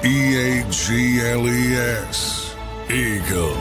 EAGLES. Eagles.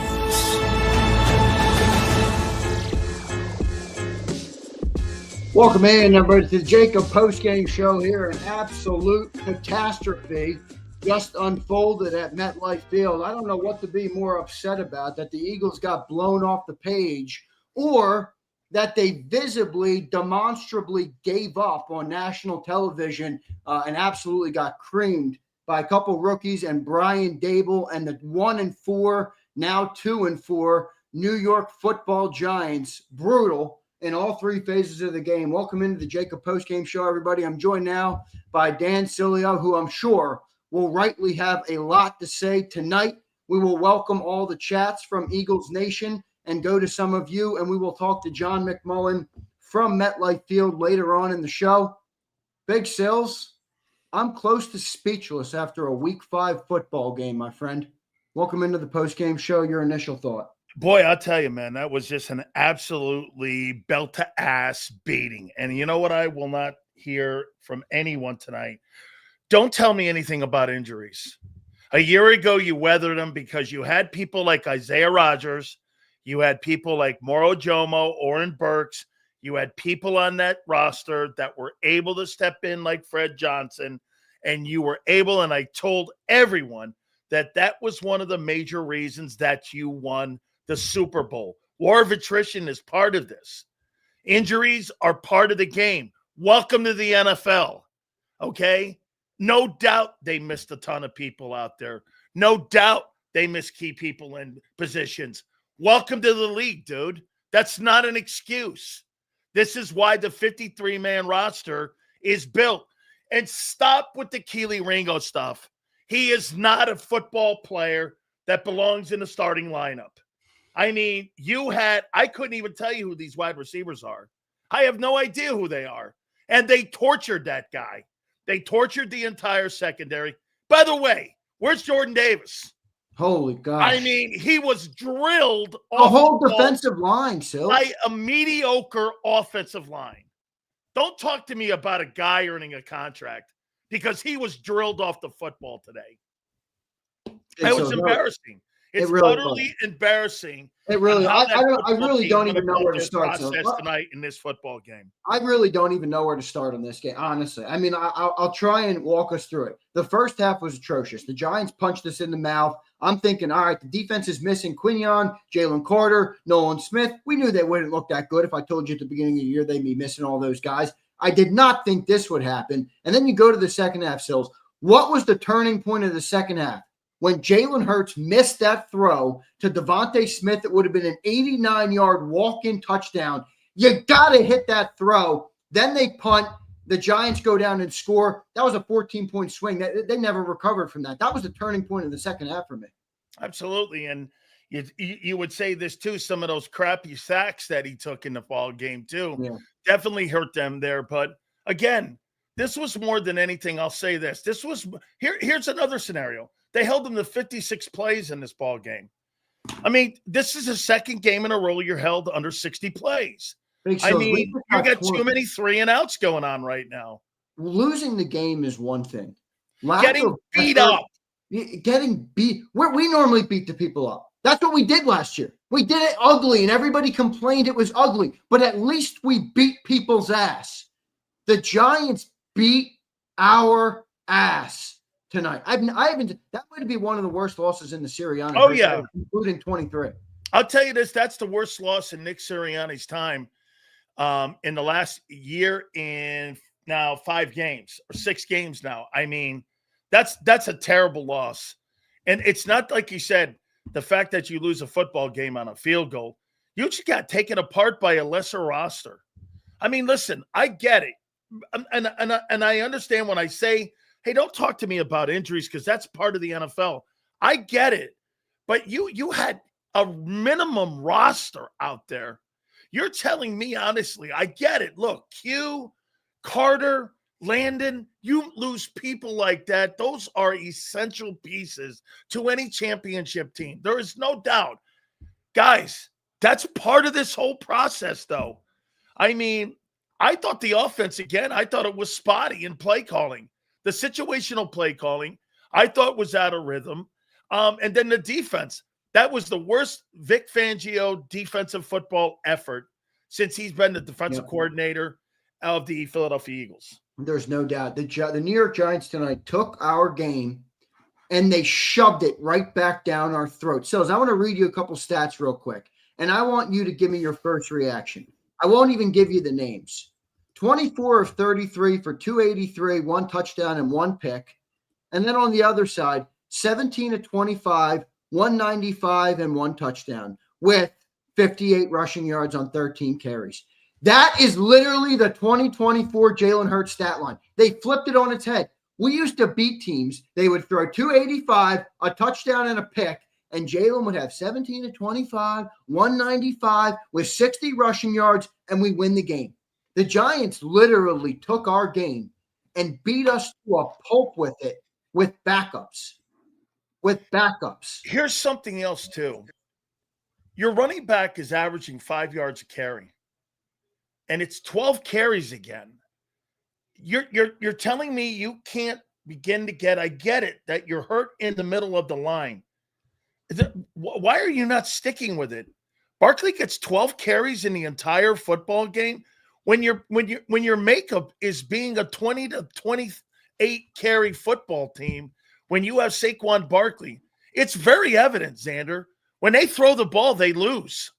Welcome in, everybody, to the JAKIB Postgame Show here. An absolute catastrophe just unfolded at MetLife Field. I don't know what to be more upset about, that the Eagles got blown off the page or that they visibly, demonstrably gave up on national television and absolutely got creamed by a couple rookies and Brian Dable and the 1-4, now 2-4 New York Football Giants. Brutal in all three phases of the game. Welcome into the JAKIB Postgame Show, everybody. I'm joined now by Dan Sileo, who I'm sure will rightly have a lot to say tonight. We will welcome all the chats from Eagles Nation and go to some of you, and we will talk to John McMullen from MetLife Field later on in the show. Big Sills, I'm close to speechless after a Week 5 football game, my friend. Welcome into the postgame show. Your initial thought. Boy, I'll tell you, man, that was just an absolutely belt-to-ass beating. And you know what I will not hear from anyone tonight? Don't tell me anything about injuries. A year ago, you weathered them because you had people like Isaiah Rodgers. You had people like Moro Jomo, Oren Burks. You had people on that roster that were able to step in like Fred Johnson. And you were able, and I told everyone that that was one of the major reasons that you won the Super Bowl. War of attrition is part of this. Injuries are part of the game. Welcome to the NFL, okay? No doubt they missed a ton of people out there. No doubt they missed key people in positions. Welcome to the league, dude. That's not an excuse. This is why the 53-man roster is built. And stop with the Keely Ringo stuff. He is not a football player that belongs in the starting lineup. I mean, I couldn't even tell you who these wide receivers are. I have no idea who they are. And they tortured that guy. They tortured the entire secondary. By the way, where's Jordan Davis? Holy gosh. I mean, he was drilled off the whole defensive line, Sil. By a mediocre offensive line. Don't talk to me about a guy earning a contract because he was drilled off the football today. It was embarrassing. It's really utterly embarrassing. It really. I really don't even know where to start. Tonight in this football game, I really don't even know where to start on this game. Honestly, I mean, I'll try and walk us through it. The first half was atrocious. The Giants punched us in the mouth. I'm thinking, all right, the defense is missing Quinion, Jalen Carter, Nolan Smith. We knew they wouldn't look that good. If I told you at the beginning of the year they'd be missing all those guys, I did not think this would happen. And then you go to the second half, Sills. What was the turning point of the second half? When Jalen Hurts missed that throw to DeVonta Smith, it would have been an 89-yard walk-in touchdown. You got to hit that throw. Then they punt. The Giants go down and score. That was a 14-point swing. They never recovered from that. That was the turning point of the second half for me. Absolutely. And you would say this, too, some of those crappy sacks that he took in the ball game, too, definitely hurt them there. But, again, this was more than anything. I'll say this. Here's another scenario. They held them to 56 plays in this ball game. I mean, this is the second game in a row you're held under 60 plays. I mean, you got too many 3-and-outs going on right now. Losing the game is one thing. Getting beat up. Getting beat. We normally beat the people up. That's what we did last year. We did it ugly, and everybody complained it was ugly. But at least we beat people's ass. The Giants beat our ass tonight. I haven't. That might be one of the worst losses in the Sirianni. Oh, yeah. Including 23. I'll tell you this. That's the worst loss in Nick Sirianni's time in the last year in now 5 games or 6 games now. I mean, that's a terrible loss. And it's not like you said, the fact that you lose a football game on a field goal. You just got taken apart by a lesser roster. I mean, listen, I get it. And I understand when I say, hey, don't talk to me about injuries because that's part of the NFL. I get it. But you had a minimum roster out there. You're telling me, honestly, I get it. Look, Q, Carter, Landon, you lose people like that. Those are essential pieces to any championship team. There is no doubt. Guys, that's part of this whole process, though. I mean, I thought the offense, again, I thought it was spotty in play calling. The situational play calling, I thought was out of rhythm. And then the defense. That was the worst Vic Fangio defensive football effort since he's been the defensive coordinator of the Philadelphia Eagles. There's no doubt. The New York Giants tonight took our game and they shoved it right back down our throats. So I want to read you a couple stats real quick, and I want you to give me your first reaction. I won't even give you the names. 24 of 33 for 283, 1 touchdown and 1 pick. And then on the other side, 17 of 25, 195 and 1 touchdown with 58 rushing yards on 13 carries. That is literally the 2024 Jalen Hurts stat line. They flipped it on its head. We used to beat teams. They would throw 285, a touchdown and a pick, and Jalen would have 17 to 25, 195 with 60 rushing yards, and we win the game. The Giants literally took our game and beat us to a pulp with it with backups. Here's something else, too. Your running back is averaging 5 yards a carry, and it's 12 carries again. You're telling me you can't begin to get – I get it, that you're hurt in the middle of the line. Why are you not sticking with it? Barkley gets 12 carries in the entire football game when your makeup is being a 20 to 28 carry football team when you have Saquon Barkley. It's very evident, Zander. When they throw the ball, they lose.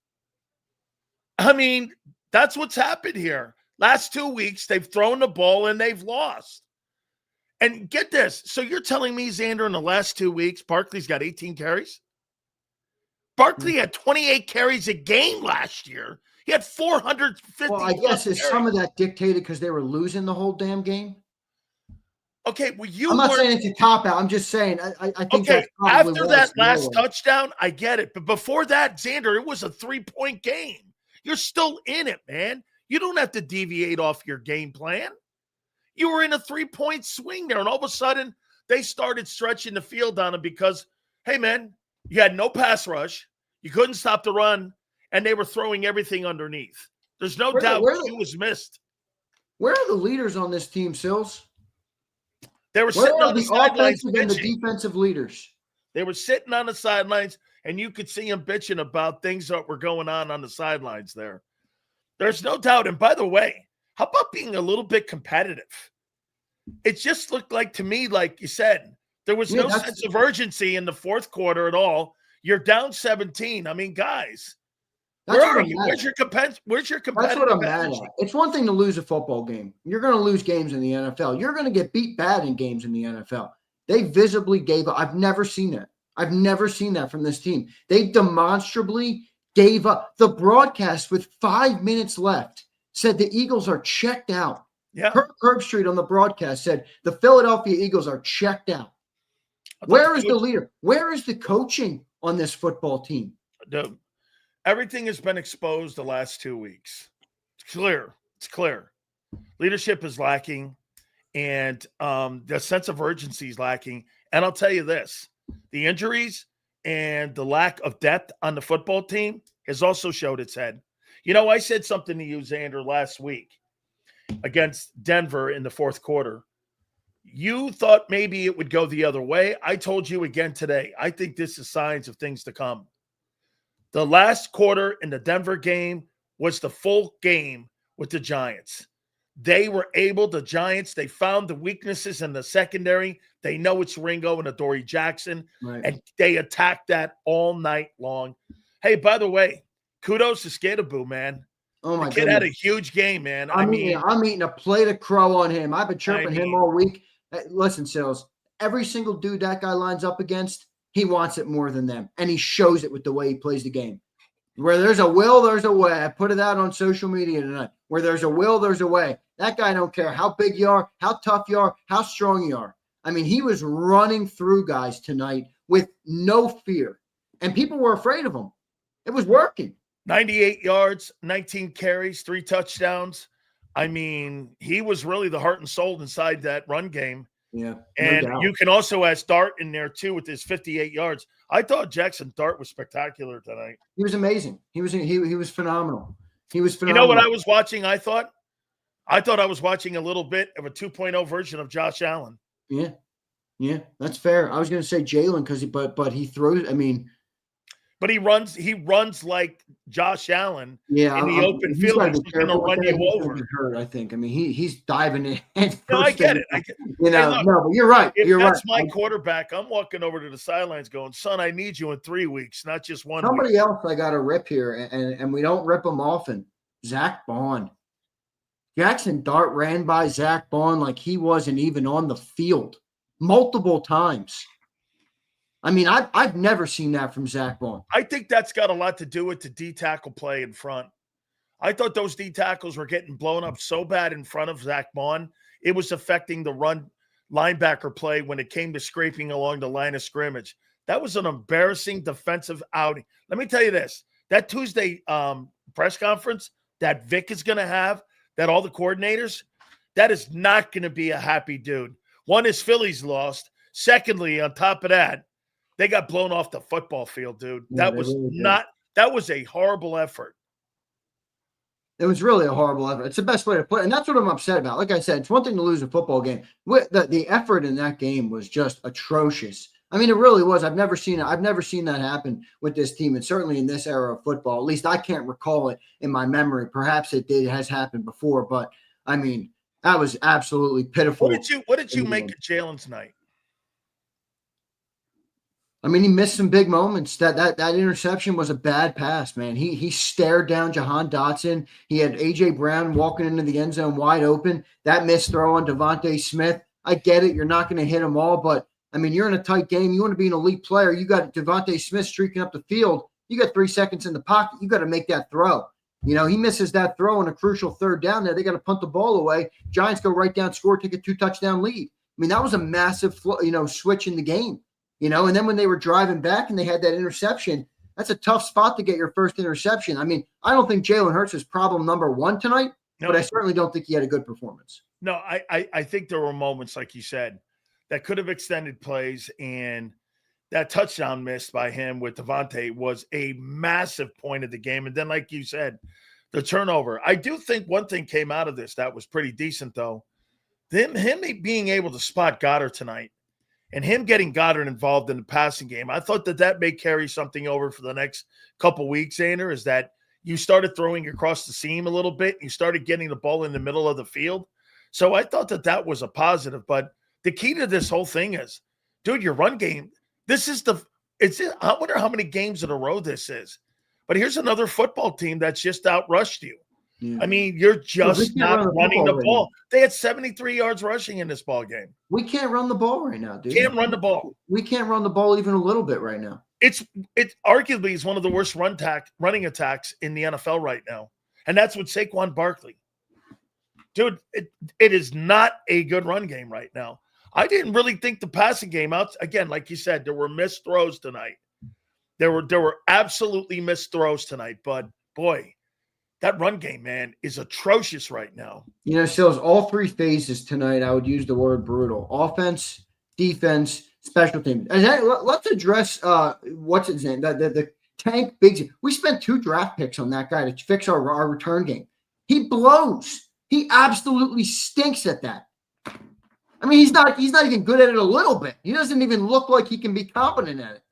I mean, that's what's happened here. Last 2 weeks, they've thrown the ball and they've lost. And get this. So you're telling me, Zander, in the last 2 weeks, Barkley's got 18 carries? Barkley had 28 carries a game last year. He had 450. Well, I guess is some of that dictated because they were losing the whole damn game? Okay, well, I'm not saying it's a cop-out. I'm just saying I think okay, that's probably after that last touchdown, I get it. But before that, Zander, it was a 3-point game. You're still in it, man. You don't have to deviate off your game plan. You were in a 3-point swing there, and all of a sudden, they started stretching the field on him because, hey, man, you had no pass rush. You couldn't stop the run, and they were throwing everything underneath. There's no doubt he was missed. Where are the leaders on this team, Sills? They were sitting on the sidelines and the defensive leaders. They were sitting on the sidelines, and you could see them bitching about things that were going on the sidelines there. There's no doubt. And by the way, how about being a little bit competitive? It just looked like to me, like you said, there was no sense of urgency in the fourth quarter at all. You're down 17. I mean, guys, where are you? Where's your competitive? That's what I'm mad at. It's one thing to lose a football game. You're going to lose games in the NFL. You're going to get beat bad in games in the NFL. They visibly gave up. I've never seen that. I've never seen that from this team. They demonstrably gave up. The broadcast with 5 minutes left said the Eagles are checked out. Yeah. Herb Street on the broadcast said the Philadelphia Eagles are checked out. Where is the leader? Where is the coaching on this football team? Dude, everything has been exposed the last 2 weeks. It's clear. It's clear. Leadership is lacking, and the sense of urgency is lacking. And I'll tell you this, the injuries and the lack of depth on the football team has also showed its head. You know, I said something to you, Zander, last week against Denver in the fourth quarter. You thought maybe it would go the other way. I told you again today, I think this is signs of things to come. The last quarter in the Denver game was the full game with the Giants. They were able, the Giants, they found the weaknesses in the secondary. They know it's Ringo and Adoree Jackson, and they attacked that all night long. Hey, by the way, kudos to Skidaboo, man. Oh, my God. The kid had a huge game, man. I'm eating a plate of crow on him. I've been chirping him all week. Listen, Sills, every single dude that guy lines up against, he wants it more than them, and he shows it with the way he plays the game. Where there's a will, there's a way. I put it out on social media tonight. Where there's a will, there's a way. That guy don't care how big you are, how tough you are, how strong you are. I mean, he was running through guys tonight with no fear, and people were afraid of him. It was working. 98 yards, 19 carries, 3 touchdowns. I mean, he was really the heart and soul inside that run game. Yeah. And you can also add Dart in there, too, with his 58 yards. I thought Jaxson Dart was spectacular tonight. He was amazing. He was phenomenal. He was phenomenal. You know what I was watching, I thought I was watching a little bit of a 2.0 version of Josh Allen. Yeah. Yeah, that's fair. I was going to say Jalen but he throws. I mean, but he runs like Josh Allen yeah, in the open he's field. got to He's be just going to careful with run that. you He's over. gonna get hurt, I think. I mean, he's diving in head No, I first. get it. You know, Hey, look, no, but you're right. if You're that's right. my quarterback, I'm walking over to the sidelines going, son, I need you in 3 weeks, not just 1 week. Somebody else I got to rip here, and we don't rip them often. Zach Bond. Jaxson Dart ran by Zach Bond like he wasn't even on the field multiple times. I mean, I've never seen that from Zach Bond. I think that's got a lot to do with the D tackle play in front. I thought those D tackles were getting blown up so bad in front of Zach Bond, it was affecting the run linebacker play when it came to scraping along the line of scrimmage. That was an embarrassing defensive outing. Let me tell you this. That Tuesday press conference that Vic is going to have, that all the coordinators, that is not going to be a happy dude. One is Philly's lost. Secondly, on top of that, they got blown off the football field, dude. Yeah, That was a horrible effort. It was really a horrible effort. It's the best way to play. And that's what I'm upset about. Like I said, it's one thing to lose a football game. The effort in that game was just atrocious. I mean, it really was. I've never seen that happen with this team. And certainly in this era of football, at least I can't recall it in my memory. Perhaps it has happened before, but I mean, that was absolutely pitiful. What did you make of Jalen's night? I mean, he missed some big moments. That interception was a bad pass, man. He stared down Jahan Dotson. He had A.J. Brown walking into the end zone wide open. That missed throw on DeVonta Smith. I get it. You're not going to hit them all, but, I mean, you're in a tight game. You want to be an elite player. You got DeVonta Smith streaking up the field. You got 3 seconds in the pocket. You got to make that throw. You know, he misses that throw on a crucial third down there. They got to punt the ball away. Giants go right down, score, take a 2-touchdown lead. I mean, that was a massive, switch in the game. You know, and then when they were driving back and they had that interception, that's a tough spot to get your first interception. I mean, I don't think Jalen Hurts is problem number one tonight, but I certainly don't think he had a good performance. No, I think there were moments, like you said, that could have extended plays, and that touchdown missed by him with DeVonta was a massive point of the game. And then, like you said, the turnover. I do think one thing came out of this that was pretty decent, though. Him being able to spot Goddard tonight. And him getting Goddard involved in the passing game, I thought that may carry something over for the next couple weeks, Zander, is that you started throwing across the seam a little bit. You started getting the ball in the middle of the field. So I thought that was a positive. But the key to this whole thing is, dude, your run game, I wonder how many games in a row this is. But here's another football team that's just outrushed you. Yeah. I mean, you're just not running the ball. They had 73 yards rushing in this ball game. We can't run the ball right now, dude. Can't run the ball. We can't run the ball even a little bit right now. It arguably is one of the worst running attacks in the NFL right now. And that's with Saquon Barkley. Dude, it is not a good run game right now. I didn't really think the passing game out. Again, like you said, there were missed throws tonight. There were absolutely missed throws tonight. But, boy, that run game, man, is atrocious right now. You know, Sills, all three phases tonight, I would use the word brutal. Offense, defense, special teams. And let's address what's his name, the Tank Bigsby. We spent 2 draft picks on that guy to fix our return game. He blows. He absolutely stinks at that. I mean, he's not even good at it a little bit. He doesn't even look like he can be competent at it.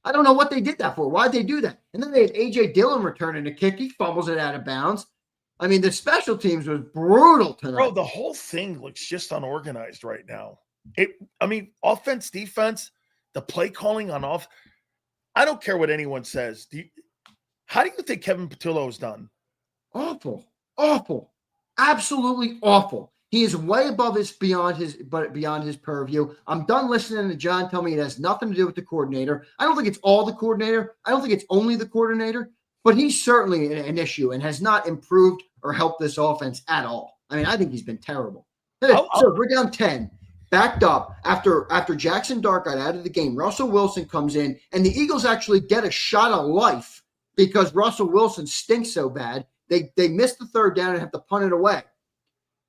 I don't know what they did that for. Why'd they do that? And then they had A.J. Dillon returning a kick. He fumbles it out of bounds. I mean, the special teams was brutal tonight. Bro, the whole thing looks just unorganized right now. Offense, defense, the play calling on off. I don't care what anyone says. How do you think Kevin Patullo has done? Awful. Absolutely awful. He is way above beyond his purview. I'm done listening to John tell me it has nothing to do with the coordinator. I don't think it's all the coordinator. I don't think it's only the coordinator, but he's certainly an issue and has not improved or helped this offense at all. I mean, I think he's been terrible. So we're down 10, backed up after Jaxson Dart got out of the game. Russell Wilson comes in, and the Eagles actually get a shot of life because Russell Wilson stinks so bad. They miss the third down and have to punt it away.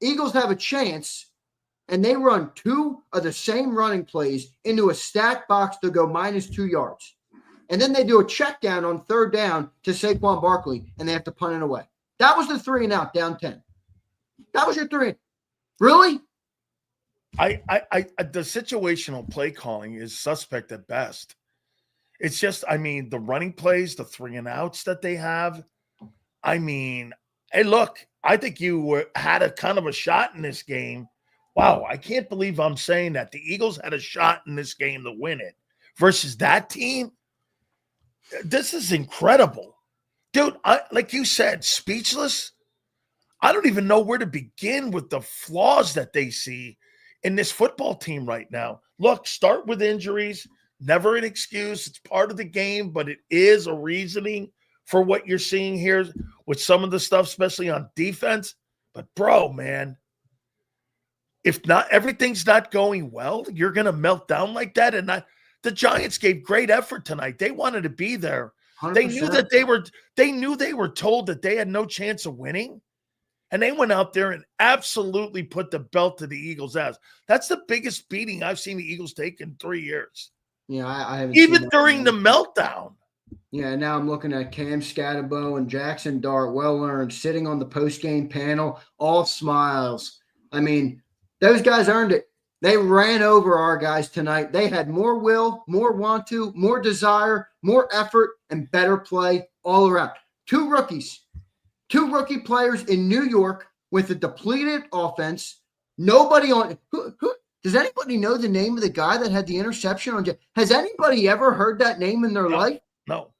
Eagles have a chance, and they run 2 of the same running plays into a stacked box to go -2 yards. And then they do a check down on third down to Saquon Barkley, and they have to punt it away. That was the 3 and out, down 10. That was your 3. Really? The situational play calling is suspect at best. It's just, I mean, the running plays, the 3 and outs that they have. I mean, hey, look, I think you had a kind of a shot in this game. Wow, I can't believe I'm saying that. The Eagles had a shot in this game to win it versus that team. This is incredible. Dude, like you said, speechless. I don't even know where to begin with the flaws that they see in this football team right now. Look, start with injuries. Never an excuse. It's part of the game, but it is a reasoning for what you're seeing here with some of the stuff, especially on defense. But, bro, man, if not everything's not going well, you're going to melt down like that. And the Giants gave great effort tonight. They wanted to be there. 100%. They knew they were told that they had no chance of winning. And they went out there and absolutely put the belt to the Eagles' ass. That's the biggest beating I've seen the Eagles take in 3 years. Yeah, I haven't even seen during the meltdown. Yeah, now I'm looking at Cam Scatterbo and Jaxson Dart, well-earned, sitting on the post-game panel, all smiles. I mean, those guys earned it. They ran over our guys tonight. They had more will, more want to, more desire, more effort, and better play all around. Two rookie players in New York with a depleted offense. Nobody on who does anybody know the name of the guy that had the interception on? Has anybody ever heard that name in their life? No.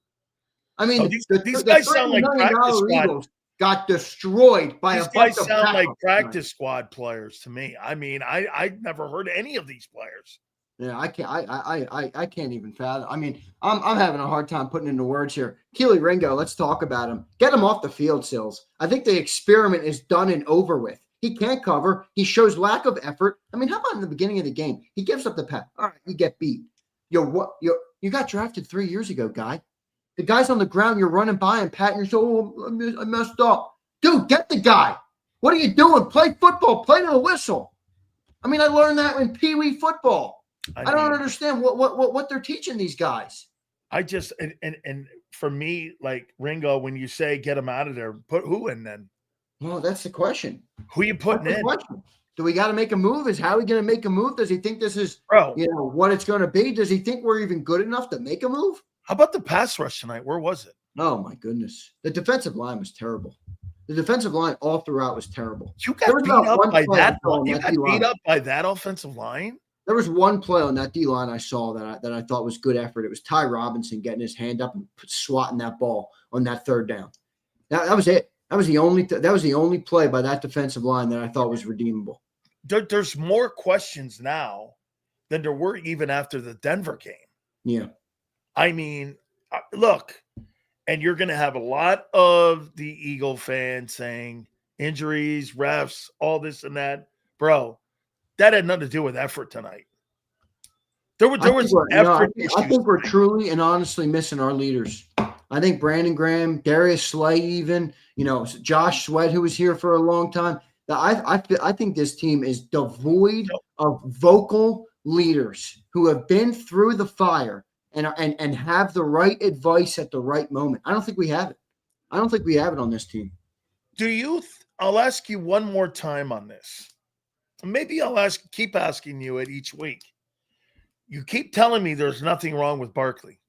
I mean, these guys sound like practice squad. Eagles got destroyed by these a bunch guys of sound like practice squad players to me. I mean, I never heard any of these players. Yeah, I can't even fathom. I mean, I'm having a hard time putting into words here. Keely Ringo, let's talk about him. Get him off the field, Sills. I think the experiment is done and over with. He can't cover. He shows lack of effort. I mean, how about in the beginning of the game? He gives up the pass. All right, you get beat. You got drafted 3 years ago, guy. The guy's on the ground. You're running by and patting yourself. Oh, I messed up. Dude, get the guy. What are you doing? Play football. Play to the whistle. I mean, I learned that in Pee Wee football. I don't understand what they're teaching these guys. I just and for me, like Ringo, when you say get him out of there, put who in then? Well, that's the question. Who you putting in? Do we got to make a move? Is Howie going to make a move? Does he think this is what it's going to be? Does he think we're even good enough to make a move? How about the pass rush tonight? Where was it? Oh my goodness, the defensive line was terrible. The defensive line all throughout was terrible. You got beat up by that. You got beat up by that offensive line. There was one play on that D line I saw that I thought was good effort. It was Ty Robinson getting his hand up and swatting that ball on that third down. That was it. That was the only play by that defensive line that I thought was redeemable. There's more questions now than there were even after the Denver game. Yeah. I mean, look, and you're going to have a lot of the Eagle fans saying injuries, refs, all this and that. Bro, that had nothing to do with effort tonight. There was effort. I think we're truly and honestly missing our leaders. I think Brandon Graham, Darius Slay, even Josh Sweat, who was here for a long time. I think this team is devoid of vocal leaders who have been through the fire and have the right advice at the right moment. I don't think we have it. I don't think we have it on this team. I'll ask you one more time on this. Maybe I'll keep asking you it each week. You keep telling me there's nothing wrong with Barkley.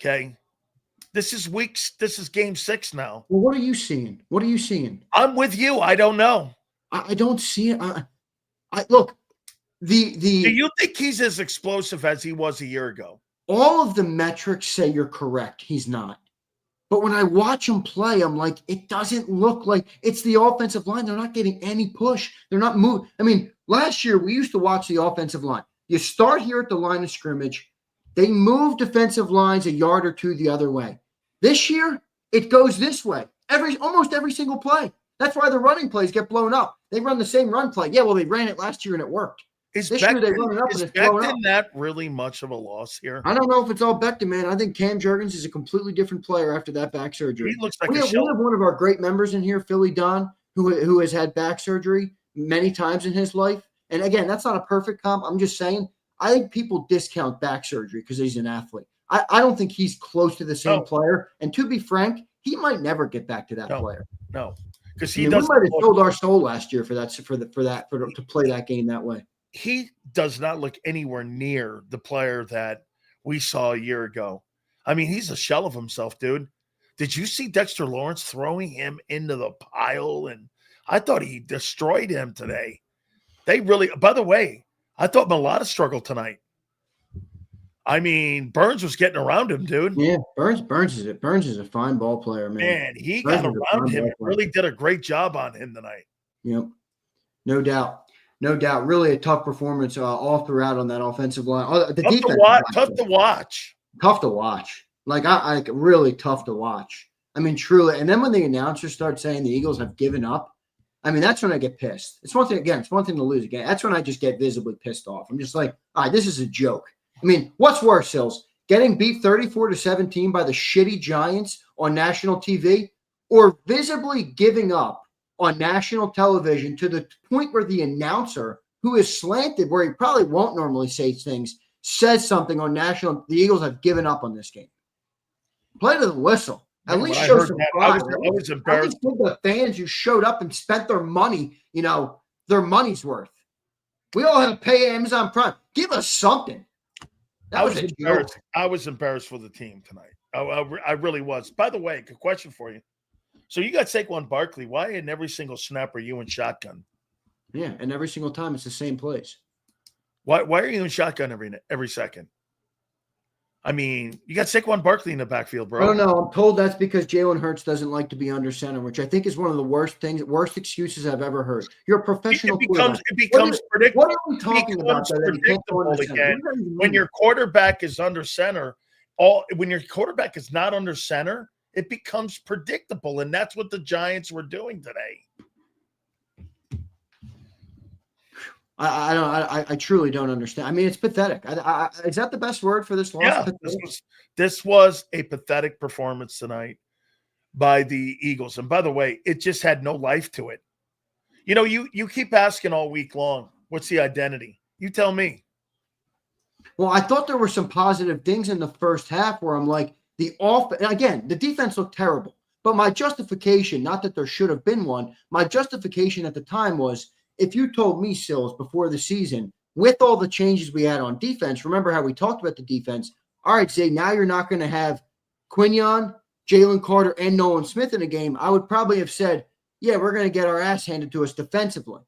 Okay. This is game 6 now. Well, what are you seeing? What are you seeing? I'm with you. I don't know. I don't see it. Look, do you think he's as explosive as he was a year ago? All of the metrics say you're correct. He's not. But when I watch him play, I'm like, it doesn't look like it's the offensive line. They're not getting any push. They're not moving. I mean, last year we used to watch the offensive line. You start here at the line of scrimmage. They move defensive lines a yard or two the other way. This year, it goes this way. Almost every single play. That's why the running plays get blown up. They run the same run play. Yeah, well, they ran it last year and it worked. Is Becton that really much of a loss here? I don't know if it's all Becton, man. I think Cam Jurgens is a completely different player after that back surgery. He looks like we have one of our great members in here, Philly Don, who has had back surgery many times in his life. And again, that's not a perfect comp. I'm just saying, I think people discount back surgery because he's an athlete. I don't think he's close to the same player. And to be frank, he might never get back to that player. No. because we might have sold our soul last year to play that game that way. He does not look anywhere near the player that we saw a year ago. I mean, he's a shell of himself, dude. Did you see Dexter Lawrence throwing him into the pile? And I thought he destroyed him today. They really, by the way, I thought Mulata struggled tonight. I mean, Burns was getting around him, dude. Yeah, Burns is a fine ball player, man. Man, he got around him and really did a great job on him tonight. Yep, no doubt. No doubt. Really a tough performance all throughout on that offensive line. The defense tough to watch. Tough to watch. Like, I really tough to watch. I mean, truly. And then when the announcers start saying the Eagles have given up, I mean, that's when I get pissed. It's one thing to lose again. That's when I just get visibly pissed off. I'm just like, all right, this is a joke. I mean, what's worse, Sills? Getting beat 34-17 by the shitty Giants on national TV, or visibly giving up on national television to the point where the announcer, who is slanted, where he probably won't normally say things, says something on national. The Eagles have given up on this game. Play to the whistle. At least show some pride. I was embarrassed. At least the fans who showed up and spent their money, their money's worth. We all have to pay Amazon Prime. Give us something. I was embarrassed for the team tonight. I really was. By the way, good question for you. So you got Saquon Barkley. Why in every single snap are you in shotgun? Yeah, and every single time it's the same place. Why are you in shotgun every second? I mean, you got Saquon Barkley in the backfield, bro. I don't know. I'm told that's because Jalen Hurts doesn't like to be under center, which I think is one of the worst excuses I've ever heard. You're a professional quarterback. It becomes predictable. What are we talking about? Predictable again. When your quarterback is under center, when your quarterback is not under center, it becomes predictable, and that's what the Giants were doing today. I truly don't understand. I mean, it's pathetic. Is that the best word for this loss? Yeah, this was a pathetic performance tonight by the Eagles. And by the way, it just had no life to it. You keep asking all week long, what's the identity? You tell me. Well, I thought there were some positive things in the first half where I'm like, again, the defense looked terrible. But my justification, not that there should have been one, my justification at the time was, if you told me, Sills, before the season, with all the changes we had on defense, remember how we talked about the defense? All right, Zay, now you're not going to have Quinion, Jalen Carter, and Nolan Smith in a game. I would probably have said, yeah, we're going to get our ass handed to us defensively.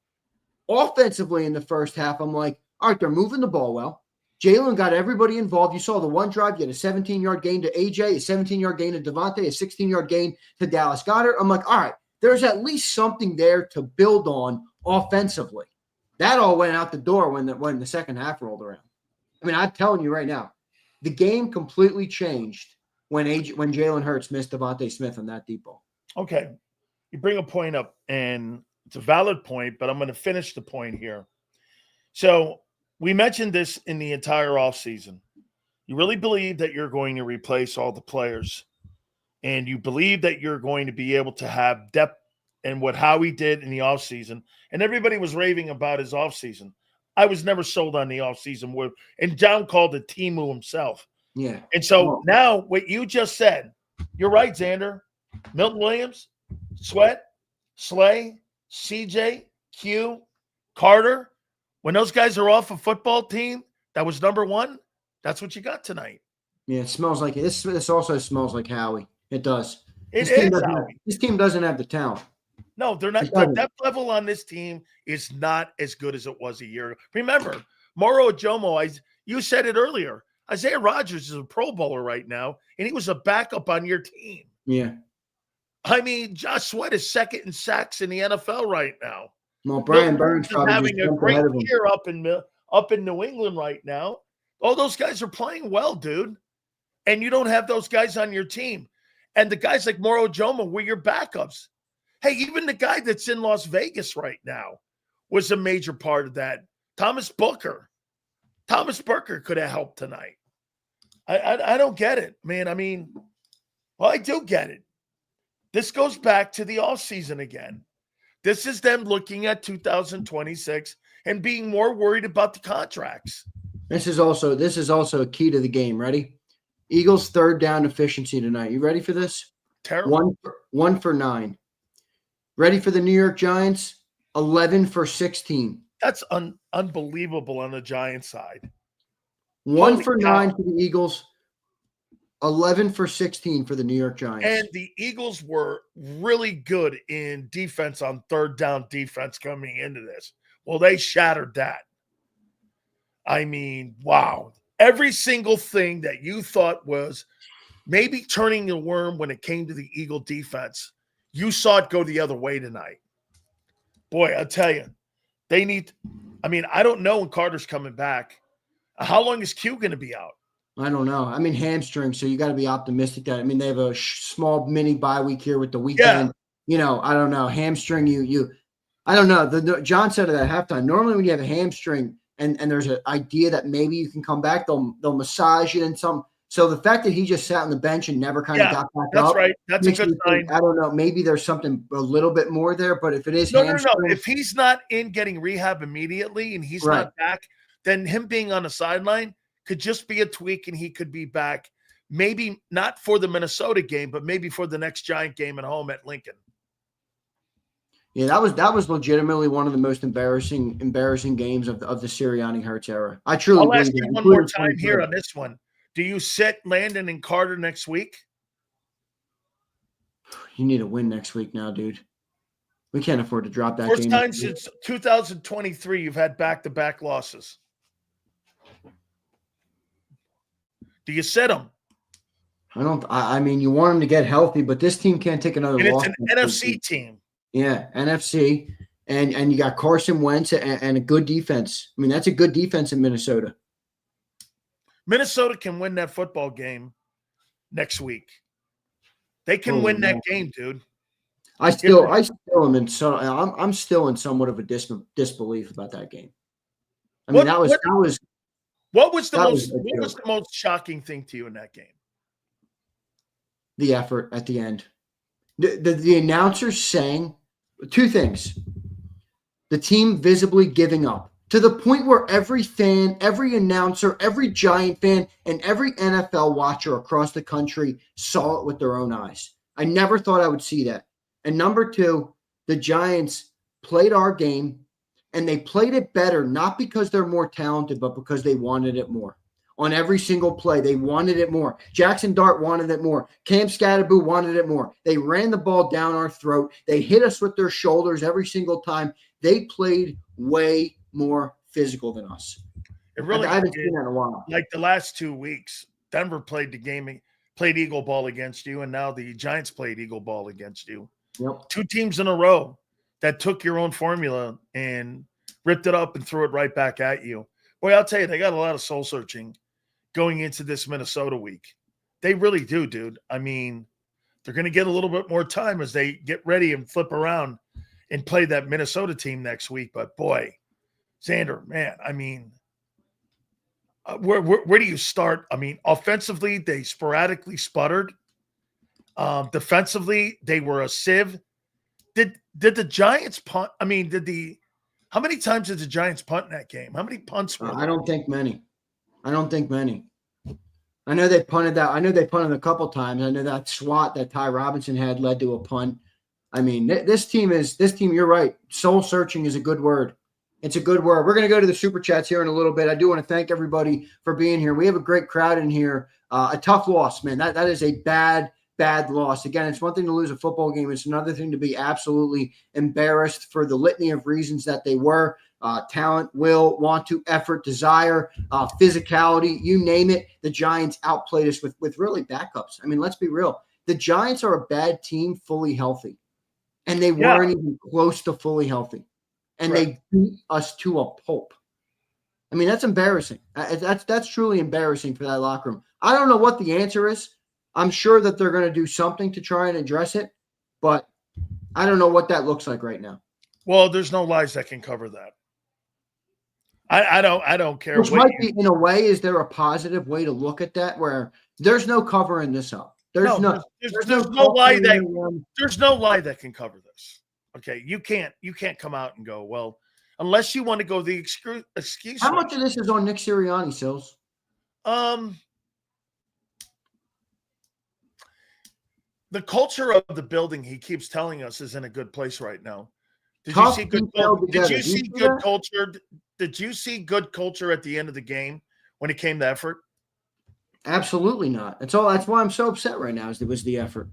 Offensively in the first half, I'm like, all right, they're moving the ball well. Jalen got everybody involved. You saw the one drive, you had a 17-yard gain to AJ, a 17-yard gain to DeVonta, a 16-yard gain to Dallas Goedert. I'm like, all right, there's at least something there to build on offensively. That all went out the door when the second half rolled around. I mean, I'm telling you right now, the game completely changed when Jalen Hurts missed DeVonta Smith on that deep ball. Okay. You bring a point up, and it's a valid point, but I'm going to finish the point here. So we mentioned this in the entire offseason. You really believe that you're going to replace all the players, and you believe that you're going to be able to have depth and what Howie did in the offseason. And everybody was raving about his offseason. I was never sold on the offseason. And John called it Timu himself. Yeah. And so now what you just said, you're right, Zander. Milton Williams, Sweat, Slay, CJ, Q, Carter. When those guys are off a football team that was number one, that's what you got tonight. Yeah, it smells like it. This also smells like Howie. It does. This team doesn't have the talent. No, they're not. The depth level on this team is not as good as it was a year ago. Remember, Moro Ojomo, you said it earlier. Isaiah Rodgers is a Pro Bowler right now, and he was a backup on your team. Yeah. I mean, Josh Sweat is second in sacks in the NFL right now. Well, Brian Burns is having a great year up in New England right now. All those guys are playing well, dude. And you don't have those guys on your team. And the guys like Moro Ojomo were your backups. Hey, even the guy that's in Las Vegas right now was a major part of that. Thomas Booker could have helped tonight. I don't get it, man. I mean, well, I do get it. This goes back to the offseason again. This is them looking at 2026 and being more worried about the contracts. This is also a key to the game. Ready? Eagles' third down efficiency tonight. You ready for this? Terrible. 1 for 9. Ready for the New York Giants? 11 for 16. That's unbelievable on the Giants side. 1 Holy for cow. 9 for the Eagles. 11 for 16 for the New York Giants. And the Eagles were really good in defense on third down defense coming into this. Well, they shattered that. I mean, wow. Every single thing that you thought was maybe turning the worm when it came to the Eagle defense, you saw it go the other way tonight. Boy, I'll tell you, they need – I mean, I don't know when Carter's coming back. How long is Q going to be out? I don't know. I mean, hamstring, so you got to be optimistic that – I mean, they have a small mini bye week here with the weekend. Yeah. I don't know. Hamstring, I don't know. John said it at halftime. Normally when you have a hamstring and there's an idea that maybe you can come back, they'll massage it and some. So the fact that he just sat on the bench and never kind of got back up. That's right. That's a good sign. I don't know. Maybe there's something a little bit more there, but if it is no. If he's not in getting rehab immediately and he's not back, then him being on the sideline could just be a tweak and he could be back. Maybe not for the Minnesota game, but maybe for the next Giant game at home at Lincoln. Yeah, that was legitimately one of the most embarrassing games of the Sirianni Hurts era. I truly I'll ask you one more time here on this one. Do you sit Landon and Carter next week? You need a win next week now, dude. We can't afford to drop that game. First time since 2023 you've had back-to-back losses. Do you sit them? I mean, you want them to get healthy, but this team can't take another loss. It's an NFC team. Yeah, NFC. And you got Carson Wentz and a good defense. I mean, that's a good defense in Minnesota. Minnesota can win that football game next week. They can win that game, dude. I still am in I'm still in somewhat of a disbelief about that game. I mean, what was the most shocking thing to you in that game? The effort at the end. The announcers saying two things. The team visibly giving up to the point where every fan, every announcer, every Giant fan, and every NFL watcher across the country saw it with their own eyes. I never thought I would see that. And number two, the Giants played our game, and they played it better, not because they're more talented, but because they wanted it more. On every single play, they wanted it more. Jaxson Dart wanted it more. Cam Scatterboo wanted it more. They ran the ball down our throat. They hit us with their shoulders every single time. They played way more physical than us. It really I haven't seen that in a while. Like the last 2 weeks, Denver played the game, played Eagle ball against you, and now the Giants played Eagle ball against you. Yep. 2 teams in a row that took your own formula and ripped it up and threw it right back at you. Boy, I'll tell you, they got a lot of soul searching going into this Minnesota week. They really do, dude. I mean, they're going to get a little bit more time as they get ready and flip around and play that Minnesota team next week. But boy, Zander, man, I mean, where do you start? I mean, offensively, they sporadically sputtered. Defensively, they were a sieve. Did the Giants punt? I mean, how many times did the Giants punt in that game? How many punts were there? I don't think many. I know they punted that. I know they punted a couple times. I know that swat that Ty Robinson had led to a punt. I mean, this team, you're right. Soul searching is a good word. It's a good word. We're going to go to the Super Chats here in a little bit. I do want to thank everybody for being here. We have a great crowd in here. A tough loss, man. That is a bad loss. Again, it's one thing to lose a football game. It's another thing to be absolutely embarrassed for the litany of reasons that they were. Talent, will, want to, effort, desire, physicality, you name it. The Giants outplayed us with really backups. I mean, let's be real. The Giants are a bad team fully healthy, and they weren't even close to fully healthy. And they beat us to a pulp. I mean, that's embarrassing. That's truly embarrassing for that locker room. I don't know what the answer is. I'm sure that they're going to do something to try and address it, but I don't know what that looks like right now. Well, there's no lies that can cover that. I don't care. Which might be, in a way, is there a positive way to look at that where there's no covering this up? There's no lie that can cover this. Okay, you can't come out and go, well, unless you want to go the excuse. How much of this is on Nick Sirianni, Sills? the culture of the building, he keeps telling us, is in a good place right now. Did Tough you see good? Did you see good culture? Did you see good culture at the end of the game when it came to effort? Absolutely not. That's why I'm so upset right now. It was the effort.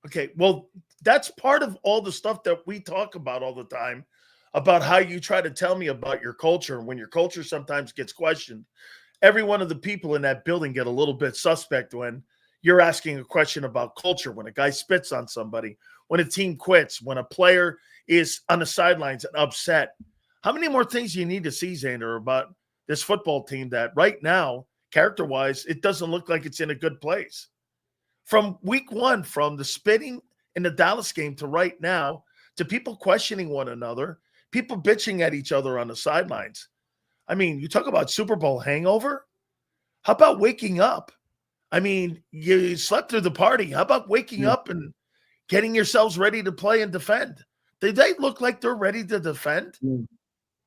Okay, well, that's part of all the stuff that we talk about all the time, about how you try to tell me about your culture. When your culture sometimes gets questioned, every one of the people in that building get a little bit suspect when you're asking a question about culture, when a guy spits on somebody, when a team quits, when a player is on the sidelines and upset. How many more things do you need to see, Zander, about this football team that right now, character-wise, it doesn't look like it's in a good place? From week one, from the spitting in the Dallas game to right now, to people questioning one another, people bitching at each other on the sidelines. I mean, you talk about Super Bowl hangover. How about waking up? I mean, you slept through the party. How about waking up and getting yourselves ready to play and defend? Did they look like they're ready to defend?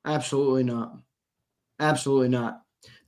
Absolutely not. Absolutely not.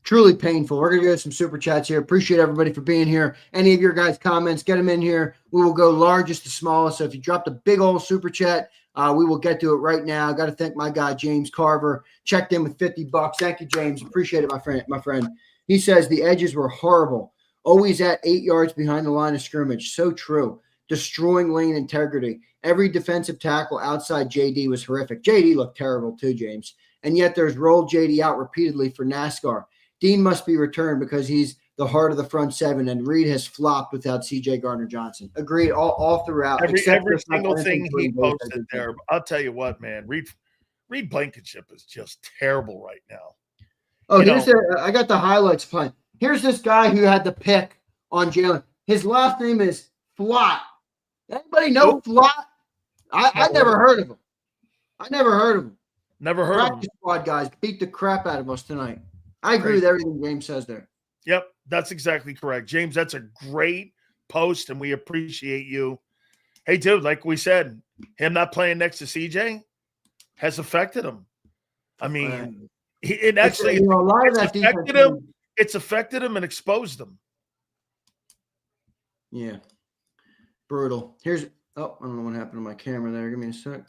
Truly painful. We're going to get some super chats here. Appreciate everybody for being here. Any of your guys' comments, get them in here. We will go largest to smallest. So if you dropped a big old super chat, we will get to it right now. Got to thank my guy, James Carver. Checked in with $50. Thank you, James. Appreciate it, my friend. He says the edges were horrible. Always at 8 yards behind the line of scrimmage. So true. Destroying lane integrity. Every defensive tackle outside JD was horrific. JD looked terrible too, James. And yet there's rolled JD out repeatedly for NASCAR. Dean must be returned because he's the heart of the front seven, and Reed has flopped without CJ Gardner-Johnson. Agreed all throughout. Every single thing he posted there. I'll tell you what, man. Reed Blankenship is just terrible right now. Oh, I got the highlights playing. Here's this guy who had the pick on Jalen. His last name is Flott. Anybody know Flott? I never heard of him. Never heard of him. Practice squad guys beat the crap out of us tonight. I agree with everything James says there. Yep, that's exactly correct. James, that's a great post, and we appreciate you. Hey, dude, like we said, him not playing next to CJ has affected him. I mean, it's affected him and exposed him. Yeah. Brutal. I don't know what happened to my camera there. Give me a sec.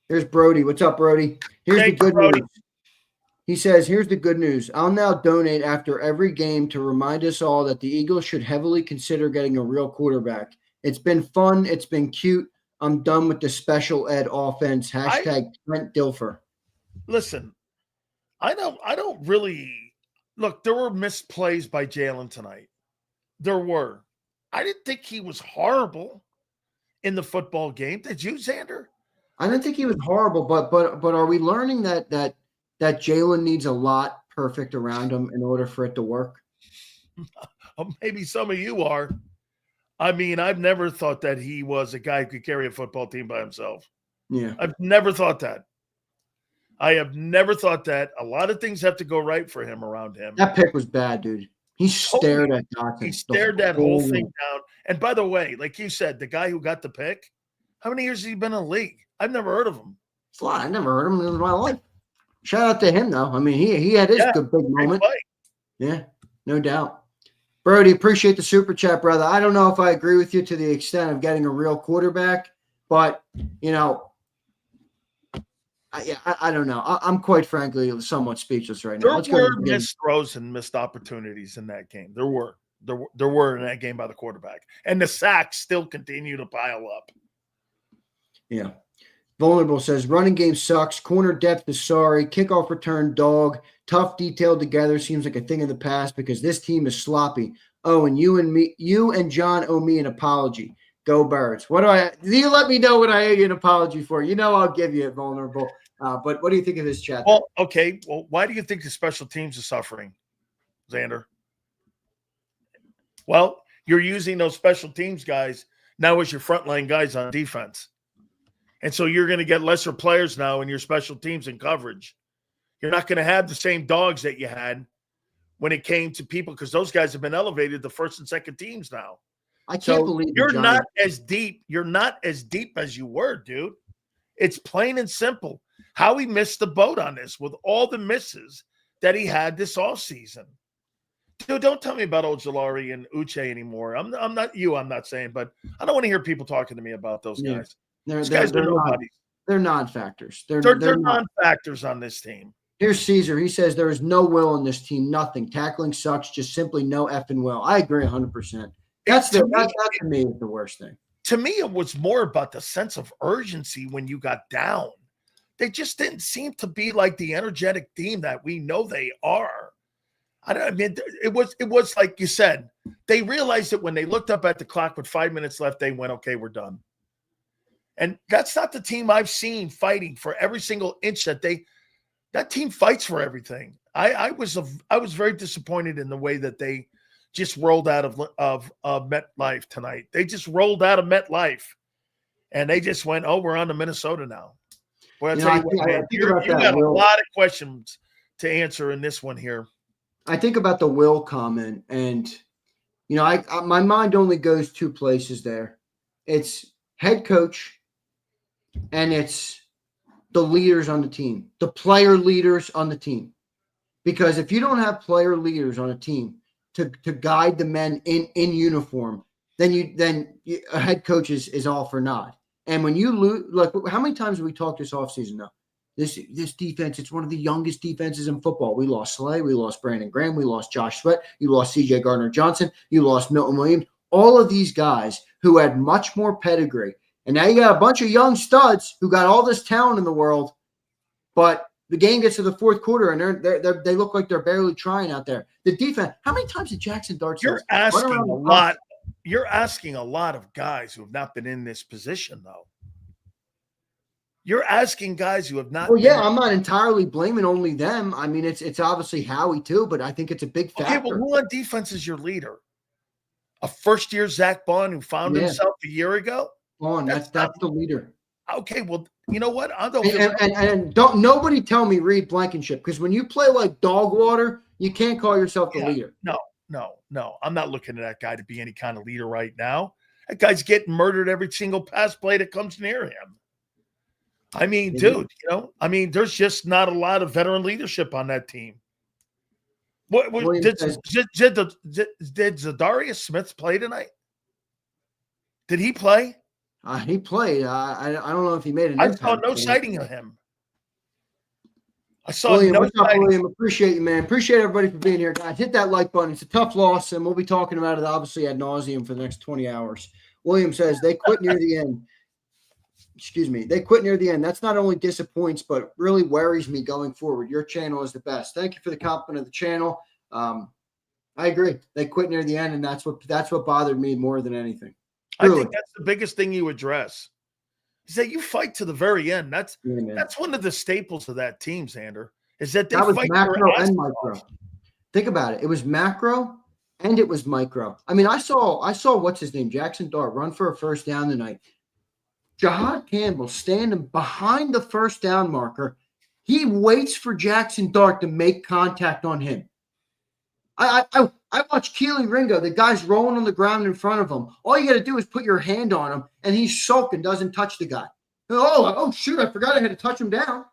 Here's Brody. What's up, Brody? Here's the good news. He says, here's the good news. I'll now donate after every game to remind us all that the Eagles should heavily consider getting a real quarterback. It's been fun. It's been cute. I'm done with the special ed offense. Hashtag Trent Dilfer. Listen, I don't really – look, there were missed plays by Jalen tonight. There were. I didn't think he was horrible in the football game. Did you, Zander? I didn't think he was horrible, but are we learning that Jalen needs a lot perfect around him in order for it to work? Maybe some of you are. I mean, I've never thought that he was a guy who could carry a football team by himself. Yeah. I've never thought that. I have never thought that. A lot of things have to go right for him around him. That pick was bad, dude. He stared at Dawkins. He stared that whole thing down. And by the way, like you said, the guy who got the pick, how many years has he been in the league? I've never heard of him. I never heard of him in my life. Shout out to him, though. I mean, he had his good big moment. Yeah, no doubt. Brody, appreciate the super chat, brother. I don't know if I agree with you to the extent of getting a real quarterback, but, you know, I don't know. I'm quite frankly somewhat speechless right now. There were missed throws and missed opportunities in that game. There were in that game by the quarterback. And the sacks still continue to pile up. Yeah. Vulnerable says, running game sucks. Corner depth is sorry. Kickoff return, dog. Tough, detailed together seems like a thing of the past because this team is sloppy. Oh, and you and John owe me an apology. Go Birds. Do you let me know what I owe you an apology for? You know I'll give you it, Vulnerable. But what do you think of this chat? Well, okay. Well, why do you think the special teams are suffering, Zander? Well, you're using those special teams guys now as your frontline guys on defense. And so you're going to get lesser players now in your special teams and coverage. You're not going to have the same dogs that you had when it came to people because those guys have been elevated to first and second teams now. I can't believe you're not as deep. You're not as deep as you were, dude. It's plain and simple. How he missed the boat on this with all the misses that he had this offseason. Dude, don't tell me about Ojulari and Uche anymore. I'm not saying, but I don't want to hear people talking to me about those guys. Those guys are nobodies. They're non-factors. They're non-factors on this team. Here's Caesar. He says there is no will on this team. Nothing. Tackling sucks. Just simply no effing will. I agree 100%. That to me is the worst thing. To me, it was more about the sense of urgency when you got down. They just didn't seem to be like the energetic team that we know they are. It was like you said. They realized that when they looked up at the clock with 5 minutes left, they went, okay, we're done. And that's not the team I've seen fighting for every single inch that team fights for everything. I was very disappointed in the way that they just rolled out of MetLife tonight. They just rolled out of MetLife, and they just went, oh, we're on to Minnesota now. Well, I'll tell you what, man, you got a lot of questions to answer in this one here. I think about the will comment, and my mind only goes two places there. It's head coach, and it's the leaders on the team, the player leaders on the team. Because if you don't have player leaders on a team to guide the men in uniform, then a head coach is all for naught. And when you lose, like, how many times have we talked this offseason now? This defense, it's one of the youngest defenses in football. We lost Slay, we lost Brandon Graham, we lost Josh Sweat, you lost C.J. Gardner-Johnson, you lost Milton Williams. All of these guys who had much more pedigree. And now you got a bunch of young studs who got all this talent in the world, but the game gets to the fourth quarter and they look like they're barely trying out there. The defense. How many times did Jaxson Dart? You're asking a lot. You're asking a lot of guys who have not been in this position, though. You're asking guys who have not. Well, yeah, I'm not entirely blaming only them. I mean, it's obviously Howie too, but I think it's a big factor. Okay, well, who on defense is your leader? A first-year Zach Bond who found himself a year ago. That's the leader. Okay, well, you know what? And don't nobody tell me Reed Blankenship, because when you play like dog water, you can't call yourself the leader. No. I'm not looking at that guy to be any kind of leader right now. That guy's getting murdered every single pass play that comes near him. I mean, dude, there's just not a lot of veteran leadership on that team. Did Zadarius Smith play tonight? Did he play? He played. I don't know if he made an impact. I saw no sighting of him. I saw William, no what's up, William? Appreciate you, man. Appreciate everybody for being here, guys. Hit that like button. It's a tough loss, and we'll be talking about it obviously ad nauseum for the next 20 hours. William says they quit near the end. Excuse me. They quit near the end. That's not only disappoints, but really worries me going forward. Your channel is the best. Thank you for the compliment of the channel. I agree. They quit near the end, and that's what bothered me more than anything. Truly. I think that's the biggest thing you address. Is that you fight to the very end. That's one of the staples of that team, Zander. Is that they fight macro and micro. Think about it. It was macro and it was micro. I mean, I saw what's his name, Jaxson Dart, run for a first down tonight. Jahad Campbell standing behind the first down marker. He waits for Jaxson Dart to make contact on him. I watched Keely Ringo. The guy's rolling on the ground in front of him. All you got to do is put your hand on him, and he's sulking, doesn't touch the guy. Oh, shoot, I forgot I had to touch him down.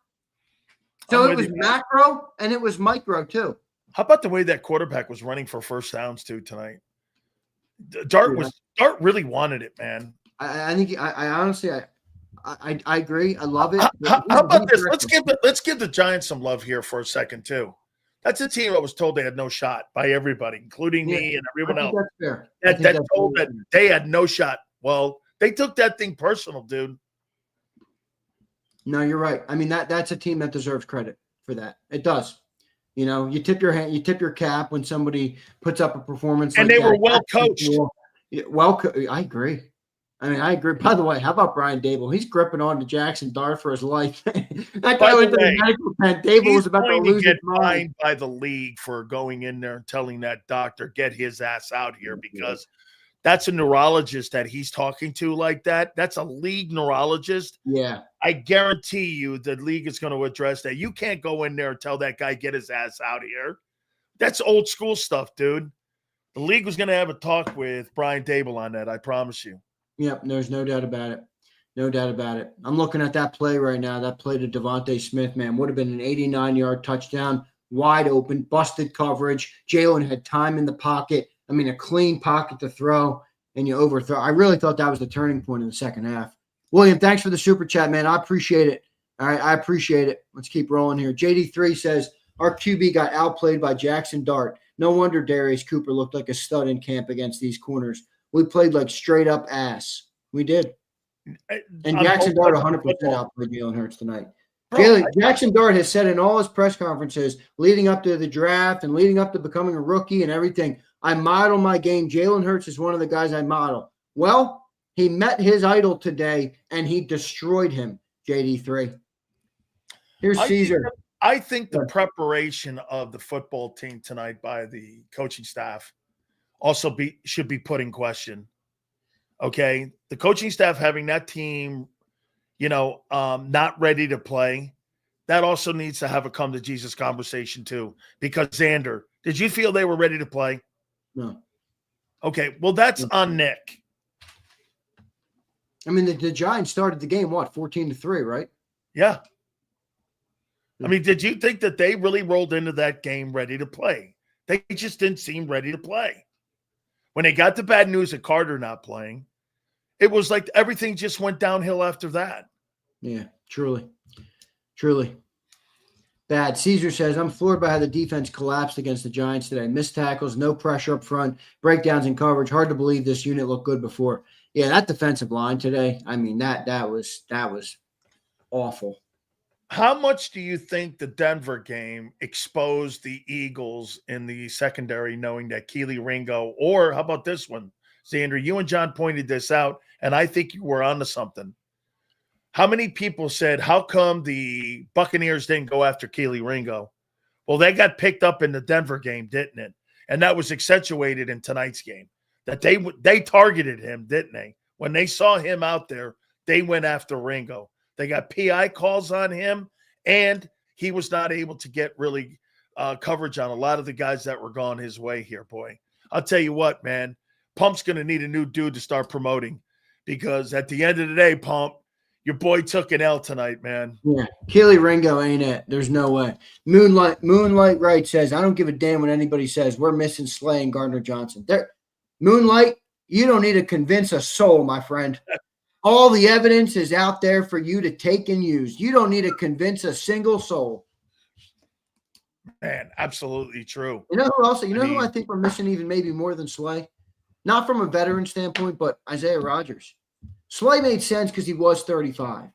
So it was macro, and it was micro, too. How about the way that quarterback was running for first downs, too, tonight? Dart really wanted it, man. I think I honestly agree. I love it. How about this? Let's give the Giants some love here for a second, too. That's a team I was told they had no shot by everybody, including me and everyone else. That's fair. That told that they had no shot. Well, they took that thing personal, dude. No, you're right. I mean, that's a team that deserves credit for that. It does. You tip your hand, you tip your cap when somebody puts up a performance. And like they were well coached. I agree. I agree. By the way, how about Brian Dable? He's gripping on to Jaxson Dart for his life. That guy went to the medical tent. Dable was about to lose his mind. Fined by the league for going in there and telling that doctor, get his ass out here, because that's a neurologist that he's talking to like that. That's a league neurologist. Yeah. I guarantee you the league is going to address that. You can't go in there and tell that guy, get his ass out here. That's old school stuff, dude. The league was going to have a talk with Brian Dable on that, I promise you. Yep, there's no doubt about it. No doubt about it. I'm looking at that play right now. That play to DeVonta Smith, man, would have been an 89-yard touchdown. wide open, busted coverage. Jalen had time in the pocket. I mean, a clean pocket to throw, and you overthrow. I really thought that was the turning point in the second half. William, thanks for the super chat, man. I appreciate it. All right, I appreciate it. Let's keep rolling here. JD3 says, our QB got outplayed by Jaxson Dart. No wonder Darius Cooper looked like a stud in camp against these corners. We played like straight up ass. We did. And Jaxson Dart 100% outplayed Jalen Hurts tonight. Jaxson Dart has said in all his press conferences leading up to the draft and leading up to becoming a rookie and everything, I model my game. Jalen Hurts is one of the guys I model. Well, he met his idol today, and he destroyed him, JD3. Here's Caesar. I think the preparation of the football team tonight by the coaching staff also should be put in question. Okay? The coaching staff having that team, not ready to play, that also needs to have a come-to-Jesus conversation too. Because, Zander, did you feel they were ready to play? No. Okay, well, that's on Nick. I mean, the Giants started the game, 14-3, right? Yeah. I mean, did you think that they really rolled into that game ready to play? They just didn't seem ready to play. When they got the bad news of Carter not playing, it was like everything just went downhill after that. Yeah, truly. Truly. Bad. Caesar says, I'm floored by how the defense collapsed against the Giants today. Missed tackles, no pressure up front, breakdowns in coverage. Hard to believe this unit looked good before. Yeah, that defensive line today, I mean, that was awful. How much do you think the Denver game exposed the Eagles in the secondary, knowing that Keely Ringo, or how about this one, Zander, you and John pointed this out, and I think you were onto something. How many people said, how come the Buccaneers didn't go after Keely Ringo? Well, they got picked up in the Denver game, didn't it? And that was accentuated in tonight's game, that they targeted him, didn't they? When they saw him out there, they went after Ringo. They got PI calls on him, and he was not able to get really coverage on a lot of the guys that were gone his way here, boy. I'll tell you what, man, Pump's going to need a new dude to start promoting, because at the end of the day, Pump, your boy took an L tonight, man. Yeah, Keely Ringo ain't it. There's no way. Moonlight Wright says, I don't give a damn what anybody says. We're missing Slay and Gardner Johnson. Moonlight, you don't need to convince a soul, my friend. All the evidence is out there for you to take and use. You don't need to convince a single soul. Man, absolutely true. You know who else? Who I think we're missing even maybe more than Slay? Not from a veteran standpoint, but Isaiah Rodgers. Slay made sense because he was 35,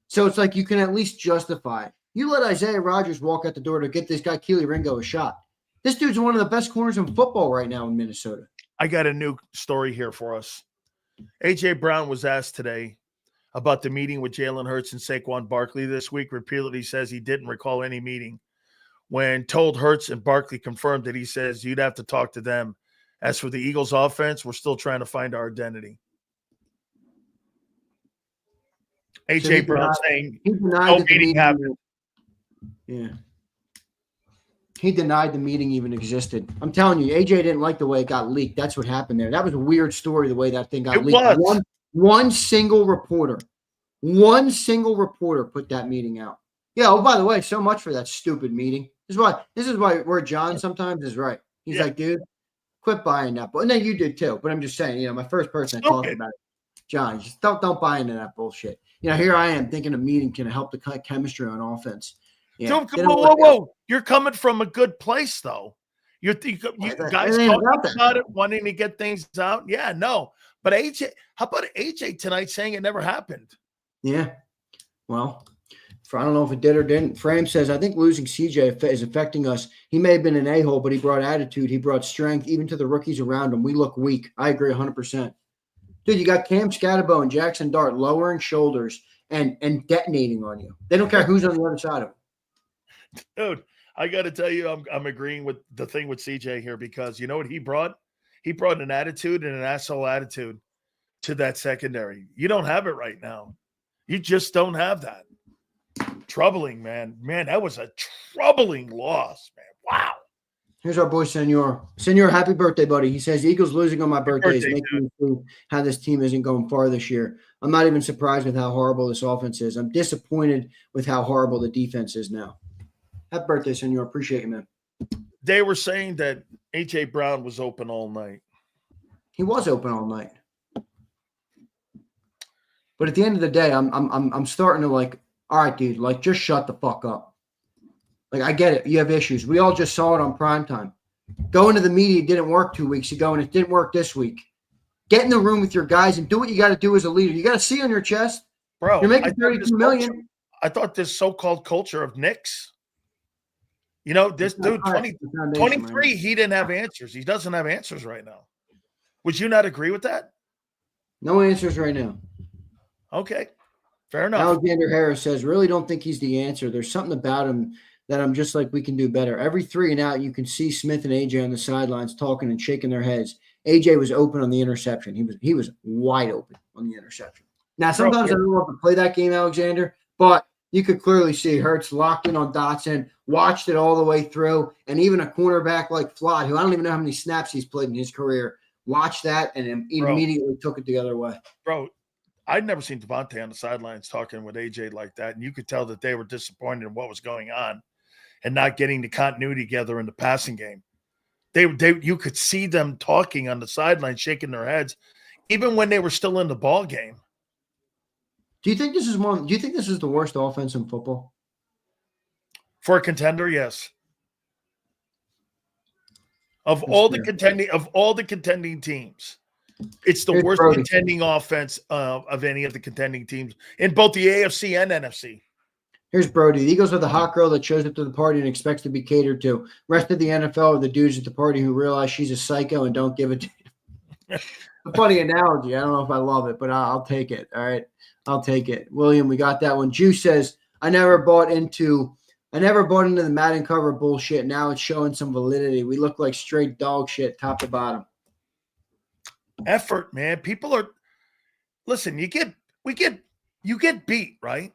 So it's like you can at least justify it. You let Isaiah Rodgers walk out the door to get this guy Keely Ringo a shot. This dude's one of the best corners in football right now in Minnesota. I got a new story here for us. A.J. Brown was asked today about the meeting with Jalen Hurts and Saquon Barkley this week. Repeatedly says he didn't recall any meeting. When told, Hurts and Barkley confirmed it, he says, you'd have to talk to them. As for the Eagles offense, we're still trying to find our identity. A.J. Brown saying no meeting happened. Yeah. He denied the meeting even existed. I'm telling you, AJ didn't like the way it got leaked. That's what happened there. That was a weird story, the way that thing got leaked. One single reporter put that meeting out. Yeah, oh, by the way, so much for that stupid meeting. This is why where John sometimes is right. He's like, dude, quit buying that. And then you did too. But I'm just saying, my first person I talked about it, John, just don't buy into that bullshit. Here I am thinking a meeting can help the chemistry on offense. Yeah. Whoa. You're coming from a good place, though. You guys talking about it, wanting to get things out. Yeah, no. But AJ, how about AJ tonight saying it never happened? Yeah. Well, I don't know if it did or didn't. Frame says, I think losing CJ is affecting us. He may have been an a-hole, but he brought attitude. He brought strength, even to the rookies around him. We look weak. I agree 100%. Dude, you got Cam Scatterbo and Jaxson Dart lowering shoulders and detonating on you. They don't care who's on the other side of them. Dude, I got to tell you, I'm agreeing with the thing with CJ here, because you know what he brought? He brought an attitude and an asshole attitude to that secondary. You don't have it right now. You just don't have that. Troubling, man. Man, that was a troubling loss, man. Wow. Here's our boy, Senor. Senor, happy birthday, buddy. He says, Eagles losing on my birthday is making me see how this team isn't going far this year. I'm not even surprised with how horrible this offense is. I'm disappointed with how horrible the defense is now. Happy birthday, senor. Appreciate you, man. They were saying that A.J. Brown was open all night. He was open all night. But at the end of the day, I'm starting to like, all right, dude, like just shut the fuck up. Like I get it. You have issues. We all just saw it on primetime. Going to the media didn't work 2 weeks ago, and it didn't work this week. Get in the room with your guys and do what you got to do as a leader. You got to see on your chest. Bro, you're making $32 million. I thought this so-called culture of Knicks. You know, this dude, 23, he didn't have answers. He doesn't have answers right now. Would you not agree with that? No answers right now. Okay, fair enough. Alexander Harris says, really don't think he's the answer. There's something about him that I'm just like, we can do better. Every 3 and out, you can see Smith and AJ on the sidelines talking and shaking their heads. AJ was open on the interception. He was wide open on the interception. Now, sometimes I don't know if to play that game, Alexander, but you could clearly see Hurts locked in on Dotson, watched it all the way through, and even a cornerback like Flott, who I don't even know how many snaps he's played in his career, watched that and immediately took it the other way. Bro, I'd never seen DeVonta on the sidelines talking with AJ like that, and you could tell that they were disappointed in what was going on and not getting the continuity together in the passing game. You could see them talking on the sideline, shaking their heads, even when they were still in the ball game. Do you think this is the worst offense in football? For a contender, yes. Of all the contending teams, it's the worst contending offense of any of the contending teams in both the AFC and NFC. Here's Brody. The Eagles are the hot girl that shows up to the party and expects to be catered to. Rest of the NFL are the dudes at the party who realize she's a psycho and don't give a damn. A funny analogy. I don't know if I love it, but I'll take it. All right. I'll take it. William, we got that one. Juice says, I never bought into the Madden cover bullshit. Now it's showing some validity. We look like straight dog shit top to bottom. Effort, man. People are – listen, you get beat, right?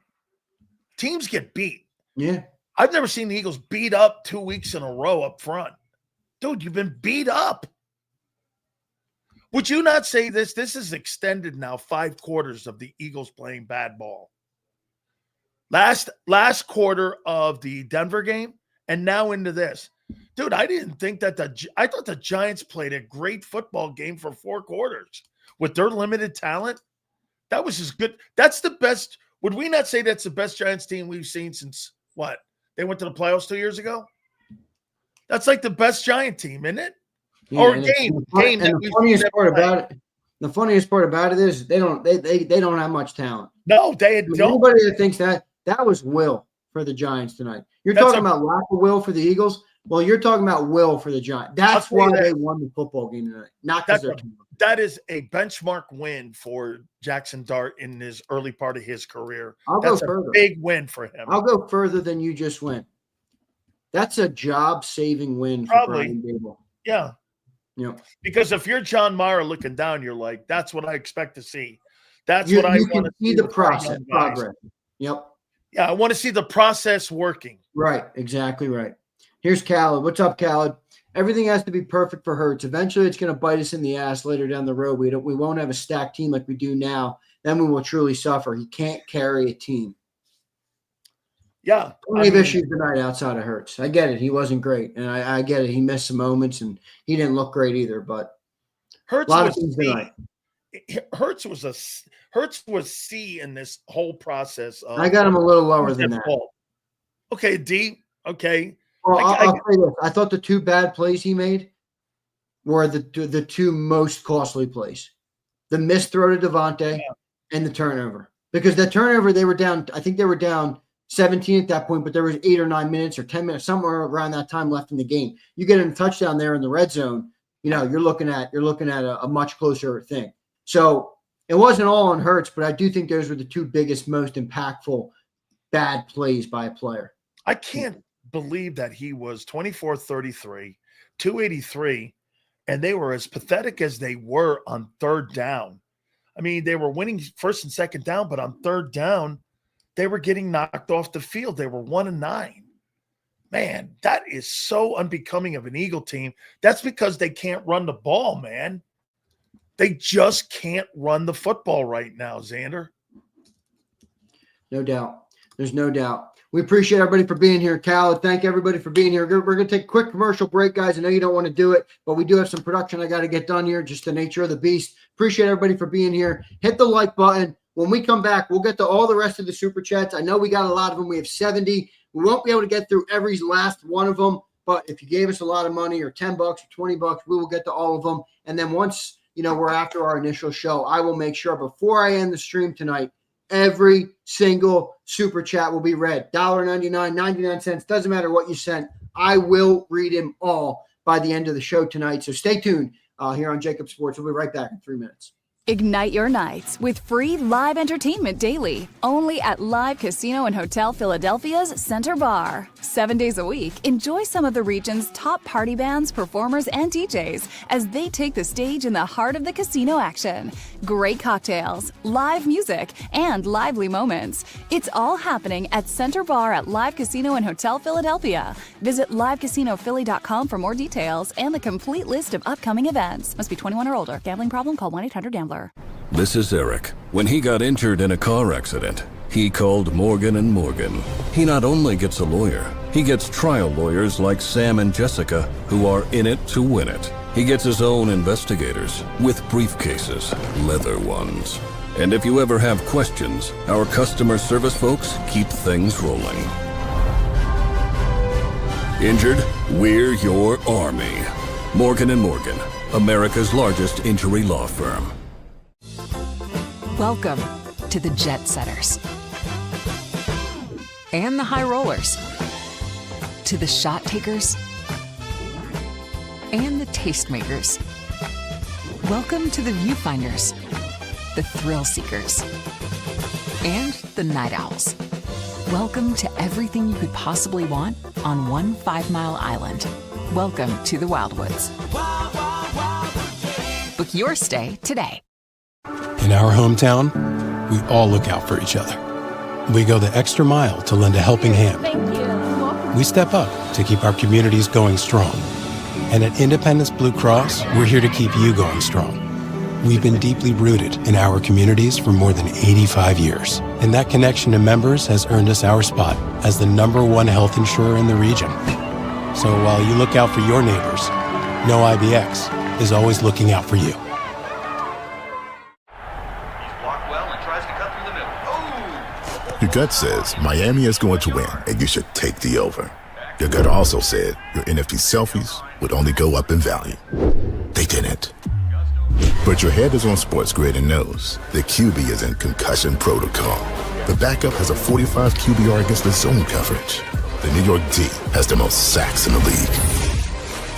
Teams get beat. Yeah. I've never seen the Eagles beat up 2 weeks in a row up front. Dude, you've been beat up. Would you not say this? This is extended now 5 quarters of the Eagles playing bad ball. Last quarter of the Denver game and now into this. Dude, I didn't think that I thought the Giants played a great football game for 4 quarters with their limited talent. That was as good. That's the best. Would we not say that's the best Giants team we've seen since what? They went to the playoffs 2 years ago? That's like the best Giant team, isn't it? Yeah, or game. The funniest part about it is they don't have much talent. No, they don't. Nobody that thinks that was will for the Giants tonight. You're talking about lack of will for the Eagles. Well, you're talking about will for the Giants. That's why they won the football game tonight. Not because that is a benchmark win for Jaxson Dart in his early part of his career. That's a big win for him. I'll go further than you just went. That's a job-saving win for Brian Dable. Yeah. Yep. Because if you're John Mara looking down, you're like, that's what I expect to see. That's what I want to see. The process, progress. Yep. Yeah, I want to see the process working. Right. Exactly right. Here's Khaled. What's up, Khaled? Everything has to be perfect for Hurts. Eventually, it's going to bite us in the ass later down the road. We won't have a stacked team like we do now. Then we will truly suffer. He can't carry a team. Yeah. Plenty of issues tonight outside of Hurts. I get it. He wasn't great. And I get it. He missed some moments, and he didn't look great either. But Hurts a lot of things tonight. Hurts was C in this whole process. I got him a little lower than that. Okay, D. Okay. Well, I'll say this. I thought the 2 bad plays he made were the 2 most costly plays. The missed throw to DeVonta and the turnover. Because the turnover, they were down, I think they were down 17 at that point, but there was 8 or 9 minutes or 10 minutes, somewhere around that time left in the game. You get a touchdown there in the red zone, you're looking at a much closer thing. So it wasn't all on Hurts, but I do think those were the 2 biggest, most impactful bad plays by a player. I can't believe that he was 24-33, 283, and they were as pathetic as they were on 3rd down. I mean, they were winning 1st and 2nd down, but on 3rd down, they were getting knocked off the field. They were 1-9. Man, that is so unbecoming of an Eagle team. That's because they can't run the ball, man. They just can't run the football right now, Zander. No doubt. There's no doubt. We appreciate everybody for being here. Cal, thank everybody for being here. We're going to take a quick commercial break, guys. I know you don't want to do it, but we do have some production I got to get done here, just the nature of the beast. Appreciate everybody for being here. Hit the like button. When we come back, we'll get to all the rest of the Super Chats. I know we got a lot of them. We have 70. We won't be able to get through every last one of them, but if you gave us a lot of money or $10 or $20, we will get to all of them. And then once, we're after our initial show, I will make sure before I end the stream tonight, every single Super Chat will be read. $1.99, 99 cents, doesn't matter what you sent. I will read them all by the end of the show tonight. So stay tuned here on JAKIB Sports. We'll be right back in 3 minutes. Ignite your nights with free live entertainment daily, only at Live Casino and Hotel Philadelphia's Center Bar. 7 days a week, enjoy some of the region's top party bands, performers, and DJs as they take the stage in the heart of the casino action. Great cocktails, live music, and lively moments. It's all happening at Center Bar at Live Casino and Hotel Philadelphia. Visit livecasinophilly.com for more details and the complete list of upcoming events. Must be 21 or older. Gambling problem? Call 1-800-GAMBLER. This is Eric. When he got injured in a car accident, he called Morgan & Morgan. He not only gets a lawyer, he gets trial lawyers like Sam and Jessica who are in it to win it. He gets his own investigators with briefcases, leather ones. And if you ever have questions, our customer service folks keep things rolling. Injured? We're your army. Morgan & Morgan, America's largest injury law firm. Welcome to the Jet Setters and the High Rollers, to the Shot Takers and the Tastemakers. Welcome to the Viewfinders, the Thrill Seekers, and the Night Owls. Welcome to everything you could possibly want on one 5-mile island. Welcome to the Wildwoods. Book your stay today. In our hometown, we all look out for each other. We go the extra mile to lend a helping hand. We step up to keep our communities going strong. And at Independence Blue Cross, we're here to keep you going strong. We've been deeply rooted in our communities for more than 85 years. And that connection to members has earned us our spot as the #1 health insurer in the region. So while you look out for your neighbors, know IBX is always looking out for you. Your gut says Miami is going to win, and you should take the over. Your gut also said your NFT selfies would only go up in value. They didn't. But your head is on Sports Grid and knows the QB is in concussion protocol. The backup has a 45 QBR against the zone coverage. The New York D has the most sacks in the league.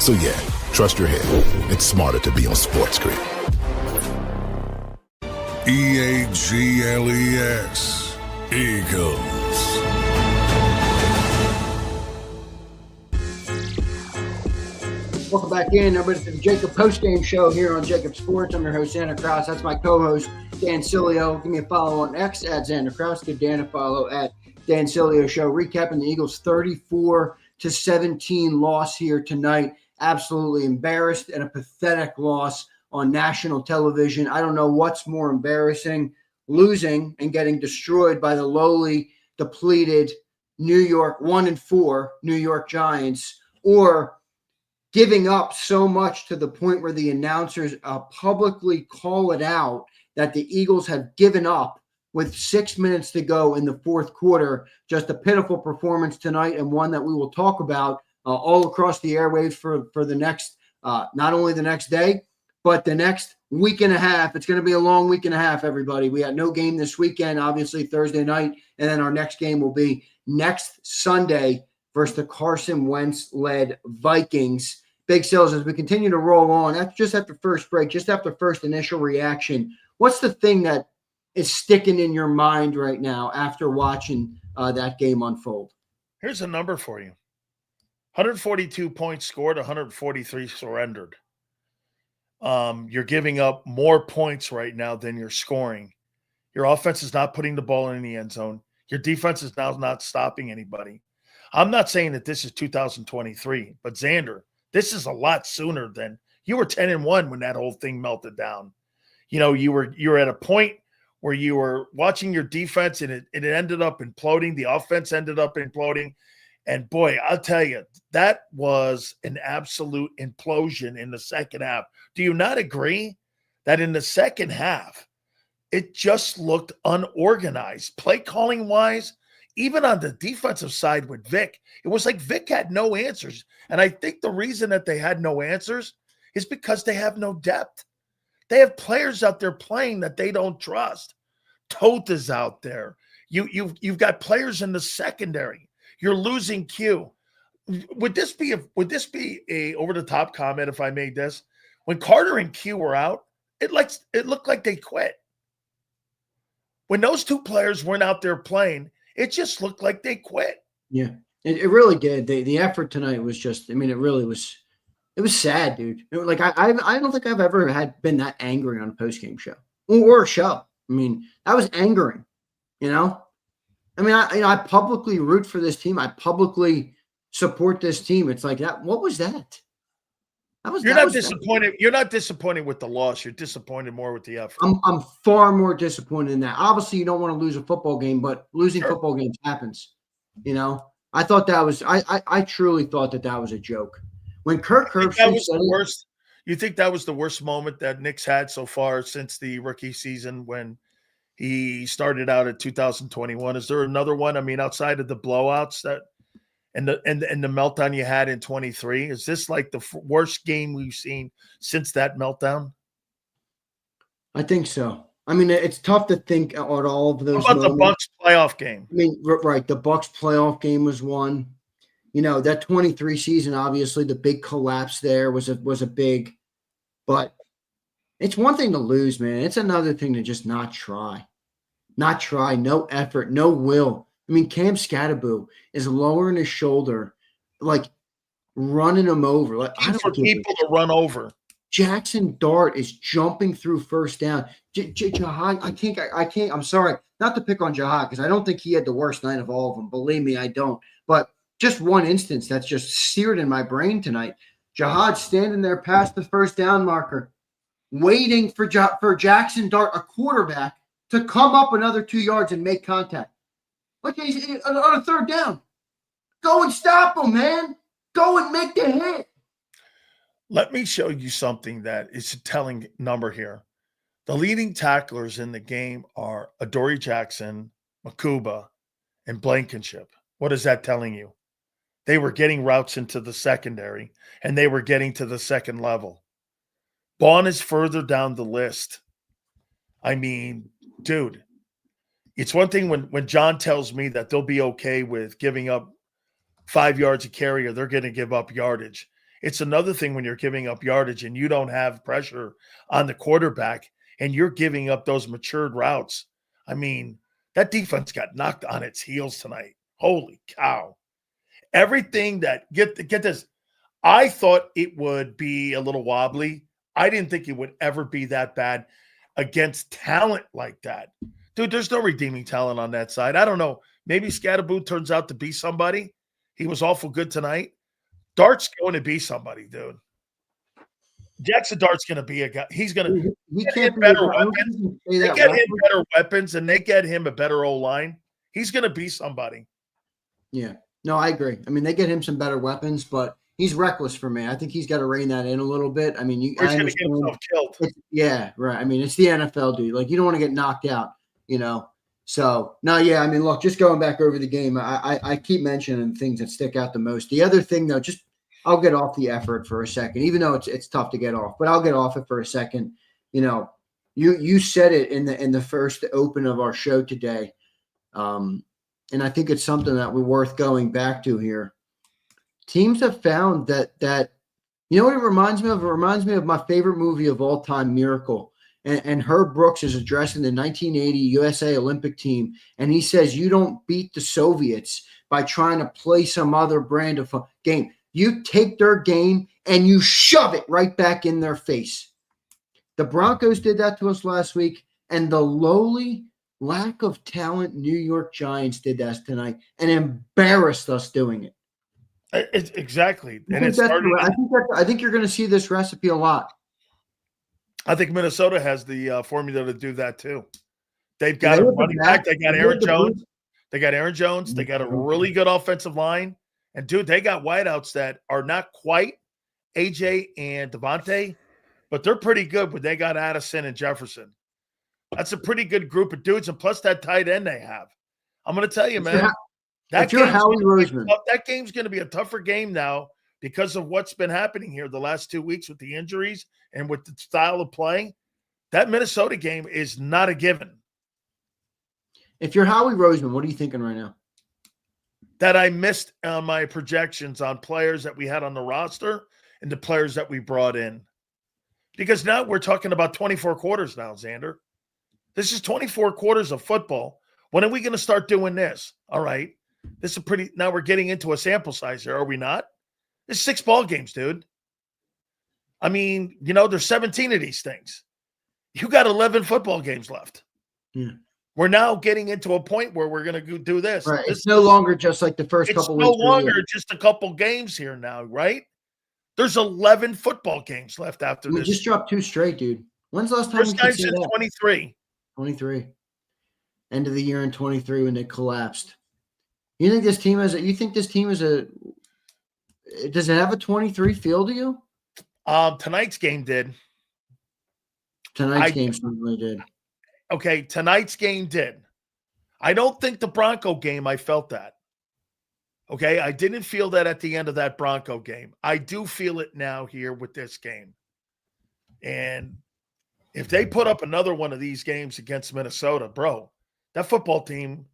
So yeah, trust your head. It's smarter to be on Sports Grid. EAGLES. Eagles. Welcome back in, everybody, to the JAKIB Postgame Show here on JAKIB Sports. I'm your host, Zander Krause. That's my co-host, Dan Sileo. Give me a follow on X at Zander Krause. Give Dan a follow at Dan Sileo Show. Recapping the Eagles' 34-17 loss here tonight. Absolutely embarrassed and a pathetic loss on national television. I don't know what's more embarrassing, losing and getting destroyed by the lowly, depleted New York 1-4 New York Giants, or giving up so much to the point where the announcers publicly call it out that the Eagles have given up with 6 minutes to go in the fourth quarter. Just a pitiful performance tonight, and one that we will talk about all across the airwaves for the next, not only the next day, but the next week and a half. It's going to be a long week and a half, everybody. We had no game this weekend, obviously Thursday night, and then our next game will be next Sunday versus the Carson Wentz-led Vikings. Big Sills, as we continue to roll on, that's just after first break, just after first initial reaction, what's the thing that is sticking in your mind right now after watching that game unfold? Here's a number for you. 142 points scored, 143 surrendered. You're giving up more points right now than you're scoring. Your offense is not putting the ball in the end zone. Your defense is now not stopping anybody. I'm not saying that this is 2023, but Zander, this is a lot sooner than you were 10-1 when that whole thing melted down. You know, you were at a point where you were watching your defense and it ended up imploding. The offense ended up imploding. And boy, I'll tell you, that was an absolute implosion in the second half. Do you not agree that in the second half, it just looked unorganized? Play calling wise, even on the defensive side with Vic, it was like Vic had no answers. And I think the reason that they had no answers is because they have no depth. They have players out there playing that they don't trust. Toth is out there. You've got players in the secondary. You're losing Q. Would this be a over the top comment if I made this? When Carter and Q were out, it looked like they quit. When those two players weren't out there playing, it just looked like they quit. Yeah, it really did. The effort tonight was just, I mean, it really was. It was sad, dude. I don't think I've ever been that angry on a post-game show or a show. I mean, that was angering, you know? I mean, I publicly root for this team. I publicly support this team. It's like that. What was that? You're not disappointed. You're not disappointed with the loss. You're disappointed more with the effort. I'm far more disappointed in that. Obviously, you don't want to lose a football game, but losing football games happens. You know, I thought that was. I truly thought that was a joke. When Kirk Herbstreit that was the worst. You think that was the worst moment that Nick's had so far since the rookie season when he started out at 2021? Is there another one? I mean, outside of the blowouts that and the meltdown you had in 23, is this like the worst game we've seen since that meltdown? I think so. I mean, it's tough to think out all of those. How about the Bucs playoff game? I mean, right. The Bucs playoff game was one. You know, that 23 season, obviously, the big collapse there was a big, but it's one thing to lose, man. It's another thing to just not try, no effort, no will. I mean, Cam Scatterbo is lowering his shoulder, like running him over. Like for people to run over. Jaxson Dart is jumping through first down. Jahad, I can't. I'm sorry, not to pick on Jahad because I don't think he had the worst night of all of them. Believe me, I don't. But just one instance that's just seared in my brain tonight. Jahad standing there past the first down marker, waiting for Jaxson Dart, a quarterback, to come up another 2 yards and make contact. Like he's on a third down. Go and stop him, man. Go and make the hit. Let me show you something that is a telling number here. The leading tacklers in the game are Adoree Jackson, Makuba, and Blankenship. What is that telling you? They were getting routes into the secondary, and they were getting to the second level. Bond is further down the list. I mean, dude, it's one thing when John tells me that they'll be okay with giving up 5 yards a carry or they're going to give up yardage. It's another thing when you're giving up yardage and you don't have pressure on the quarterback and you're giving up those matured routes. I mean, that defense got knocked on its heels tonight. Holy cow. Everything that get this, I thought it would be a little wobbly. I didn't think it would ever be that bad against talent like that. Dude, there's no redeeming talent on that side. I don't know. Maybe Scatterbo turns out to be somebody. He was awful good tonight. Dart's going to be somebody, dude. Jaxson Dart's going to be a guy. He's going to get better weapons. They get him better weapons, and they get him a better O-line. He's going to be somebody. Yeah. No, I agree. I mean, they get him some better weapons, but he's reckless for me. I think he's got to rein that in a little bit. I mean, he's going to get himself killed. Yeah, right. I mean, it's the NFL, dude. Like, you don't want to get knocked out, you know? So, no, yeah, I mean, look, just going back over the game, I keep mentioning things that stick out the most. The other thing, though, I'll get off the effort for a second, even though it's tough to get off, but I'll get off it for a second. You know, you said it in the first open of our show today. And I think it's something that we're worth going back to here. Teams have found that you know what it reminds me of? It reminds me of my favorite movie of all time, Miracle. And Herb Brooks is addressing the 1980 USA Olympic team, and he says, you don't beat the Soviets by trying to play some other brand of game. You take their game and you shove it right back in their face. The Broncos did that to us last week, and the lowly, lack of talent New York Giants did that tonight and embarrassed us doing it. Exactly. And I think you're going to see this recipe a lot. I think Minnesota has the formula to do that too. They've got a with the running back. They got they Aaron with the Jones. They got Aaron Jones. They got a really good offensive line. And, dude, they got wideouts that are not quite AJ and DeVonta, but they're pretty good when they got Addison and Jefferson. That's a pretty good group of dudes, and plus that tight end they have. I'm going to tell you, man, that game's going to be a tougher game now because of what's been happening here the last 2 weeks with the injuries and with the style of play. That Minnesota game is not a given. If you're Howie Roseman, what are you thinking right now? That I missed my projections on players that we had on the roster and the players that we brought in. Because now we're talking about 24 quarters now, Zander. This is 24 quarters of football. When are we going to start doing this? All right. This is now we're getting into a sample size here, are we not? It's 6 ball games, dude. I mean, there's 17 of these things. You got 11 football games left. Yeah. We're now getting into a point where we're going to do this. Right. It's no longer just like the first couple weeks. It's no longer just a couple games here now, right? There's 11 football games left after this. We just dropped 2 straight, dude. When's the last time First time since 23. 23. End of the year in 23 when they collapsed. You think this team does it have a 23 feel to you? Tonight's game did. Tonight's game certainly did. Okay, tonight's game did. I don't think the Bronco game, I felt that. Okay, I didn't feel that at the end of that Bronco game. I do feel it now here with this game. And if they put up another one of these games against Minnesota, bro, that football team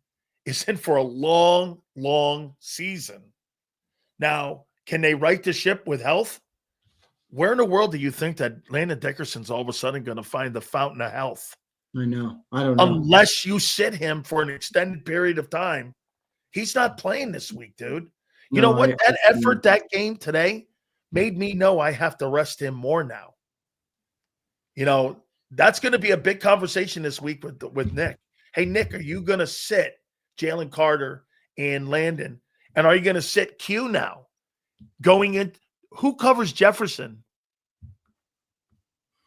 is in for a long, long season. Now, can they right the ship with health? Where in the world do you think that Landon Dickerson's all of a sudden going to find the fountain of health? I know. I don't know. Unless you sit him for an extended period of time. He's not playing this week, dude. You know what? That game today made me know I have to rest him more now. That's going to be a big conversation this week with Nick. Hey, Nick, are you going to sit Jalen Carter and Landon? And are you going to sit Q now? Going in, who covers Jefferson?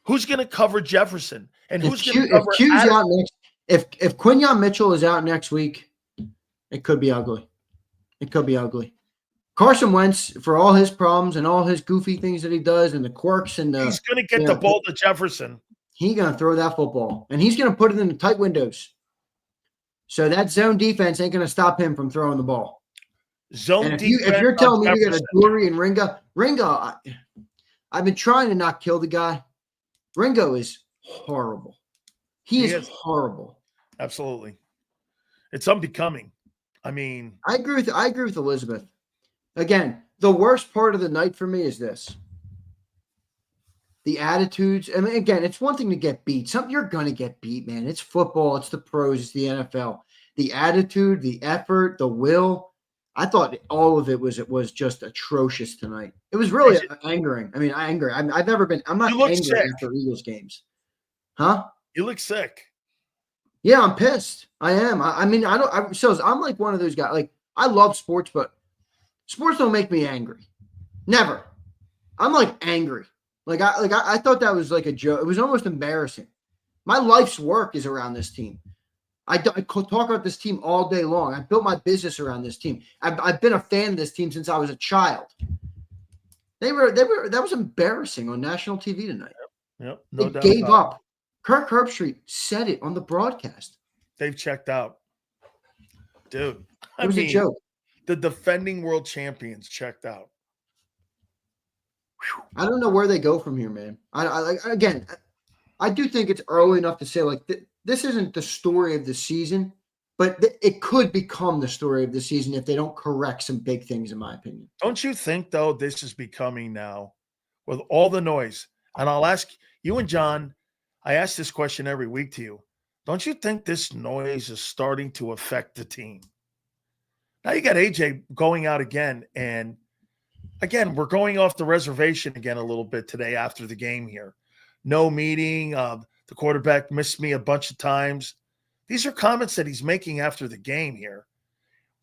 Who's going to cover Jefferson? And who's going to cover Q's out next? If Quinyon Mitchell is out next week, it could be ugly. It could be ugly. Carson Wentz, for all his problems and all his goofy things that he does and the quirks and the – he's going to get the ball to Jefferson. He's going to throw that football, and he's going to put it in the tight windows. So that zone defense ain't going to stop him from throwing the ball. Defense. If you're telling me you got a Dory and Ringo, I've been trying to not kill the guy. Ringo is horrible. He is horrible. Absolutely. It's unbecoming. I mean, I agree with Elizabeth. Again, the worst part of the night for me is this. The attitudes. I mean, again, it's one thing to get beat. You're going to get beat, man. It's football. It's the pros. It's the NFL. The attitude, the effort, the will. I thought all of it was just atrocious tonight. It was really angering. I mean, angry. I've never been. I'm not angry after Eagles games. Huh? You look sick. Yeah, I'm pissed. I am. I'm like one of those guys. Like, I love sports, but sports don't make me angry. Never. I'm like angry. I thought that was like a joke. It was almost embarrassing. My life's work is around this team. I talk about this team all day long. I built my business around this team. I've been a fan of this team since I was a child. That was embarrassing on national TV tonight. Yep. They gave up. Kirk Herbstreit said it on the broadcast. They've checked out. Dude. It was a joke. The defending world champions checked out. I don't know where they go from here, man. I do think it's early enough to say, like, this isn't the story of the season, but it could become the story of the season if they don't correct some big things, in my opinion. Don't you think, though, this is becoming now, with all the noise, and I'll ask you and John, I ask this question every week to you. Don't you think this noise is starting to affect the team? Now you got AJ going out again, and again, we're going off the reservation again a little bit today after the game here. No meeting. The quarterback missed me a bunch of times. These are comments that he's making after the game here.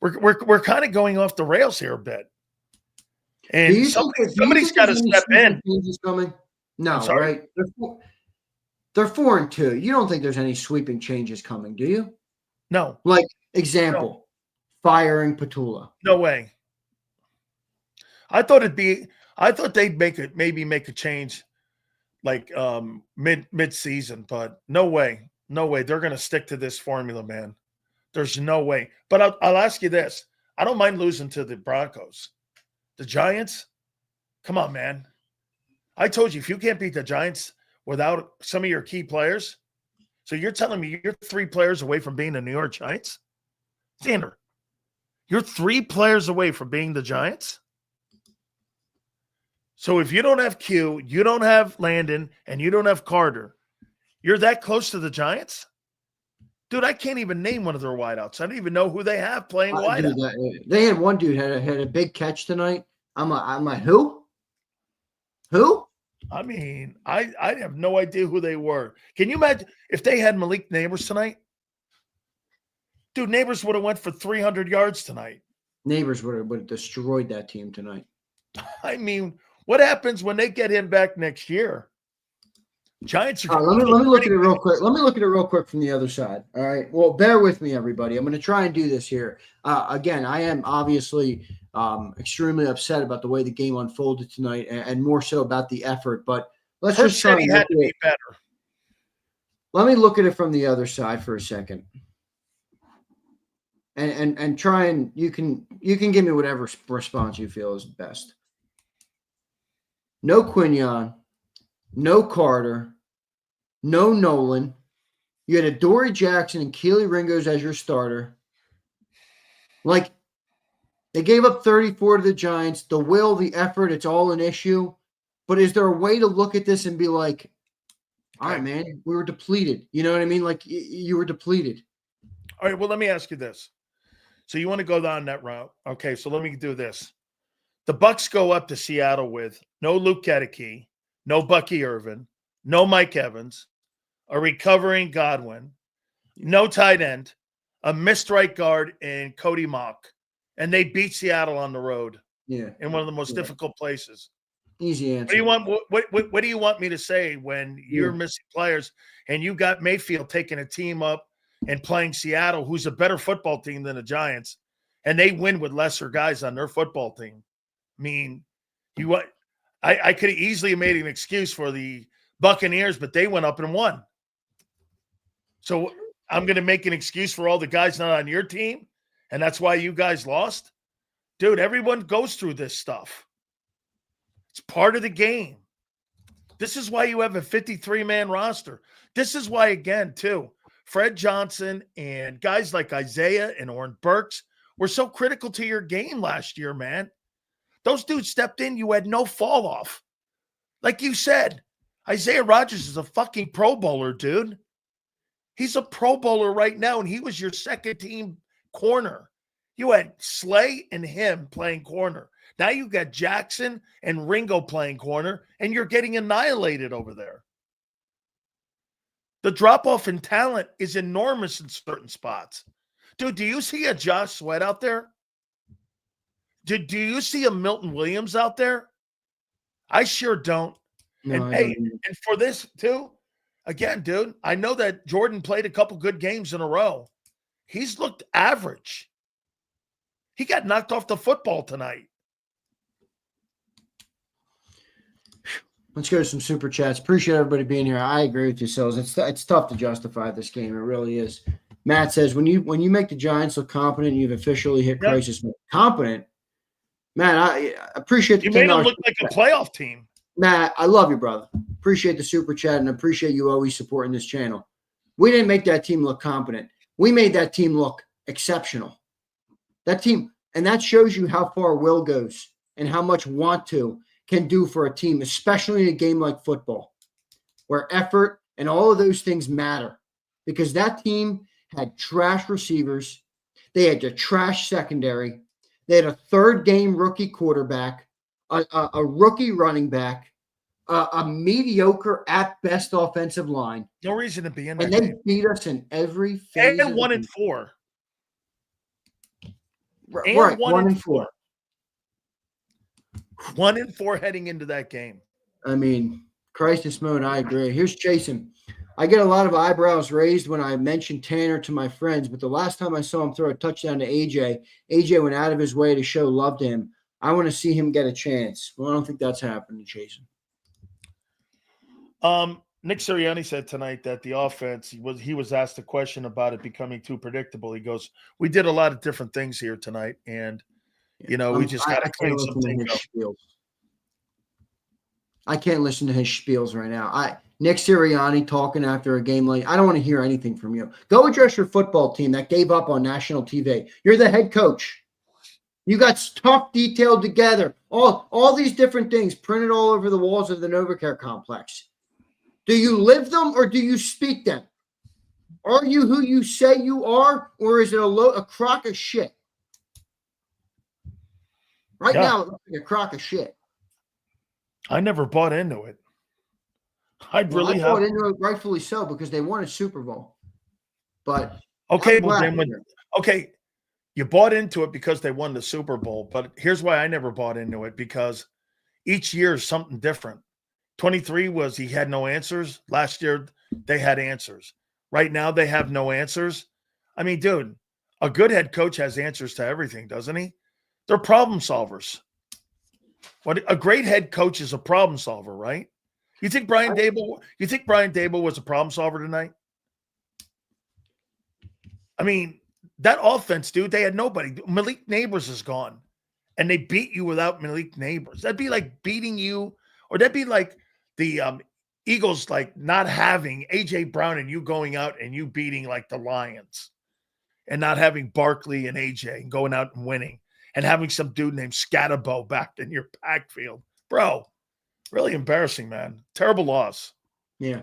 We're kind of going off the rails here a bit. And somebody's got to step in. No, right? They're 4-2. You don't think there's any sweeping changes coming, do you? No. Like, example, firing Petula. No way. I thought they'd maybe make a change like mid-season, but no way. No way. They're going to stick to this formula, man. There's no way. But I'll ask you this. I don't mind losing to the Broncos. The Giants? Come on, man. I told you, if you can't beat the Giants without some of your key players, so you're telling me you're 3 players away from being the New York Giants? Zander, you're 3 players away from being the Giants? So if you don't have Q, you don't have Landon, and you don't have Carter, you're that close to the Giants? Dude, I can't even name one of their wideouts. I don't even know who they have playing wideout. They had one dude had a big catch tonight. I'm like, who? Who? I mean, I have no idea who they were. Can you imagine if they had Malik Neighbors tonight? Dude, Neighbors would have went for 300 yards tonight. Neighbors would have destroyed that team tonight. I mean, what happens when they get him back next year? Giants are. Let me look at it real quick. Let me look at it real quick from the other side. All right. Well, bear with me, everybody. I'm going to try and do this here. Again, I am obviously extremely upset about the way the game unfolded tonight, and more so about the effort. But let's just try and had to be better. Let me look at it from the other side for a second, and try and you can give me whatever response you feel is best. No Quinion. No Carter, no Nolan. You had Adoree Jackson and Keely Ringos as your starter. Like, they gave up 34 to the Giants. The will, the effort, it's all an issue. But is there a way to look at this and be like, all right, man, we were depleted. You know what I mean? Like, you were depleted. All right, well, let me ask you this. So you want to go down that route. Okay, so let me do this. The Bucs go up to Seattle with no Luke Gedeke, no Bucky Irvin, no Mike Evans, a recovering Godwin, no tight end, a missed right guard, and Cody Mock. And they beat Seattle on the road. Yeah. In one of the most difficult places. Easy answer. What do you want me to say when you're missing players and you got Mayfield taking a team up and playing Seattle, who's a better football team than the Giants, and they win with lesser guys on their football team? I mean, I could have easily made an excuse for the Buccaneers, but they went up and won. So I'm going to make an excuse for all the guys not on your team, and that's why you guys lost? Dude, everyone goes through this stuff. It's part of the game. This is why you have a 53-man roster. This is why, again, too, Fred Johnson and guys like Isaiah and Oren Burks were so critical to your game last year, man. Those dudes stepped in. You had no fall off. Like you said, Isaiah Rodgers is a fucking Pro Bowler, dude. He's a Pro Bowler right now, and he was your second team corner. You had Slay and him playing corner. Now you got Jackson and Ringo playing corner, and you're getting annihilated over there. The drop-off in talent is enormous in certain spots. Dude, do you see a Josh Sweat out there? Do you see a Milton Williams out there? I sure don't. No, and for this too, again, dude, I know that Jordan played a couple good games in a row. He's looked average. He got knocked off the football tonight. Let's go to some super chats. Appreciate everybody being here. I agree with you, Sills. It's tough to justify this game. It really is. Matt says, when you make the Giants look competent, you've officially hit crisis mode. Competent? Man, I appreciate the You made them look like a playoff team. Matt, I love you, brother. Appreciate the super chat and appreciate you always supporting this channel. We didn't make that team look competent. We made that team look exceptional. That team, and that shows you how far will goes and how much want to can do for a team, especially in a game like football, where effort and all of those things matter. Because that team had trash receivers. They had a trash secondary. They had a third-game rookie quarterback, a rookie running back, a mediocre at best offensive line. No reason to be in that and they game. beat us in every phase. And 1-4. Right, 1-4. 1-4 heading into that game. I mean, Crisis mode, I agree. Here's Jason. I get a lot of eyebrows raised when I mention Tanner to my friends, but the last time I saw him throw a touchdown to AJ went out of his way to show love to him. I want to see him get a chance. Well, I don't think that's happening, Jason. Nick Sirianni said tonight that the offense, he was asked a question about it becoming too predictable. He goes, we did a lot of different things here tonight, and, we just got to clean some things up. I can't listen to his spiels right now. Nick Sirianni talking after a game like, I don't want to hear anything from you. Go address your football team that gave up on national TV. You're the head coach. You got stuff detailed together. All these different things printed all over the walls of the NovaCare complex. Do you live them or do you speak them? Are you who you say you are, or is it a crock of shit? Right now, it looks like a crock of shit. I never bought into it. I bought into it, rightfully so, because they won a Super Bowl. But okay, you bought into it because they won the Super Bowl. But here's why I never bought into it, because each year is something different. 23 was he had no answers. Last year they had answers. Right now they have no answers. I mean, dude, a good head coach has answers to everything, doesn't he? They're problem solvers. What a great head coach is a problem solver, right? You think Brian Dable was a problem solver tonight? I mean, that offense, dude, they had nobody. Malik Neighbors is gone, and they beat you without Malik Neighbors. That'd be like beating you, or that'd be like the Eagles like not having A.J. Brown and you going out and you beating like the Lions, and not having Barkley and A.J. and going out and winning, and having some dude named Scatterbo back in your backfield. Bro, really embarrassing, man. Terrible loss. Yeah,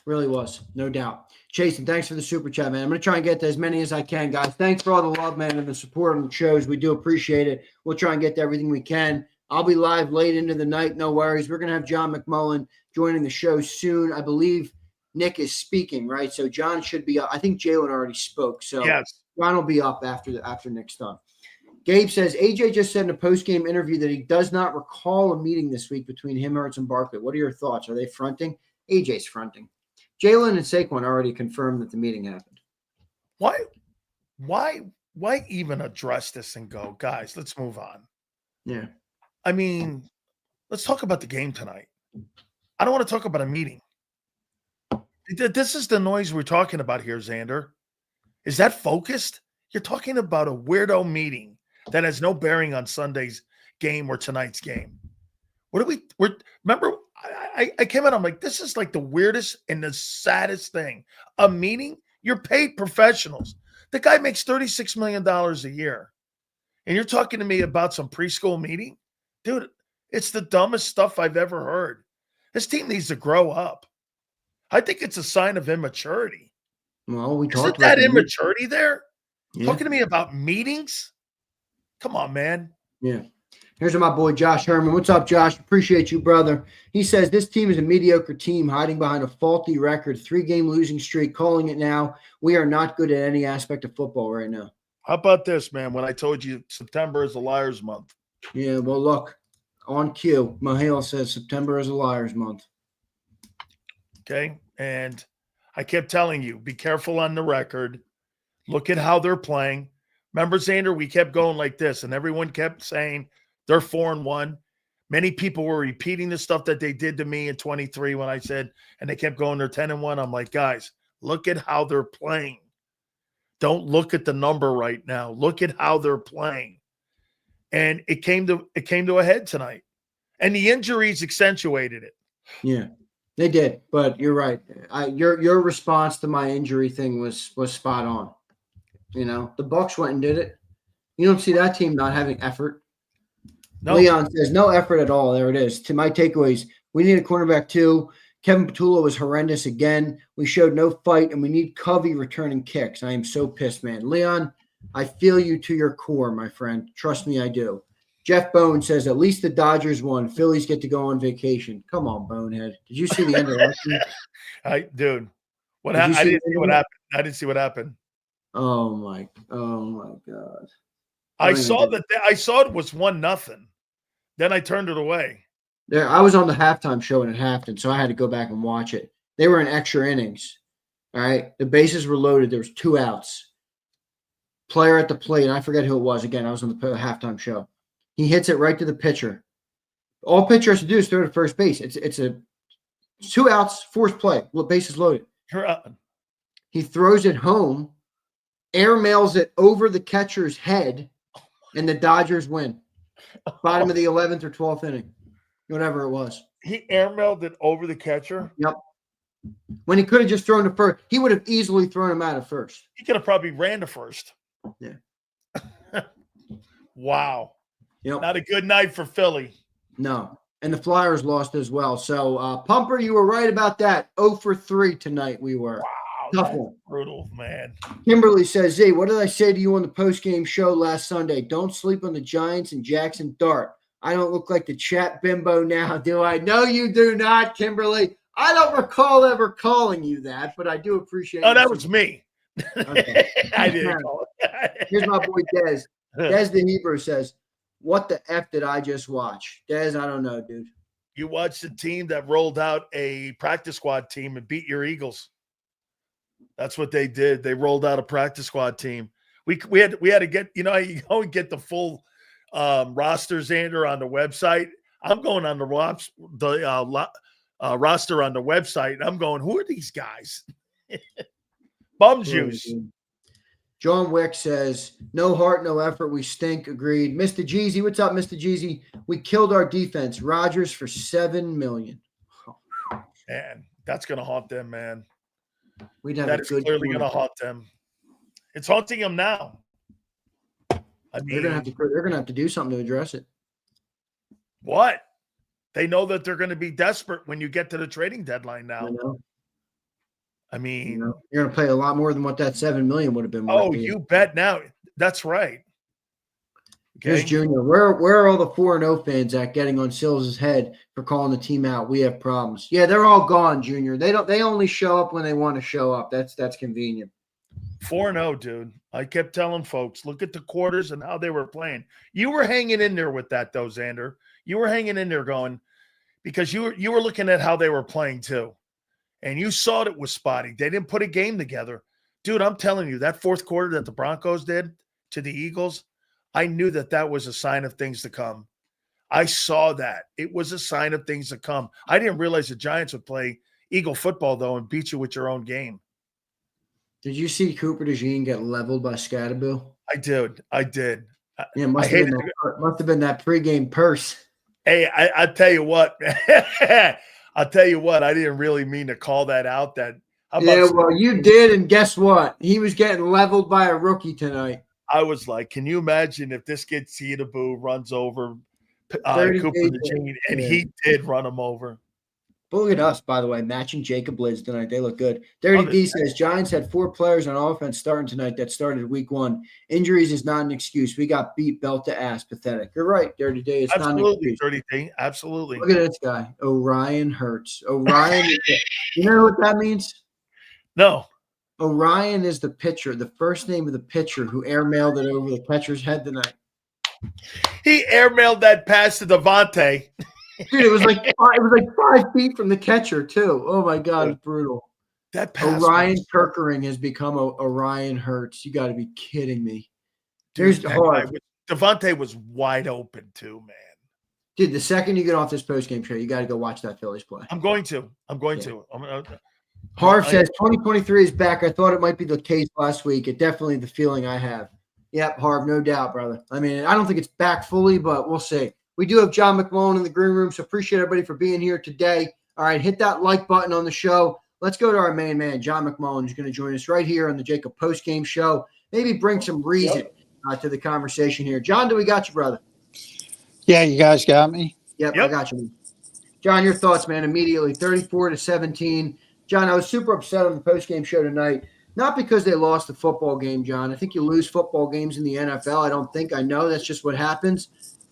really was. No doubt. Jason, thanks for the super chat, man. I'm going to try and get to as many as I can, guys. Thanks for all the love, man, and the support on the shows. We do appreciate it. We'll try and get to everything we can. I'll be live late into the night. No worries. We're going to have John McMullen joining the show soon. I believe Nick is speaking, right? So John should be up. I think Jalen already spoke. So yes. John will be up after Nick's done. Gabe says, AJ just said in a post-game interview that he does not recall a meeting this week between him, Hurts, and Barkley. What are your thoughts? Are they fronting? AJ's fronting. Jalen and Saquon already confirmed that the meeting happened. Why even address this and go, guys, let's move on? Yeah. I mean, let's talk about the game tonight. I don't want to talk about a meeting. This is the noise we're talking about here, Zander. Is that focused? You're talking about a weirdo meeting that has no bearing on Sunday's game or tonight's game. Remember, I came out, I'm like, this is like the weirdest and the saddest thing. A meeting, you're paid professionals. The guy makes $36 million a year. And you're talking to me about some preschool meeting? Dude, it's the dumbest stuff I've ever heard. This team needs to grow up. I think it's a sign of immaturity. Well, Isn't that immaturity there? Yeah. Talking to me about meetings? Come on, man. Yeah. Here's my boy Josh Herman. What's up, Josh? Appreciate you, brother. He says this team is a mediocre team hiding behind a faulty record, 3-game losing streak, calling it now. We are not good at any aspect of football right now. How about this, man, when I told you September is a liar's month? Yeah, well, look, on cue, Mahale says September is a liar's month. Okay, and I kept telling you, be careful on the record. Look at how they're playing. Remember, Zander, we kept going like this, and everyone kept saying they're 4-1. Many people were repeating the stuff that they did to me in 23 when I said, and they kept going, they're 10-1. I'm like, guys, look at how they're playing. Don't look at the number right now. Look at how they're playing. And it came to a head tonight. And the injuries accentuated it. Yeah, they did. But you're right. Your response to my injury thing was spot on. You know, the Bucs went and did it. You don't see that team not having effort. No. Leon says no effort at all. There it is. To my takeaways, we need a cornerback too. Kevin Petula was horrendous again. We showed no fight, and we need Covey returning kicks. I am so pissed, man. Leon, I feel you to your core, my friend. Trust me, I do. Jeff Bone says, at least the Dodgers won. Phillies get to go on vacation. Come on, Bonehead. Did you see the end of that? Dude, I didn't see what happened. I didn't see what happened. Oh my God. I saw it was 1-0. Then I turned it away. I was on the halftime show in Halfton, so I had to go back and watch it. They were in extra innings. All right. The bases were loaded. There was 2 outs. Player at the plate, and I forget who it was. Again, I was on the halftime show. He hits it right to the pitcher. All pitcher has to do is throw to first base. It's a 2 outs, forced play. Well, bases loaded. He throws it home, airmails it over the catcher's head, and the Dodgers win. Bottom of the 11th or 12th inning, whatever it was. He airmailed it over the catcher? Yep. When he could have just thrown to first, he would have easily thrown him out of first. He could have probably ran to first. Yeah. Wow. Yep. Not a good night for Philly. No. And the Flyers lost as well. So, Pumper, you were right about that. 0 for 3 tonight we were. Wow. Tough one. Brutal, man. Kimberly says, Z, what did I say to you on the postgame show last Sunday? Don't sleep on the Giants and Jaxson Dart. I don't look like the chat bimbo now, do I? No, you do not, Kimberly. I don't recall ever calling you that, but I do appreciate it. Oh, that was me. Okay. I didn't call it. Here's my boy Dez. Dez the Hebrew says, what the F did I just watch? Dez, I don't know, dude. You watched a team that rolled out a practice squad team and beat your Eagles. That's what they did. They rolled out a practice squad team. We had to get, you only get the full roster, Zander, on the website. I'm going on the roster on the website, and I'm going, who are these guys? Bum juice. John Wick says, no heart, no effort. We stink. Agreed. Mr. Jeezy, what's up, Mr. Jeezy? We killed our defense. Rodgers for $7 million. Man, that's going to haunt them, man. We'd have that a is good clearly going to haunt them. It's haunting them now. I mean, they're gonna have to do something to address it. What? They know that they're going to be desperate when you get to the trading deadline now. I mean, you're going to pay a lot more than what that $7 million would have been. Oh, you bet now. That's right. Okay. Here's Junior. Where are all the 4-0 fans at getting on Sills' head for calling the team out? We have problems. Yeah, they're all gone, Junior. They only show up when they want to show up. That's convenient. 4-0, dude. I kept telling folks, look at the quarters and how they were playing. You were hanging in there with that, though, Zander. You were hanging in there going, because you were looking at how they were playing too. And you saw it was spotty. They didn't put a game together. Dude, I'm telling you, that fourth quarter that the Broncos did to the Eagles, I knew that was a sign of things to come. I saw that. It was a sign of things to come. I didn't realize the Giants would play Eagle football, though, and beat you with your own game. Did you see Cooper DeJean get leveled by Scatterbill? I did. Yeah, must have been that pregame purse. Hey, I tell you what. I'll tell you what, I didn't really mean to call that out. Well, you did, and guess what? He was getting leveled by a rookie tonight. I was like, can you imagine if this kid Cedarbu runs over Cooper DeJean, and he did run him over. But look at us, by the way, matching JAKIB lids tonight. They look good. Dirty D says, Giants had 4 players on offense starting tonight that started week 1. Injuries is not an excuse. We got beat belt to ass. Pathetic. You're right, Dirty D. It's not an excuse. Dirty D. Absolutely. Look at this guy. Orion Hurts. Orion, you know what that means? No. Orion is the pitcher, the first name of the pitcher who airmailed it over the catcher's head tonight. He airmailed that pass to DeVonta. Dude, it was like 5 feet from the catcher, too. Oh, my God, it's brutal. That pass Orion Kirkering has become Orion Hurts. You got to be kidding me. There's DeVonta was wide open, too, man. Dude, the second you get off this postgame show, you got to go watch that Phillies play. I'm going to. Harv says 2023 is back. I thought it might be the case last week. It definitely the feeling I have. Yep, Harv, no doubt, brother. I mean, I don't think it's back fully, but we'll see. We do have John McMullen in the green room, so appreciate everybody for being here today. All right, hit that like button on the show. Let's go to our main man, John McMullen, who's going to join us right here on the JAKIB Postgame Show. Maybe bring some reason to the conversation here. John, do we got you, brother? Yeah, you guys got me? Yep. I got you. John, your thoughts, man, immediately. 34-17. John, I was super upset on the postgame show tonight. Not because they lost the football game, John. I think you lose football games in the NFL. I know. That's just what happens.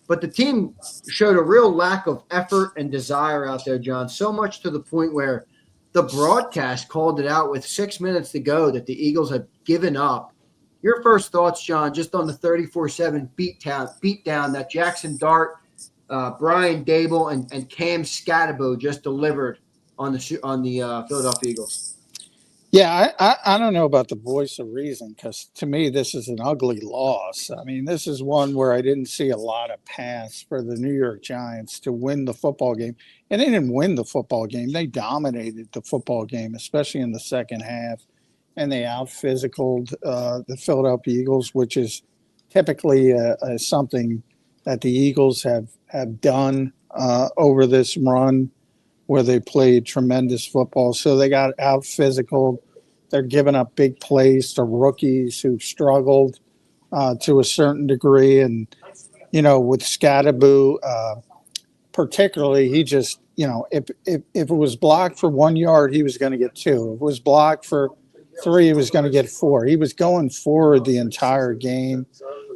But the team showed a real lack of effort and desire out there, John, so much to the point where the broadcast called it out with 6 minutes to go that the Eagles have given up. Your first thoughts, John, just on the 34-7 beatdown that Jaxson Dart Brian Dable and Cam Scatterbo just delivered on the Philadelphia Eagles. Yeah, I don't know about the voice of reason, because to me this is an ugly loss. I mean, this is one where I didn't see a lot of paths for the New York Giants to win the football game. And they didn't win the football game. They dominated the football game, especially in the second half. And they out-physicaled the Philadelphia Eagles, which is typically something that the Eagles have done over this run, where they played tremendous football. So they got out physical. They're giving up big plays to rookies who struggled to a certain degree. And, with Scatterbo, particularly, he just, if it was blocked for 1 yard, he was going to get 2. If it was blocked for 3, he was going to get 4. He was going forward the entire game.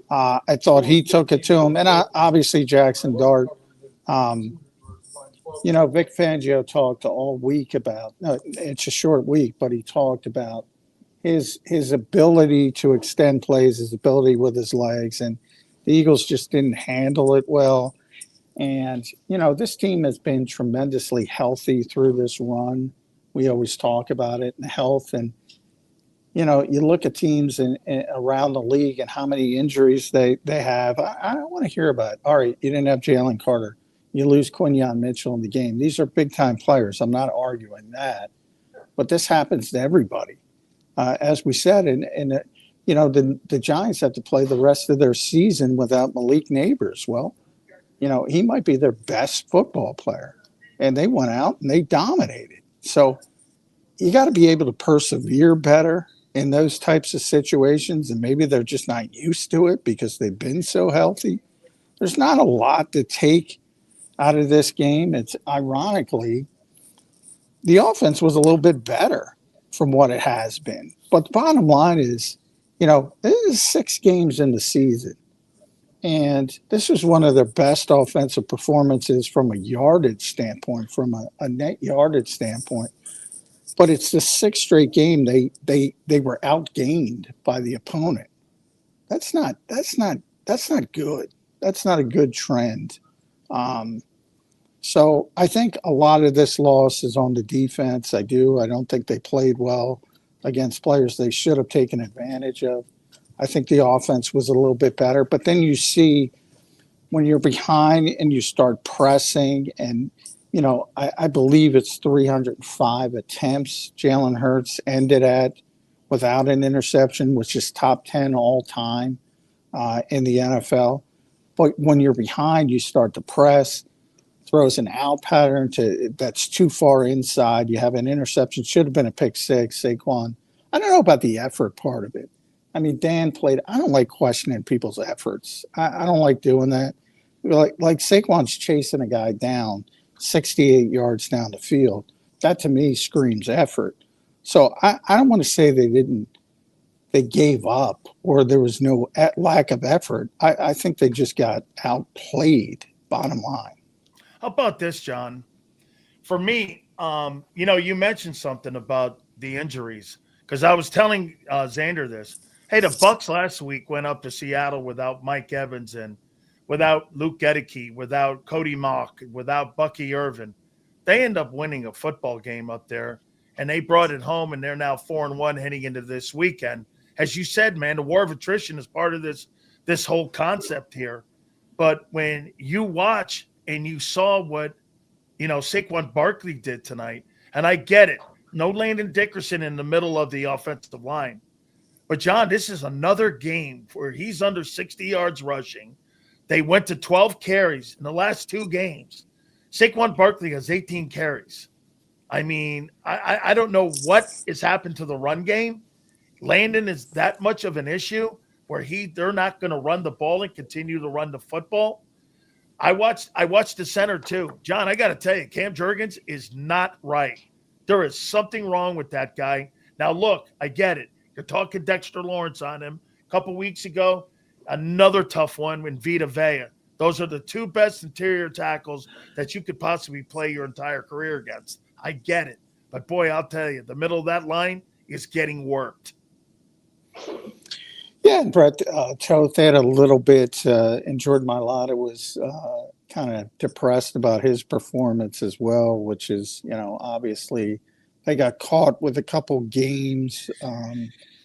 I thought he took it to him. And obviously Jaxson Dart, Vic Fangio talked all week about, it's a short week, but he talked about his ability to extend plays, his ability with his legs, and the Eagles just didn't handle it well. And, this team has been tremendously healthy through this run. We always talk about it, and health. And, you look at teams around the league and how many injuries they have. I don't want to hear about it. All right, you didn't have Jalen Carter. You lose Quinyon Mitchell in the game. These are big-time players. I'm not arguing that. But this happens to everybody. As we said, the Giants have to play the rest of their season without Malik Neighbors. Well, he might be their best football player. And they went out and they dominated. So you got to be able to persevere better in those types of situations. And maybe they're just not used to it because they've been so healthy. There's not a lot to take out of this game. It's ironically, the offense was a little bit better from what it has been. But the bottom line is, this is 6 games in the season. And this was one of their best offensive performances from a yardage standpoint, from a net yardage standpoint. But it's the 6th straight game they were outgained by the opponent. That's not good. That's not a good trend. So I think a lot of this loss is on the defense. I don't think they played well against players they should have taken advantage of. I think the offense was a little bit better. But then you see when you're behind and you start pressing, and, I believe it's 305 attempts Jalen Hurts ended at without an interception, which is top 10 all time in the NFL. But when you're behind, you start to press. Throws an out pattern that's too far inside. You have an interception. Should have been a pick 6. Saquon. I don't know about the effort part of it. I mean, Dan played. I don't like questioning people's efforts. I don't like doing that. Like Saquon's chasing a guy down 68 yards down the field. That to me screams effort. So I don't want to say they gave up or there was no lack of effort. I think they just got outplayed, bottom line. How about this, John? For me, you mentioned something about the injuries, because I was telling Zander this. Hey, the Bucs last week went up to Seattle without Mike Evans and without Luke Gedeke, without Cody Mock, without Bucky Irvin. They end up winning a football game up there, and they brought it home, and they're now 4-1 heading into this weekend. As you said, man, the war of attrition is part of this whole concept here. But when you watch and you saw what, Saquon Barkley did tonight, and I get it. No Landon Dickerson in the middle of the offensive line. But, John, this is another game where he's under 60 yards rushing. They went to 12 carries in the last 2 games. Saquon Barkley has 18 carries. I mean, I don't know what has happened to the run game. Landon is that much of an issue where they're not going to run the ball and continue to run the football. I watched the center too. John, I got to tell you, Cam Jurgens is not right. There is something wrong with that guy. Now, look, I get it. You're talking Dexter Lawrence on him. A couple weeks ago, another tough one in Vita Vea. Those are the 2 best interior tackles that you could possibly play your entire career against. I get it. But, boy, I'll tell you, the middle of that line is getting worked. Yeah, and Brett, Toth had a little bit, and Jordan Mailata was kind of depressed about his performance as well, which is, obviously they got caught with a couple games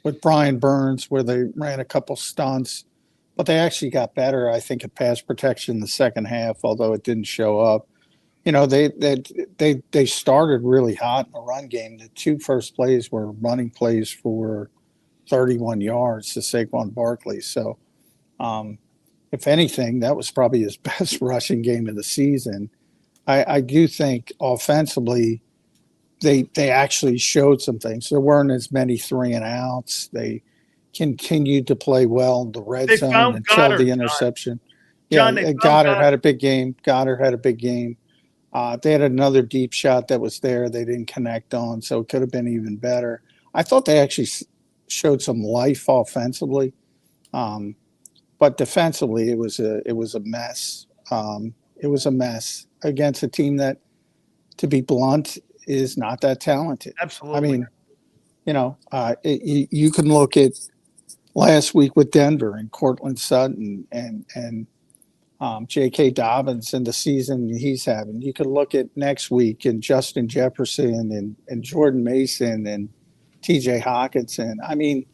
with Brian Burns where they ran a couple stunts, but they actually got better, I think, at pass protection in the second half, although it didn't show up. They started really hot in the run game. The two first plays were running plays for 31 yards to Saquon Barkley. So, if anything, that was probably his best rushing game of the season. I do think offensively they actually showed some things. There weren't as many 3-and-outs. They continued to play well in the red zone until the interception. John, Goddard had a big game. They had another deep shot that was there. They didn't connect on, so it could have been even better. I thought they actually showed some life offensively, but defensively it was a mess. It was a mess against a team that, to be blunt, is not that talented. Absolutely. I mean, you can look at last week with Denver and Cortland Sutton and J.K. Dobbins and the season he's having. You could look at next week and Justin Jefferson and Jordan Mason and T.J. Hawkinson. I mean,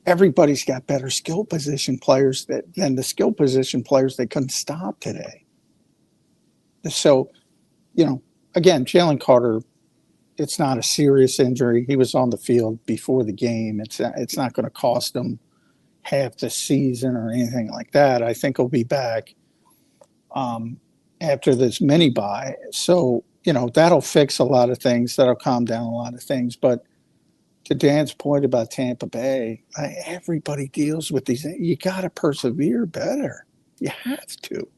everybody's got better skill position players than the skill position players they couldn't stop today. So, again, Jalen Carter, it's not a serious injury. He was on the field before the game. It's not going to cost him half the season or anything like that. I think he'll be back after this mini bye. So, that'll fix a lot of things. That'll calm down a lot of things. But to Dan's point about Tampa Bay, everybody deals with these. You got to persevere better. You have to.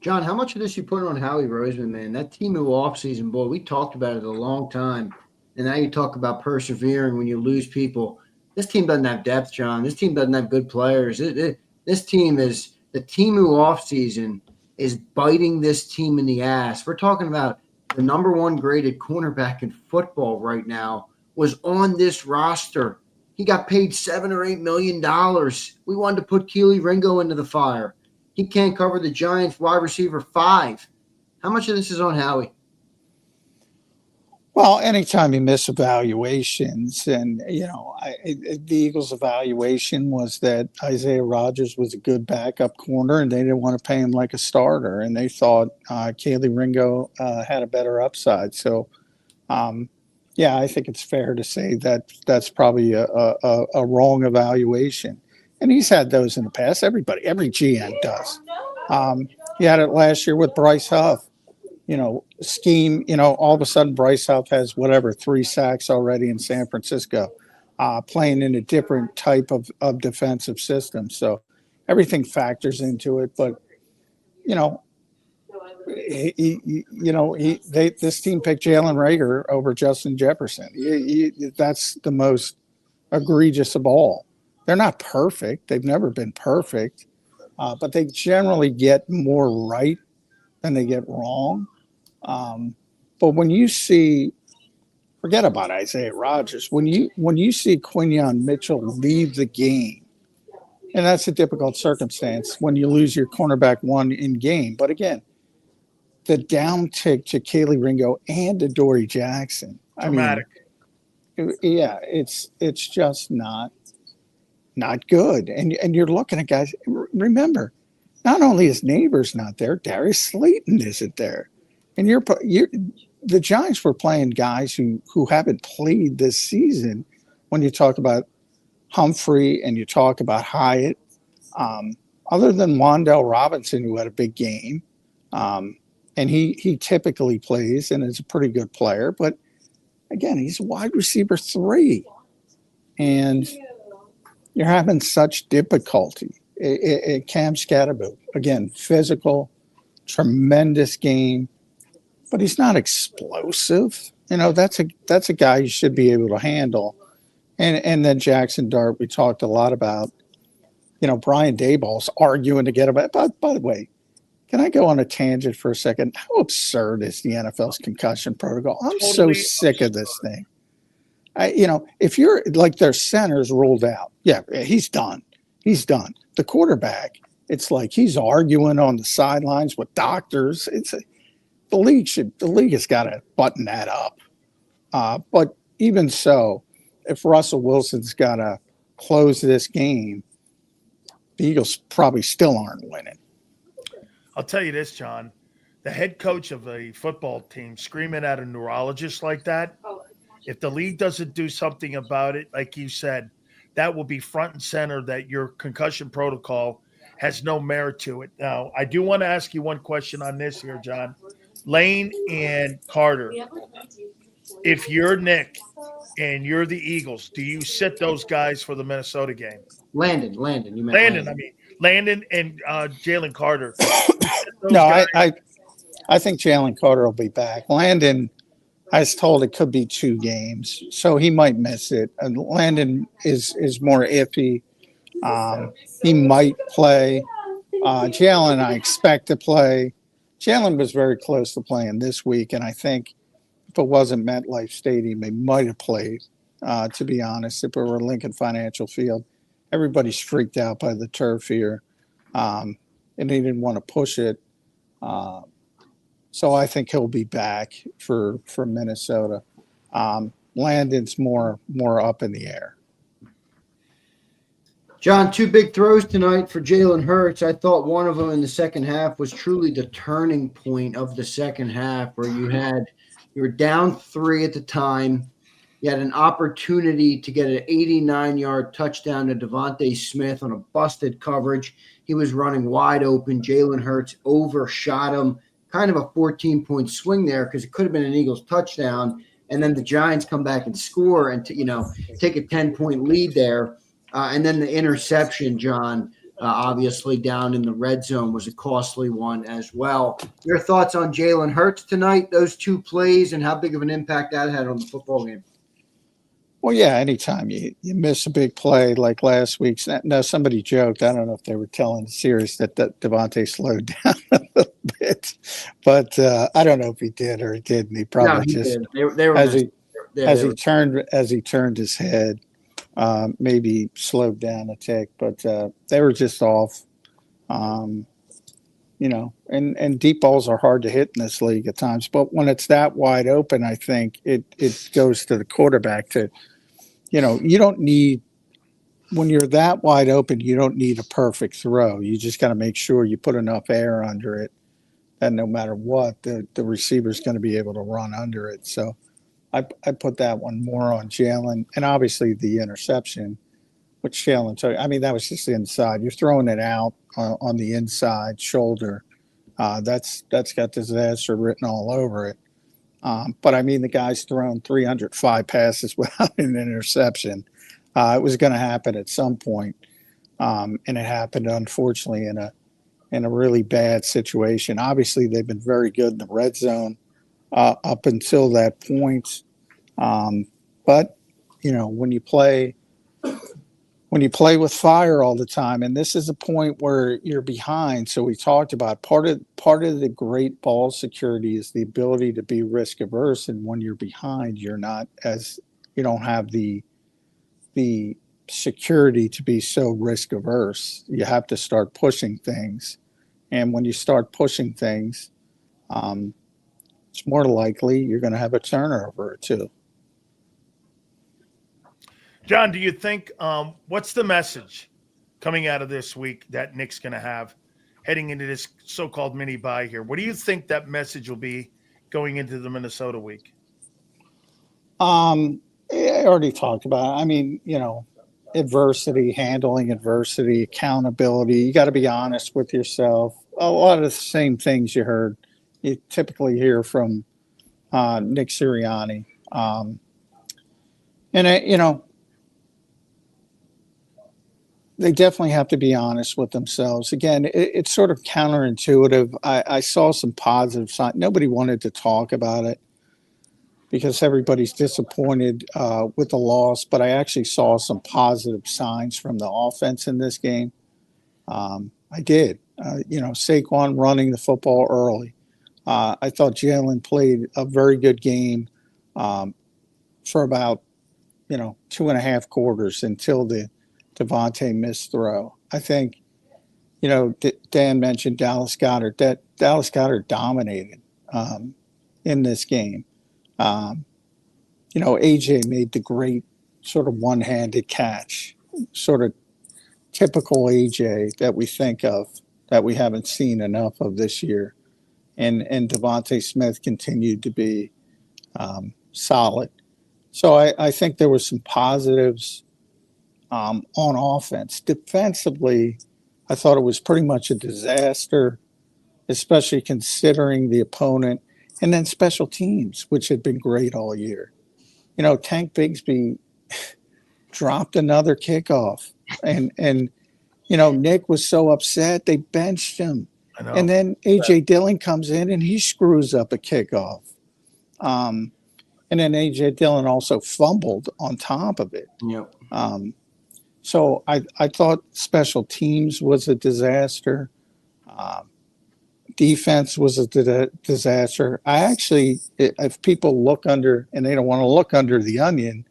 John, how much of this you put on Howie Roseman, man? That team of offseason, boy, we talked about it a long time. And now you talk about persevering when you lose people. This team doesn't have depth, John. This team doesn't have good players. This team is – the team who offseason is biting this team in the ass. We're talking about the number one graded cornerback in football right now was on this roster. He got paid $7 or $8 million. We wanted to put Keely Ringo into the fire. He can't cover the Giants wide receiver 5. How much of this is on Howie? Well, anytime you miss evaluations, and, the Eagles' evaluation was that Isaiah Rodgers was a good backup corner, and they didn't want to pay him like a starter, and they thought Keely Ringo had a better upside. So, I think it's fair to say that that's probably a wrong evaluation. And he's had those in the past. Every GM does. He had it last year with Bryce Huff. Scheme, all of a sudden Bryce Huff has 3 sacks already in San Francisco, playing in a different type of defensive system. So everything factors into it. But, this team picked Jalen Reagor over Justin Jefferson. That's the most egregious of all. They're not perfect. They've never been perfect, but they generally get more right than they get wrong. But when you see, forget about Isaiah Rodgers, when you see Quinyon Mitchell leave the game, and that's a difficult circumstance when you lose your cornerback 1 in game. But again, the downtick to Keely Ringo and to Dory Jackson. Dramatic. It's just not good. And you're looking at guys. Remember, not only is Neighbors not there, Darius Slayton isn't there. And the Giants were playing guys who haven't played this season. When you talk about Humphrey and you talk about Hyatt, other than Wan'Dale Robinson, who had a big game, and he typically plays and is a pretty good player. But again, he's a wide receiver 3, and you're having such difficulty. Cam Scatterbo, again, physical, tremendous game. But he's not explosive. That's a guy you should be able to handle. And then Jaxson Dart, we talked a lot about. Brian Daboll's arguing to get him. By the way, can I go on a tangent for a second? How absurd is the NFL's concussion protocol? I'm so sick of this thing. If you're like their center's ruled out, he's done. He's done. The quarterback it's like he's arguing on the sidelines with doctors. The league has got to button that up. But even so, if Russell Wilson's got to close this game, the Eagles probably still aren't winning. I'll tell you this, John. The head coach of a football team screaming at a neurologist like that, if the league doesn't do something about it, like you said, that will be front and center, that your concussion protocol has no merit to it. Now, I do want to ask you one question on this here, John. Lane and Carter, if you're Nick and you're the Eagles, do you sit those guys for the Minnesota game? Landon. You meant Landon and Jalen Carter. No, I think Jalen Carter will be back. Landon, I was told it could be 2 games, so he might miss it. And Landon is more iffy. He might play. Jalen, I expect to play. Jalen was very close to playing this week, and I think if it wasn't MetLife Stadium, he might have played, to be honest, if it were Lincoln Financial Field. Everybody's freaked out by the turf here, and he didn't want to push it. So I think he'll be back for Minnesota. Landon's more up in the air. John, 2 big throws tonight for Jalen Hurts. I thought one of them in the second half was truly the turning point of the second half, where you were down 3 at the time. You had an opportunity to get an 89-yard touchdown to DeVonta Smith on a busted coverage. He was running wide open. Jalen Hurts overshot him. Kind of a 14-point swing there, because it could have been an Eagles touchdown. And then the Giants come back and score and take a 10-point lead there. And then the interception, John, obviously down in the red zone, was a costly one as well. Your thoughts on Jalen Hurts tonight, those 2 plays, and how big of an impact that had on the football game? Well, yeah, anytime you miss a big play like last week's. Now, somebody joked, I don't know if they were telling the series that DeVonta slowed down a little bit, but I don't know if he did or he didn't. He probably did. They were as he turned his head, maybe slowed down a tick, but they were just off. And deep balls are hard to hit in this league at times. But when it's that wide open, I think it goes to the quarterback to, you don't need, when you're that wide open, you don't need a perfect throw. You just got to make sure you put enough air under it that no matter what, the receiver's going to be able to run under it. So I put that one more on Jalen, and obviously the interception, which Jalen took. I mean, that was just inside. You're throwing it out on the inside shoulder. That's got disaster written all over it. But I mean, the guy's thrown 305 passes without an interception. It was going to happen at some point, and it happened, unfortunately, in a really bad situation. Obviously, they've been very good in the red zone up until that point. But when you play with fire all the time, and this is a point where you're behind. So we talked about part of the great ball security is the ability to be risk averse. And when you're behind, you don't have the security to be so risk averse. You have to start pushing things. And when you start pushing things, it's more likely you're going to have a turnover or 2. John, do you think what's the message coming out of this week that Nick's going to have heading into this so-called mini bye here? What do you think that message will be going into the Minnesota week? I already talked about it. I mean, adversity, handling adversity, accountability. You got to be honest with yourself. A lot of the same things you typically hear from Nick Sirianni. They definitely have to be honest with themselves. Again, it's sort of counterintuitive. I saw some positive signs. Nobody wanted to talk about it because everybody's disappointed with the loss, but I actually saw some positive signs from the offense in this game. I did. Saquon running the football early. I thought Jalen played a very good game for about, 2.5 quarters until the DeVonta missed throw. I think Dan mentioned Dallas Goedert. That Dallas Goedert dominated in this game. AJ made the great sort of one-handed catch, sort of typical AJ that we think of, that we haven't seen enough of this year. And DeVonta Smith continued to be solid. So I think there was some positives on offense. Defensively, I thought it was pretty much a disaster, especially considering the opponent. And then special teams, which had been great all year. Tank Bigsby dropped another kickoff. And Nick was so upset, they benched him. I know. And then A.J. Dillon comes in and he screws up a kickoff. And then A.J. Dillon also fumbled on top of it. Yep. So I thought special teams was a disaster. Defense was a disaster. I actually, if people look under, and they don't want to look under the onion,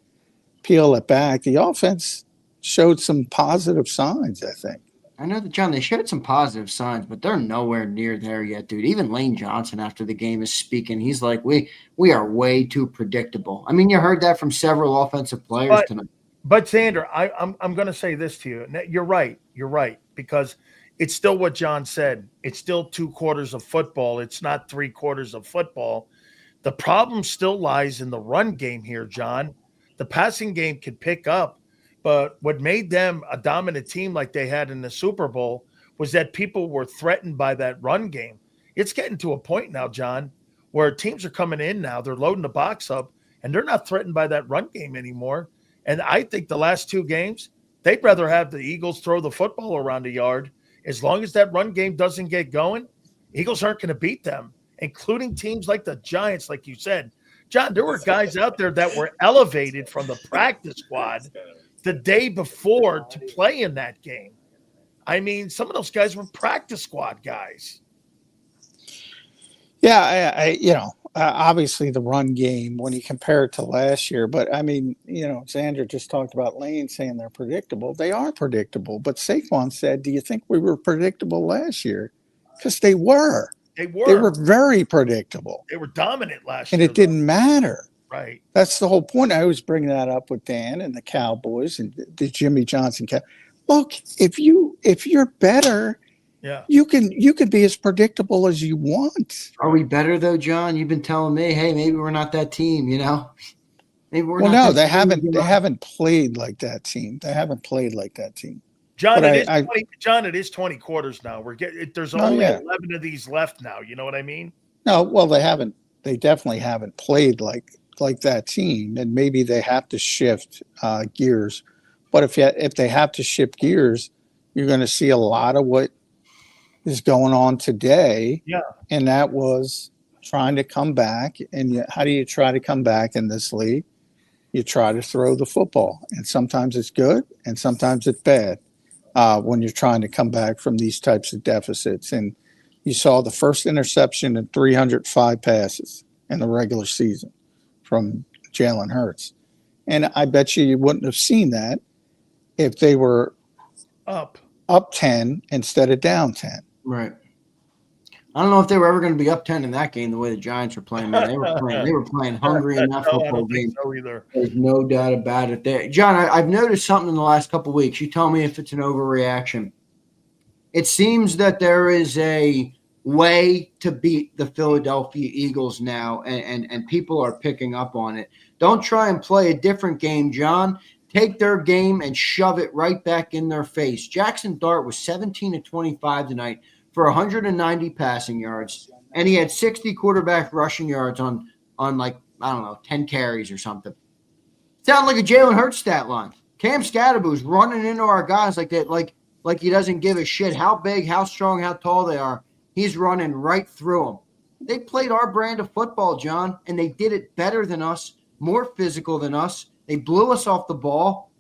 peel it back, the offense showed some positive signs, I think. I know that, John, they showed some positive signs, but they're nowhere near there yet, dude. Even Lane Johnson after the game is speaking. He's like, we are way too predictable. I mean, you heard that from several offensive players tonight. But Zander, I'm going to say this to you. You're right. You're right, because it's still what John said. It's still 2 quarters of football. It's not 3 quarters of football. The problem still lies in the run game here, John. The passing game could pick up, but what made them a dominant team like they had in the Super Bowl was that people were threatened by that run game. It's getting to a point now, John, where teams are coming in now. They're loading the box up, and they're not threatened by that run game anymore. And I think the last 2 games, they'd rather have the Eagles throw the football around the yard. As long as that run game doesn't get going, Eagles aren't going to beat them, including teams like the Giants, like you said. John, there were guys out there that were elevated from the practice squad the day before to play in that game. I mean, some of those guys were practice squad guys. Yeah, obviously the run game when you compare it to last year, but I mean, Zander just talked about Lane saying they're predictable. They are predictable, but Saquon said, do you think we were predictable last year? Because they were. They were very predictable. They were dominant last year. And it didn't matter. Right. That's the whole point. I always bring that up with Dan and the Cowboys and the Jimmy Johnson. Look, if you're better, yeah, you can be as predictable as you want. Are we better though, John? You've been telling me, hey, maybe we're not that team, Maybe we're well, not. No, they haven't. They haven't played like that team. They haven't played like that team. John, it is 20 quarters now. There's only 11 of these left now. You know what I mean? No, well, they haven't. They definitely haven't played like that team, and maybe they have to shift gears. But if they have to shift gears, you're going to see a lot of what is going on today. Yeah. And that was trying to come back. And how do you try to come back in this league? You try to throw the football. And sometimes it's good and sometimes it's bad when you're trying to come back from these types of deficits. And you saw the first interception in 305 passes in the regular season from Jalen Hurts. And I bet you wouldn't have seen that if they were up 10 instead of down 10. Right. I don't know if they were ever going to be up 10 in that game the way the Giants were playing. Man, they were playing hungry in that football game. So either. There's no doubt about it there. John, I've noticed something in the last couple of weeks. You tell me if it's an overreaction. It seems that there is a way to beat the Philadelphia Eagles now, and people are picking up on it. Don't try and play a different game, John. Take their game and shove it right back in their face. Jaxson Dart was 17 of 25 tonight for 190 passing yards, and he had 60 quarterback rushing yards on 10 carries or something. Sound like a Jalen Hurts stat line. Cam Scadaboo's running into our guys like that, like he doesn't give a shit how big, how strong, how tall they are. He's running right through them. They played our brand of football, John, and they did it better than us, more physical than us. They blew us off the ball,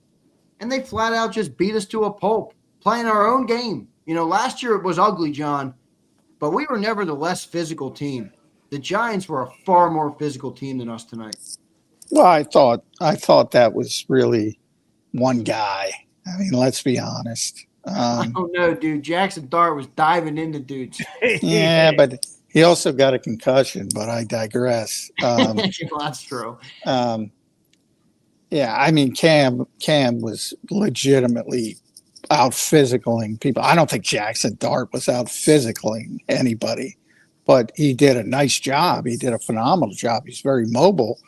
and they flat out just beat us to a pulp, playing our own game. Last year it was ugly, John, but we were never the less physical team. The Giants were a far more physical team than us tonight. Well, I thought that was really one guy. I mean, let's be honest. I don't know, dude. Jaxson Dart was diving into dudes. Yeah, but he also got a concussion, but I digress. Well, that's true. Yeah, I mean, Cam was legitimately out physicaling people. I don't think Jaxson Dart was out physicaling anybody, but he did a nice job. He did a phenomenal job. He's very mobile.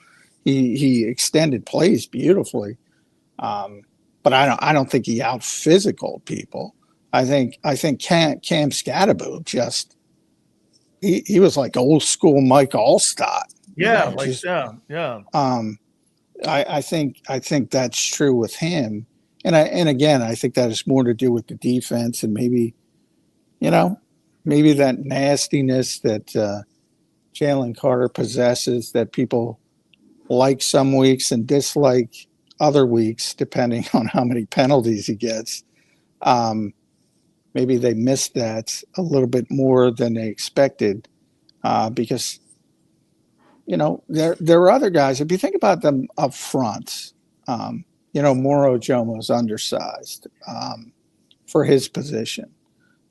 He extended plays beautifully. But I don't think he out physical people. I think Cam Scatterbo just he was like old school Mike Allstott. Yeah, yeah. I think that's true with him. And again, I think that has more to do with the defense and maybe that nastiness that Jalen Carter possesses that people like some weeks and dislike other weeks, depending on how many penalties he gets. Maybe they missed that a little bit more than they expected because, there are other guys. If you think about them up front, Moro Jomo is undersized for his position.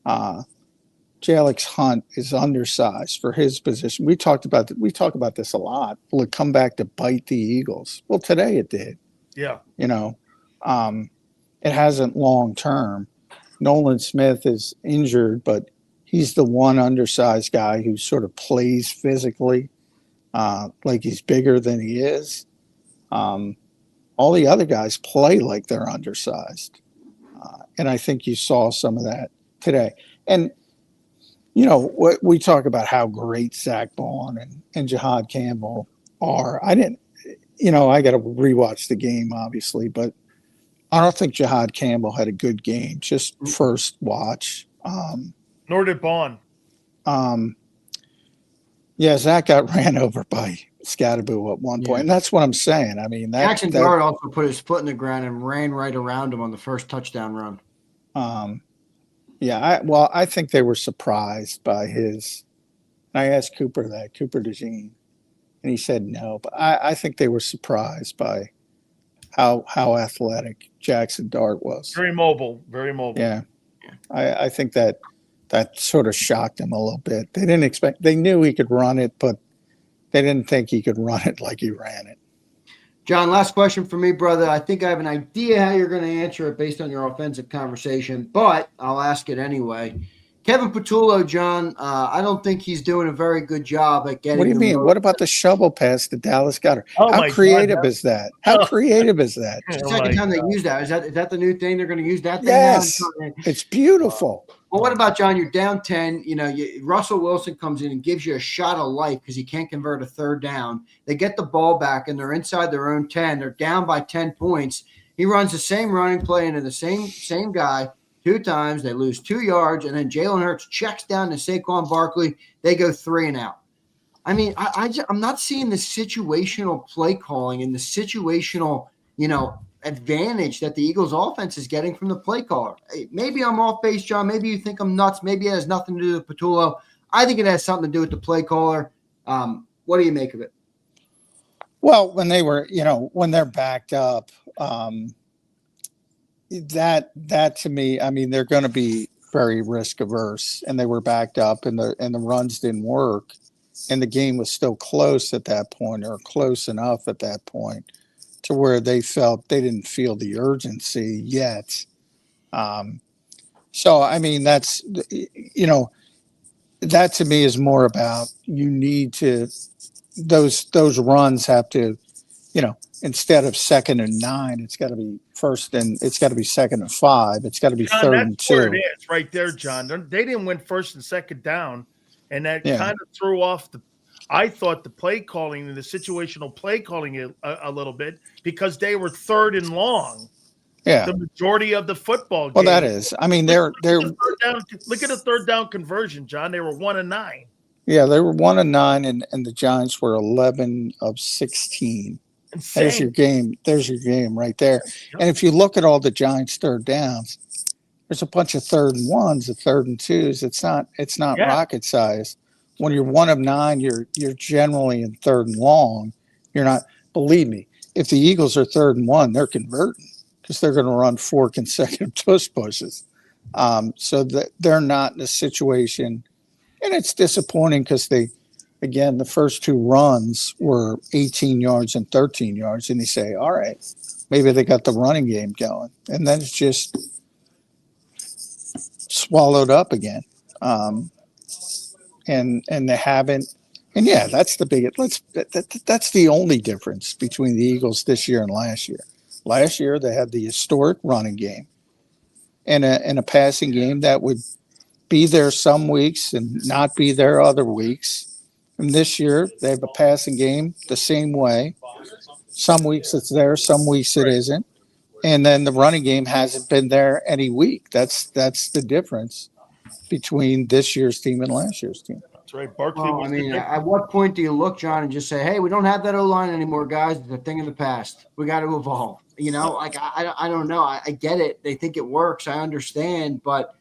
Jalix Hunt is undersized for his position. We talk about this a lot. Will it come back to bite the Eagles? Well, today it did. Yeah. It hasn't long term. Nolan Smith is injured, but he's the one undersized guy who sort of plays physically like he's bigger than he is. All the other guys play like they're undersized. And I think you saw some of that today. And, we talk about how great Zach Baun and Jahad Campbell are. I got to rewatch the game, obviously, but I don't think Jahad Campbell had a good game, just first watch. Nor did Baun. Yeah, Zach got ran over by Scatterbo at one point, and that's what I'm saying. I mean, Jaxson Dart also put his foot in the ground and ran right around him on the first touchdown run. I think they were surprised by his. I asked Cooper DeJean, and he said no. But I think they were surprised by how athletic Jaxson Dart was. Very mobile. Yeah. I think that sort of shocked them a little bit. They didn't expect. They knew he could run it, but they didn't think he could run it like he ran it. John, last question for me, brother. I think I have an idea how you're going to answer it based on your offensive conversation, but I'll ask it anyway. Kevin Patullo, John, I don't think he's doing a very good job at getting. What do you mean? What about the shovel pass to Dallas Goedert? How creative is that? How creative is that? It's the second time they use that. Is that the new thing? They're going to use that thing? Yes, it's beautiful. Well, what about, John? You're down 10. Russell Wilson comes in and gives you a shot of life because he can't convert a third down. They get the ball back, and they're inside their own 10. They're down by 10 points. He runs the same running play into the same guy 2 times. They lose 2 yards, and then Jalen Hurts checks down to Saquon Barkley. They go 3 and out. I mean, I'm not seeing the situational play calling and the situational, advantage that the Eagles offense is getting from the play caller. Maybe I'm off base, John. Maybe you think I'm nuts. Maybe it has nothing to do with Patullo. I think it has something to do with the play caller. What do you make of it? Well, when they're backed up, that to me, I mean, they're going to be very risk averse, and they were backed up, and the runs didn't work, and the game was still close at that point, or close enough at that point to where they didn't feel the urgency yet. So, I mean, that's, that to me is more about you need to, those runs have to, instead of 2nd and 9, it's got to be 2nd and 5. It's got to be John, 3rd and 2. Where it is right there, John. They didn't win 1st and 2nd down, and that kind of threw off I thought the play calling and the situational play calling a little bit because they were 3rd and long. Yeah, the majority of the football game. Well, that is. I mean, they're look at the 3rd down conversion, John. They were 1 and 9. Yeah, they were 1 and 9, and the Giants were 11 of 16. Insane. There's your game right there. Yep. And if you look at all the Giants' 3rd downs, there's a bunch of 3rd and 1s, 3rd and 2s. It's not rocket science. When you're 1 of 9, you're generally in 3rd and long. You're not. Believe me, if the Eagles are 3rd and 1, they're converting because they're going to run 4 consecutive tush pushes. So that they're not in a situation, and it's disappointing because again, the first two runs were 18 yards and 13 yards, and you say, all right, maybe they got the running game going, and then it's just swallowed up again. And they haven't. And yeah, that's the biggest. That's the only difference between the Eagles this year and last year. Last year they had the historic running game and a passing game that would be there some weeks and not be there other weeks. And this year they have a passing game the same way. Some weeks it's there, some weeks it isn't. And then the running game hasn't been there any week. That's the difference between this year's team and last year's team. That's right. Barkley. Well, I mean, at what point do you look, John, and just say, hey, we don't have that O-line anymore, guys. It's a thing of the past. We got to evolve. You know, like, I don't know. I get it. They think it works. I understand. But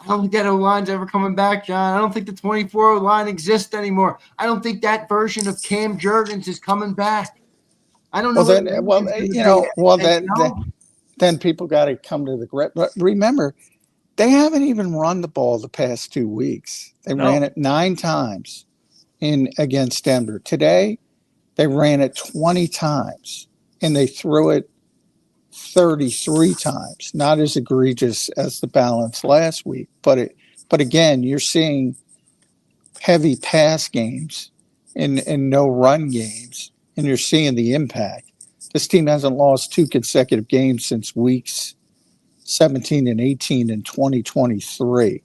I don't think that O-line's ever coming back, John. I don't think the 24 O-line exists anymore. I don't think that version of Cam Jurgens is coming back. I don't know. Then people got to come to the grip. But remember, they haven't even run the ball the past 2 weeks. They ran it 9 times against Denver. Today, they ran it 20 times, and they threw it 33 times. Not as egregious as the balance last week, but again, you're seeing heavy pass games and no run games, and you're seeing the impact. This team hasn't lost 2 consecutive games since weeks 17 and 18 in 2023.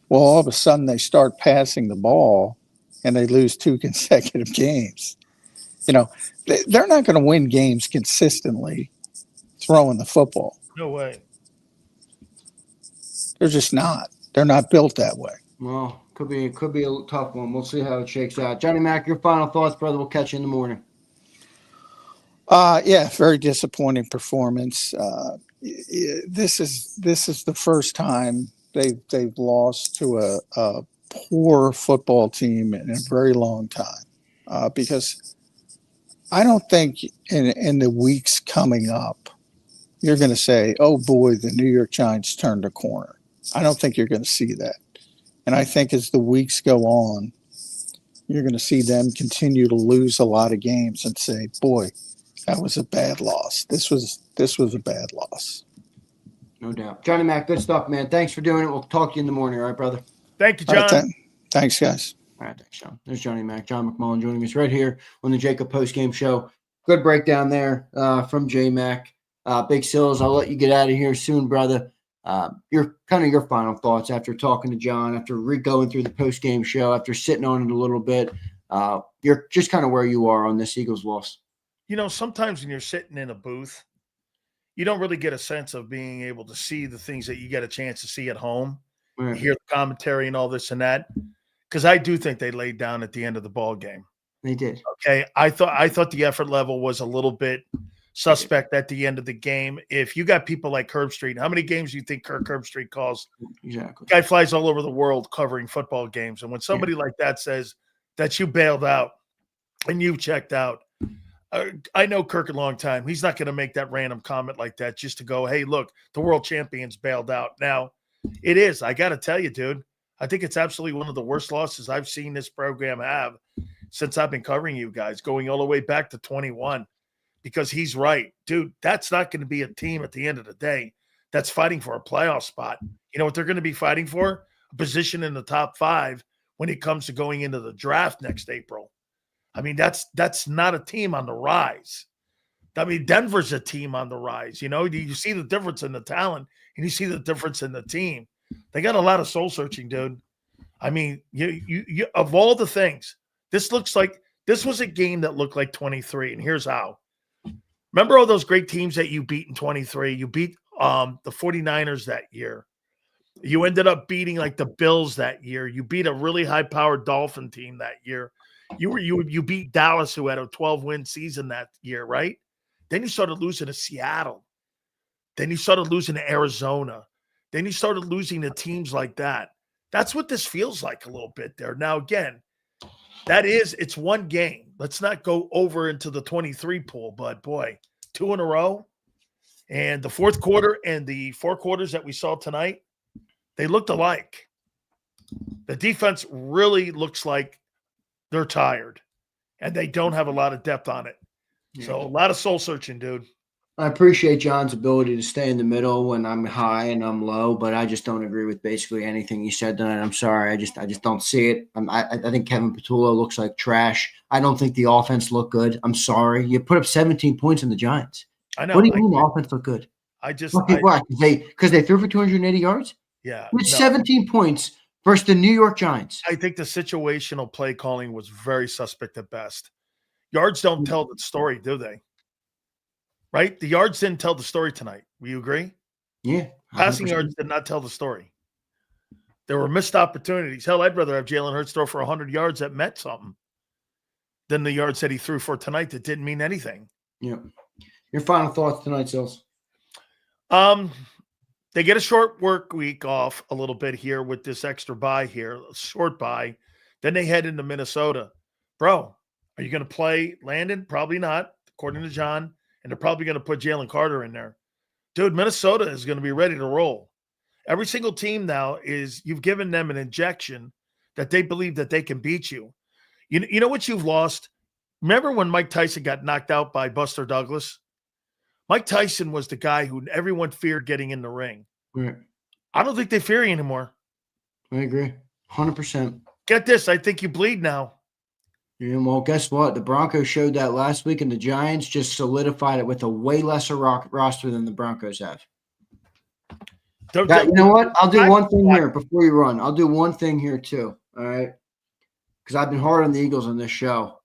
Well, all of a sudden they start passing the ball and they lose 2 consecutive games. You know, they're not going to win games consistently throwing the football. No way. They're just not. They're not built that way. Well, could be a tough one. We'll see how it shakes out. Johnny Mac, your final thoughts, brother. We'll catch you in the morning. Yeah, very disappointing performance. This is the first time they've lost to a poor football team in a very long time. Because I don't think in the weeks coming up you're going to say, "Oh boy, the New York Giants turned a corner." I don't think you're going to see that. And I think as the weeks go on, you're going to see them continue to lose a lot of games and say, "Boy, that was a bad loss. This was a bad loss." No doubt. Johnny Mac, good stuff, man. Thanks for doing it. We'll talk to you in the morning. All right, brother? Thank you, John. Right, thanks, guys. All right, thanks, John. There's Johnny Mac. John McMullen joining us right here on the JAKIB Postgame Show. Good breakdown there from J Mac. Big Sills, I'll let you get out of here soon, brother. Your final thoughts after talking to John, after going through the postgame show, after sitting on it a little bit. You're just kind of where you are on this Eagles loss. You know, sometimes when you're sitting in a booth, you don't really get a sense of being able to see the things that you get a chance to see at home, Right. hear the commentary and all this and that. Because I do think they laid down at the end of the ball game. They did. Okay, I thought the effort level was a little bit suspect at the end of the game. If you got people like Herbstreit, how many games do you think Kirk Herbstreit calls? Exactly. Guy flies all over the world covering football games, and when somebody like that says that you bailed out and you checked out, I know Kirk a long time. He's not going to make that random comment like that just to go, "Hey, look, the world champions bailed out." Now, it is. I got to tell you, dude, I think it's absolutely one of the worst losses I've seen this program have since I've been covering you guys, going all the way back to 21. Because he's right, dude, that's not going to be a team at the end of the day that's fighting for a playoff spot. You know what they're going to be fighting for? A position in the top 5 when it comes to going into the draft next April. I mean, that's not a team on the rise. I mean, Denver's a team on the rise. You know, you see the difference in the talent and you see the difference in the team. They got a lot of soul searching, dude. I mean, you of all the things, this was a game that looked like 23, and here's how. Remember all those great teams that you beat in 23? You beat the 49ers that year. You ended up beating like the Bills that year. You beat a really high-powered Dolphin team that year. You beat Dallas, who had a 12-win season that year, right? Then you started losing to Seattle. Then you started losing to Arizona. Then you started losing to teams like that. That's what this feels like a little bit there. Now, again, it's one game. Let's not go over into the 23 pool, but boy, 2 in a row. And the fourth quarter and the 4 quarters that we saw tonight, they looked alike. The defense really looks like they're tired, and they don't have a lot of depth on it. So a lot of soul searching, dude. I appreciate John's ability to stay in the middle when I'm high and I'm low, but I just don't agree with basically anything he said tonight. I'm sorry. I just don't see it. I think Kevin Patullo looks like trash. I don't think the offense looked good. I'm sorry. You put up 17 points in the Giants. I know. What do you mean the offense looked good? Why? Because they threw for 280 yards? Yeah. With 17 points versus the New York Giants. I think the situational play calling was very suspect at best. Yards don't tell the story, do they? Right? The yards didn't tell the story tonight. Will you agree? Yeah. 100%. Passing yards did not tell the story. There were missed opportunities. Hell, I'd rather have Jalen Hurts throw for 100 yards that meant something than the yards that he threw for tonight that didn't mean anything. Yeah. Your final thoughts tonight, Sills? They get a short work week off a little bit here with this extra bye here, a short bye. Then they head into Minnesota. Bro, are you going to play Landon? Probably not, according to John. And they're probably going to put Jalen Carter in there. Dude, Minnesota is going to be ready to roll. Every single team now you've given them an injection that they believe that they can beat you. You know what you've lost? Remember when Mike Tyson got knocked out by Buster Douglas? Mike Tyson was the guy who everyone feared getting in the ring. Right. I don't think they fear you anymore. I agree. 100%. Get this. I think you bleed now. Yeah, well, guess what? The Broncos showed that last week, and the Giants just solidified it with a way lesser roster than the Broncos have. You know what? I'll do one thing here before you run. I'll do one thing here too, all right? Because I've been hard on the Eagles on this show.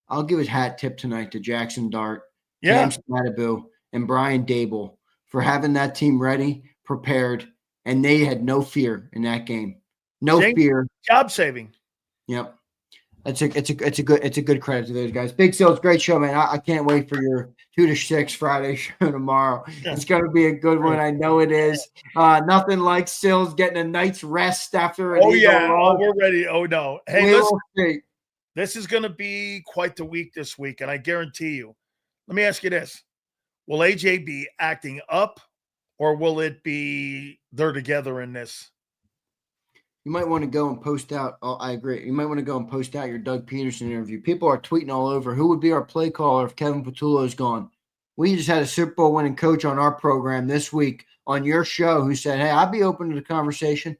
I'll give a hat tip tonight to Jaxson Dart, Cam Stadaboo, and Brian Dable for having that team ready, prepared, and they had no fear in that game. No fear. Job saving. Yep. It's a good credit to those guys. Big Sills, great show, man. I can't wait for your 2 to 6 Friday show tomorrow. It's going to be a good one. I know it is. Nothing like Sills getting a night's rest after. We're ready. Oh no. Hey, listen, this is going to be quite the week this week, and I guarantee you. Let me ask you this: will AJ be acting up, or will it be they're together in this? You might want to go and post out. Oh, I agree. You might want to go and post out your Doug Peterson interview. People are tweeting all over. Who would be our play caller if Kevin Patullo's gone? We just had a Super Bowl winning coach on our program this week on your show who said, hey, I'd be open to the conversation.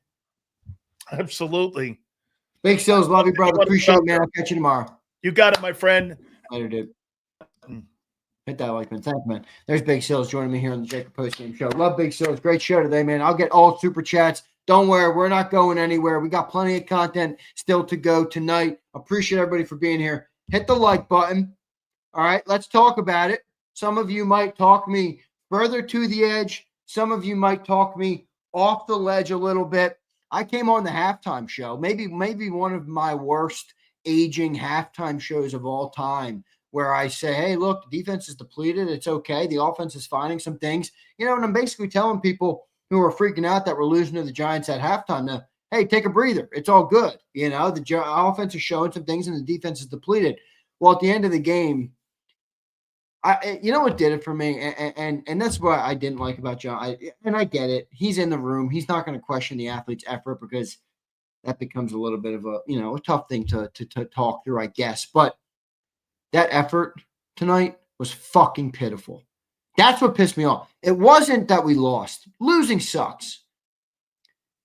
Absolutely. Big Sills, love you, brother. Appreciate it, man. I'll catch you tomorrow. You got it, my friend. Later, dude. Hit that like, man. Thanks, man. There's Big Sills joining me here on the JAKIB Postgame Show. Love Big Sills. Great show today, man. I'll get all super chats. Don't worry, we're not going anywhere. We got plenty of content still to go tonight. Appreciate everybody for being here. Hit the like button. All right, let's talk about it. Some of you might talk me further to the edge. Some of you might talk me off the ledge a little bit. I came on the halftime show, maybe one of my worst aging halftime shows of all time, where I say, hey, look, the defense is depleted. It's okay. The offense is finding some things. And I'm basically telling people who are freaking out that we're losing to the Giants at halftime now, hey, take a breather. It's all good. The offense is showing some things and the defense is depleted. Well, at the end of the game, what did it for me? And that's what I didn't like about John. And I get it. He's in the room. He's not going to question the athlete's effort because that becomes a little bit of a tough thing to talk through, I guess. But that effort tonight was fucking pitiful. That's what pissed me off. It wasn't that we lost. Losing sucks.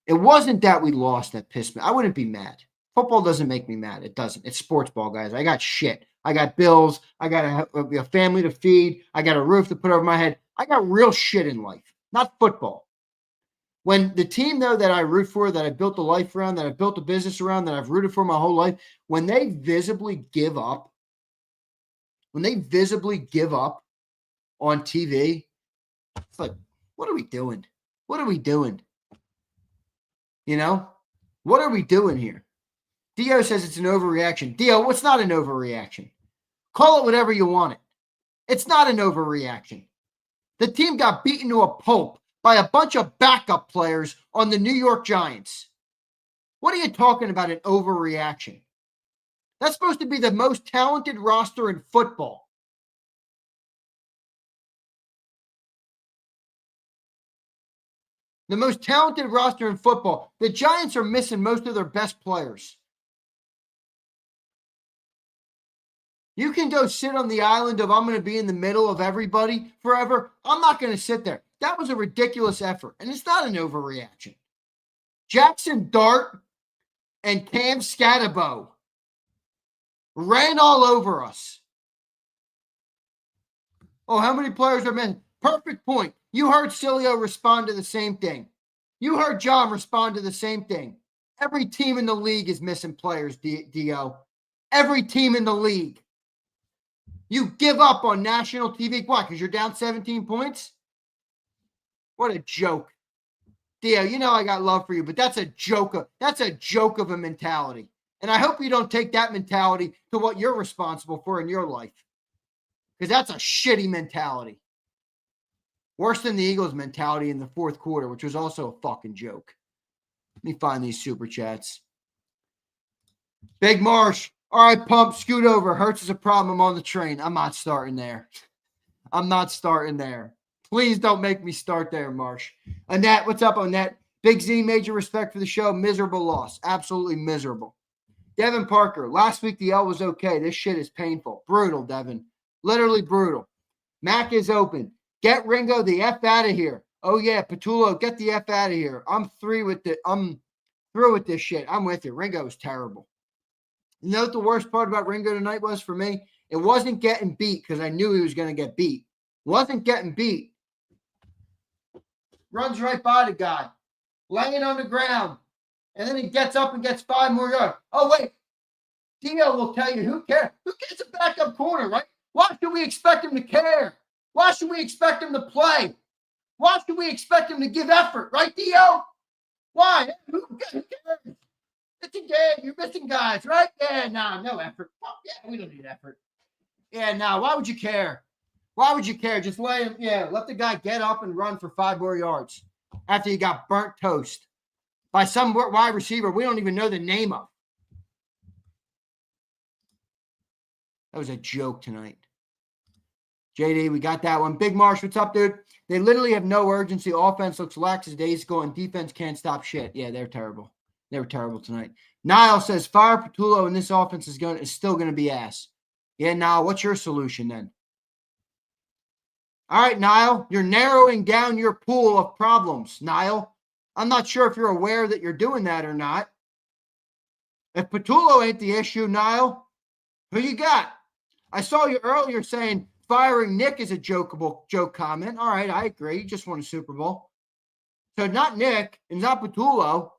It wasn't that we lost that pissed me. I wouldn't be mad. Football doesn't make me mad. It doesn't. It's sports ball, guys. I got shit. I got bills. I got a family to feed. I got a roof to put over my head. I got real shit in life, not football. When the team, though, that I root for, that I built a life around, that I built a business around, that I've rooted for my whole life, when they visibly give up on TV, it's like, what are we doing? What are we doing? What are we doing here? Dio says it's an overreaction. Dio, what's not an overreaction? Call it whatever you want it. It's not an overreaction. The team got beaten to a pulp by a bunch of backup players on the New York Giants. What are you talking about, an overreaction? That's supposed to be the most talented roster in football. The most talented roster in football. The Giants are missing most of their best players. You can go sit on the island of I'm going to be in the middle of everybody forever. I'm not going to sit there. That was a ridiculous effort, and it's not an overreaction. Jaxson Dart and Cam Scatterbo ran all over us. Oh, how many players are missing? Perfect point. You heard Sileo respond to the same thing. You heard John respond to the same thing. Every team in the league is missing players, Dio. Every team in the league. You give up on national TV. Why? Because you're down 17 points? What a joke. Dio, you know I got love for you, but that's a joke of a mentality. And I hope you don't take that mentality to what you're responsible for in your life. Because that's a shitty mentality. Worse than the Eagles' mentality in the fourth quarter, which was also a fucking joke. Let me find these super chats. Big Marsh. All right, Pump, scoot over. Hurts is a problem. I'm on the train. I'm not starting there. I'm not starting there. Please don't make me start there, Marsh. Annette, what's up, Annette? Big Z, major respect for the show. Miserable loss. Absolutely miserable. Devin Parker, last week the L was okay. This shit is painful. Brutal, Devin. Literally brutal. Mac is open. Get Ringo the F out of here. Oh, yeah, Patullo, get the F out of here. I'm through with this shit. I'm with you. Ringo is terrible. You know what the worst part about Ringo tonight was for me? It wasn't getting beat because I knew he was going to get beat. Wasn't getting beat. Runs right by the guy. Laying on the ground. And then he gets up and gets 5 more yards. Oh, wait. Dio will tell you, who cares? Who gets a backup corner, right? Why should we expect him to care? Why should we expect him to play? Why should we expect him to give effort, right, Dio? Why? Who cares? It's a game. You're missing guys, right? Yeah, no effort. Oh, yeah, we don't need effort. Yeah, why would you care? Why would you care? Just let the guy get up and run for 5 more yards after he got burnt toast by some wide receiver we don't even know the name of. That was a joke tonight. JD, we got that one. Big Marsh, what's up, dude? They literally have no urgency. Offense looks lax as days go, and defense can't stop shit. Yeah, they're terrible. They were terrible tonight. Niall says, fire Patullo and this offense is still going to be ass. Yeah, Niall, what's your solution then? All right, Niall, you're narrowing down your pool of problems, Niall. I'm not sure if you're aware that you're doing that or not. If Patullo ain't the issue, Niall, who you got? I saw you earlier saying firing Nick is a joke comment. All right, I agree. You just won a Super Bowl. So not Nick and not Patullo.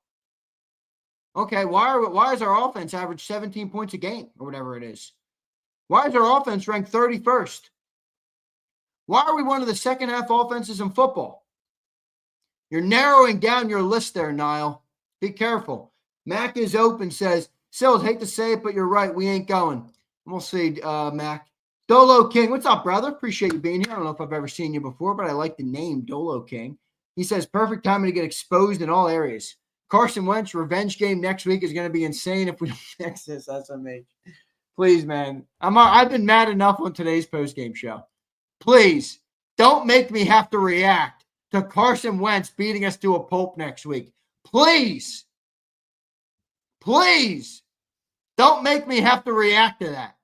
Okay, why is our offense average 17 points a game or whatever it is? Why is our offense ranked 31st? Why are we one of the second half offenses in football? You're narrowing down your list there, Niall. Be careful. Mac is open, says, Sills, hate to say it, but you're right. We ain't going. We'll see, Mac. Dolo King, what's up, brother? Appreciate you being here. I don't know if I've ever seen you before, but I like the name Dolo King. He says, perfect time to get exposed in all areas. Carson Wentz revenge game next week is going to be insane if we don't fix this SMH. Please, man. I've been mad enough on today's postgame show. Please, don't make me have to react to Carson Wentz beating us to a pulp next week. Please. Please. Don't make me have to react to that.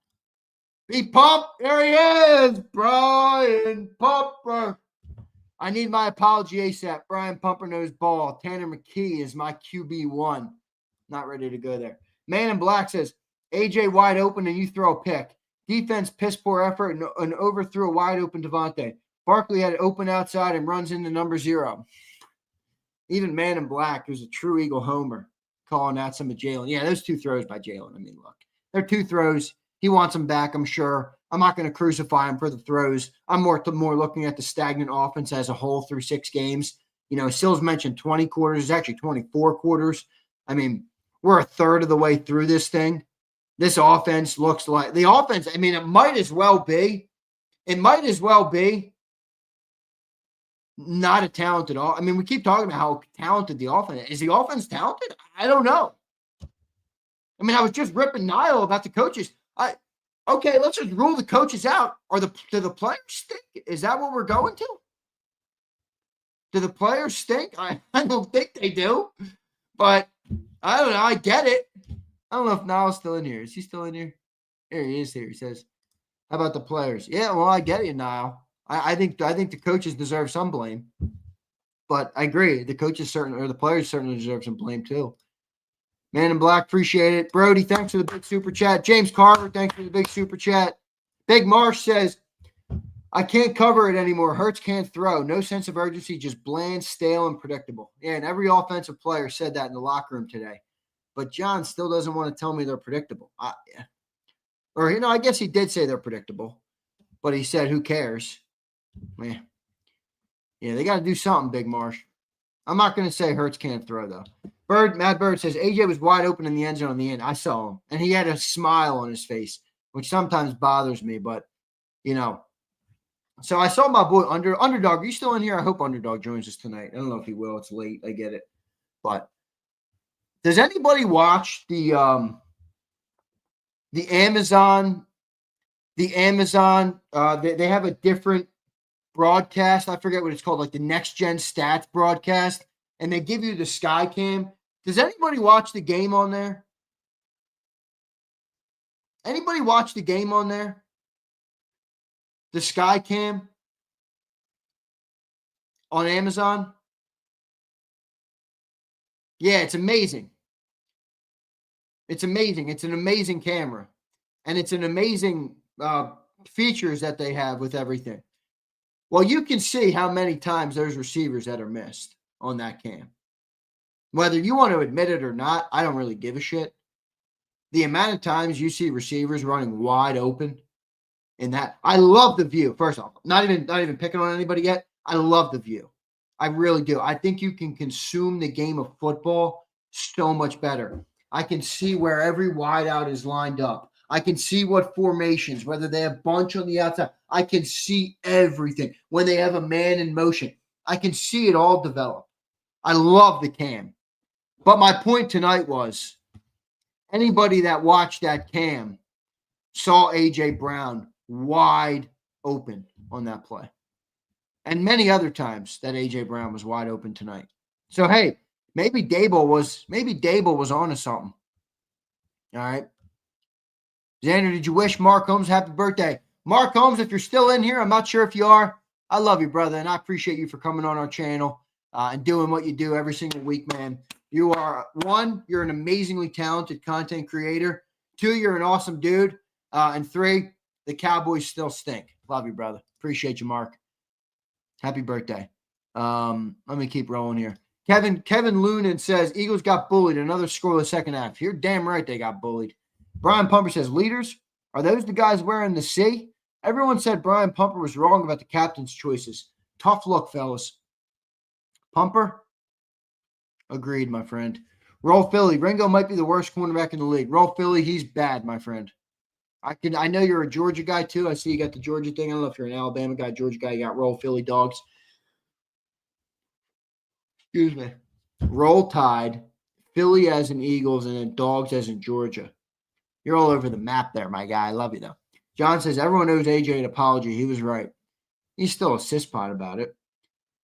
Be pumped. There he is. Brian Pumper. I need my apology ASAP. Brian Pumper knows ball. Tanner McKee is my QB1. Not ready to go there. Man in Black says, AJ wide open and you throw a pick. Defense piss poor effort and overthrew a wide open DeVonta. Barkley had it open outside and runs into number 0. Even Man in Black, who's a true Eagle homer, calling out some of Jalen. Yeah, those 2 throws by Jalen. I mean, look, they're 2 throws. He wants them back, I'm sure. I'm not going to crucify him for the throws. I'm more looking at the stagnant offense as a whole through 6 games. You know, Sills mentioned 20 quarters. It's actually 24 quarters. I mean, we're a third of the way through this thing. This offense looks like the offense. I mean, it might as well be not a talented. I mean, we keep talking about how talented the offense is. The offense talented? I don't know. I mean, I was just ripping Niall about the coaches. Okay, let's just rule the coaches out. Do the players stink? Is that what we're going to? Do the players stink? I don't think they do. But I don't know. I get it. I don't know if Niall's still in here. Is he still in here? Here he is here. He says, how about the players? Yeah, well, I get you, Niall. I think the coaches deserve some blame. But I agree. The players certainly deserve some blame too. Man in Black, appreciate it. Brody, thanks for the big super chat. James Carver, thanks for the big super chat. Big Marsh says, I can't cover it anymore. Hurts can't throw. No sense of urgency, just bland, stale, and predictable. Yeah, and every offensive player said that in the locker room today. But John still doesn't want to tell me they're predictable. I guess he did say they're predictable. But he said, who cares? Man. Yeah, they got to do something, Big Marsh. I'm not going to say Hurts can't throw, though. Mad Bird says, AJ was wide open in the end zone on the end. I saw him. And he had a smile on his face, which sometimes bothers me. But, so I saw my boy Underdog. Are you still in here? I hope Underdog joins us tonight. I don't know if he will. It's late. I get it. But does anybody watch the Amazon? They have a different broadcast. I forget what it's called, like the Next Gen Stats broadcast. And they give you the Sky Cam. Does anybody watch the game on there? Anybody watch the game on there? The Sky Cam on Amazon? Yeah, it's amazing. It's amazing. It's an amazing camera. And it's an amazing features that they have with everything. Well, you can see how many times there's receivers that are missed on that cam. Whether you want to admit it or not, I don't really give a shit. The amount of times you see receivers running wide open in that, I love the view. First off, not even picking on anybody yet. I love the view. I really do. I think you can consume the game of football so much better. I can see where every wideout is lined up. I can see what formations, whether they have bunch on the outside. I can see everything. When they have a man in motion, I can see it all develop. I love the cam. But my point tonight was, anybody that watched that cam saw A.J. Brown wide open on that play. And many other times that A.J. Brown was wide open tonight. So, hey, maybe Dable was onto something. All right. Xander, did you wish Mark Holmes happy birthday? Mark Holmes, if you're still in here, I'm not sure if you are. I love you, brother, and I appreciate you for coming on our channel and doing what you do every single week, man. You are, one, you're an amazingly talented content creator. Two, you're an awesome dude. And three, the Cowboys still stink. Love you, brother. Appreciate you, Mark. Happy birthday. Let me keep rolling here. Kevin Loonan says, Eagles got bullied. Another scoreless second half. You're damn right they got bullied. Brian Pumper says, leaders, are those the guys wearing the C? Everyone said Brian Pumper was wrong about the captain's choices. Tough look, fellas. Pumper? Agreed, my friend. Roll Philly. Ringo might be the worst cornerback in the league. Roll Philly, he's bad, my friend. I know you're a Georgia guy, too. I see you got the Georgia thing. I don't know if you're an Alabama guy, Georgia guy. You got Roll Philly dogs. Excuse me. Roll Tide, Philly as in Eagles, and then dogs as in Georgia. You're all over the map there, my guy. I love you, though. John says, everyone owes AJ an apology. He was right. He's still a cispot about it.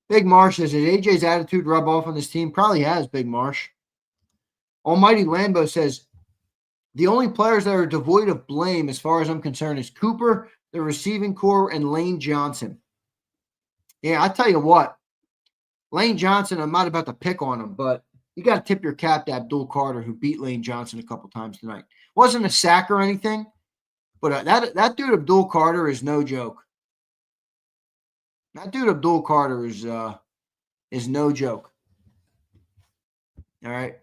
Big Marsh says, did AJ's attitude rub off on this team? Probably has, Big Marsh. Almighty Lambo says, the only players that are devoid of blame, as far as I'm concerned, is Cooper, the receiving core, and Lane Johnson. Yeah, I tell you what. Lane Johnson, I'm not about to pick on him, but you got to tip your cap to Abdul Carter, who beat Lane Johnson a couple times tonight. Wasn't a sack or anything, but that dude Abdul Carter is no joke. That dude Abdul Carter is no joke. All right.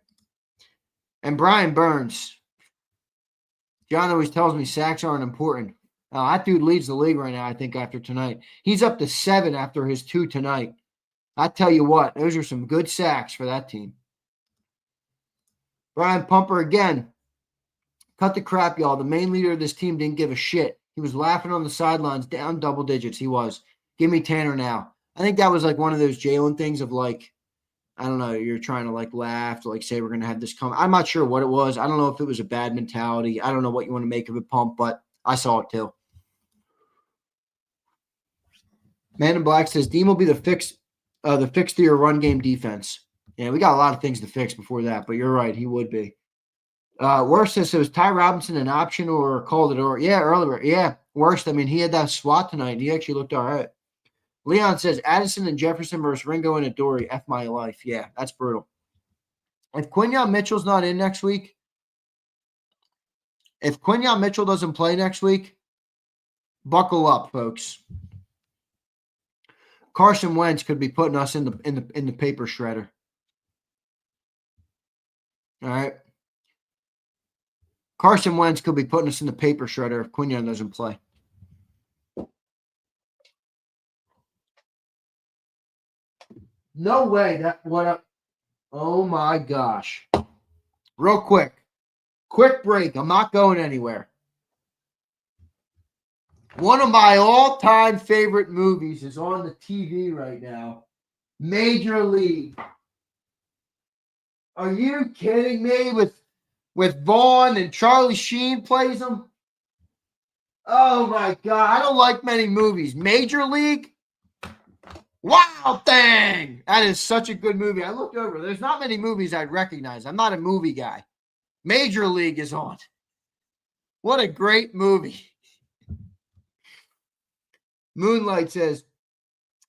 And Brian Burns. John always tells me sacks aren't important. That dude leads the league right now, I think, after tonight. He's up to 7 after his 2 tonight. I tell you what, those are some good sacks for that team. Brian Pumper again. Cut the crap, y'all. The main leader of this team didn't give a shit. He was laughing on the sidelines, down double digits. He was. Give me Tanner now. I think that was like one of those Jalen things of like, I don't know, you're trying to like laugh, to like say we're going to have this come. I'm not sure what it was. I don't know if it was a bad mentality. I don't know what you want to make of it, Pump, but I saw it too. Man in Black says, Dean will be the fix The fix to your run game defense. Yeah, we got a lot of things to fix before that, but you're right. He would be. Worst says, so is Ty Robinson an option or called it? Or yeah, earlier. Yeah, worst. I mean, he had that swat tonight. And he actually looked all right. Leon says, Addison and Jefferson versus Ringo and Adoree. F my life. Yeah, that's brutal. If Quinyon Mitchell's not in next week, if Quinyon Mitchell doesn't play next week, buckle up, folks. Carson Wentz could be putting us in the paper shredder. All right. Carson Wentz could be putting us in the paper shredder if Quinyon doesn't play. No way. Oh my gosh. Real quick. Quick break. I'm not going anywhere. One of my all-time favorite movies is on the TV right now. Major League. Are you kidding me? With Vaughn and Charlie Sheen plays them? Oh my God. I don't like many movies. Major League? Wow, thing. That is such a good movie. I looked over. There's not many movies I'd recognize. I'm not a movie guy. Major League is on. What a great movie. Moonlight says,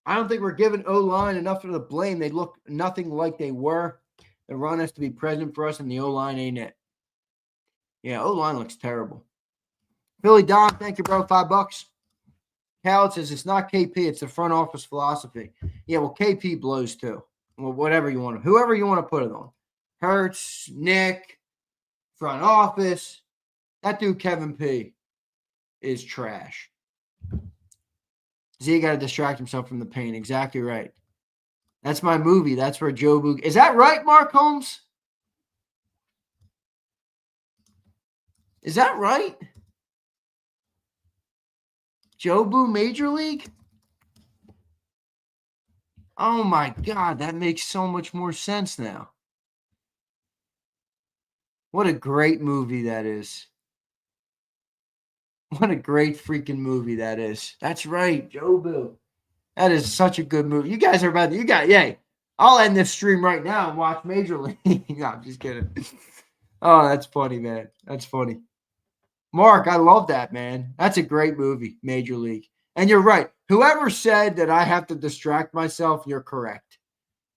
I don't think we're giving O-line enough of the blame. They look nothing like they were. The run has to be present for us, and the O-line ain't it. Yeah, O-line looks terrible. Billy Don, thank you, bro. $5. Cal says, it's not KP, it's the front office philosophy. Yeah, well, KP blows too. Well, whatever you want to, whoever you want to put it on. Hurts, Nick, front office. That dude, Kevin P, is trash. Z got to distract himself from the pain. Exactly right. That's my movie. That's where Joe Boog. Is that right, Mark Holmes? Is that right? Jobu Major League? Oh my God, that makes so much more sense now. What a great movie that is. What a great freaking movie that is. That's right, Jobu. That is such a good movie. You guys are about to, yay. I'll end this stream right now and watch Major League. No, I'm just kidding. Oh, that's funny, man. That's funny. Mark, I love that, man. That's a great movie, Major League. And you're right. Whoever said that I have to distract myself, you're correct.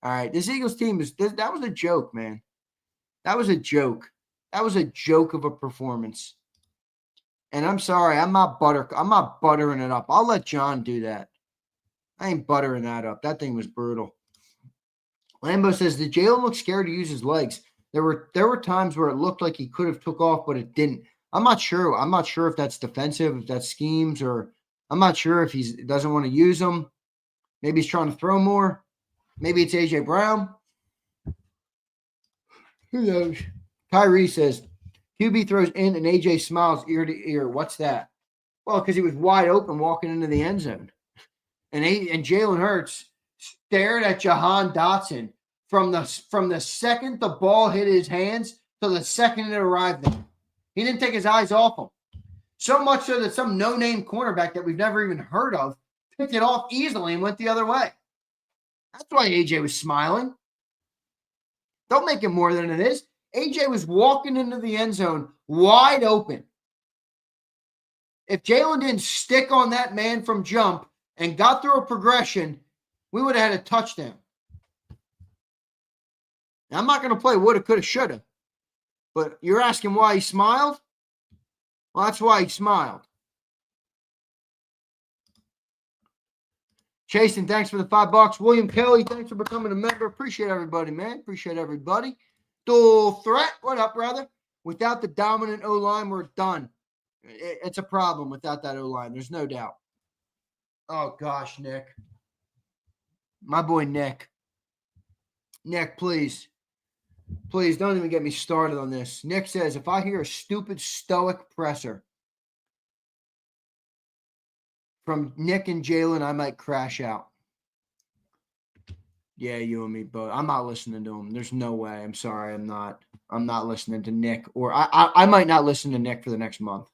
All right. This Eagles team that was a joke, man. That was a joke. That was a joke of a performance. And I'm sorry, I'm not buttering it up. I'll let John do that. I ain't buttering that up. That thing was brutal. Lambo says, did Jalen look scared to use his legs? There were times where it looked like he could have took off, but it didn't. I'm not sure. I'm not sure if that's defensive, if that's schemes, or I'm not sure if he doesn't want to use them. Maybe he's trying to throw more. Maybe it's A.J. Brown. Who knows? Kyrie says, QB throws in and A.J. smiles ear to ear. What's that? Well, because he was wide open walking into the end zone. And Jalen Hurts stared at Jahan Dotson from the second the ball hit his hands to the second it arrived there. He didn't take his eyes off him. So much so that some no-name cornerback that we've never even heard of picked it off easily and went the other way. That's why AJ was smiling. Don't make it more than it is. AJ was walking into the end zone wide open. If Jalen didn't stick on that man from jump and got through a progression, we would have had a touchdown. Now, I'm not going to play woulda, coulda, shoulda. But you're asking why he smiled? Well, that's why he smiled. Chasen, thanks for the $5. William Kelly, thanks for becoming a member. Appreciate everybody, man. Appreciate everybody. Dual threat. What up, brother? Without the dominant O-line, we're done. It's a problem without that O-line. There's no doubt. Oh, gosh, Nick. My boy, Nick. Nick, please. Please don't even get me started on this. Nick says, if I hear a stupid stoic presser from Nick and Jalen, I might crash out. Yeah, you and me both. I'm not listening to him. There's no way. I'm sorry. I'm not listening to Nick. Or I might not listen to Nick for the next month.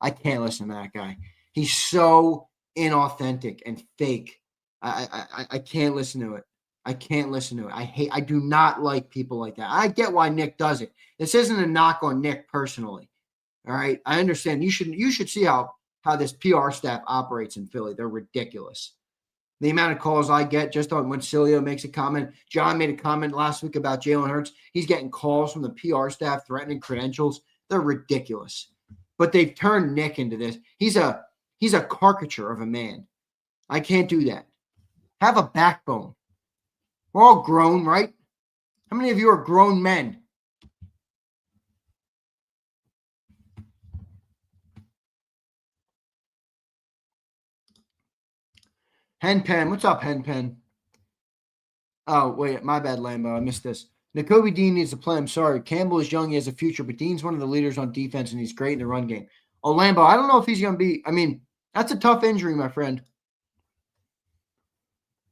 I can't listen to that guy. He's so inauthentic and fake. I can't listen to it. I can't listen to it. I do not like people like that. I get why Nick does it. This isn't a knock on Nick personally. All right. I understand. You should see how this PR staff operates in Philly. They're ridiculous. The amount of calls I get just on when Sileo makes a comment. John made a comment last week about Jalen Hurts. He's getting calls from the PR staff threatening credentials. They're ridiculous. But they've turned Nick into this. He's a caricature of a man. I can't do that. Have a backbone. We're all grown, right? How many of you are grown men? Henpen, what's up, Henpen? Oh, wait, my bad, Lambo. I missed this. Nakobe Dean needs to play. I'm sorry. Campbell is young. He has a future, but Dean's one of the leaders on defense, and he's great in the run game. Oh, Lambo, I don't know if he's going to be. I mean, that's a tough injury, my friend.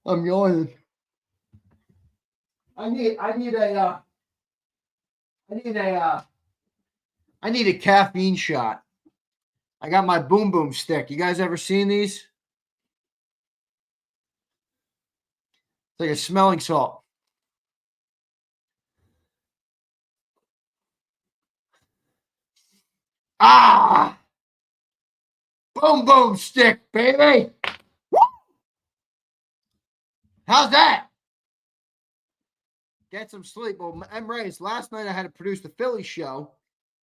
I'm yawning. I need a caffeine shot. I got my boom boom stick. You guys ever seen these? It's like a smelling salt. Ah! Boom boom stick, baby. Woo! How's that? Get some sleep. Well, Reyes, last night I had to produce the Philly show.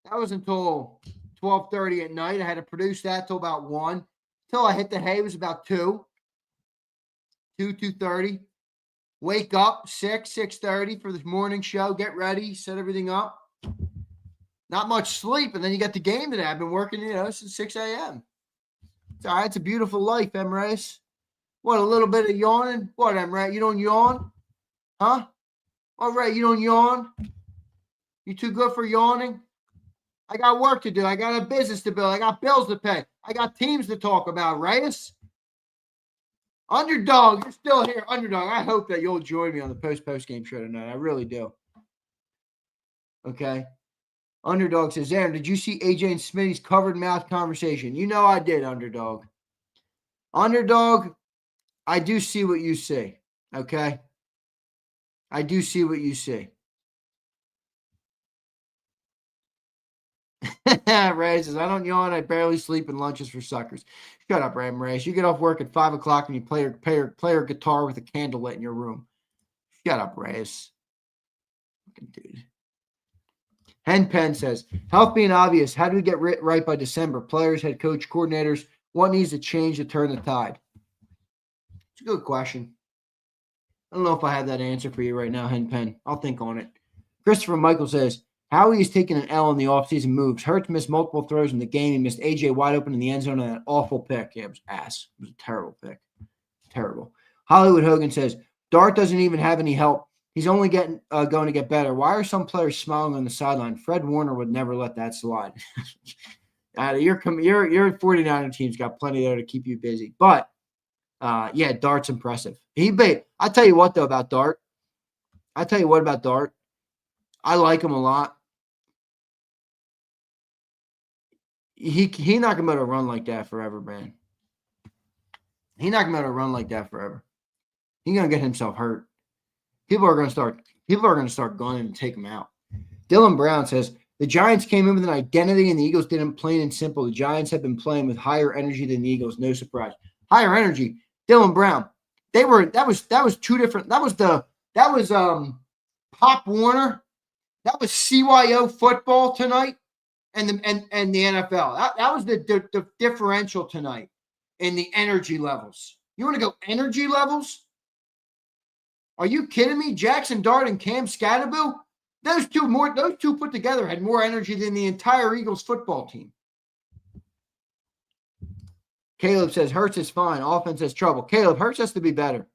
That was until 12:30 at night. I had to produce that till about 1. Till I hit the hay, it was about 2:30. Wake up, 6:30 for the morning show. Get ready, set everything up. Not much sleep, and then you got the game today. I've been working, since 6 a.m. It's all right. It's a beautiful life, Reyes. What, a little bit of yawning? What, Reyes? You don't yawn? Huh? All right, you don't yawn? You too good for yawning? I got work to do. I got a business to build. I got bills to pay. I got teams to talk about, Reyes. Underdog, you're still here. Underdog, I hope that you'll join me on the post-game show tonight. I really do. Okay. Underdog says, Aaron, did you see AJ and Smitty's covered mouth conversation? You know I did, Underdog. Underdog, I do see what you see. Okay? I do see what you see. Ray says, I don't yawn. I barely sleep, and lunches for suckers. Shut up, Ram Ray. You get off work at 5 o'clock and you play your guitar with a candle lit in your room. Shut up, Reyes. Fucking dude. Henpen says, health being obvious, how do we get right by December? Players, head coach, coordinators, what needs to change to turn the tide? It's a good question. I don't know if I have that answer for you right now, Henpen. I'll think on it. Christopher Michael says, Howie is taking an L in the offseason moves. Hurts missed multiple throws in the game. He missed AJ wide open in the end zone on that awful pick. Yeah, it was ass. It was a terrible pick. Terrible. Hollywood Hogan says, Dart doesn't even have any help. He's only going to get better. Why are some players smiling on the sideline? Fred Warner would never let that slide. Your 49er team's got plenty there to keep you busy. But, yeah, Dart's impressive. I tell you what, though, about Dart. I like him a lot. He not going to be able to run like that forever, man. He's not going to be able to run like that forever. He's going to get himself hurt. People are going to start gunning and take him out. Dylan Brown says, the Giants came in with an identity and the Eagles didn't. Plain and simple. The Giants have been playing with higher energy than the Eagles. No surprise. Higher energy. Dylan Brown. That was two different. That was Pop Warner. That was CYO football tonight and the NFL. That was the differential tonight in the energy levels. You want to go energy levels? Are you kidding me? Jaxson Dart and Cam Scatterboo? Those two put together had more energy than the entire Eagles football team. Caleb says, Hurts is fine. Offense has trouble. Caleb, Hurts has to be better.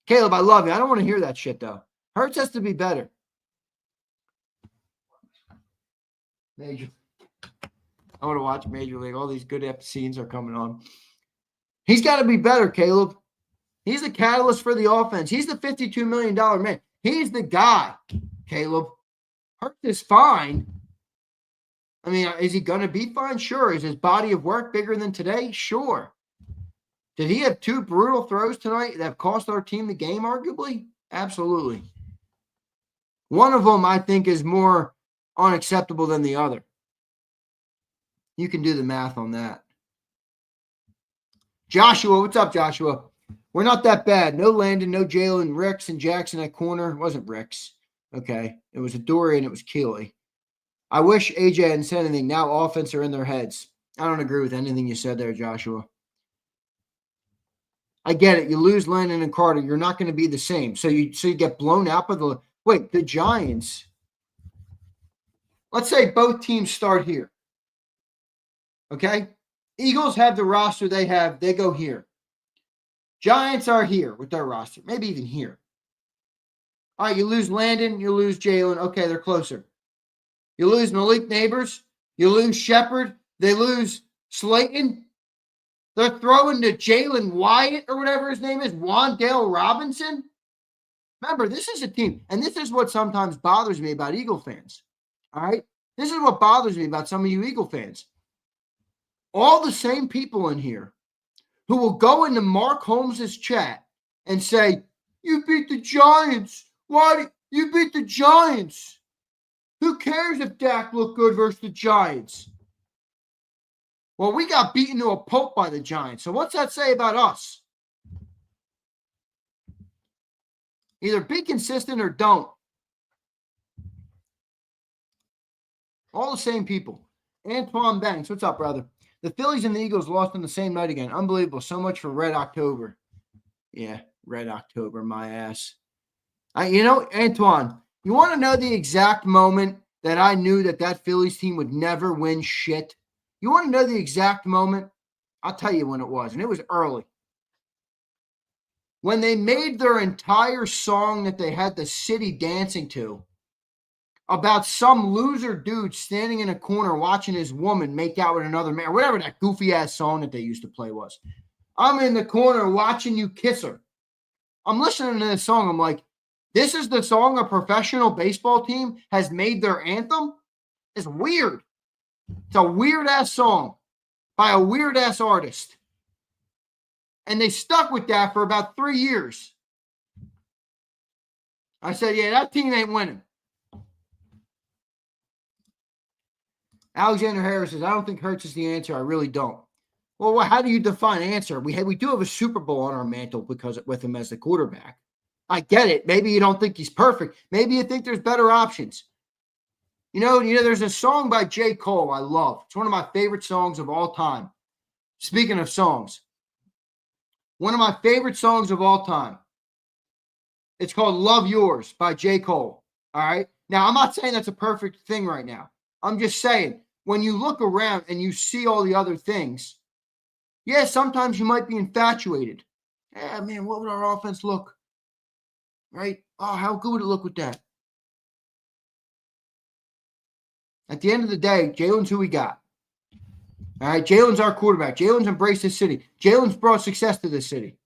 Caleb, I love you. I don't want to hear that shit, though. Hurts has to be better. Major. I want to watch Major League. All these good scenes are coming on. He's got to be better, Caleb. He's the catalyst for the offense. He's the $52 million man. He's the guy, Caleb. Hurts is fine. I mean, is he going to be fine? Sure. Is his body of work bigger than today? Sure. Did he have 2 brutal throws tonight that cost our team the game, arguably? Absolutely. One of them, I think, is more unacceptable than the other. You can do the math on that. Joshua, what's up, Joshua? We're not that bad. No Landon, no Jalen, Ricks, and Jaxson at corner. It wasn't Ricks. Okay. It was Adoree and it was Keeley. I wish AJ hadn't said anything. Now offense are in their heads. I don't agree with anything you said there, Joshua. I get it. You lose Landon and Carter, you're not going to be the same. So you get blown out by the Giants. Let's say both teams start here. Okay? Eagles have the roster they have. They go here. Giants are here with their roster. Maybe even here. All right, you lose Landon. You lose Jalen. Okay, they're closer. You lose Malik Neighbors. You lose Shepard. They lose Slayton. They're throwing to Jalen Wyatt or whatever his name is, Wandale Robinson. Remember, this is a team, and this is what sometimes bothers me about Eagle fans. All right? This is what bothers me about some of you Eagle fans. All the same people in here who will go into Mark Holmes' chat and say, you beat the Giants. Why? You beat the Giants. Who cares if Dak looked good versus the Giants? Well, we got beaten to a pulp by the Giants. So what's that say about us? Either be consistent or don't. All the same people. Antoine Banks, what's up, brother? The Phillies and the Eagles lost on the same night again. Unbelievable. So much for Red October. Yeah, Red October, my ass. Antoine, you want to know the exact moment that I knew that Phillies team would never win shit? You want to know the exact moment? I'll tell you when it was, and it was early. When they made their entire song that they had the city dancing to about some loser dude standing in a corner watching his woman make out with another man, or whatever that goofy-ass song that they used to play was. I'm in the corner watching you kiss her. I'm listening to this song. I'm like, this is the song a professional baseball team has made their anthem? It's weird. It's a weird-ass song by a weird-ass artist. And they stuck with that for about 3 years. I said, yeah, that team ain't winning. Alexander Harris says, I don't think Hurts is the answer. I really don't. Well, how do you define answer? We do have a Super Bowl on our mantle because with him as the quarterback. I get it. Maybe you don't think he's perfect. Maybe you think there's better options. You know, there's a song by J. Cole I love. It's one of my favorite songs of all time. Speaking of songs, one of my favorite songs of all time. It's called Love Yours by J. Cole. All right? Now, I'm not saying that's a perfect thing right now. I'm just saying, when you look around and you see all the other things, yeah, sometimes you might be infatuated. Yeah, man, what would our offense look? Right? Oh, how good would it look with that? At the end of the day, Jalen's who we got. All right, Jalen's our quarterback. Jalen's embraced this city. Jalen's brought success to this city.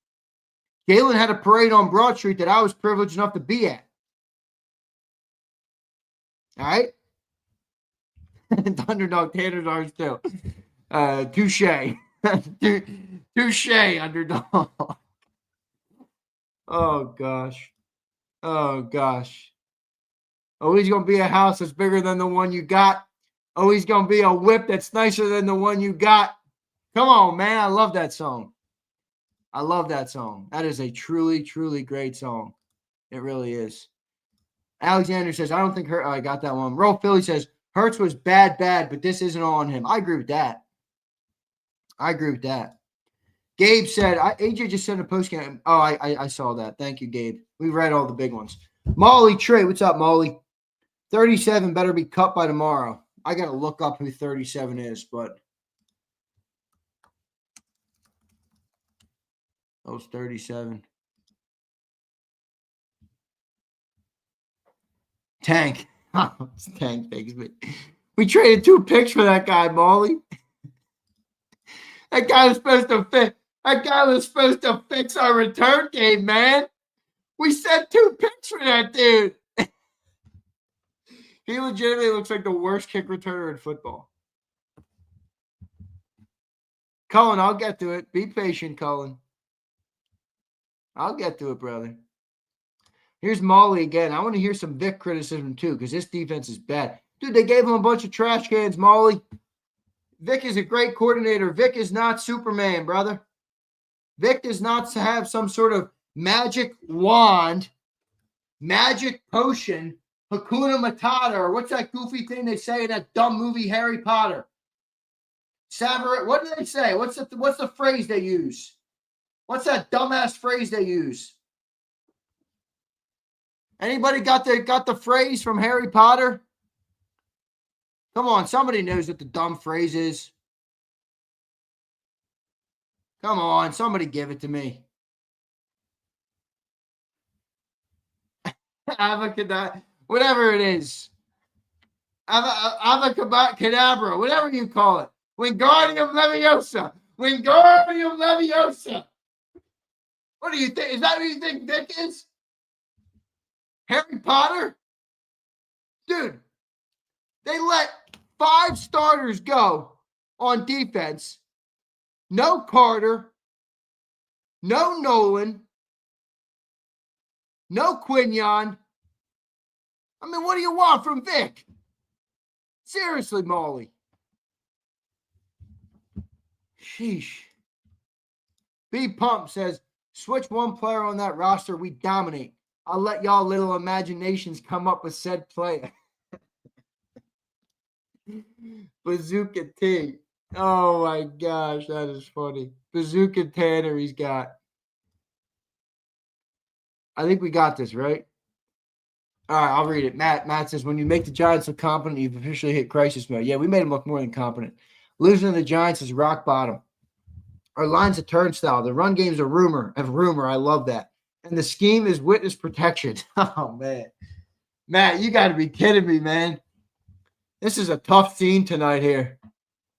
Jalen had a parade on Broad Street that I was privileged enough to be at. All right? Underdog Tanner's ours too. Touche. Touche, underdog. Oh, gosh. Oh, gosh. Always going to be a house that's bigger than the one you got. Always going to be a whip that's nicer than the one you got. Come on, man. I love that song. I love that song. That is a truly, truly great song. It really is. Alexander says, I don't think Hurts. Oh, I got that one. Rolf Philly says, Hurts was bad, but this isn't on him. I agree with that. Gabe said, AJ just sent a post game. Oh, I saw that. Thank you, Gabe. We read all the big ones. Molly Trey, what's up, Molly? 37 better be cut by tomorrow. I got to look up who 37 is, but those 37. Tank. Tank takes me. We traded 2 picks for that guy, Molly. That guy was supposed to fit. That guy was supposed to fix our return game, man. We sent 2 picks for that dude. He legitimately looks like the worst kick returner in football. Cullen, I'll get to it. Be patient, Cullen. I'll get to it, brother. Here's Molly again. I want to hear some Vic criticism too, because this defense is bad. Dude, they gave him a bunch of trash cans, Molly. Vic is a great coordinator. Vic is not Superman, brother. Vic does not have some sort of magic wand, magic potion, Hakuna Matata, or what's that goofy thing they say in that dumb movie Harry Potter? What do they say? What's the phrase they use? What's that dumbass phrase they use? Anybody got the phrase from Harry Potter? Come on, somebody knows what the dumb phrase is. Come on, somebody give it to me. Avocado, whatever it is. Avocadabra, whatever you call it. Wingardium Leviosa. Wingardium Leviosa. What do you think? Is that who you think Vic is? Harry Potter? Dude, they let 5 starters go on defense. No Carter. No Nolan. No Quinion. I mean, what do you want from Vic? Seriously, Molly. Sheesh. B Pump says, switch one player on that roster, we dominate. I'll let y'all little imaginations come up with said player. Bazooka T. Oh my gosh, that is funny. Bazooka Tanner he's got. I think we got this, right? All right, I'll read it. Matt says, when you make the Giants look competent, you've officially hit crisis mode. Yeah, we made them look more than competent. Losing to the Giants is rock bottom. Our line's a turnstile. The run game's a rumor. I love that. And the scheme is witness protection. Oh, man. Matt, you got to be kidding me, man. This is a tough scene tonight here.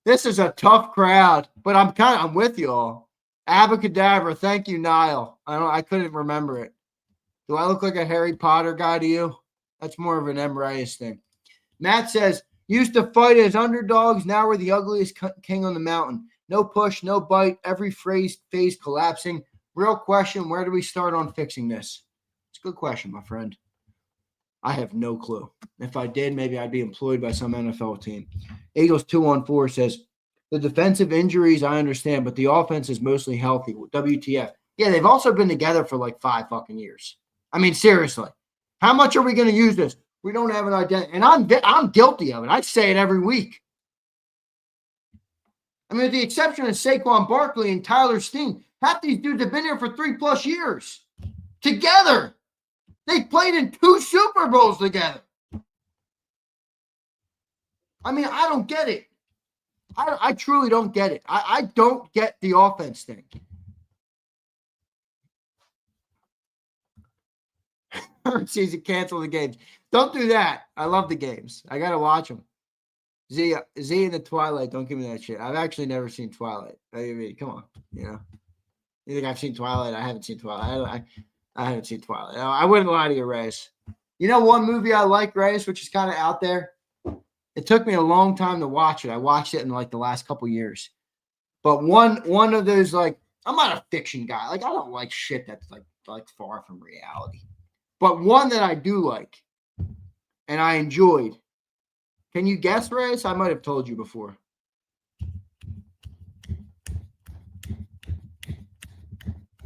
This is a tough crowd, but I'm with you all. Abacadabra, thank you, Niall. I couldn't remember it. Do I look like a Harry Potter guy to you? That's more of an M. Reyes thing. Matt says, used to fight as underdogs. Now we're the ugliest king on the mountain. No push, no bite. Every phase collapsing. Real question, where do we start on fixing this? It's a good question, my friend. I have no clue. If I did, maybe I'd be employed by some NFL team. Eagles 214 says, the defensive injuries, I understand, but the offense is mostly healthy. WTF. Yeah, they've also been together for like 5 fucking years. I mean, seriously. How much are we going to use this? We don't have an identity. And I'm guilty of it. I say it every week. I mean, with the exception of Saquon Barkley and Tyler Steen, half these dudes have been here for 3+ years. Together. They played in 2 Super Bowls together. I mean, I don't get it. I truly don't get it. I don't get the offense thing. Season cancel the games. Don't do that. I love the games. I got to watch them. Z in the Twilight. Don't give me that shit. I've actually never seen Twilight. I mean, come on. You know, you think I've seen Twilight? I haven't seen Twilight. I haven't seen Twilight. I wouldn't lie to you, Reyes. You know one movie I like, Reyes, which is kind of out there? It took me a long time to watch it. I watched it in like the last couple years. But one of those, like, I'm not a fiction guy. Like, I don't like shit that's like far from reality. But one that I do like and I enjoyed. Can you guess, Reyes? I might have told you before.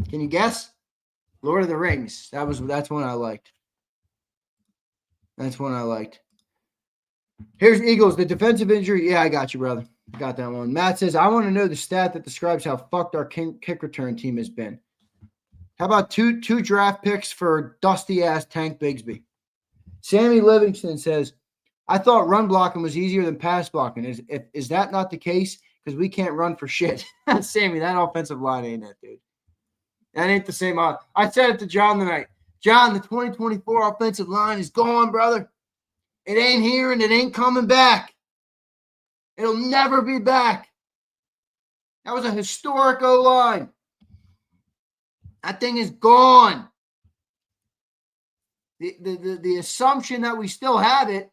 Can you guess? Lord of the Rings. That's one I liked. That's one I liked. Here's Eagles. The defensive injury. Yeah, I got you, brother. I got that one. Matt says, I want to know the stat that describes how fucked our kick return team has been. How about two draft picks for dusty-ass Tank Bigsby? Sammy Livingston says, I thought run blocking was easier than pass blocking. Is that not the case? Because we can't run for shit. Sammy, that offensive line ain't that, dude. That ain't the same. I said it to John tonight. John, the 2024 offensive line is gone, brother. It ain't here and it ain't coming back. It'll never be back. That was a historic O-line. That thing is gone. The assumption that we still have it.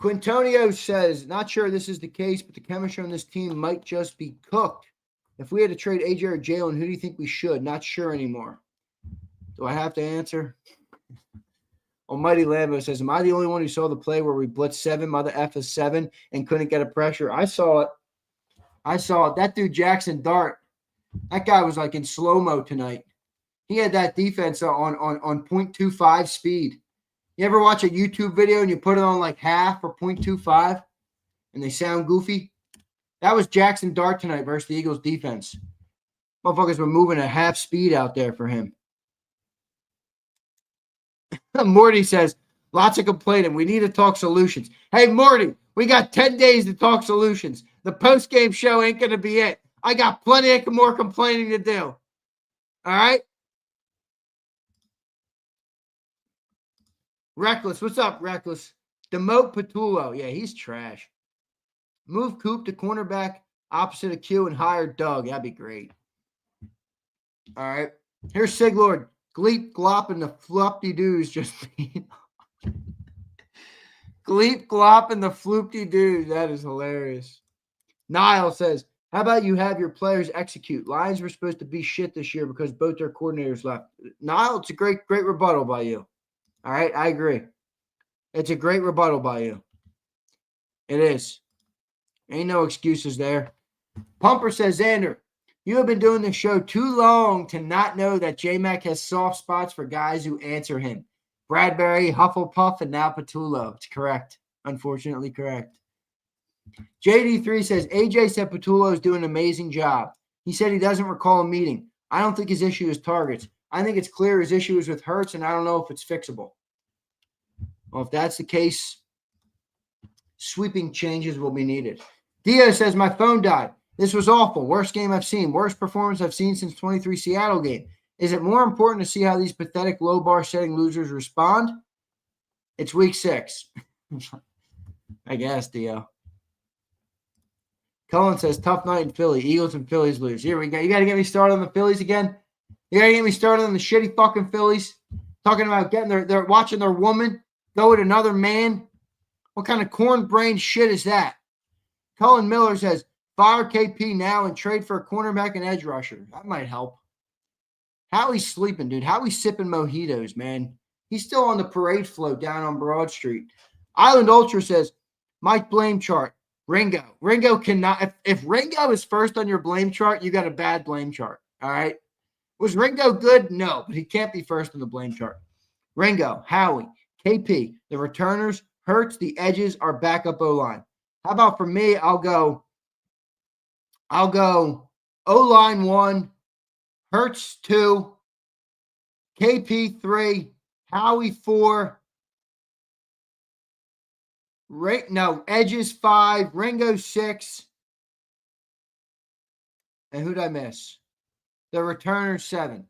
Quintonio says, not sure this is the case, but the chemistry on this team might just be cooked. If we had to trade AJ or Jalen, who do you think we should? Not sure anymore. Do I have to answer? Almighty Lambo says, am I the only one who saw the play where we blitzed 7, mother F is 7, and couldn't get a pressure? I saw it. That dude, Jaxson Dart, that guy was like in slow-mo tonight. He had that defense on 0.25 speed. You ever watch a YouTube video and you put it on like half or 0.25 and they sound goofy? That was Jaxson Dart tonight versus the Eagles defense. Motherfuckers were moving at half speed out there for him. Morty says, lots of complaining. We need to talk solutions. Hey, Morty, we got 10 days to talk solutions. The post-game show ain't going to be it. I got plenty of more complaining to do. All right? Reckless. What's up, Reckless? Demote Patullo. Yeah, he's trash. Move Coop to cornerback opposite of Q and hire Doug. That'd be great. All right. Here's Siglord. Gleep, glop, and the floopty-doos just Gleep, glop, and the floopty-doos. That is hilarious. Niall says, how about you have your players execute? Lions were supposed to be shit this year because both their coordinators left. Niall, it's a great rebuttal by you. All right, I agree. It's a great rebuttal by you. It is. Ain't no excuses there. Pumper says, Zander, you have been doing this show too long to not know that J-Mac has soft spots for guys who answer him. Bradbury, Hufflepuff, and now Patullo. It's correct. Unfortunately correct. JD3 says, AJ said Patullo is doing an amazing job. He said he doesn't recall a meeting. I don't think his issue is targets. I think it's clear his issue is with Hurts, and I don't know if it's fixable. Well, if that's the case, sweeping changes will be needed. Dio says, my phone died. This was awful. Worst game I've seen. Worst performance I've seen since 23 Seattle game. Is it more important to see how these pathetic low bar setting losers respond? It's week 6. I guess, Dio. Cullen says, tough night in Philly. Eagles and Phillies lose. Here we go. You got to get me started on the Phillies again? You got to get me started on the shitty fucking Phillies? Talking about getting they're watching their woman go with another man? What kind of corn-brained shit is that? Cullen Miller says, fire KP now and trade for a cornerback and edge rusher. That might help. Howie's sleeping, dude. Howie's sipping mojitos, man. He's still on the parade float down on Broad Street. Island Ultra says, Mike blame chart. Ringo. Ringo cannot. If Ringo is first on your blame chart, you got a bad blame chart. All right. Was Ringo good? No, but he can't be first on the blame chart. Ringo, Howie, KP, the returners, Hurts, the edges, our backup O-line. How about for me? I'll go O-line 1, Hurts 2, KP 3, Howie 4, edges 5, Ringo 6. And who'd I miss? The returner 7.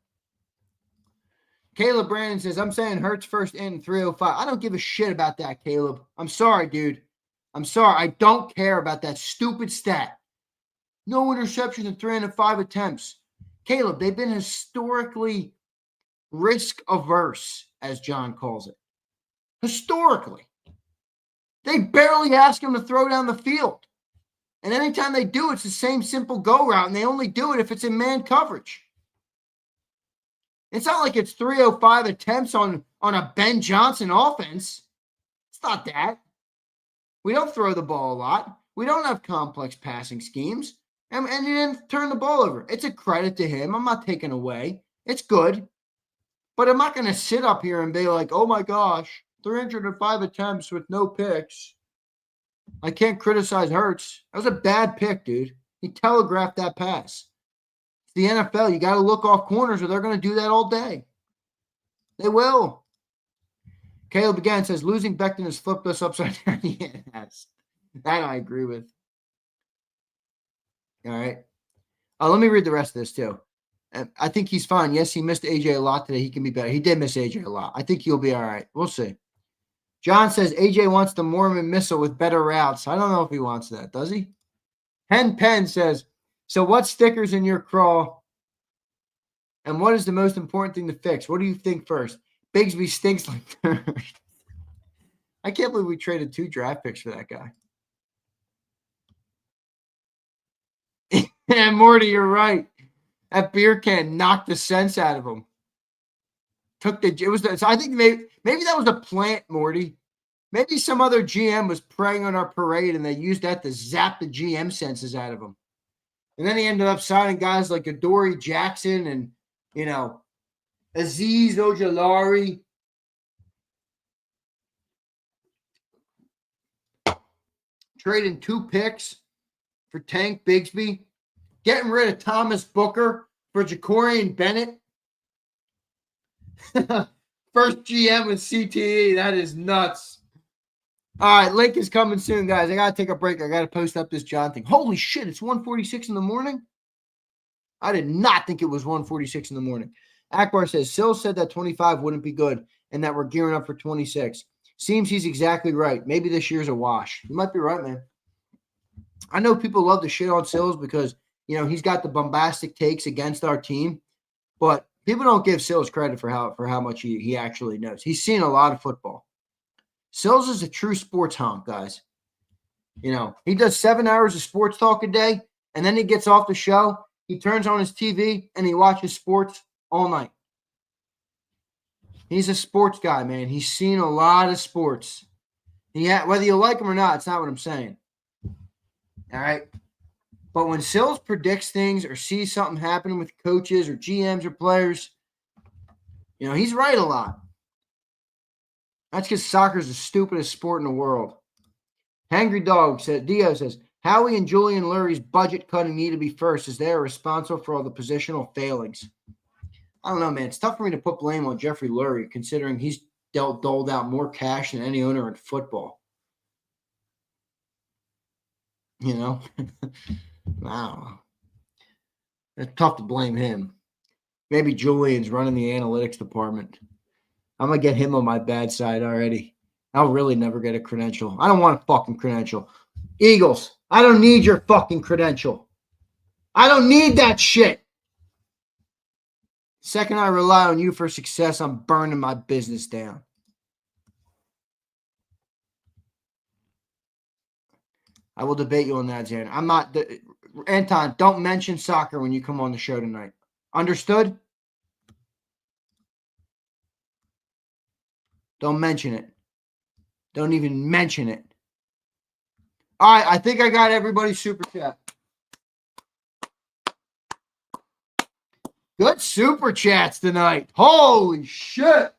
Caleb Brandon says, I'm saying Hurts first in 305. I don't give a shit about that, Caleb. I'm sorry, dude. I'm sorry. I don't care about that stupid stat. No interceptions in 305 attempts. Caleb, they've been historically risk-averse, as John calls it. Historically. They barely ask him to throw down the field. And anytime they do, it's the same simple go route, and they only do it if it's in man coverage. It's not like it's 305 attempts on a Ben Johnson offense. It's not that. We don't throw the ball a lot. We don't have complex passing schemes. And he didn't turn the ball over. It's a credit to him. I'm not taking away. It's good. But I'm not going to sit up here and be like, oh my gosh, 305 attempts with no picks. I can't criticize Hurts. That was a bad pick, dude. He telegraphed that pass. It's the NFL. You got to look off corners or they're going to do that all day. They will. Caleb again says, losing Becton has flipped us upside down. Yes. That I agree with. All right. Let me read the rest of this too. I think he's fine. Yes, he missed AJ a lot today. He can be better. He did miss AJ a lot. I think he'll be all right. We'll see. John says AJ wants the Mormon missile with better routes. I don't know if he wants that. Does he? Hen Penn says, so what stickers in your crawl and what is the most important thing to fix? What do you think first? Bigsby stinks like dirt. I can't believe we traded 2 draft picks for that guy. Yeah, Morty, you're right. That beer can knocked the sense out of him. So I think maybe that was a plant, Morty. Maybe some other GM was preying on our parade and they used that to zap the GM senses out of him. And then he ended up signing guys like Adoree Jackson and, Azeez Ojulari. Trading 2 picks for Tank Bigsby. Getting rid of Thomas Booker for Jacorian Bennett. First GM with CTE. That is nuts. All right, link is coming soon, guys. I got to take a break. I got to post up this John thing. Holy shit, it's 1:46 in the morning? I did not think it was 1:46 in the morning. Akbar says, Sills said that 25 wouldn't be good and that we're gearing up for 26. Seems he's exactly right. Maybe this year's a wash. You might be right, man. I know people love to shit on Sills because, he's got the bombastic takes against our team, but people don't give Sills credit for how much he actually knows. He's seen a lot of football. Sills is a true sports honk, guys. He does 7 hours of sports talk a day, and then he gets off the show. He turns on his TV, and he watches sports all night. He's a sports guy, man. He's seen a lot of sports. Whether you like him or not, it's not what I'm saying. All right? But when Sills predicts things or sees something happening with coaches or GMs or players, he's right a lot. That's because soccer is the stupidest sport in the world. Hangry Dog said, Dio says, Howie and Julian Lurie's budget cutting need to be first as they are responsible for all the positional failings. I don't know, man. It's tough for me to put blame on Jeffrey Lurie considering he's doled out more cash than any owner in football. Wow. It's tough to blame him. Maybe Julian's running the analytics department. I'm going to get him on my bad side already. I'll really never get a credential. I don't want a fucking credential. Eagles, I don't need your fucking credential. I don't need that shit. Second I rely on you for success, I'm burning my business down. I will debate you on that, Jan. I'm not Anton, don't mention soccer when you come on the show tonight. Understood? Don't mention it. Don't even mention it. All right, I think I got everybody's super chat. Good super chats tonight. Holy shit.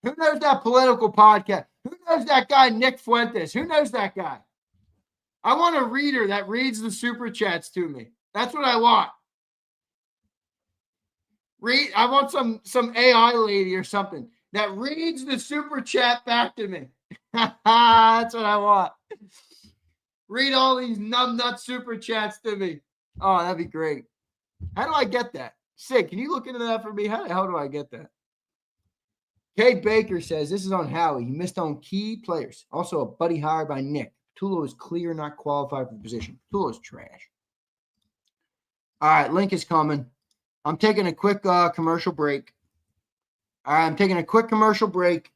Who knows that political podcast? Who knows that guy, Nick Fuentes? Who knows that guy? I want a reader that reads the super chats to me. That's what I want. I want some AI lady or something that reads the super chat back to me. That's what I want. Read all these numbnut super chats to me. Oh, that'd be great. How do I get that? Sid, can you look into that for me? How the hell do I get that? Kate Baker says, this is on Howie. He missed on key players. Also, a buddy hired by Nick. Tulo is clear, not qualified for the position. Tulo is trash. All right, link is coming. I'm taking a quick commercial break. All right, I'm taking a quick commercial break.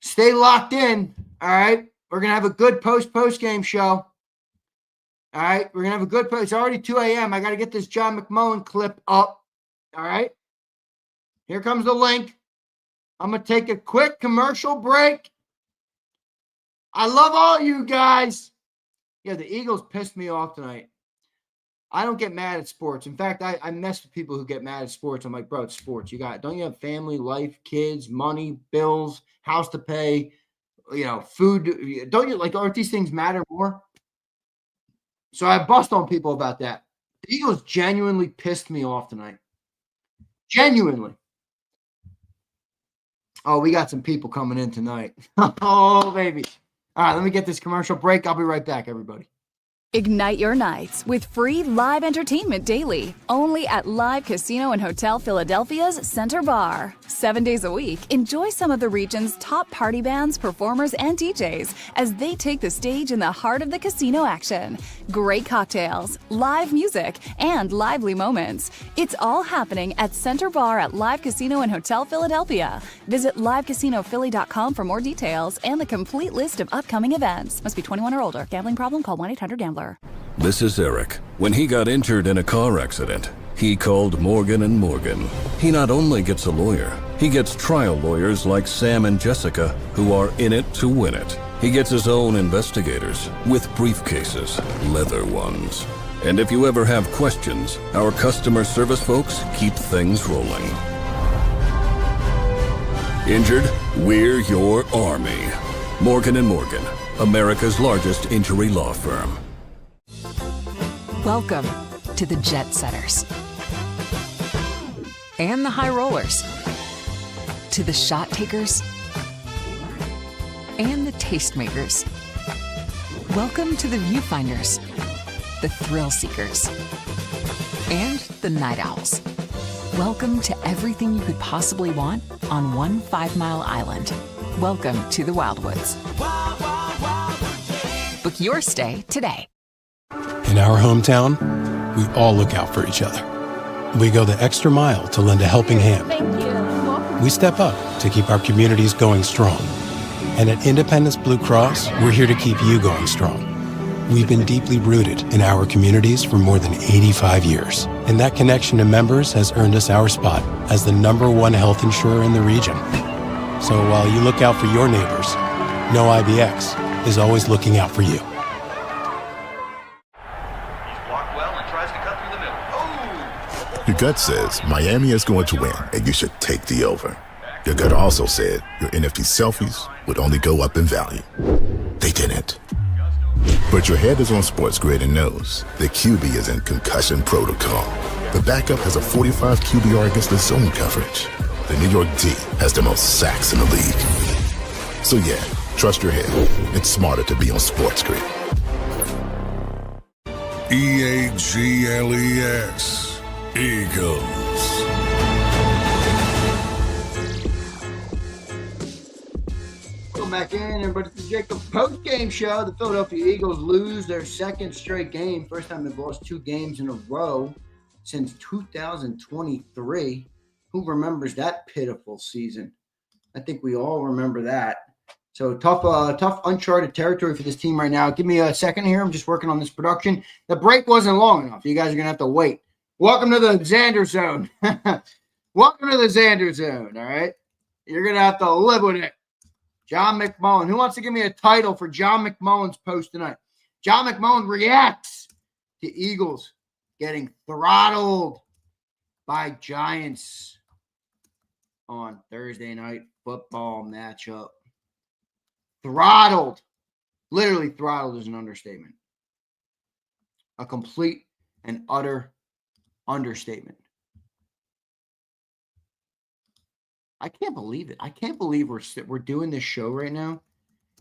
Stay locked in. All right, we're going to have a good post-game show. All right, we're going to have a good post. It's already 2 a.m. I got to get this John McMullen clip up. All right, here comes the link. I'm going to take a quick commercial break. I love all you guys. Yeah, the Eagles pissed me off tonight. I don't get mad at sports. In fact, I mess with people who get mad at sports. I'm like, bro, it's sports. Don't you have family, life, kids, money, bills, house to pay, food? Don't you aren't these things matter more? So I bust on people about that. The Eagles genuinely pissed me off tonight. Genuinely. Oh, we got some people coming in tonight. Oh, baby. All right, let me get this commercial break. I'll be right back, everybody. Ignite your nights with free live entertainment daily, only at Live Casino and Hotel Philadelphia's Center Bar. 7 days a week, enjoy some of the region's top party bands, performers, and DJs as they take the stage in the heart of the casino action. Great cocktails, live music, and lively moments. It's all happening at Center Bar at Live Casino and Hotel Philadelphia. Visit livecasinophilly.com for more details and the complete list of upcoming events. Must be 21 or older. Gambling problem? Call 1-800-GAMBLER. This is Eric. When he got injured in a car accident, he called Morgan & Morgan. He not only gets a lawyer, he gets trial lawyers like Sam and Jessica who are in it to win it. He gets his own investigators with briefcases, leather ones. And if you ever have questions, our customer service folks keep things rolling. Injured? We're your army. Morgan & Morgan, America's largest injury law firm. Welcome to the Jet Setters and the High Rollers, to the Shot Takers and the Tastemakers. Welcome to the Viewfinders, the Thrill Seekers, and the Night Owls. Welcome to everything you could possibly want on one 5-mile island. Welcome to the Wildwoods. Book your stay today. In our hometown, we all look out for each other. We go the extra mile to lend a helping hand. We step up to keep our communities going strong. And at Independence Blue Cross, we're here to keep you going strong. We've been deeply rooted in our communities for more than 85 years. And that connection to members has earned us our spot as the #1 health insurer in the region. So while you look out for your neighbors, know IBX is always looking out for you. Your gut says Miami is going to win, and you should take the over. Your gut also said your NFT selfies would only go up in value. They didn't. But your head is on Sports Grid and knows the QB is in concussion protocol. The backup has a 45 QBR against the zone coverage. The New York D has the most sacks in the league. So yeah, trust your head. It's smarter to be on Sports Grid. EAGLES. Eagles. Welcome back in, everybody, to the JAKIB Postgame Show. The Philadelphia Eagles lose their second straight game. First time they've lost 2 games in a row since 2023. Who remembers that pitiful season? I think we all remember that. So tough uncharted territory for this team right now. Give me a second here. I'm just working on this production. The break wasn't long enough. You guys are going to have to wait. Welcome to the Zander Zone. Welcome to the Zander Zone, all right? You're going to have to live with it. John McMullen. Who wants to give me a title for John McMullen's post tonight? John McMullen reacts to Eagles getting throttled by Giants on Thursday night football matchup. Throttled. Literally throttled is an understatement. A complete and utter understatement. I can't believe it. I can't believe we're doing this show right now,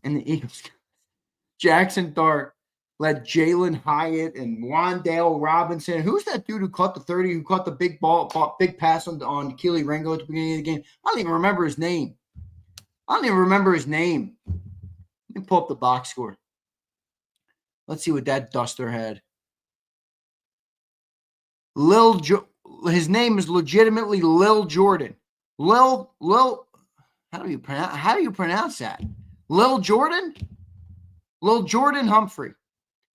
and the Eagles, Jaxson Dart led Jalen Hyatt and Wandale Robinson. Who's that dude who caught the 30? Who caught the big pass on Keely Ringo at the beginning of the game? I don't even remember his name. Let me pull up the box score. Let's see what that duster had. His name is legitimately Lil Jordan. Lil, how do you pronounce that? Lil Jordan? Lil Jordan Humphrey.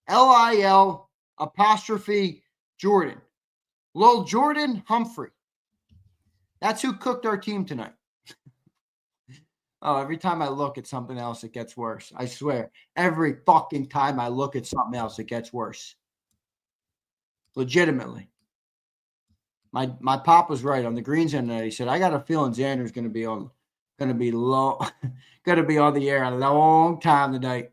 Lil apostrophe Jordan. Lil Jordan Humphrey. That's who cooked our team tonight. Oh, every time I look at something else, it gets worse. I swear. Every fucking time I look at something else, it gets worse. Legitimately. My pop was right on the Greens end tonight. He said, I got a feeling Xander's going to be on the air a long time tonight.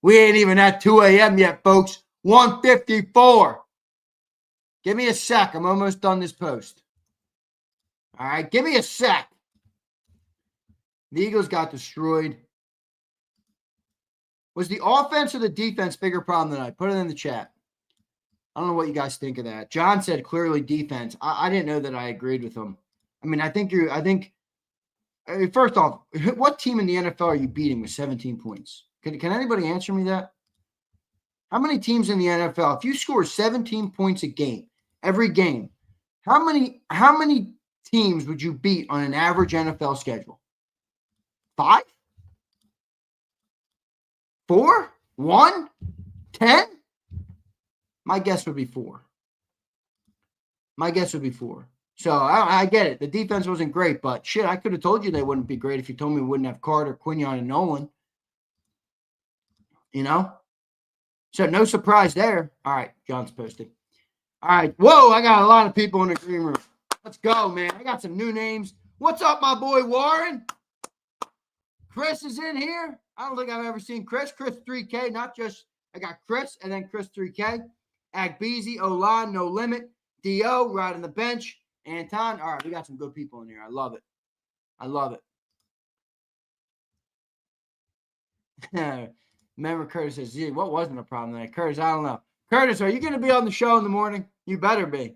We ain't even at 2 a.m. yet, folks. 1:54. Give me a sec. I'm almost done this post. All right, give me a sec. The Eagles got destroyed Was the offense or the defense bigger problem tonight? Put it in the chat. I don't know what you guys think of that. John said clearly defense. I didn't know that I agreed with him. I mean, first off, what team in the NFL are you beating with 17 points? Can anybody answer me that? How many teams in the NFL, if you score 17 points a game, every game, how many teams would you beat on an average NFL schedule? 5? 4? 1? 10? My guess would be 4. So I get it. The defense wasn't great, but shit, I could have told you they wouldn't be great if you told me we wouldn't have Carter, Quinion, and Nolan. You know? So no surprise there. All right, John's posting. All right. Whoa, I got a lot of people in the green room. Let's go, man. I got some new names. What's up, my boy Warren? Chris is in here. I don't think I've ever seen Chris. Chris 3K, not just I got Chris and then Chris 3K. Agbeezy, Olan, No Limit, D.O., right on the bench. Anton. All right, we got some good people in here. I love it. Remember, Curtis says, "Gee, what wasn't a problem tonight?" Curtis, I don't know. Curtis, are you going to be on the show in the morning? You better be.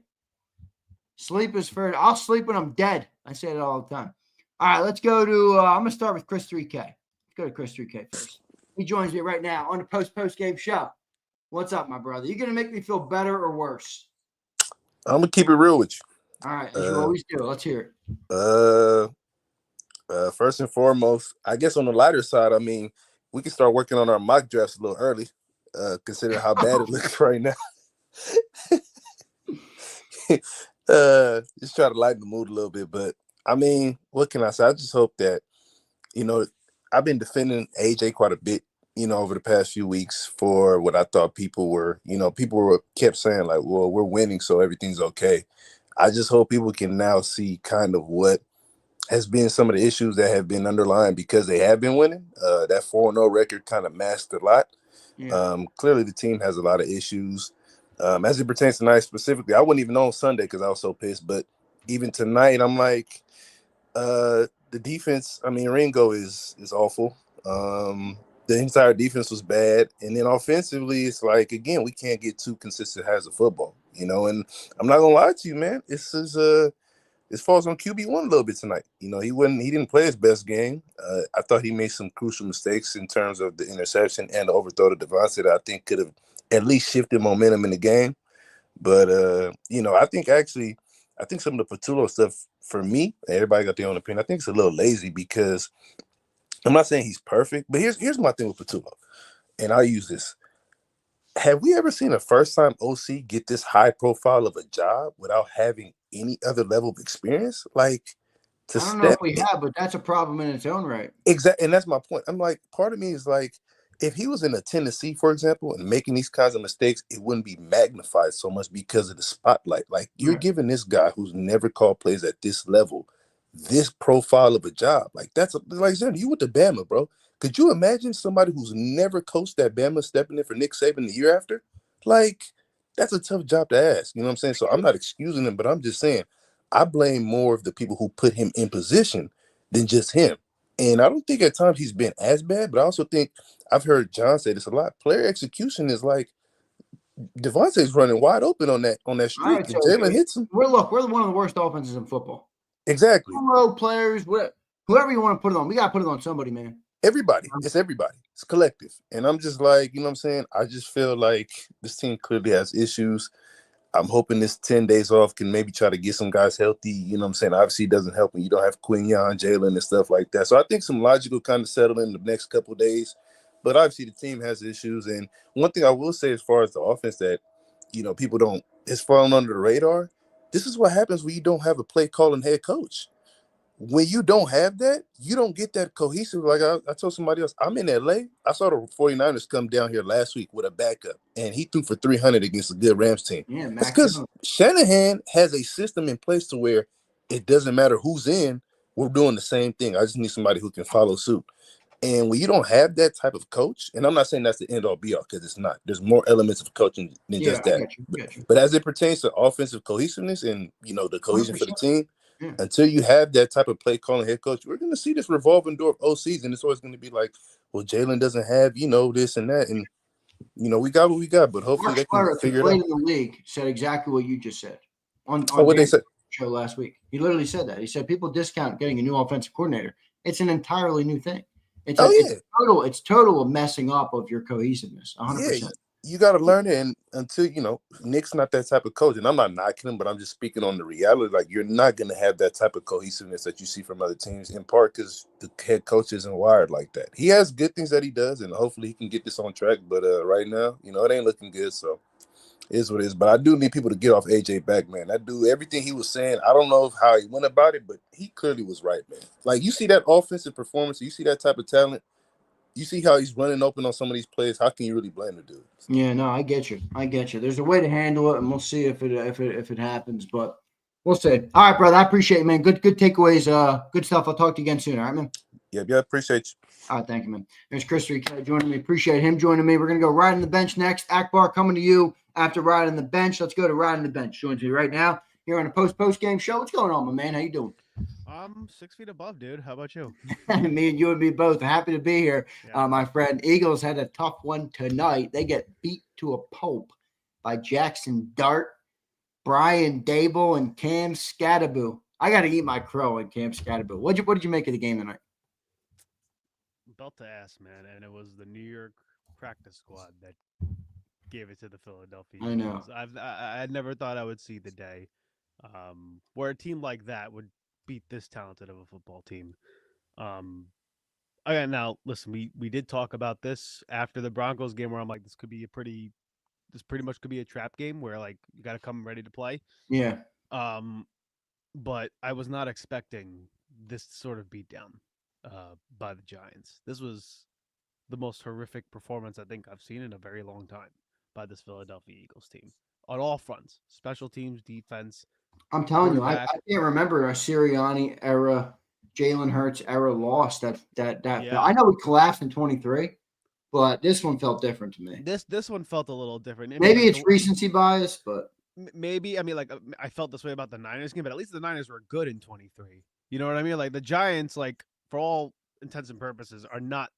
Sleep is first. I'll sleep when I'm dead. I say it all the time. All right, let's go to I'm going to start with Chris 3K. Let's go to Chris 3K first. He joins me right now on the post-game show. What's up, my brother? You going to make me feel better or worse? I'm going to keep it real with you. All right, as you always do. Let's hear it. First and foremost, I guess on the lighter side, I mean, we can start working on our mock drafts a little early, considering how bad it looks right now. Just try to lighten the mood a little bit. But, I mean, what can I say? I just hope that, I've been defending AJ quite a bit, over the past few weeks for what I thought people were kept saying, like, well, we're winning, so everything's okay. I just hope people can now see kind of what has been some of the issues that have been underlying because they have been winning. That 4-0 record kind of masked a lot. Yeah. Clearly, the team has a lot of issues. As it pertains to tonight specifically, I wouldn't even know on Sunday because I was so pissed. But even tonight, I'm like, the defense, I mean, Ringo is awful. The entire defense was bad. And then offensively, it's like, again, we can't get too consistent as a football, and I'm not going to lie to you, man. This falls on QB1 a little bit tonight. He didn't play his best game. I thought he made some crucial mistakes in terms of the interception and the overthrow to DeVonta that I think could have at least shifted momentum in the game. But, I think some of the Patullo stuff for me, everybody got their own opinion. I think it's a little lazy because I'm not saying he's perfect, but here's my thing with Patullo, and I'll use this. Have we ever seen a first-time OC get this high profile of a job without having any other level of experience? Like, I don't know if we have, but that's a problem in its own right. Exactly, and that's my point. I'm like, part of me is like, if he was in a Tennessee, for example, and making these kinds of mistakes, it wouldn't be magnified so much because of the spotlight. Like, you're giving this guy who's never called plays at this level this profile of a job. Like, like Zander, you went to Bama, bro. Could you imagine somebody who's never coached at Bama stepping in for Nick Saban the year after? Like, that's a tough job to ask. You know what I'm saying? So I'm not excusing him, but I'm just saying I blame more of the people who put him in position than just him. And I don't think at times he's been as bad, but I also think I've heard John say this a lot. Player execution is like DeVonta's running wide open on that streak. Right, so Jalen hits him. We're one of the worst offenses in football. Exactly. Road players, whoever you want to put it on, we got to put it on somebody, man. Everybody. It's everybody. It's collective. And I'm just like, you know what I'm saying? I just feel like this team clearly has issues. I'm hoping this 10 days off can maybe try to get some guys healthy. You know what I'm saying? Obviously, it doesn't help when you don't have Quinion, Jalen, and stuff like that. So I think some logical kind of settle in the next couple of days. But obviously, the team has issues. And one thing I will say as far as the offense that, people don't – it's falling under the radar. This is what happens when you don't have a play-calling head coach. When you don't have that, you don't get that cohesive. Like I told somebody else, I'm in LA. I saw the 49ers come down here last week with a backup, and he threw for 300 against a good Rams team. Yeah, that's because Shanahan has a system in place to where it doesn't matter who's in, we're doing the same thing. I just need somebody who can follow suit. And when you don't have that type of coach, and I'm not saying that's the end all be all because it's not. There's more elements of coaching than just that. But as it pertains to offensive cohesiveness and the cohesion 100%. For the team, until you have that type of play calling head coach, we're going to see this revolving door of OCs, and it's always going to be like, well, Jalen doesn't have, this and that, and we got what we got, but hopefully they can figure it out. Played in the league said exactly what you just said on what they said show last week. He literally said that. He said people discount getting a new offensive coordinator. It's an entirely new thing. It's total messing up of your cohesiveness. 100%. Yeah, you got to learn it, and until Nick's not that type of coach, and I'm not knocking him, but I'm just speaking on the reality. Like, you're not going to have that type of cohesiveness that you see from other teams, in part because the head coach isn't wired like that. He has good things that he does, and hopefully he can get this on track. But right now, it ain't looking good. So it is what it is. But I do need people to get off AJ back, man. That dude, everything he was saying, I don't know how he went about it, but he clearly was right, man. Like, you see that offensive performance, you see that type of talent. You see how he's running open on some of these plays. How can you really blame the dude? Yeah, no, I get you. There's a way to handle it, and we'll see if it happens. But we'll see. All right, brother. I appreciate it, man. Good takeaways. Good stuff. I'll talk to you again soon. All right, man. Yeah, appreciate you. All right, thank you, man. There's Chris Kelly joining me. Appreciate him joining me. We're gonna go right on the bench next. Akbar coming to you after riding the bench. Let's go to riding the bench. Joins me right now here on the post game show. What's going on, my man? How you doing? I'm 6 feet above, dude. How about you? Me and you and me both. Happy to be here, my friend. Eagles had a tough one tonight. They get beat to a pulp by Jaxson Dart, Brian Dable, and Cam Scatteraboo. I got to eat my crow and Cam Scatteraboo. What did you make of the game tonight? Belt to ass, man, and it was the New York practice squad that gave it to the Philadelphia Eagles. I know. I never thought I would see the day where a team like that would beat this talented of a football team. Again, now listen, we did talk about this after the Broncos game, where I'm like, this pretty much could be a trap game where, like, you got to come ready to play. Yeah. But I was not expecting this sort of beatdown by the Giants. This was the most horrific performance I think I've seen in a very long time by this Philadelphia Eagles team on all fronts: special teams, defense. I'm telling you, I can't remember a Sirianni era, Jalen Hurts era loss. I know we collapsed in 23, but this one felt different to me. This one felt a little different. Maybe it's recency bias, but maybe, I mean, like, I felt this way about the Niners game, but at least the Niners were good in 23. You know what I mean? Like, the Giants, like, for all intents and purposes, are not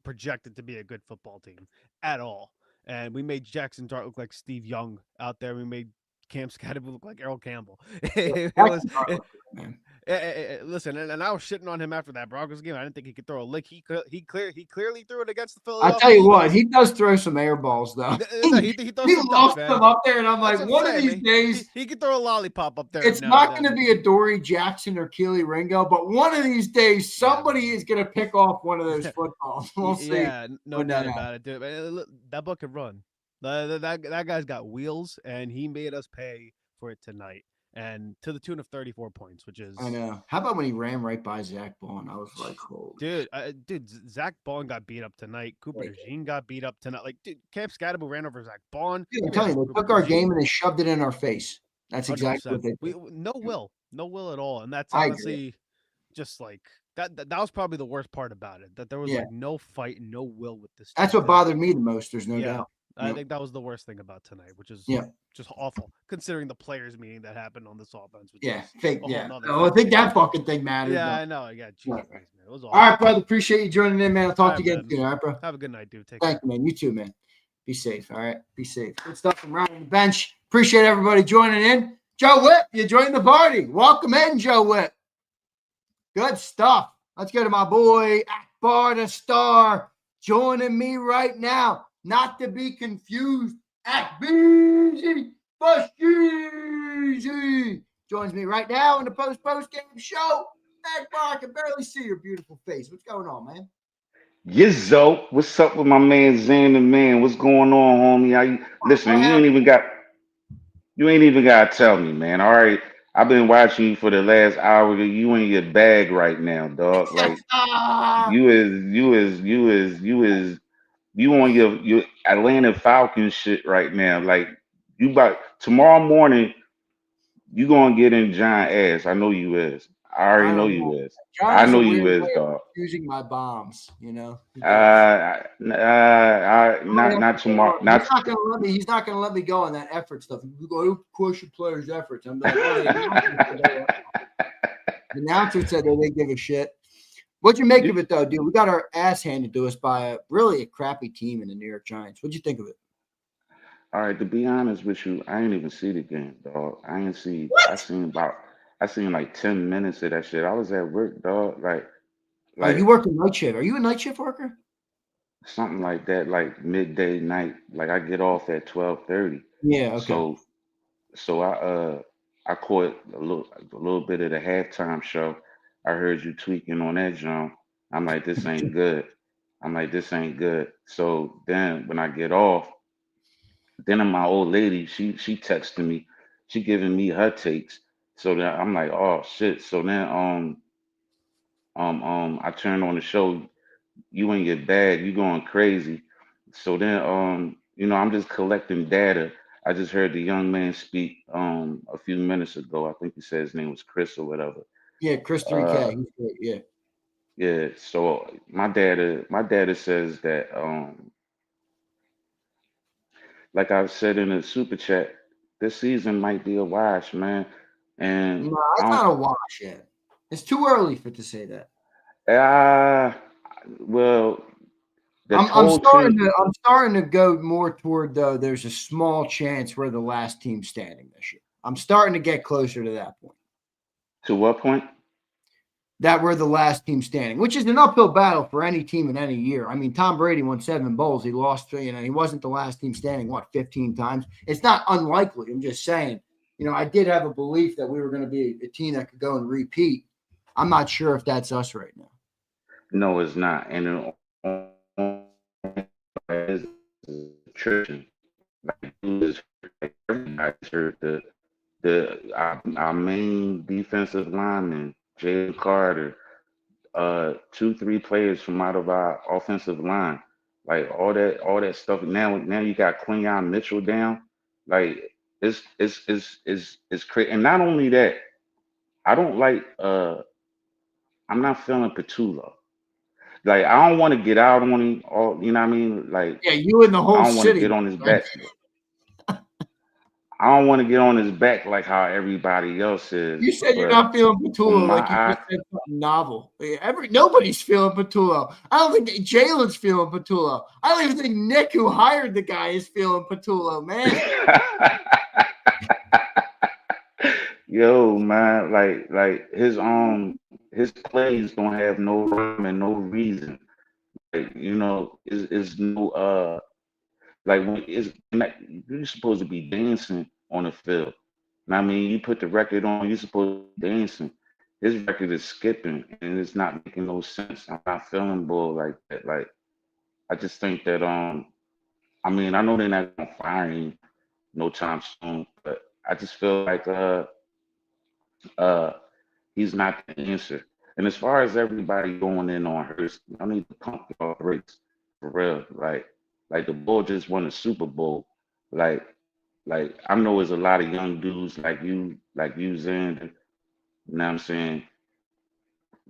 projected to be a good football team at all. And we made Jaxson Dart look like Steve Young out there. We made Cam Scatteraboo look like Earl Campbell. Listen, and I was shitting on him after that Broncos game. I didn't think he could throw a lick. He clearly threw it against the Philadelphia. I tell you what, he does throw some air balls though. He lost them up there, and I'm like, one of these days he could throw a lollipop up there. It's not going to be a Dory Jackson or Keely Ringo, but one of these days somebody is going to pick off one of those footballs. We'll see. Yeah, no doubt about it, dude. That book could run. That guy's got wheels, and he made us pay for it tonight, and to the tune of 34 points, which is, I know. How about when he ran right by Zach Bond? I was like, holy dude, Zach Bond got beat up tonight. Cooper DeJean got beat up tonight. Like, dude, Cam Scatteraboo ran over Zach Bond. Dude, I'm telling you, they took our game and they shoved it in our face. That's exactly 100%. What they did. No will at all, and that's honestly just like that was probably the worst part about it. That there was like no fight, no will with this. That's what bothered me the most. There's no doubt. I think that was the worst thing about tonight, which is just awful, considering the players' meeting that happened on this offense. Fake. I think that fucking thing mattered. Yeah, I know. Yeah, geez, man. It was awful. All right, brother. Appreciate you joining in, man. I'll talk to you again soon. All right, bro. Have a good night, dude. Thank you, man. You too, man. Be safe. All right. Be safe. Good stuff from around the bench. Appreciate everybody joining in. Joe Whip, you joined the party. Welcome in, Joe Whip. Good stuff. Let's go to my boy Akbar the Star joining me right now. Not to be confused, Akbar joins me right now in the post game show. Akbar, I can barely see your beautiful face. What's going on, man? Yizzo, what's up with my man Zander, man? What's going on, homie? Listen, you ain't even got to tell me, man. All right, I've been watching you for the last hour. You in your bag right now, dog. Like you on your Atlanta Falcons shit right now. Like, you about tomorrow morning, you gonna get in John ass. I know you is. I already know you is. I know you is, dog. Using my bombs, you know. Not tomorrow. He's not gonna let me go on that effort stuff. You go push your players' efforts. I'm like, The announcer said they didn't give a shit. What'd you make of it, though, dude? We got our ass handed to us by a crappy team in the New York Giants. What'd you think of it? All right, to be honest with you, I ain't even see the game, dog. I ain't see. What? I seen like 10 minutes of that shit. I was at work, dog. Oh, you Like work a night shift. Are you a night shift worker? something like that, like midday night. Like I get off at 12:30. Yeah, okay. So I caught a little bit of the halftime show. I heard you tweaking on that, John. I'm like, this ain't good. I'm like, this ain't good. So then when I get off, then my old lady, she texted me, she giving me her takes. So then I'm like, oh shit. So then I turned on the show, you in your bag, you going crazy. So then I'm just collecting data. I just heard the young man speak a few minutes ago. I think he said his name was Chris or whatever. Yeah, Chris Uh 3K. He's great. Yeah. yeah, so my data says that like I said in the super chat, this season might be a wash, man. And No, I it's don't not a wash yet. It's too early to say that. well, the I'm whole starting team to I'm starting to go more toward there's a small chance we're the last team standing this year. I'm starting to get closer to that point. to what point? That we're the last team standing, which is an uphill battle for any team in any year. I mean, Tom Brady won 7 bowls. He lost, he wasn't the last team standing, 15 times? It's not unlikely. I'm just saying, I did have a belief that we were going to be a team that could go and repeat. I'm not sure if that's us right now. No, it's not. And it's attrition. Like everybody's hurt. Our main defensive lineman, Jalen Carter, 2, 3 players from out of our offensive line, like all that stuff. Now you got Quinyon Mitchell down. Like it's crazy. And not only that, I don't like. I'm not feeling Petula. Like I don't want to get out on him. All you know what I mean? Like Yeah, you and the whole I don't want to city. get on his back. I don't want to get on his back like how everybody else is. You said you're But not feeling from Petula my like you eye, just said something novel. Nobody's feeling Petula. I don't think Jalen's feeling Petula. I don't even think Nick, who hired the guy, is feeling Petula, man. yo, man, like his plays don't have no rhyme and no reason. Like, is no like when you're supposed to be dancing on the field. And I mean, you put the record on, you're supposed to be dancing. His record is skipping and it's not making no sense. I'm not feeling bull like that. Like I just think that I mean, I know they're not gonna fire him no time soon, but I just feel like uh he's not the answer. And as far as everybody going in on Hurts, I need to pump y'all brakes for real. Like the Bull just won a Super Bowl. Like I know there's a lot of young dudes like you, Xander. You know what I'm saying?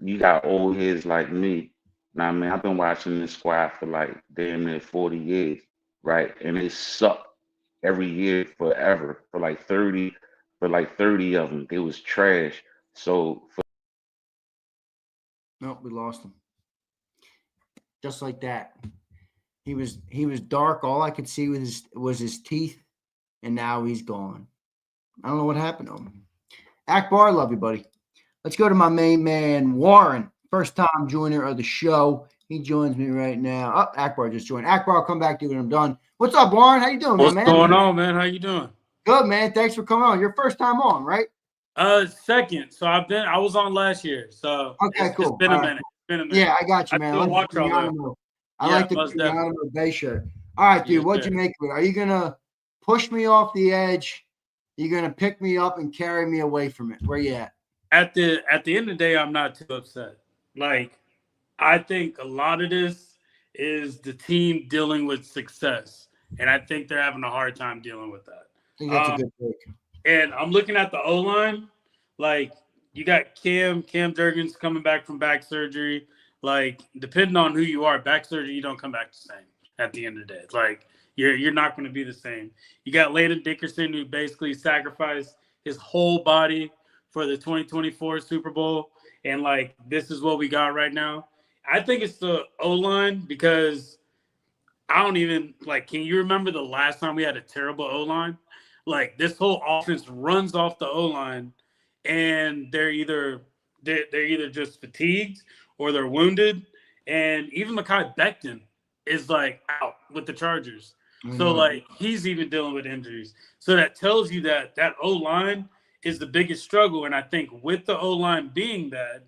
You got old heads like me. Now, I mean, I've been watching this squad for like damn near 40 years, right? And they suck every year forever for like 30 of them. It was trash. So Nope, we lost him. Just like that. He was dark. All I could see was his teeth, and now he's gone. I don't know what happened to him. Akbar, love you, buddy. Let's go to my main man, Warren. First time joiner of the show. He joins me right now. Oh, Akbar just joined. Akbar, I'll come back to you when I'm done. What's up, Warren? How you doing, What's man? going on, man? How you doing? Good, man. Thanks for coming on. Your first time on, right? Second. So I was on last year. So Okay, cool. It's been a minute. It's been a minute. Yeah, I got you, man. I still watch all that. I Yeah, like the most definitely. Cristiano Bay shirt. All right, dude. Yes, What'd sir. you make of it? Are you gonna push me off the edge? You're gonna pick me up and carry me away from it. Where you at? At the end of the day, I'm not too upset. Like, I think a lot of this is the team dealing with success, and I think they're having a hard time dealing with that. I think that's a good pick. And I'm looking at the O-line. Like, you got Cam Durgan's coming back from back surgery. Like, depending on who you are, back surgery, you don't come back the same at the end of the day. It's like, you're not going to be the same. You got Landon Dickerson, who basically sacrificed his whole body for the 2024 Super Bowl. and like this is what we got right now. I think it's the O-line because I don't even like. Can you remember the last time we had a terrible O-line? Like this whole offense runs off the O-line, and they're either just fatigued or they're wounded. And even Mekhi Becton is like out with the Chargers. So like he's even dealing with injuries. So that tells you that O-line is the biggest struggle. And I think with the O-line being bad,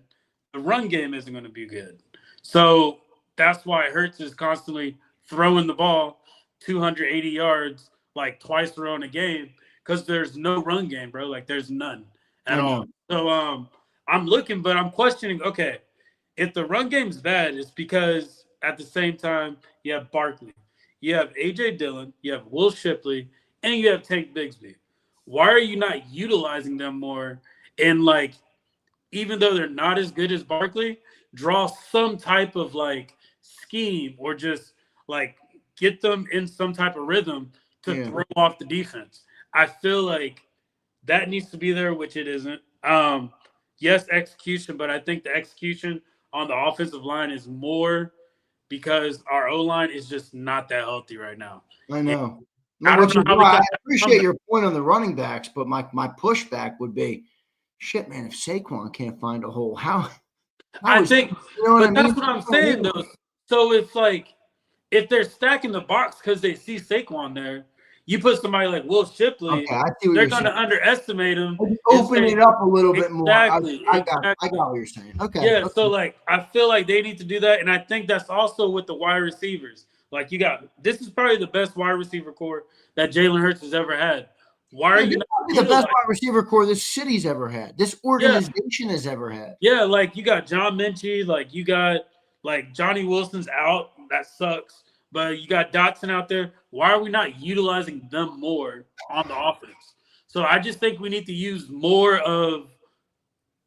the run game isn't going to be good. So that's why Hurts is constantly throwing the ball 280 yards like twice around a game because there's no run game, bro. Like there's none at all. So I'm looking, but I'm questioning, okay, if the run game's bad, it's because at the same time you have Barkley, you have A.J. Dillon, you have Will Shipley, and you have Tank Bigsby. Why are you not utilizing them more? And like, even though they're not as good as Barkley, draw some type of like scheme or just like get them in some type of rhythm to throw off the defense. I feel like that needs to be there, which it isn't. Yes, execution, but I think the execution on the offensive line is more because our O-line is just not that healthy right now. I know. I don't know how I appreciate your point on the running backs, but my pushback would be, shit, man, if Saquon can't find a hole, I think, you know but that's what I'm saying, though. So it's like, if they're stacking the box because they see Saquon there, you put somebody like Will Shipley, they're going to underestimate him. Open it up a little bit more. Exactly. I got what you're saying. Okay. Yeah, so like I feel like they need to do that, and I think that's also with the wide receivers. Like this is probably the best wide receiver core that Jalen Hurts has ever had. Why are you not the best wide receiver core this city's ever had? This organization has ever had. Yeah, like you got John Minchie, like you got like Johnny Wilson's out. That sucks. But you got Dotson out there. Why are we not utilizing them more on the offense? So I just think we need to use more of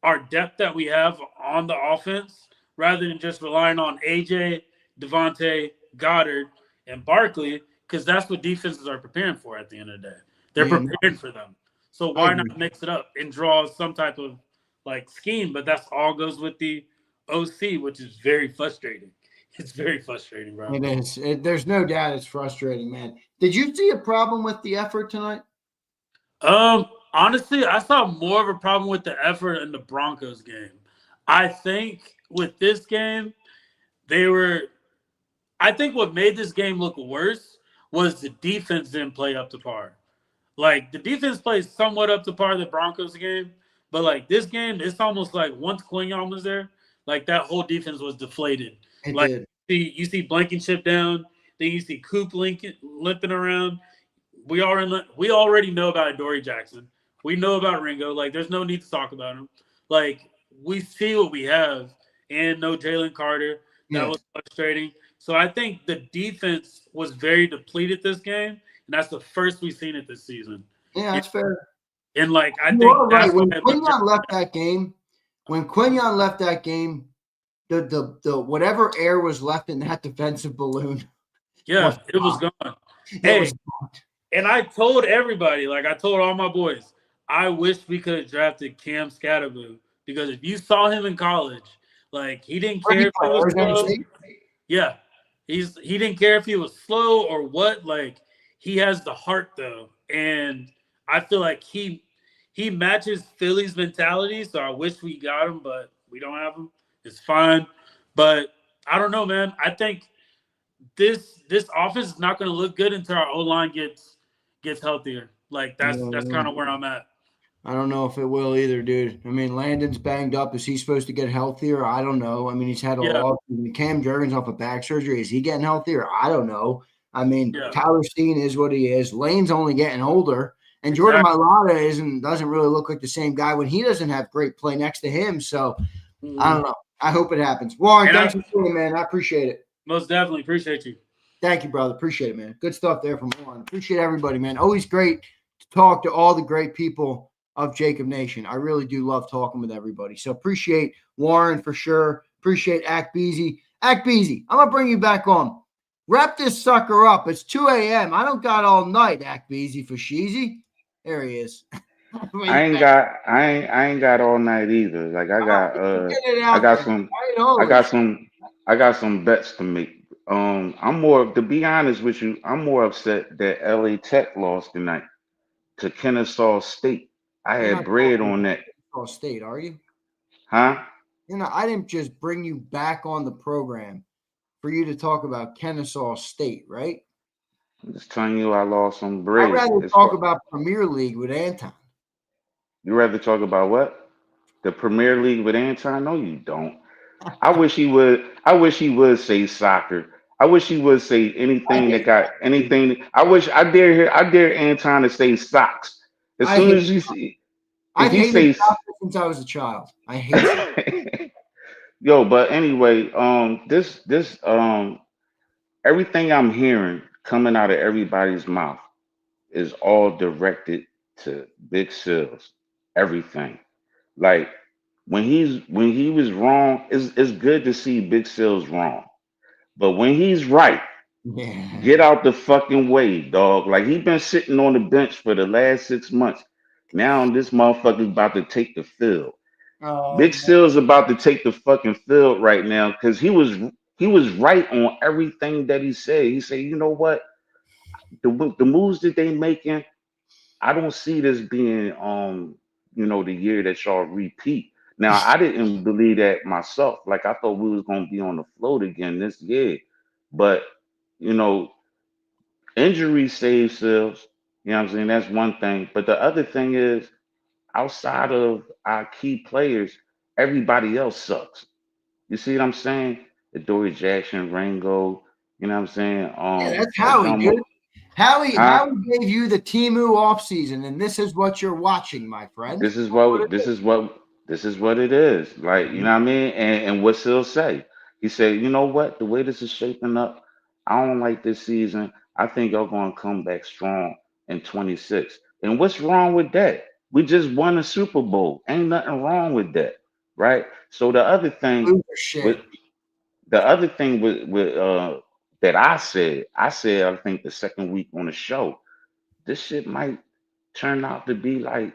our depth that we have on the offense rather than just relying on AJ, DeVonta, Goddard, and Barkley, because that's what defenses are preparing for at the end of the day. They're prepared for them. So why not mix it up and draw some type of like scheme? But that's all goes with the OC, which is very frustrating. It's very frustrating, bro. It is. There's no doubt it's frustrating, man. Did you see a problem with the effort tonight? Honestly, I saw more of a problem with the effort in the Broncos game. I think with this game, I think what made this game look worse was the defense didn't play up to par. Like, the defense plays somewhat up to par the Broncos game, but like this game, it's almost like once Quinyon was there, like that whole defense was deflated. You see Blankenship down, then you see Coop limping around. We already know about Adoree Jackson. We know about Ringo. Like, there's no need to talk about him. Like, we see what we have, and no Jalen Carter. That was frustrating. So I think the defense was very depleted this game, and that's the first we've seen it this season. Yeah, that's fair. And like I think right. When Quinyon left that game, the whatever air was left in that defensive balloon. Yeah, it was gone. Hey, and I told everybody, like I told all my boys, I wish we could have drafted Cam Scatterboo, because if you saw him in college, like he didn't care if he was slow. Yeah, he didn't care if he was slow or what. Like, he has the heart though, and I feel like he matches Philly's mentality. So I wish we got him, but we don't have him. It's fine, but I don't know, man. I think this offense is not going to look good until our O-line gets healthier. Like that's kind of where I'm at. I don't know if it will either, dude. I mean, Landon's banged up. Is he supposed to get healthier? I don't know. I mean, he's had a lot. Cam Jurgens off of back surgery. Is he getting healthier? I don't know. I mean, Tyler Steen is what he is. Lane's only getting older. And Jordan Mailata doesn't really look like the same guy when he doesn't have great play next to him. So, I don't know. I hope it happens. Warren, thanks for doing it, man. I appreciate it. Most definitely. Appreciate you. Thank you, brother. Appreciate it, man. Good stuff there from Warren. Appreciate everybody, man. Always great to talk to all the great people of JAKIB Nation. I really do love talking with everybody. So appreciate Warren for sure. Appreciate Akbeezy. Akbeezy, I'm going to bring you back on. Wrap this sucker up. It's 2 a.m. I don't got all night, Akbeezy for Sheezy. There he is. I ain't got all night either. Like Get it I out got there. some I I got always. some I got some bets to make. I'm more, to be honest with you, I'm more upset that LA Tech lost tonight to Kennesaw State. I You're had not bread talking on about that. Kennesaw State, are you? Huh? I didn't just bring you back on the program for you to talk about Kennesaw State, right? I'm just telling you I lost some I'd bread. rather It's talk for, about Premier League with Anton. you rather talk about what? The Premier League with Anton? No, you don't. I wish he would. I wish he would say soccer. I wish he would say I anything that hate got anything. I dare Anton to say socks. As I soon hate as you see, if I've he hated says, soccer since I was a child. I hate soccer. yo, but anyway, everything I'm hearing coming out of everybody's mouth is all directed to Big Sills. Everything. Like when he was wrong, it's good to see Big Sills wrong. But when he's right, Yeah. get out the fucking way, dog. Like he been sitting on the bench for the last 6 months. Now this motherfucker's about to take the field. Oh, Big Sill's about to take the fucking field right now because he was right on everything that he said. He said, you know what, the moves that they making, I don't see this being the year that y'all repeat. Now I didn't believe that myself. Like I thought we was gonna be on the float again this year, but you know injury saves sales. You know what I'm saying? That's one thing. But the other thing is, outside of our key players, everybody else sucks. You see what I'm saying? Adoree Jackson, Rango, you know what I'm saying? yeah, that's Howie, Ojomo, dude. Howie huh? gave you the Timu offseason, and this is what you're watching, my friend. This is what it is. Like, you know what I mean? And what he'll say. He said, you know what? The way this is shaping up, I don't like this season. I think y'all gonna come back strong in 26. And what's wrong with that? We just won a Super Bowl. Ain't nothing wrong with that. Right? So Loser shit. with the other thing with that I said I think the second week on the show, this shit might turn out to be like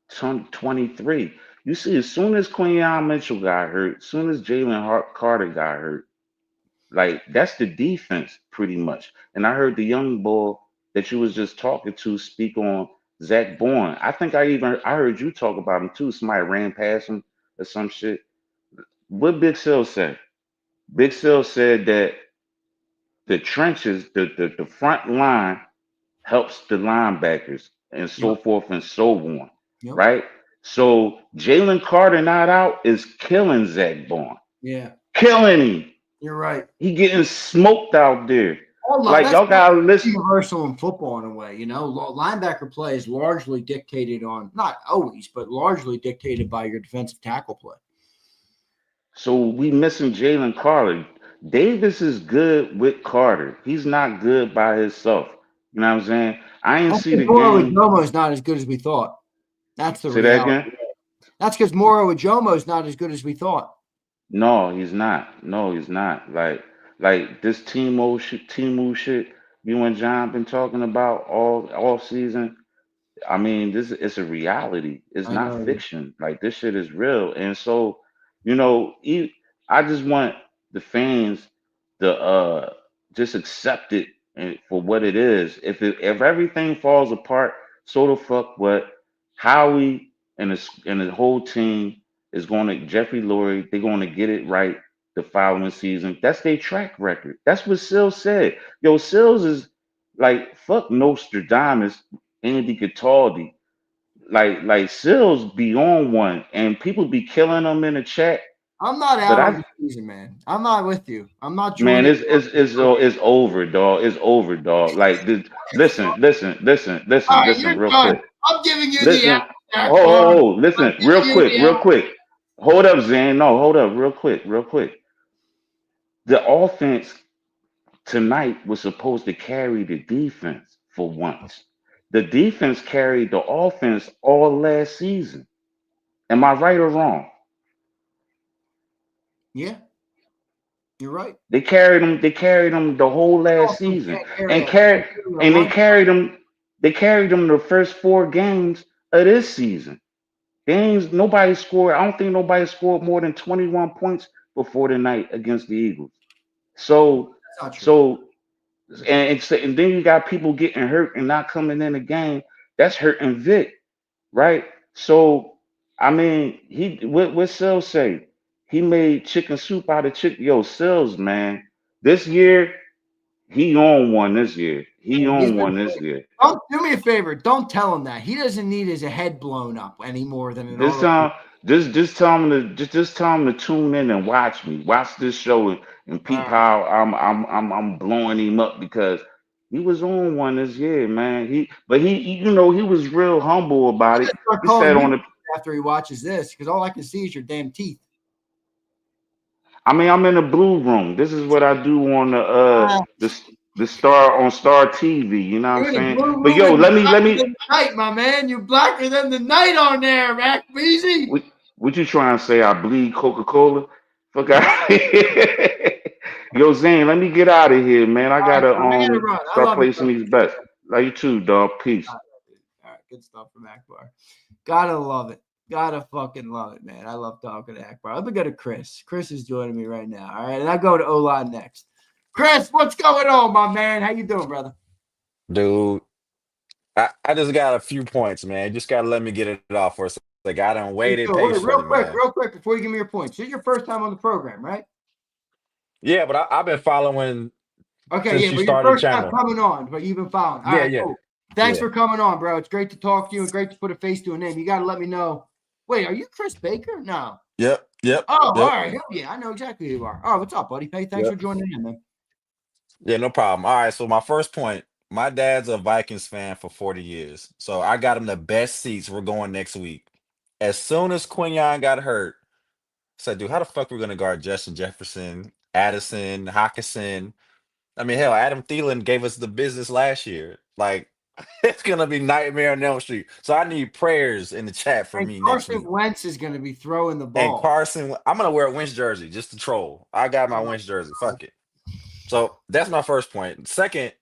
23. You see, as soon as Quinyon Mitchell got hurt, as soon as Carter got hurt, like that's the defense pretty much. And I heard the young boy that you was just talking to speak on Zach Bourne. I think I heard you talk about him too. Somebody ran past him or some shit. What Big Sale said? Big Sale said that the trenches, the front line helps the linebackers and so Yep. forth and so on, Yep. right? So Jalen Carter not out is killing Zach Bourne, Yeah. killing him. You're right. He getting smoked out there. Like That's y'all gotta listen. universal in football in a way. Linebacker play is largely dictated on, not always, but largely dictated by your defensive tackle play. So we missing Jalen Carter. Davis is good with Carter. He's not good by himself. You know what I'm saying? I ain't That's see because the Moro game. Ajomo is not as good as we thought. That's the Say that reality. again. That's because Moro Ajomo is not as good as we thought. No, he's not. No, he's not. Like this Timu shit you and John been talking about all season. I mean, this it's a reality. It's I not know. fiction. Like this shit is real. And so, I just want the fans to just accept it and for what it is. If everything falls apart, so the fuck what? Howie and the whole team is going to Jeffrey Lurie. They're going to get it right the following season. That's their track record. That's what Sills said. Yo, Sills is like fuck Nostradamus, Andy Cataldi. Like Sills be on one, and people be killing them in the chat. I'm not But out on the season, man. I'm not with you. I'm not man, joining. it's over, dog. It's over, dog. Like All right, listen, you're real done. quick. I'm giving you the Listen. out. I'm Listen, giving you the real out. quick. Hold up, Zan. No, hold up, real quick. The offense tonight was supposed to carry the defense for once. The defense carried the offense all last season. Am I right or wrong? Yeah, you're right. They carried them. They carried them the whole last season, Can't carry and a carried can't carry a and they lunch. carried them. They carried them the first 4 games of this season. Games nobody scored. I don't think nobody scored more than 21 points before the night against the Eagles. So That's not true. so and then you got people getting hurt and not coming in the game. That's hurting Vic, right? So I mean, what Sales say? He made chicken soup out of chicken. Yo, Sales, man, this year he on one. This year he He's on been one. This playing. year. Don't do me a favor. Don't tell him that. He doesn't need his head blown up any more than an This auto. time, just tell him to just tell him to tune in and watch me. Watch this show and peep how I'm blowing him up because he was on one this year, man. He was real humble about it. Start He calling said you on the after he watches this because all I can see is your damn teeth. I mean, I'm in the blue room. This is what I do on Ah, the Star on Star TV. You know what you're I'm in the saying? blue But room yo, and you're let blacker me. than the night, my man. You're blacker than the night on there, Mac Beasy. What you trying to say? I bleed Coca Cola? Fuck out here. Yo, Zane, let me get out of here, man. I All right, gotta I gotta run. I start love you, placing brother. these bets. Love you too, dog. Peace. All right, good stuff from Akbar. Gotta love it. Gotta fucking love it, man. I love talking to Akbar. Let me go to Chris. Chris is joining me right now. All right, and I go to O-line next. Chris, what's going on, my man? How you doing, brother? Dude, I just got a few points, man. You just gotta let me get it off for a second. Like I done Let's waited go. Wait, patiently, man. real quick, before you give me your points. This is your first time on the program, right? Yeah, but I've been following Okay, since yeah, you but your started the first time channel. coming on, but you've been following. All Yeah, right, yeah, cool. Thanks yeah. for coming on, bro. It's great to talk to you and great to put a face to a name. You got to let me know. Wait, are you Chris Baker? No. Yep, yep, Oh, all yep, right. Hell yeah, I know exactly who you are. Oh, what's up, buddy? Hey, thanks for yep. joining in, man. Yeah, no problem. All right, so my first point, my dad's a Vikings fan for 40 years. So I got him the best seats. We're going next week. As soon as Quinion got hurt, I said, dude, how the fuck we gonna guard Justin Jefferson, Addison, Hawkinson? I mean, hell, Adam Thielen gave us the business last year. Like, it's gonna be nightmare on Elm Street. So I need prayers in the chat for And me next Carson week. Wentz is going to be throwing the And ball. Carson, I'm gonna wear a Wentz jersey just to troll. I got my Wentz jersey. Fuck it. So that's my first point. Second,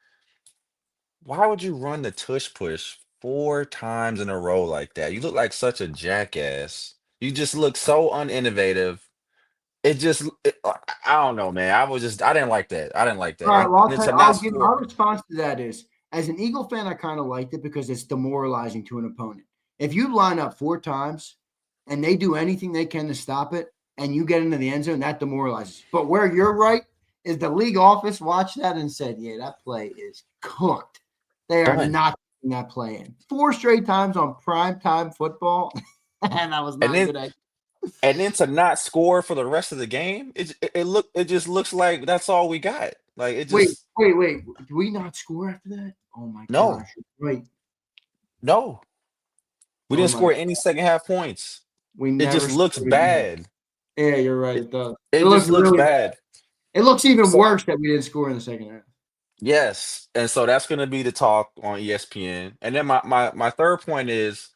why would you run the tush push 4 times in a row like that? You look like such a jackass. You just look so uninnovative. I don't know, man. I didn't like that. I didn't like All that. right, And well, I'll then tell to you, not score. our response to that is, as an Eagle fan, I kind of liked it because it's demoralizing to an opponent. If you line up 4 times and they do anything they can to stop it, and you get into the end zone, that demoralizes. But where you're right is the league office watched that and said, "Yeah, that play is cooked. They are Done. not putting that play in 4 straight times on prime time football, and that was And not a then good idea." and then to not score for the rest of the game, it just looks like that's all we got. Like it Wait, just wait, wait. Do we not score after that? Oh my no, gosh! Right. no. We Oh didn't my. score any second half points. We It never just looks scored again. bad. Yeah, you're right. It It does. It it looks just looks really bad. bad. It looks even So worse that we didn't score in the second half. yes, and so that's gonna be the talk on ESPN. And then my third point is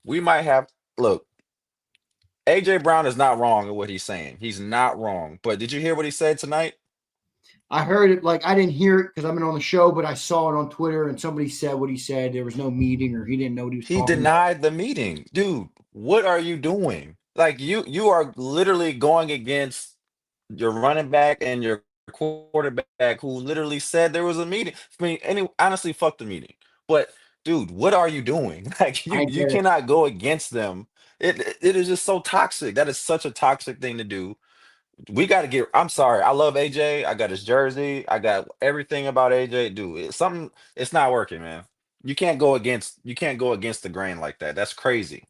we might have look. AJ Brown is not wrong in what he's saying. He's not wrong. But did you hear what he said tonight? I heard it, like I didn't hear it because I've been on the show, but I saw it on Twitter and somebody said what he said. There was no meeting or he didn't know what he was He talking about. denied the meeting. Dude, what are you doing? Like you are literally going against your running back and your quarterback who literally said there was a meeting. I mean, honestly, fuck the meeting. But dude, what are you doing? Like I you get it. cannot go against them. It is just so toxic. That is such a toxic thing to do. We got to get. I'm sorry. I love AJ. I got his jersey. I got everything about AJ. Dude, it's something. It's not working, man. You can't go against. You can't go against the grain like that. That's crazy.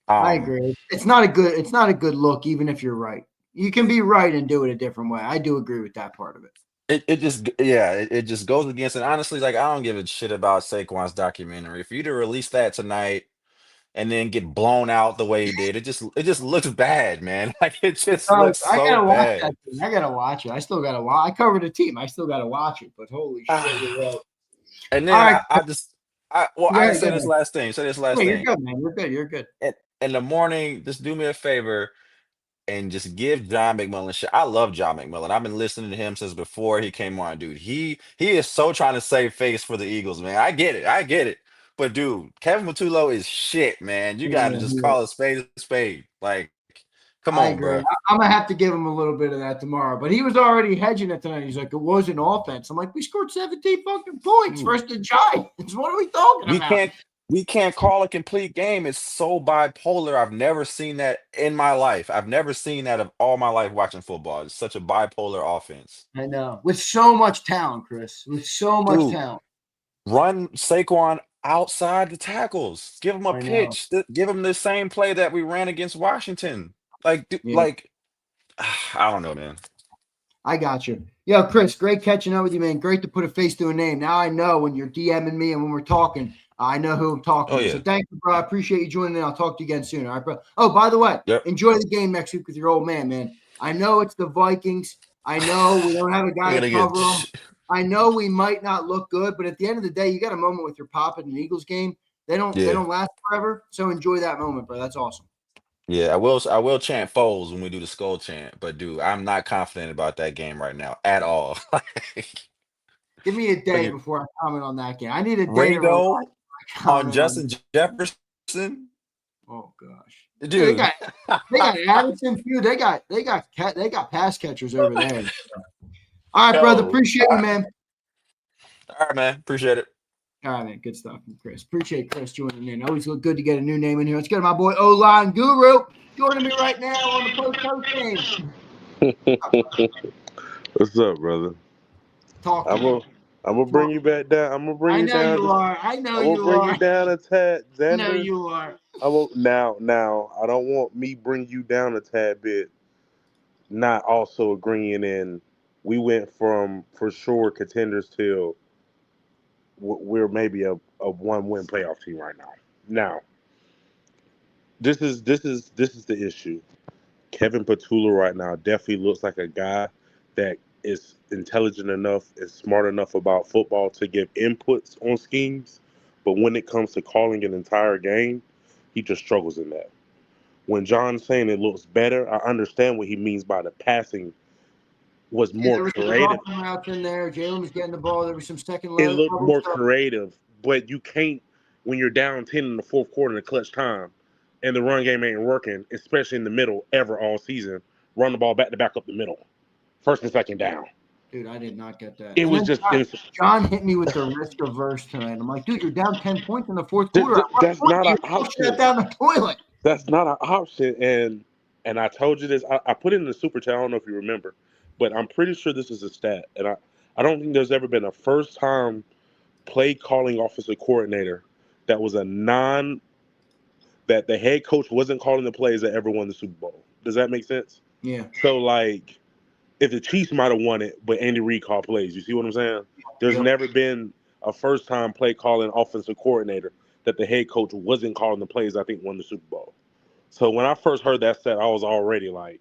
I Um, agree. It's not a good look, even if you're right. You can be right and do it a different way. I do agree with that part of it. it just yeah, it just goes against. And honestly, like I don't give a shit about Saquon's documentary. For you to release that tonight and then get blown out the way he did, it just looks bad, man. Like it just looks I so gotta watch that bad. thing. I gotta watch it. I still gotta watch. I covered a team. I still gotta watch it. But holy shit, you're right. And All then right, I go didn't ahead. Go say this ahead. last thing. Say this last No, you're thing. good, man. You're good. You're good. In the morning, just do me a favor and just give John McMullen shit. I love John McMullen. I've been listening to him since before he came on, dude. He is so trying to save face for the Eagles, man. I get it. I get it. But dude, Kevin Patullo is shit, man. You got to Yeah, just yeah. call a spade a spade. Like, come I on, agree. bro. I'm gonna have to give him a little bit of that tomorrow. But he was already hedging it tonight. He's like, it wasn't offense. I'm like, we scored 17 fucking points versus the Giants. What are we talking We about? can't call a complete game. It's so bipolar. I've never seen that in my life. I've never seen that of all my life watching football. It's such a bipolar offense. I know. With so much talent, Chris. With so much Dude, talent. run Saquon outside the tackles. Give him a I know. pitch. Give him the same play that we ran against Washington. Like, Yeah. I don't know, man. I got you. Yo, Chris, great catching up with you, man. Great to put a face to a name. Now I know when you're DMing me and when we're talking, I know who I'm talking Oh, to. yeah. So thank you, bro. I appreciate you joining in. I'll talk to you again soon. All right, bro. Oh, by the way, Yep. enjoy the game next week with your old man. I know it's the Vikings. I know we don't have a guy We're to gonna cover them. I know we might not look good, but at the end of the day, you got a moment with your pop in an Eagles game. They don't last forever. So enjoy that moment, bro. That's awesome. Yeah, I will chant Foles when we do the skull chant, but dude, I'm not confident about that game right now at all. Give me a day Like, before I comment on that game. I need a day to relax. Ringo on Justin Jefferson, Oh gosh, dude. they got Addison too. They got pass catchers over there. All right, brother. Yo, Appreciate you, man. all right, man. Appreciate it. All right, man. Good stuff from Chris. Appreciate Chris joining in. Always look good to get a new name in here. Let's get my boy O-Line Guru joining me right now on the post game. What's up, brother? Talk. I'm gonna bring you back down. I'm gonna bring I you know down. you are. I know I'm you gonna bring are. you down a tad, Xander. I know you are. Now. I don't want me bring you down a tad bit. Not also agreeing in. We went from for sure contenders till we're maybe a 1-win playoff team right now. Now, this is the issue. Kevin Patullo right now definitely looks like a guy that is intelligent enough and smart enough about football to give inputs on schemes, but when it comes to calling an entire game, he just struggles in that. When John's saying it looks better, I understand what he means by the passing was more There was creative. some routes in there. Jalen was getting the ball. There was some second It level. looked more creative, but you can't when you're down 10 in the fourth quarter in the clutch time and the run game ain't working, especially in the middle ever all season, run the ball back to back up the middle. First and second down. Dude, I did not get that. It was just John hit me with the risk averse tonight. I'm like, dude, you're down 10 points in the fourth quarter. That's not an option. That down the toilet. That's not an option. And I told you this. I put it in the super chat. I don't know if you remember, but I'm pretty sure this is a stat. And I don't think there's ever been a first time play calling offensive coordinator that was that the head coach wasn't calling the plays that ever won the Super Bowl. Does that make sense? Yeah. So like, if the Chiefs might have won it, but Andy Reid called plays, you see what I'm saying? There's never been a first time play calling offensive coordinator that the head coach wasn't calling the plays. I think won the Super Bowl. So when I first heard that stat, I was already like,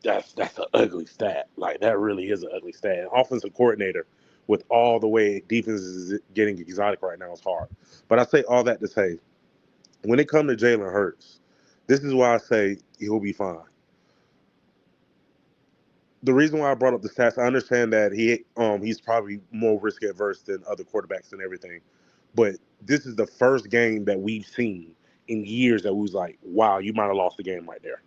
that's an ugly stat. Like that really is an ugly stat. An offensive coordinator with all the way defense is getting exotic right now is hard. But I say all that to say, when it comes to Jalen Hurts, this is why I say he'll be fine. The reason why I brought up the stats, I understand that he's probably more risk adverse than other quarterbacks and everything, but this is the first game that we've seen in years that we was like, wow, you might have lost the game right there.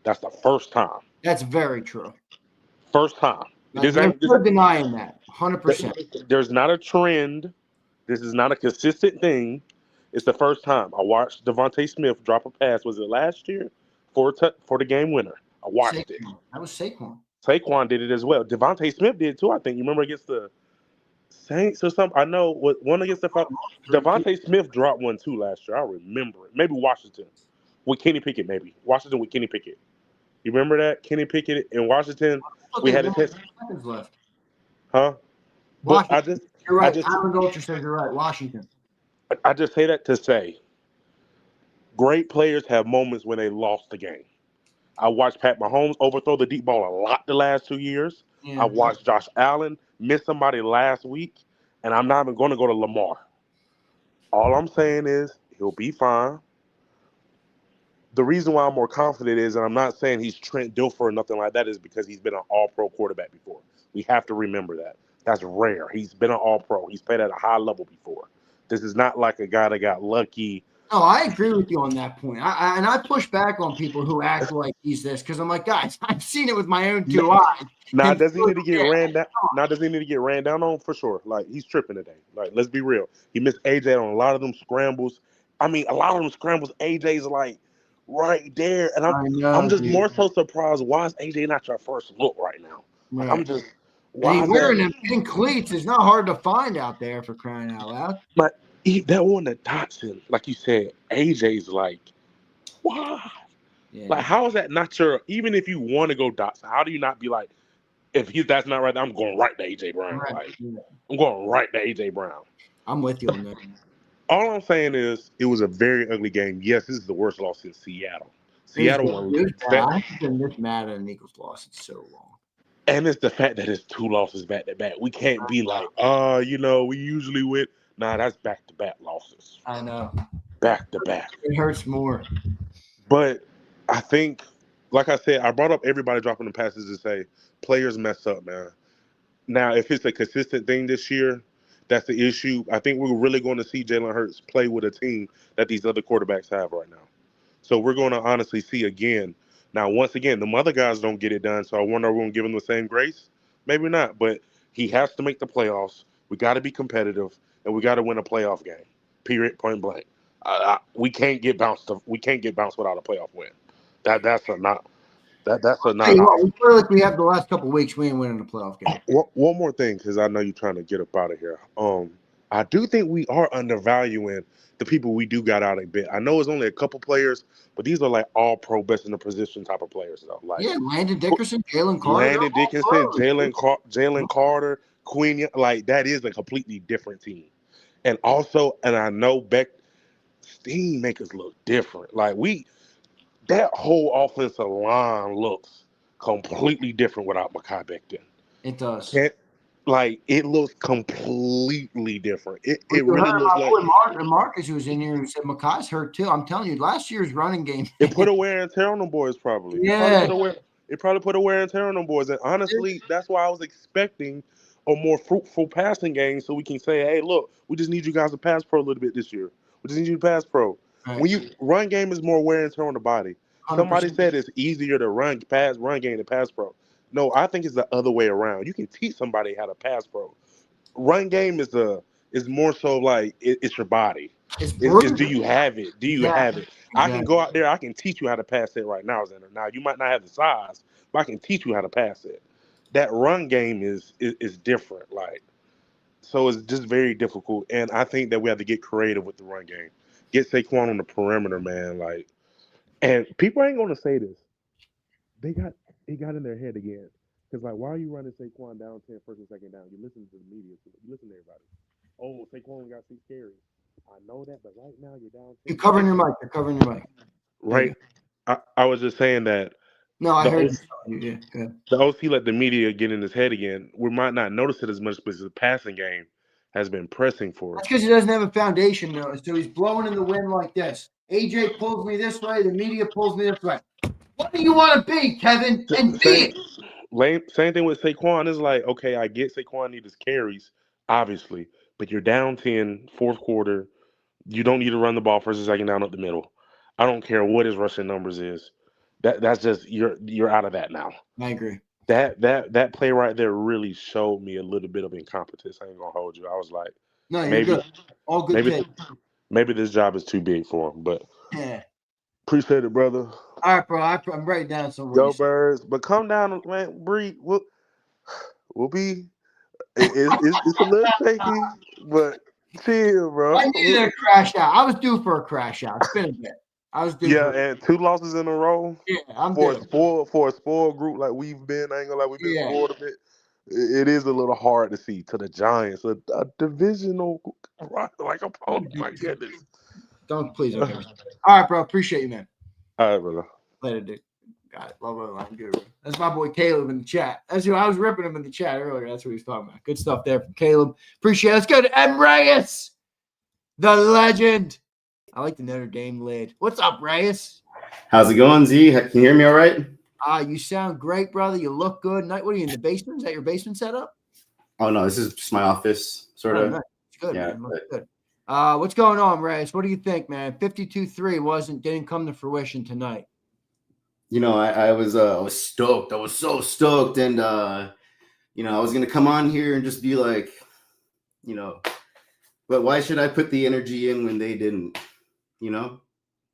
That's the first time. That's very true. First time. There's no denying that. 100%. There's not a trend. This is not a consistent thing. It's the first time. I watched DeVonta Smith drop a pass. Was it last year for the game winner? I watched it. That was Saquon. Saquon did it as well. DeVonta Smith did too, I think. You remember against the Saints or something? I know one against the DeVonta Smith dropped one too last year. I remember it. Maybe Washington with Kenny Pickett. Maybe Washington with Kenny Pickett. You remember that Kenny Pickett in Washington? We had a test. Seconds left. Huh? Washington. You're right. Alan Dolcher says you're right. Washington. I just say that to say, great players have moments when they lost the game. I watched Pat Mahomes overthrow the deep ball a lot the last 2 years. Yeah. I watched Josh Allen miss somebody last week, and I'm not even going to go to Lamar. All I'm saying is he'll be fine. The reason why I'm more confident is, and I'm not saying he's Trent Dilfer or nothing like that, is because he's been an all-pro quarterback before. We have to remember that. That's rare. He's been an all-pro. He's played at a high level before. This is not like a guy that got lucky. No, I agree with you on that point. I push back on people who act like he's this because I'm like, guys, I've seen it with my own 2 eyes. Now, does he need to get ran down? Now, does he need to get ran down on? For sure. Like, he's tripping today. Like, let's be real. He missed AJ on a lot of them scrambles. I mean, a lot of them scrambles, AJ's like right there. And I'm just more so surprised. Why is AJ not your first look right now? Like, Right. I'm just, why and he's wearing them pink cleats. It's not hard to find out there for crying out loud. But that one that Dotson, like you said, AJ's like, why? Yeah. Like, how is that not your, even if you want to go Dotson, how do you not be like, if that's not right, I'm going right to AJ Brown. Right. Like, I'm going right to AJ Brown. I'm with you on that. All I'm saying is it was a very ugly game. Yes, this is the worst loss in Seattle. Seattle won. I've been this mad at an Eagles loss in so long. And it's the fact that it's 2 losses back to back. We can't be like, we usually win. Nah, that's back to back losses. I know. Back to back. It hurts more. But I think, like I said, I brought up everybody dropping the passes to say players mess up, man. Now, if it's a consistent thing this year, that's the issue. I think we're really going to see Jalen Hurts play with a team that these other quarterbacks have right now. So we're going to honestly see again. Now, once again, the other guys don't get it done, so I wonder if we're going to give him the same grace. Maybe not, but he has to make the playoffs. We got to be competitive, and we got to win a playoff game. Period. Point blank. We can't get bounced. We can't get bounced without a playoff win. That's a not. That's a not. Hey, we feel like we have the last couple of weeks. We ain't winning a playoff game. One more thing, because I know you're trying to get up out of here. I do think we are undervaluing the people we do got out a bit. I know it's only a couple players, but these are like all pro, best in the position type of players, though. Like Landon Dickerson, Jalen Carter. Jalen Carter, Queen. Like, that is a completely different team. And also, and I know Steam make us look different. Like, that whole offensive line looks completely different without Mekhi Becton. It does. It looks completely different. It really looks like Marcus, who was in here, who said Mekhi's hurt too. I'm telling you, last year's running game. It put a wear and tear on them boys, probably. Yeah. It probably put a wear and tear on them boys. And honestly, that's why I was expecting a more fruitful passing game, so we can say, hey, look, we just need you guys to pass pro a little bit this year. We just need you to pass pro. Right. When you run game is more wear and tear on the body. 100%. Somebody said it's easier to run game than pass pro. No, I think it's the other way around. You can teach somebody how to pass pro. Run game is more so like it's your body. It's do you have it? Do you have it? Exactly. I can go out there. I can teach you how to pass it right now, Zander. Now, you might not have the size, but I can teach you how to pass it. That run game is different. Like, so it's just very difficult. And I think that we have to get creative with the run game. Get Saquon on the perimeter, man. Like, and people ain't gonna say this. It got in their head again. Because, like, why are you running Saquon down 10 first and second down? You listen to the media. You listen to everybody. Oh, Saquon got 6 carries. I know that, but right now you're down 10. You're covering your mic. Right. I was just saying that. No, I heard you. Yeah, the OC let the media get in his head again. We might not notice it as much because the passing game has been pressing for us. That's because he doesn't have a foundation, though. So he's blowing in the wind like this. AJ pulls me this way. The media pulls me this way. What do you want to be, Kevin? And be it. Same thing with Saquon. It's like, okay, I get Saquon needs his carries, obviously, but you're down 10, fourth quarter. You don't need to run the ball first and second down up the middle. I don't care what his rushing numbers is. That's just you're out of that now. I agree. That play right there really showed me a little bit of incompetence. I ain't gonna hold you. I was like, no, you're good. All good. Maybe this job is too big for him, but yeah. Appreciate it, brother. All right, bro. I'm writing down some. Go Birds, but come down, man. Bree, we'll be. It's a little shaky, but chill, bro. I needed a crash out. I was due for a crash out. It's been a bit. I was due. Yeah, and 2 losses in a row. Yeah, I'm for a spoiled group like we've been. I ain't gonna lie, we've been spoiled a bit. It is a little hard to see to the Giants, a divisional like opponent. My goodness. Don't please. Okay. All right, bro. Appreciate you, man. All right, brother. Later, dude. Got it. Love it. Good. That's my boy Caleb in the chat. That's who I was ripping him in the chat earlier. That's what he was talking about. Good stuff there from Caleb. Appreciate it. Let's go to M. Reyes, the legend. I like the Notre Dame lid. What's up, Reyes? How's it going, Z? Can you hear me all right? You sound great, brother. You look good. What are you in the basement? Is that your basement setup? Oh, no. This is just my office, sort of. Nice. Good, yeah, man. Looks good. What's going on, Reyes? What do you think, man? 52-3 didn't come to fruition tonight. I was stoked. I was so stoked, and I was gonna come on here and just be like, but why should I put the energy in when they didn't?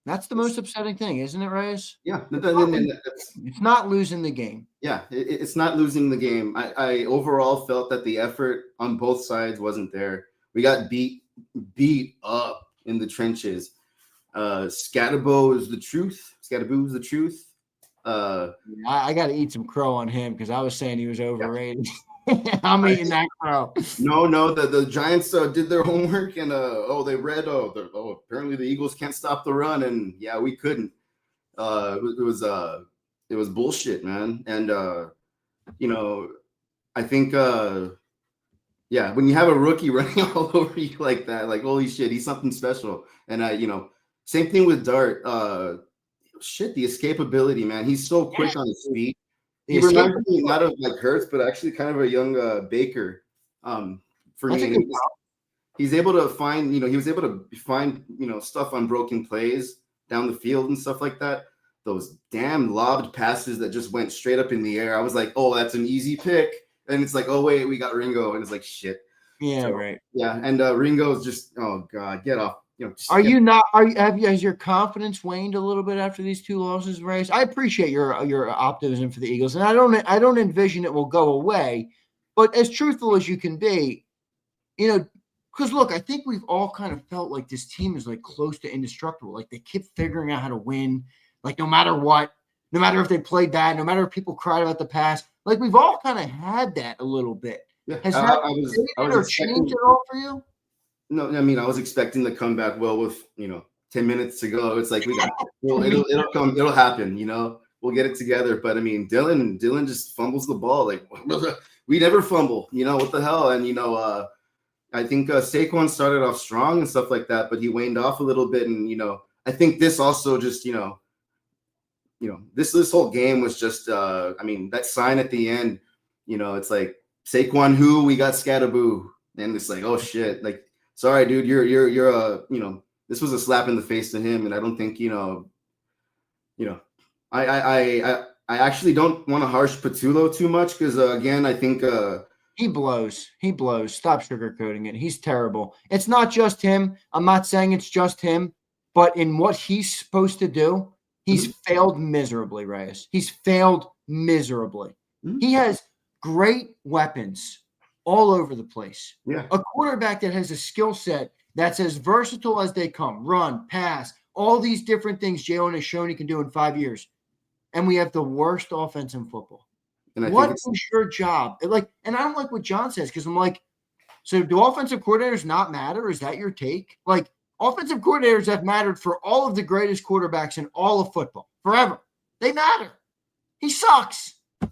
That's the most upsetting thing, isn't it, Reyes? Yeah, it's not losing the game. Yeah, it's not losing the game. I overall felt that the effort on both sides wasn't there. We got beat up in the trenches. Scatabo is the truth. Scatabo is the truth. I got to eat some crow on him because I was saying he was overrated. I'm eating that crow. No, the Giants did their homework and they read apparently the Eagles can't stop the run, and yeah, we couldn't. It was bullshit, man. And I think when you have a rookie running all over you like that, like holy shit, he's something special. And same thing with Dart. The escapability, man. He's so quick on his feet. He reminds me not of like Hurts, but actually kind of a young Baker. For me, he's able to find, he was able to find, stuff on broken plays down the field and stuff like that. Those damn lobbed passes that just went straight up in the air. I was like, oh, that's an easy pick. And it's like, oh wait, we got Ringo, and it's like shit. Yeah, right. Yeah, and Ringo's just, oh god, get off. Has your confidence waned a little bit after these two losses, Reyes? I appreciate your optimism for the Eagles, and I don't envision it will go away. But as truthful as you can be, because look, I think we've all kind of felt like this team is like close to indestructible. Like they keep figuring out how to win. Like no matter what, no matter if they played bad, no matter if people cried about the past, like we've all kind of had that a little bit. Yeah, Has that changed at all for you? No, I mean I was expecting the comeback. Well, with 10 minutes to go, it's like we got it'll come, it'll happen. We'll get it together. But I mean, Dylan just fumbles the ball. Like we never fumble. What the hell? And I think Saquon started off strong and stuff like that, but he waned off a little bit. And I think this also just this whole game was just that sign at the end. It's like Saquon who we got Scattaboo, and it's like oh shit, like. Sorry, dude, you're this was a slap in the face to him, and I don't think I actually don't want to harsh Patullo too much because again I think he blows. Stop sugarcoating it. He's terrible. It's not just him. I'm not saying it's just him, but in what he's supposed to do, he's failed miserably, Reyes. He's failed miserably. He has great weapons all over the place. Yeah. A quarterback that has a skill set that's as versatile as they come, run, pass, all these different things Jalen has shown he can do in 5 years. And we have the worst offense in football. And what is your job? And I don't like what John says because I'm like, so do offensive coordinators not matter? Is that your take? Like offensive coordinators have mattered for all of the greatest quarterbacks in all of football forever. They matter. He sucks. I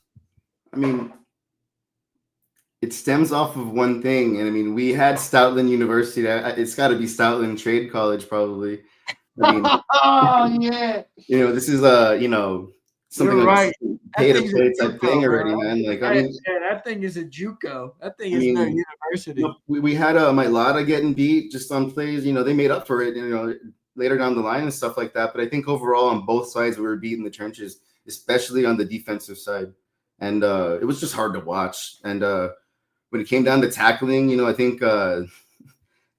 mean, it stems off of one thing. And I mean, we had Stoutland University. It's got to be Stoutland Trade College, probably. I mean, oh, yeah. This is, something right. Pay to play type thing already, man. Like, I mean, that thing is a JUCO. That thing is no university. We had Mailata getting beat just on plays. They made up for it, later down the line and stuff like that. But I think overall on both sides, we were beat in the trenches, especially on the defensive side. And it was just hard to watch. And when it came down to tackling, I think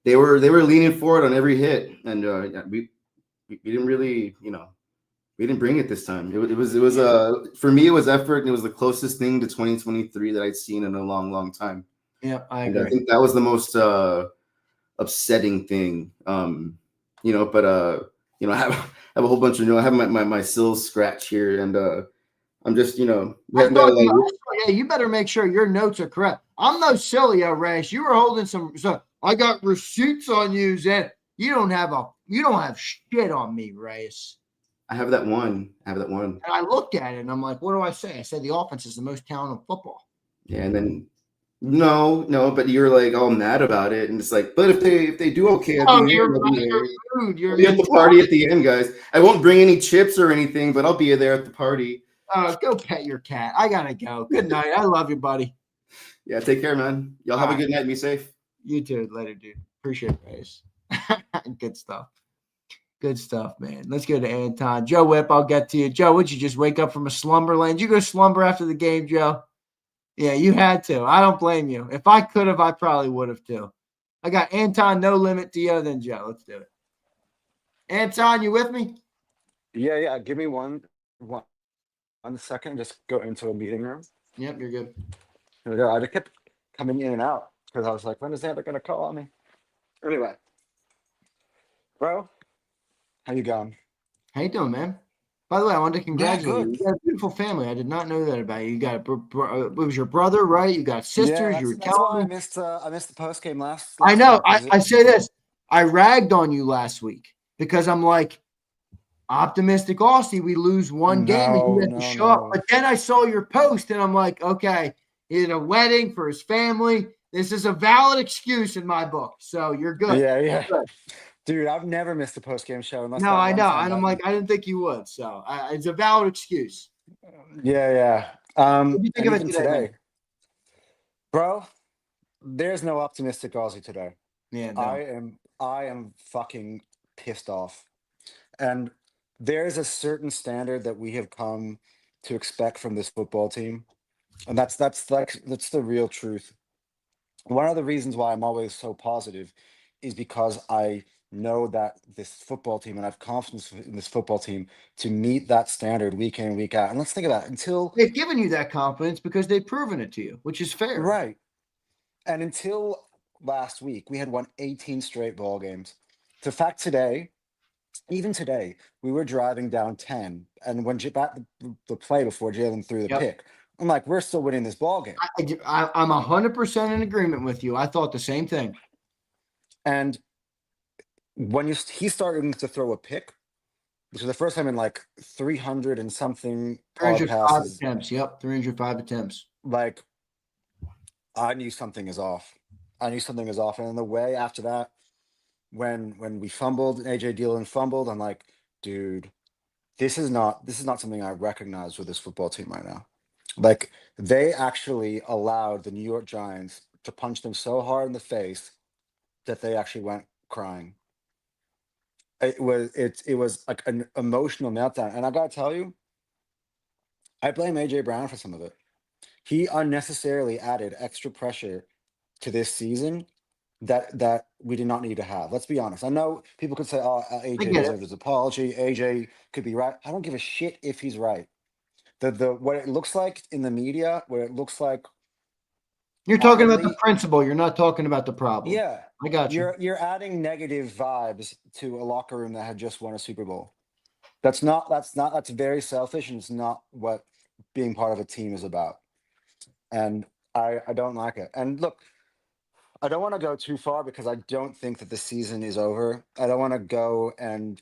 they were leaning forward on every hit, and we didn't really, we didn't bring it this time. It was for me it was effort, and it was the closest thing to 2023 that I'd seen in a long time. Yeah, I agree. I think that was the most upsetting thing. But I have a whole bunch of I have my sills scratch here, and I'm just you better make sure your notes are correct. I'm no Sileo, Reyes. You were holding some. So I got receipts on you, Zen. You don't have shit on me, Reyes. I have that one. And I looked at it and I'm like, what do I say? I said the offense is the most talented football. Yeah, and then no, but you're like all mad about it, and it's like, but if they do okay, I'll be at the party at the end, guys. I won't bring any chips or anything, but I'll be there at the party. Go pet your cat. I gotta go. Good night. I love you, buddy. Yeah, take care, man. Y'all have a good night. Be safe. You too. Later, dude. Appreciate it, guys. Good stuff. Good stuff, man. Let's go to Anton. Joe Whip, I'll get to you. Joe, would you just wake up from a slumberland? Did you go slumber after the game, Joe? Yeah, you had to. I don't blame you. If I could have, I probably would have too. I got Anton, No Limit, Dio, then Joe. Let's do it. Anton, you with me? Yeah. Give me one second. Just go into a meeting room. Yep, you're good. Here we go. I just kept coming in and out because I was like, when is Xander gonna call on me? Anyway, bro, how you going? How you doing, man? By the way, I wanted to congratulate good. you. You got a beautiful family. I did not know that about you. You got it was your brother, right? You got sisters. Yeah, You were that's why telling I me. missed the post game last I know. time. 'Cause I say this. I ragged on you last week because I'm like, optimistic Aussie, we lose one game and he has to show up. But then I saw your post and I'm like, okay, he had a wedding for his family. This is a valid excuse in my book. So you're good. Yeah. You're good. Dude, I've never missed a post game show unless No, that I one know. time And I'm like, I didn't think you would. So it's a valid excuse. Yeah. What do you think And of it even today, man? bro, there's no optimistic Aussie today. Yeah, no. I am fucking pissed off. And there's a certain standard that we have come to expect from this football team. And that's the real truth. One of the reasons why I'm always so positive is because I know that this football team and I have confidence in this football team to meet that standard week in, week out. And let's think about it until They've given you that confidence because they've proven it to you, which is fair. right. And until last week, we had won 18 straight ball games. The fact today, even today, we were driving down 10, and when the play before Jalen threw the Yep. pick, I'm like, we're still winning this ball game. I'm 100% in agreement with you. I thought the same thing. And when he started to throw a pick, which was the first time in like 300 and something 305 passes. attempts. Yep, 305 attempts. Like, I knew something is off. And the way after that, when we fumbled, AJ Dillon fumbled, I'm like, dude, this is not something I recognize with this football team right now. Like, they actually allowed the New York Giants to punch them so hard in the face that they actually went crying. It was like an emotional meltdown. And I gotta tell you, I blame AJ Brown for some of it. He unnecessarily added extra pressure to this season that we did not need to have. Let's be honest. I know people could say, "Oh, AJ deserves his apology. AJ could be right." I don't give a shit if he's right. The what it looks like in the media, what it looks like. You're talking about the principle. You're not talking about the problem. Yeah, I got you. You're adding negative vibes to a locker room that had just won a Super Bowl. That's very selfish, and it's not what being part of a team is about. And I don't like it. And look, I don't want to go too far because I don't think that the season is over. I don't want to go and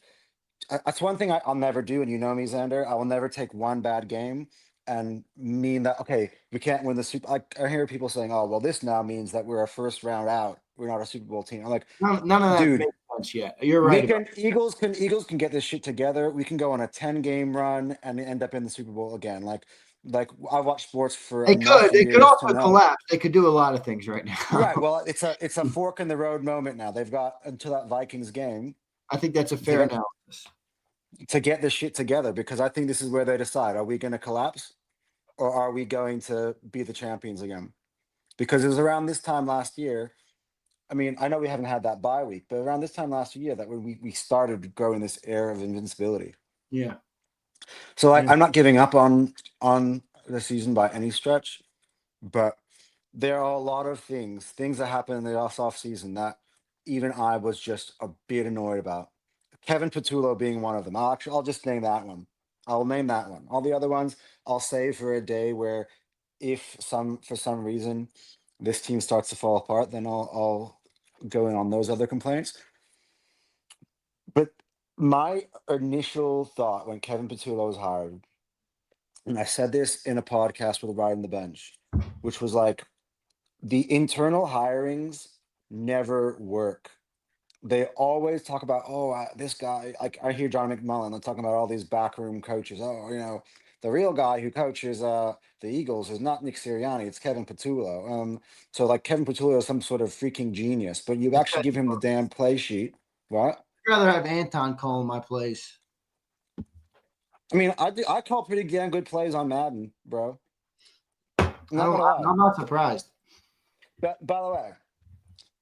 that's one thing I'll never do. And you know me, Xander, I will never take one bad game and mean that, okay, we can't win the Super. I hear people saying, oh, well, this now means that we're a first round out. We're not a Super Bowl team. I'm like, none of that dude, makes sense yet. You're right. Eagles can get this shit together. We can go on a 10-game run and end up in the Super Bowl again. Like I watched sports for They could also to collapse. They could do a lot of things right now. Right. Well, it's a fork in the road moment now. They've got until that Vikings game. I think that's a fair analysis. To get this shit together, because I think this is where they decide: are we going to collapse, or are we going to be the champions again? Because it was around this time last year. I mean, I know we haven't had that bye week, but around this time last year that when we started growing this air of invincibility. Yeah. So I'm not giving up on the season by any stretch, but there are a lot of things that happen in the off season that even I was just a bit annoyed about. Kevin Patullo being one of them. I'll just name that one. I'll name that one. All the other ones I'll save for a day where if for some reason this team starts to fall apart, then I'll go in on those other complaints. But my initial thought when Kevin Patullo was hired, and I said this in a podcast with a Ride on the Bench, which was like, the internal hirings never work. They always talk about, this guy, like I hear John McMullen, they're talking about all these backroom coaches. Oh, the real guy who coaches the Eagles is not Nick Sirianni, it's Kevin Patullo. So like Kevin Patullo is some sort of freaking genius, but you actually give him the damn play sheet. What? I'd rather have Anton calling my plays. I mean, I call pretty damn good plays on Madden, bro. I'm not surprised. But by the way,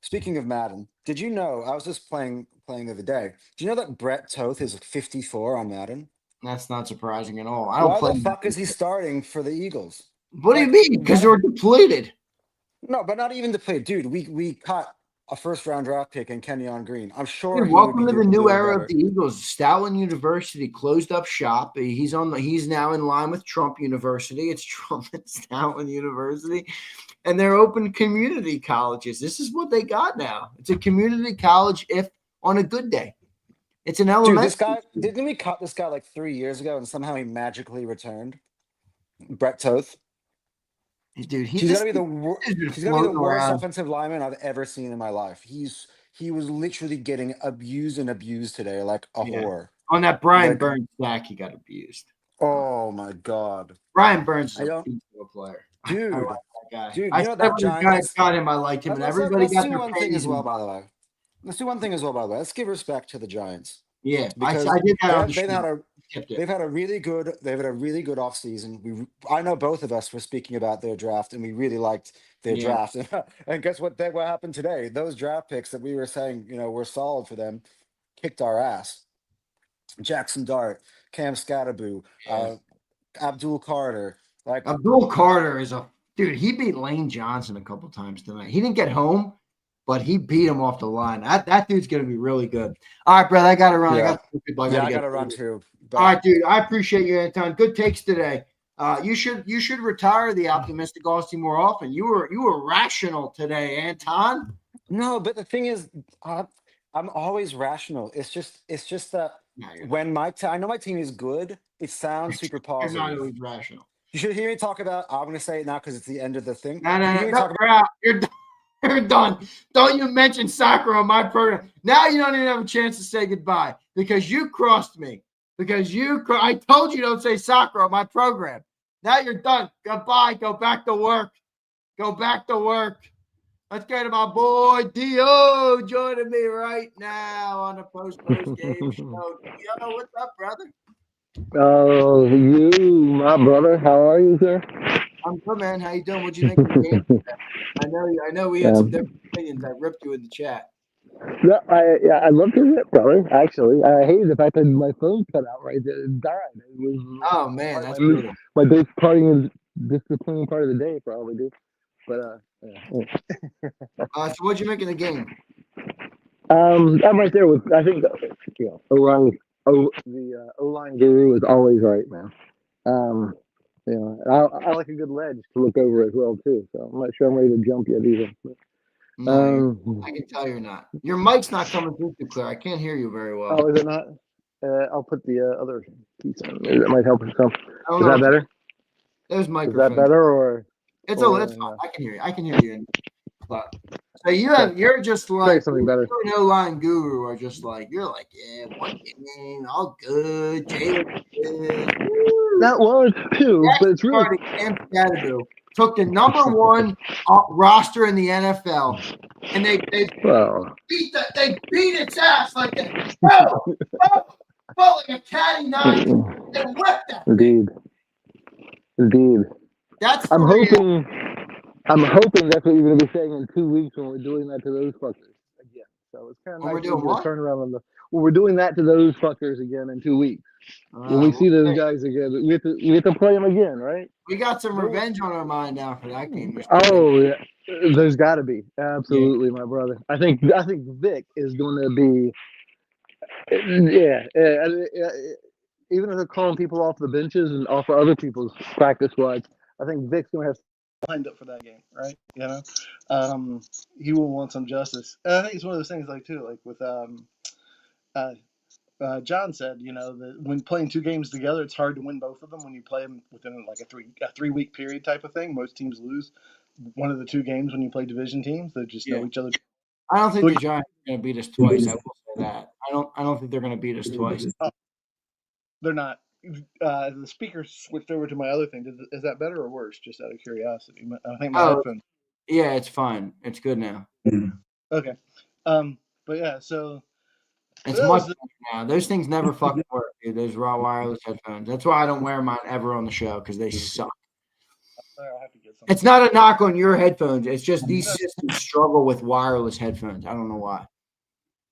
speaking of Madden, did you know, I was just playing the other day, do you know that Brett Toth is 54 on Madden? That's not surprising at all. Why the fuck is he starting for the Eagles? What do you mean? Because they're depleted. No, but not even depleted. Dude, we cut a first-round draft pick in Kenyon Green. I'm sure. Dude, welcome to the new era of the Eagles. Stoutland University closed up shop. He's now in line with Trump University. It's Trump and Stoutland University, and they're open community colleges. This is what they got now. It's a community college if on a good day. It's an elementary. Dude, this guy, didn't we cut this guy like 3 years ago, and somehow he magically returned? Brett Toth. Dude, he's gonna be the worst offensive lineman I've ever seen in my life. He was literally getting abused today like a whore. On that Brian Burns sack, he got abused. Oh my god, Brian Burns is a player. Dude, I like that guy. dude, I got him. I liked him, and everybody got their one thing as well. By the way, let's do one thing as well. By the way, let's give respect to the Giants. Yeah, because I did that. They've had a really good offseason. I know both of us were speaking about their draft, and we really liked their draft. And guess what happened today? Those draft picks that we were saying, were solid for them, kicked our ass. Jaxson Dart, Cam Scatterboo, Abdul Carter. Abdul Carter is dude. He beat Lane Johnson a couple times tonight. He didn't get home, but he beat him off the line. That dude's going to be really good. All right, brother, I got to run. Yeah. I got to run too. But... All right, dude, I appreciate you, Anton. Good takes today. You should retire the optimistic Austin more often. You were rational today, Anton. No, but the thing is, I'm always rational. It's just that when I know my team is good, it sounds super positive. You're not always rational. You should hear me talk about. I'm going to say it now because it's the end of the thing. No, you're done. Don't you mention soccer on my program. Now you don't even have a chance to say goodbye because you crossed me. I told you don't say soccer on my program. Now you're done. Goodbye. Go back to work. Let's go to my boy Dio joining me right now on the post game show. Dio, what's up, brother? Oh, my brother. How are you, sir? I'm good, man. How you doing? What'd you think of the game? I know we had some different opinions. I ripped you in the chat. No, I loved your rip, brother. Actually, I hated the fact that my phone cut out right there. It died. It was, that's brutal. My big disappointing part of the day, probably, dude. But so what'd you make of the game? I'm right there with. I think the O-line guru is always right, man. I like a good ledge to look over as well too. So I'm not sure I'm ready to jump yet either. But, I can tell you're not. Your mic's not coming through too clear. I can't hear you very well. Oh, is it not? I'll put the other piece on. That might help some. Is that better? There's microphone. Is that better or? It's fine. I can hear you. So you're just like something better. You're an O-line guru, or just like you're like, one game, all good. Jalen good. That was two, but it's really Cam Scatterboo took the number one roster in the NFL, and they beat its ass like that. Like a catty knife. They whipped that. Indeed. I'm hoping that's what you're going to be saying in 2 weeks when we're doing that to those fuckers again. So it's kind of nice to turn around on we're doing that to those fuckers again in 2 weeks. When we see those guys again, we have to play them again, right? We got some revenge on our mind now for that game. Oh yeah, there's got to be absolutely, my brother. I think Vic is going to be, even if they're calling people off the benches and off of other people's practice squads, I think Vic's going to have lined up for that game, right? He will want some justice. And I think it's one of those things with John said, that when playing two games together, it's hard to win both of them when you play them within like a 3 week period type of thing. Most teams lose one of the two games when you play division teams. They just know each other. I don't think the Giants are going to beat us twice. I will say that. I don't think they're going to beat us twice. They're not. the speaker switched over to my other thing. Is that better or worse? Just out of curiosity. I think my Oh, headphones. yeah, it's fine. It's good now. Okay. But yeah, so It's that much was better now. Those things never fucking work, dude. Those raw wireless headphones. That's why I don't wear mine ever on the show because they suck. I'll have to get some. It's not a knock on your headphones. It's just these systems struggle with wireless headphones. I don't know why.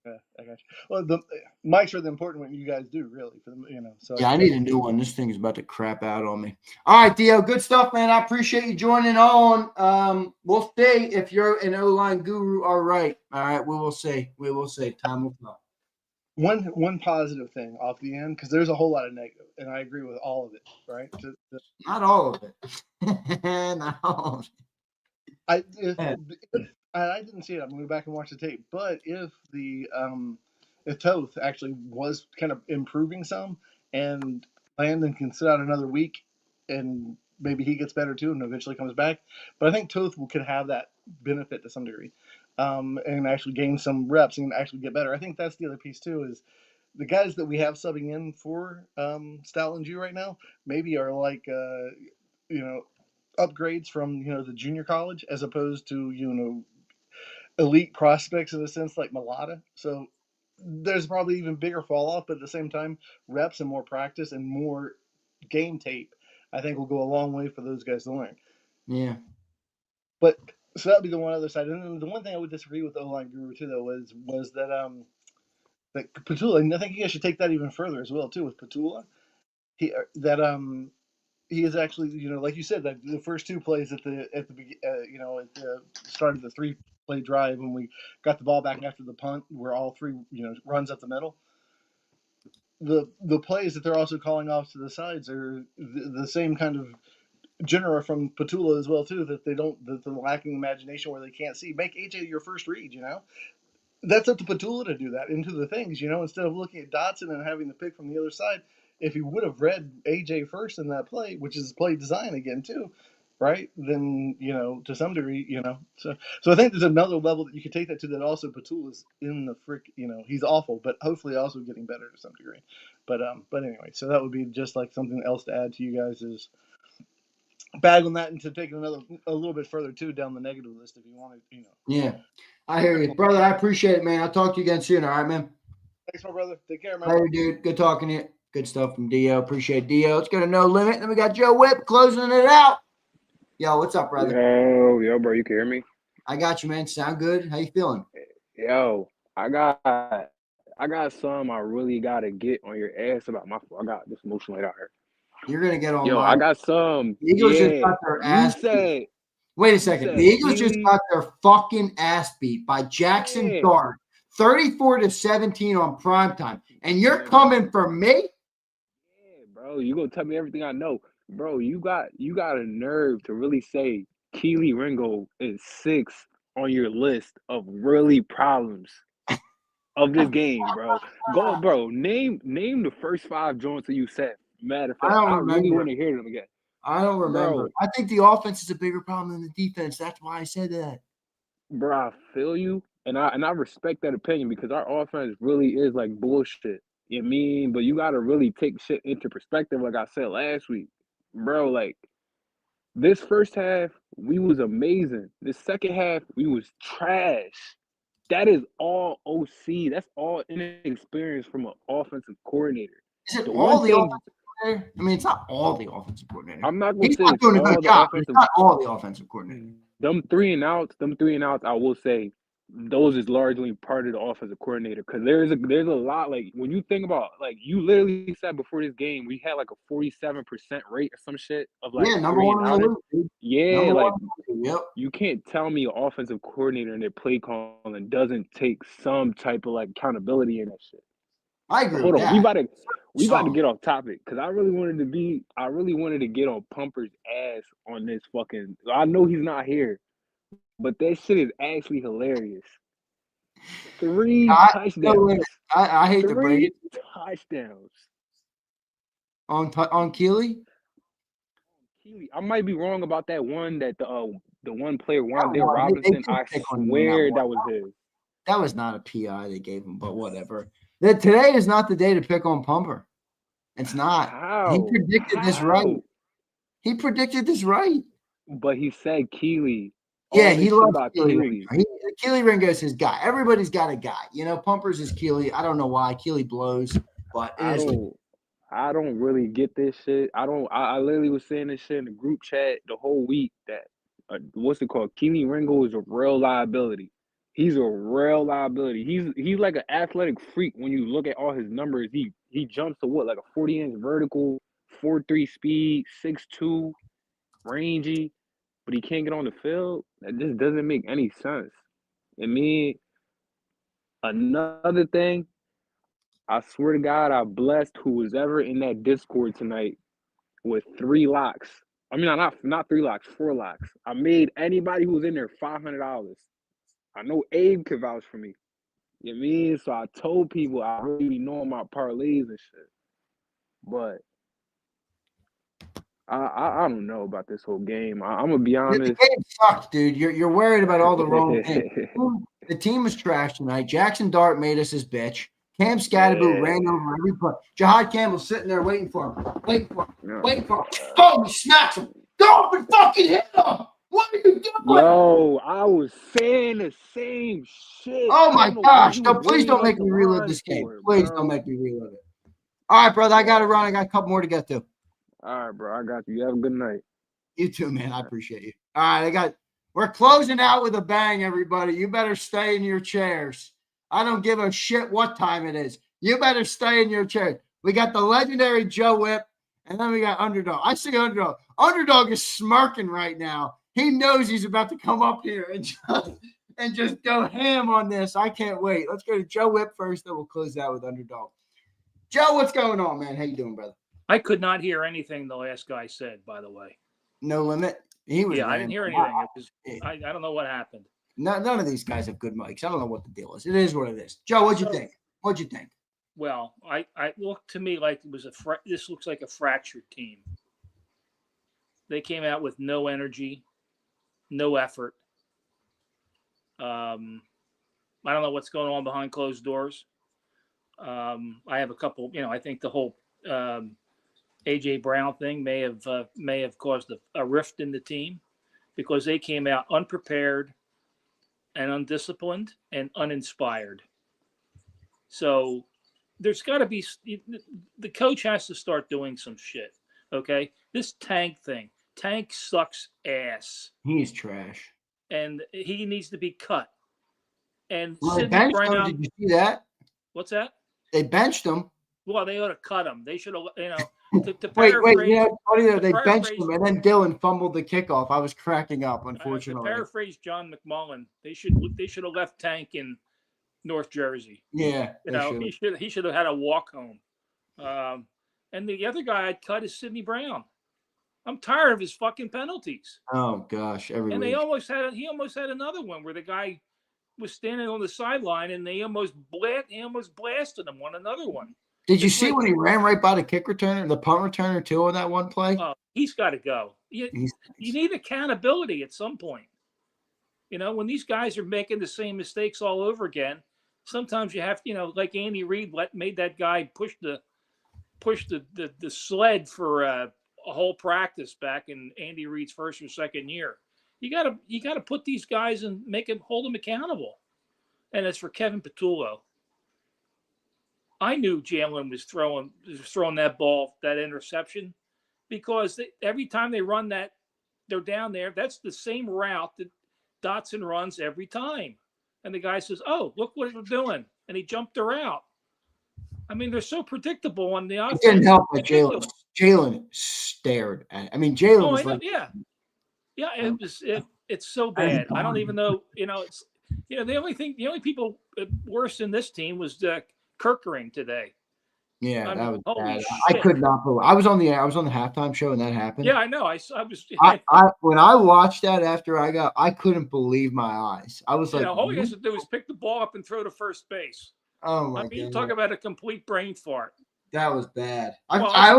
Yeah, I got you. Well, the mics are the important one you guys do, really. For them, So Yeah, I need a new one. This thing is about to crap out on me. All right, Theo, good stuff, man. I appreciate you joining on. We'll see if you're an O-line guru. All right. All right, we will see. We will see. Time will tell. One positive thing off the end, because there's a whole lot of negative, and I agree with all of it. Right? Not all of it. Not all of it. I didn't see it. I'm going to go back and watch the tape. But if Toth actually was kind of improving some, and Landon can sit out another week, and maybe he gets better too, and eventually comes back. But I think Toth could have that benefit to some degree, and actually gain some reps and actually get better. I think that's the other piece too. Is the guys that we have subbing in for Stout and G right now maybe are like upgrades from the junior college as opposed to elite prospects in a sense like Mulata. So there's probably even bigger fall off, but at the same time, reps and more practice and more game tape, I think will go a long way for those guys to learn. Yeah. But so that'd be the one other side. And then the one thing I would disagree with the O-line guru too, though, was that Petula, and I think you guys should take that even further as well too with Petula. He is actually, like you said, that the first two plays at the start of the 3-play drive when we got the ball back after the punt, were all three, runs up the middle. The plays that they're also calling off to the sides are the same kind of genera from Petula as well too. That they're lacking imagination where they can't see. Make AJ your first read. That's up to Petula to do that into the things, instead of looking at Dotson and having the pick from the other side. If he would have read AJ first in that play, which is play design again too, right? Then, to some degree, so I think there's another level that you could take that to, that also Petula's in the he's awful, but hopefully also getting better to some degree. But anyway, so that would be just like something else to add to you guys is bag on that, and to take a little bit further too down the negative list if you wanted, Yeah. I hear you, brother. I appreciate it, man. I'll talk to you again soon. All right, man. Thanks, my brother. Take care, man. Later, dude. Good talking to you. Good stuff from Dio. Appreciate Dio. Let's go to No Limit. Then we got Joe Whip closing it out. Yo, what's up, brother? Yo, bro. You can hear me? I got you, man. Sound good? How you feeling? Yo, I got some I really gotta get on your ass about. I got this emotional out here. You're gonna get on. Yo, I got some. The Eagles just got their ass beat. Wait a second. The Eagles just got their fucking ass beat by Jaxson Dart, 34-17 on primetime. And you're coming for me? Yeah, bro. You gonna tell me everything I know. Bro, you got a nerve to really say Keely Ringo is 6 on your list of really problems of this game, bro. Go, bro. Name the first 5 joints that you said. Matter of fact, I really want to hear them again. I don't remember. Bro, I think the offense is a bigger problem than the defense. That's why I said that. Bro, I feel you, and I respect that opinion because our offense really is like bullshit. You know what I mean? But you got to really take shit into perspective, like I said last week. Bro, like, this first half, we was amazing. The second half, we was trash. That is all OC. That's all inexperience from an offensive coordinator. Is it all the offensive coordinator? I mean, it's not all the offensive coordinator. I'm not going to say he's doing a good job. It's not all the offensive coordinator. Them three and outs, I will say, those is largely part of the offensive coordinator because there's a lot, like, when you think about, like, you literally said before this game we had like a 47% rate or some shit of like number one in the league, dude. Yeah, like, you can't tell me an offensive coordinator in their play calling doesn't take some type of like accountability in that shit. I agree. Hold with on, that. we about to get off topic because I really wanted to get on Pumper's ass on this fucking. I know he's not here. But that shit is actually hilarious. 3 touchdowns. I hate to break it. 3 touchdowns. On Keely? I might be wrong about that one that the one player, Wan'Dale Robinson. I swear that was his. That was not a PI they gave him, but whatever. Today is not the day to pick on Pumper. It's not. He How? predicted this right. How? He predicted this right. But he said Keely. Yeah, All he this shit loves about Keely Keely. Ringo. Keely Ringo's his guy. Everybody's got a guy. You know, Pumpers is Keely. I don't know why. Keely blows, but it is. I don't really get this shit. I literally was saying this shit in the group chat the whole week that what's it called? Keely Ringo is a real liability. He's a real liability. He's like an athletic freak when you look at all his numbers. He jumps to what, like a 40-inch vertical, 4.3 speed, 6'2", rangy, but he can't get on the field. That just doesn't make any sense. I mean, another thing, I swear to God, I blessed who was ever in that Discord tonight with 3 locks. I mean, not 3 locks, 4 locks. I made anybody who was in there $500. I know Abe could vouch for me. You know what I mean? So I told people I really know my parlays and shit. But I don't know about this whole game. I'm gonna be honest. The game sucked, dude. You're worried about all the wrong things. The team was trash tonight. Jaxson Dart made us his bitch. Cam Scatterboot ran over every play. Jahad Campbell's sitting there waiting for him. Waiting for him. Boom, he smacks him. Go and fucking hit him. What are you doing? Yo, I was saying the same shit. Oh my gosh. No, please don't make me relive this game. Please don't make me relive it. All right, brother. I got to run. I got a couple more to get to. All right, bro. I got you. You have a good night. You too, man. I appreciate you. All right, we're closing out with a bang, everybody. You better stay in your chairs. I don't give a shit what time it is. You better stay in your chair. We got the legendary Joe Whip, and then we got Underdog. I see Underdog. Underdog is smirking right now. He knows he's about to come up here and just go ham on this. I can't wait. Let's go to Joe Whip first, then we'll close out with Underdog. Joe, what's going on, man? How you doing, brother? I could not hear anything the last guy said, by the way. No limit? He was I didn't hear anything. I don't know what happened. None of these guys have good mics. I don't know what the deal is. It is what it is. Joe, what'd you think? What'd you think? Well, I looked to me like it was this looks like a fractured team. They came out with no energy, no effort. I don't know what's going on behind closed doors. I have a couple, I think the whole AJ Brown thing may have caused a rift in the team because they came out unprepared and undisciplined and uninspired. So there's got to be the coach has to start doing some shit. Okay, this Tank thing. Tank sucks ass. He's trash, and he needs to be cut. And Sidney Brown, did you see that? What's that? They benched him. Well, they ought to cut him. They should have, to wait. They benched him, and then Dylan fumbled the kickoff. I was cracking up, unfortunately. To paraphrase John McMullen, they should have left Tank in North Jersey. Yeah, he should have had a walk home. And the other guy I'd cut is Sidney Brown. I'm tired of his fucking penalties. Oh gosh, every and week. He almost had another one where the guy was standing on the sideline and he almost blasted him on another one. Did you see when he ran right by the kick returner, the punt returner too on that one play? Oh, he's got to go. You need accountability at some point. When these guys are making the same mistakes all over again, sometimes you have to, like Andy Reid made that guy push the sled for a whole practice back in Andy Reid's first or second year. You gotta put these guys and hold them accountable. And as for Kevin Patullo, I knew Jalen was throwing that ball, that interception, because every time they run that, they're down there. That's the same route that Dotson runs every time. And the guy says, "Oh, look what we're doing," and he jumped the route. I mean, they're so predictable on the offense. It didn't help that Jalen stared at it. I mean, Jalen was like, it's so bad. I don't even know. It's the only people worse than this team was Kirkering today. Yeah, that was bad. I could not believe. I was on the halftime show and that happened. Yeah, I know. I was. When I watched that after I couldn't believe my eyes. I was like, all he has to do is pick the ball up and throw to first base. Oh my God! Talk about a complete brain fart. That was bad. I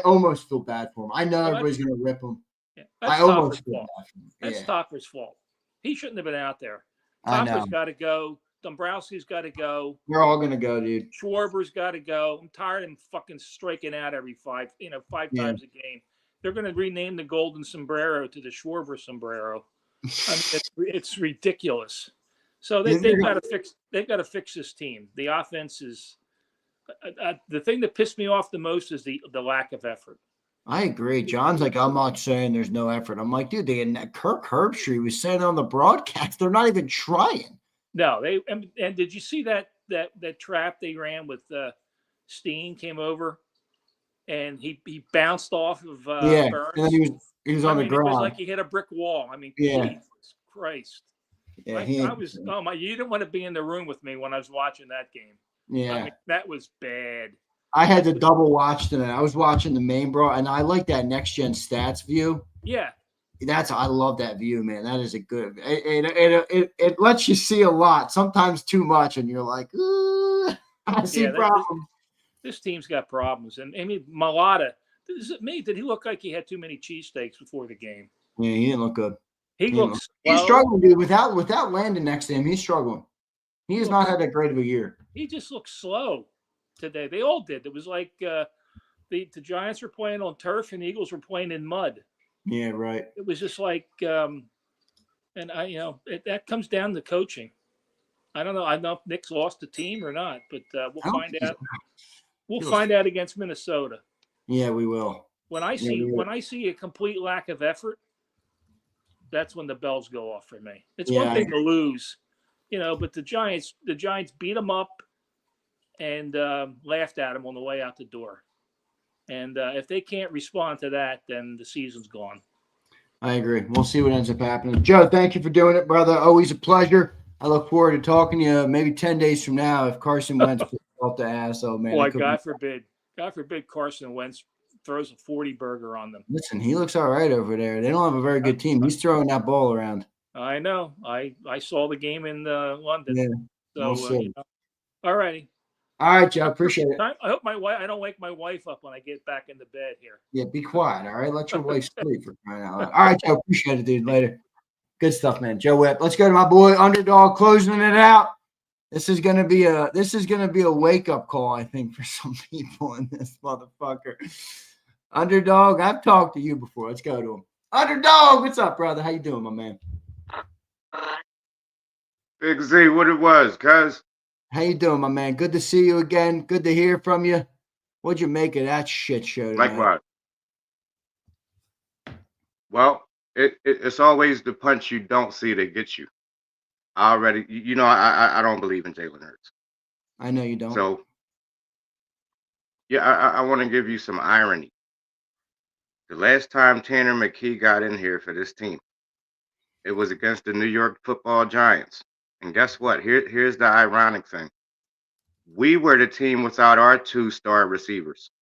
almost feel bad for him. I know everybody's going to rip him. Yeah, I almost feel bad for him. That's Topper's fault. He shouldn't have been out there. I know. Topper's got to go. Dombrowski's got to go. They're all gonna go, dude. Schwarber's got to go. I'm tired of him fucking striking out every five times a game. They're going to rename the golden sombrero to the Schwarber sombrero. I mean, it's ridiculous. So they've got to fix this team. The offense is the thing that pissed me off the most is the lack of effort. I agree. John's like, I'm not saying there's no effort. I'm like, dude, Kirk Herbstreit was saying on the broadcast, they're not even trying. No, and did you see that trap they ran with Steen came over and he bounced off of Burns? And then he was on the ground. It was like he hit a brick wall. I mean, Jesus Christ. Yeah, I was you didn't want to be in the room with me when I was watching that game. Yeah. I mean, that was bad. I had to double watch tonight. I was watching the main bro, and I like that next gen stats view. Yeah. I love that view, man. That is a good. It lets you see a lot, sometimes too much, and you're like, I see problems. This team's got problems, and I mean, Mailata. Did he look like he had too many cheesesteaks before the game? Yeah, he didn't look good. He's struggling, dude. Without Landon next to him, he's struggling. He has not had that great of a year. He just looked slow today. They all did. It was like the Giants were playing on turf and the Eagles were playing in mud. Yeah, right. It was just like, and that comes down to coaching. I don't know. I don't know if Nick's lost the team or not, but we'll find out. We'll find out against Minnesota. Yeah, we will. When I see a complete lack of effort, that's when the bells go off for me. It's one thing to lose, but the Giants beat them up and laughed at them on the way out the door. And if they can't respond to that, then the season's gone. I agree. We'll see what ends up happening. Joe, thank you for doing it, brother. Always a pleasure. I look forward to talking to you maybe 10 days from now if Carson Wentz puts off the ass. Oh, man. Boy, God forbid Carson Wentz throws a 40 burger on them. Listen, he looks all right over there. They don't have a very good team. He's throwing that ball around. I know. I saw the game in London. Yeah, so, all righty. All right, Joe. Appreciate it. I hope I don't wake my wife up when I get back into bed here. Yeah, be quiet. All right, let your wife sleep for crying out loud. All right, Joe. Appreciate it, dude. Later. Good stuff, man. Joe Webb. Let's go to my boy Underdog closing it out. This is gonna be a wake up call, I think, for some people in this motherfucker. Underdog, I've talked to you before. Let's go to him. Underdog, what's up, brother? How you doing, my man? Big Z, what it was, cuz? How you doing, my man? Good to see you again. Good to hear from you. What'd you make of that shit show tonight? Likewise. Well, it's always the punch you don't see that gets you. I don't believe in Jalen Hurts. I know you don't. So, yeah, I want to give you some irony. The last time Tanner McKee got in here for this team, it was against the New York Football Giants. And guess what? Here's the ironic thing. We were the team without our 2-star receivers,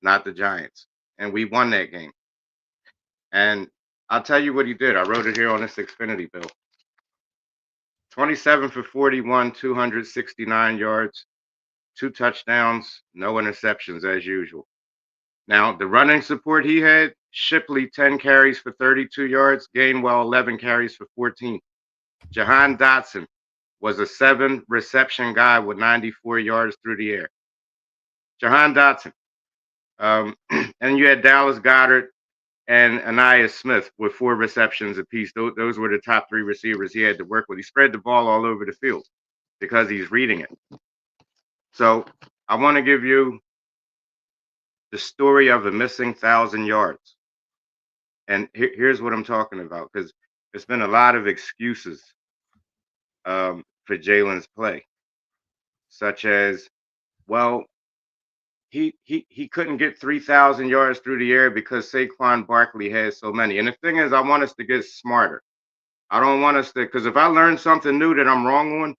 not the Giants. And we won that game. And I'll tell you what he did. I wrote it here on this Xfinity bill. 27 for 41, 269 yards, 2 touchdowns, no interceptions as usual. Now, the running support he had, Shipley 10 carries for 32 yards, Gainwell 11 carries for 14. Jahan Dotson was a 7-reception guy with 94 yards through the air. Jahan Dotson. And you had Dallas Goedert and Anais Smith with 4 receptions apiece. Those were the top 3 receivers he had to work with. He spread the ball all over the field because he's reading it. So I want to give you the story of a missing 1,000 yards. And here's what I'm talking about, because there's been a lot of excuses for Jalen's play, such as, well, he couldn't get 3,000 yards through the air because Saquon Barkley has so many. And the thing is, I want us to get smarter. I don't want us to, because if I learn something new that I'm wrong on,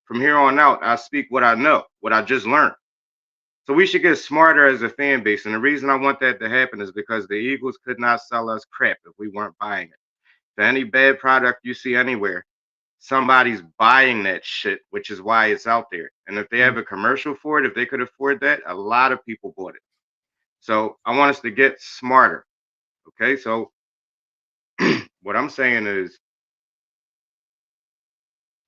from here on out, I speak what I know, what I just learned. So we should get smarter as a fan base. And the reason I want that to happen is because the Eagles could not sell us crap if we weren't buying it. For any bad product you see anywhere, somebody's buying that shit, which is why it's out there. And if they have a commercial for it, if they could afford that, a lot of people bought it. So I want us to get smarter. Okay, so what I'm saying is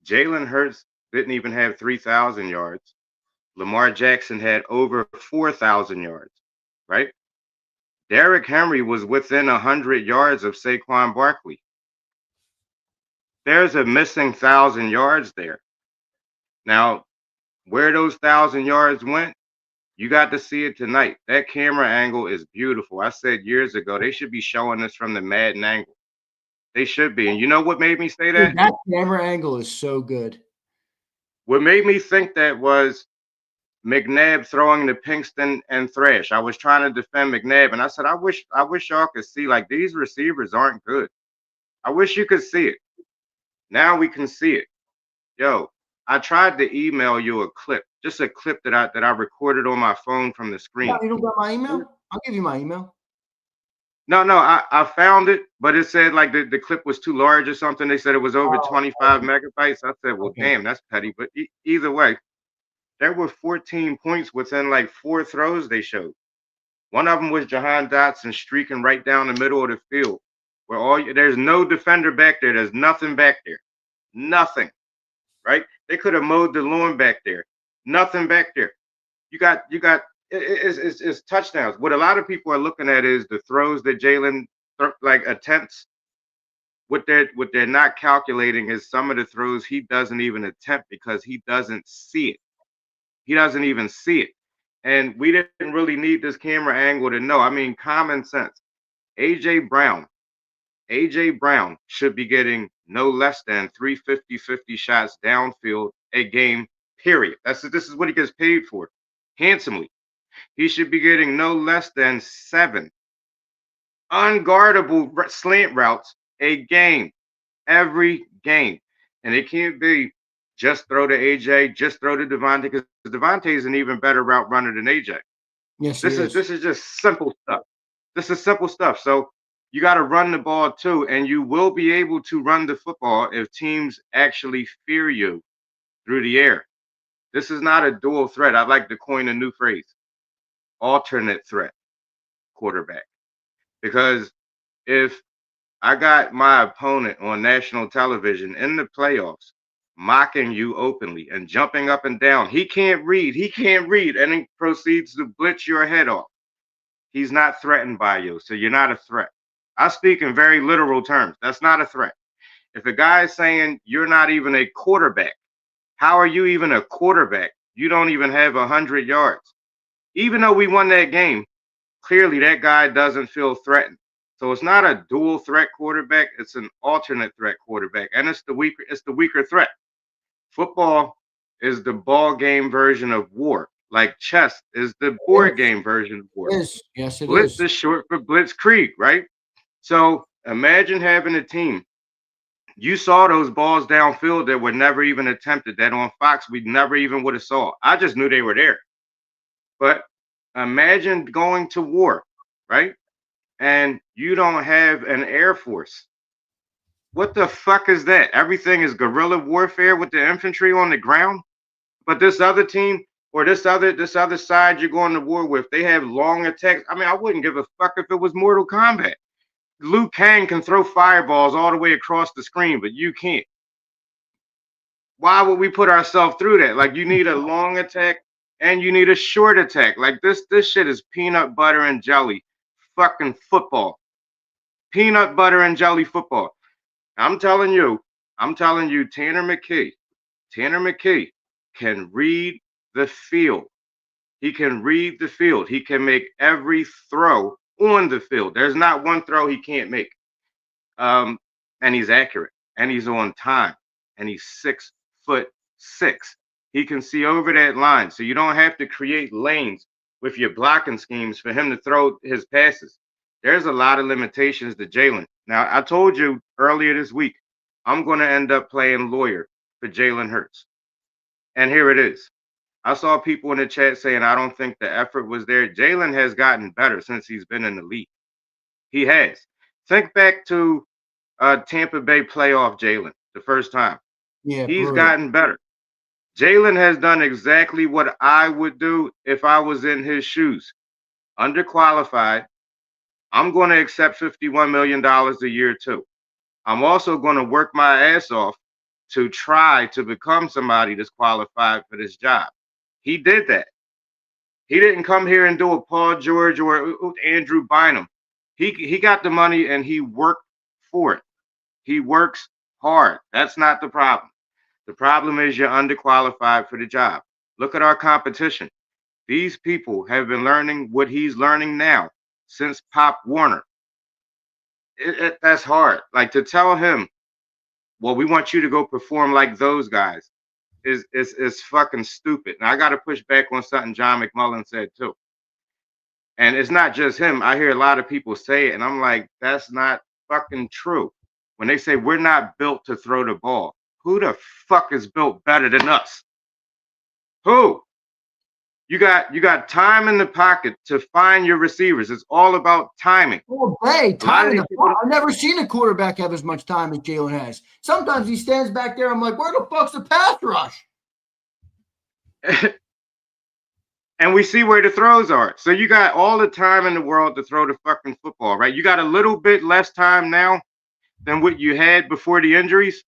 Jalen Hurts didn't even have 3,000 yards. Lamar Jackson had over 4,000 yards, right? Derrick Henry was within 100 yards of Saquon Barkley. There's a missing 1,000 yards there. Now, where those 1,000 yards went, you got to see it tonight. That camera angle is beautiful. I said years ago, they should be showing this from the Madden angle. They should be. And you know what made me say that? Dude, that camera angle is so good. What made me think that was McNabb throwing to Pinkston and Thrash. I was trying to defend McNabb, and I said, I wish y'all could see, like, these receivers aren't good. I wish you could see it. Now we can see it. Yo, I tried to email you a clip, just a clip that I recorded on my phone from the screen. You don't got my email? I'll give you my email. No, I found it, but it said like the clip was too large or something. They said it was over 25 megabytes. I said, well, damn, that's petty. But either way, there were 14 points within like 4 throws they showed. One of them was Jahan Dotson streaking right down the middle of the field, where there's no defender back there. There's nothing back there. Nothing, right? They could have mowed the lawn back there. Nothing back there. You got it's touchdowns. What a lot of people are looking at is the throws that Jalen like attempts. What they're not calculating is some of the throws he doesn't even attempt because he doesn't see it. He doesn't even see it. And we didn't really need this camera angle to know. I mean, common sense. AJ Brown should be getting no less than 3 50-50 shots downfield a game, period. This is what he gets paid for, handsomely. He should be getting no less than 7 unguardable slant routes a game, every game. And it can't be just throw to AJ, just throw to DeVonta, because DeVonta is an even better route runner than AJ. Yes, this is just simple stuff. This is simple stuff. So you got to run the ball too, and you will be able to run the football if teams actually fear you through the air. This is not a dual threat. I'd like to coin a new phrase: alternate threat quarterback. Because if I got my opponent on national television in the playoffs mocking you openly and jumping up and down, he can't read, and he proceeds to blitz your head off. He's not threatened by you, so you're not a threat. I speak in very literal terms. That's not a threat. If a guy is saying you're not even a quarterback, how are you even a quarterback? You don't even have 100 yards. Even though we won that game, clearly that guy doesn't feel threatened. So it's not a dual threat quarterback, it's an alternate threat quarterback, and it's the weaker threat. Football is the ball game version of war, like chess is the board game version of war. Yes, it Blitz is. is short for blitzkrieg, right? So imagine having a team. You saw those balls downfield that were never even attempted, that on Fox we never even would have saw. I just knew they were there. But imagine going to war, right? And you don't have an air force. What the fuck is that? Everything is guerrilla warfare with the infantry on the ground. But this other team or this other side you're going to war with, they have long attacks. I mean, I wouldn't give a fuck if it was Mortal Kombat. Liu Kang can throw fireballs all the way across the screen, but you can't. Why would we put ourselves through that? Like, you need a long attack and you need a short attack. Like, this shit is peanut butter and jelly fucking football. Peanut butter and jelly football. I'm telling you, Tanner McKee can read the field. He can read the field. He can make every throw on the field. There's not one throw he can't make. And he's accurate. And he's on time. And he's 6'6". He can see over that line. So you don't have to create lanes with your blocking schemes for him to throw his passes. There's a lot of limitations to Jalen. Now, I told you earlier this week, I'm going to end up playing lawyer for Jalen Hurts. And here it is. I saw people in the chat saying, I don't think the effort was there. Jalen has gotten better since he's been in the league. He has. Think back to Tampa Bay playoff Jalen, the first time. Yeah, he's gotten better. Jalen has done exactly what I would do if I was in his shoes. Underqualified. I'm going to accept $51 million a year too. I'm also going to work my ass off to try to become somebody that's qualified for this job. He did that. He didn't come here and do a Paul George or Andrew Bynum. He got the money and he worked for it. He works hard. That's not the problem. The problem is you're underqualified for the job. Look at our competition. These people have been learning what he's learning now since Pop Warner. That's hard. Like, to tell him, well, we want you to go perform like those guys is fucking stupid. And I got to push back on something John McMullen said too. And it's not just him. I hear a lot of people say it, and I'm like, that's not fucking true. When they say we're not built to throw the ball, who the fuck is built better than us? Who? You got time in the pocket to find your receivers. It's all about timing. Oh, hey, time in the pocket. I've never seen a quarterback have as much time as Jalen has. Sometimes he stands back there. I'm like, where the fuck's the pass rush? And we see where the throws are. So you got all the time in the world to throw the fucking football, right? You got a little bit less time now than what you had before the injuries.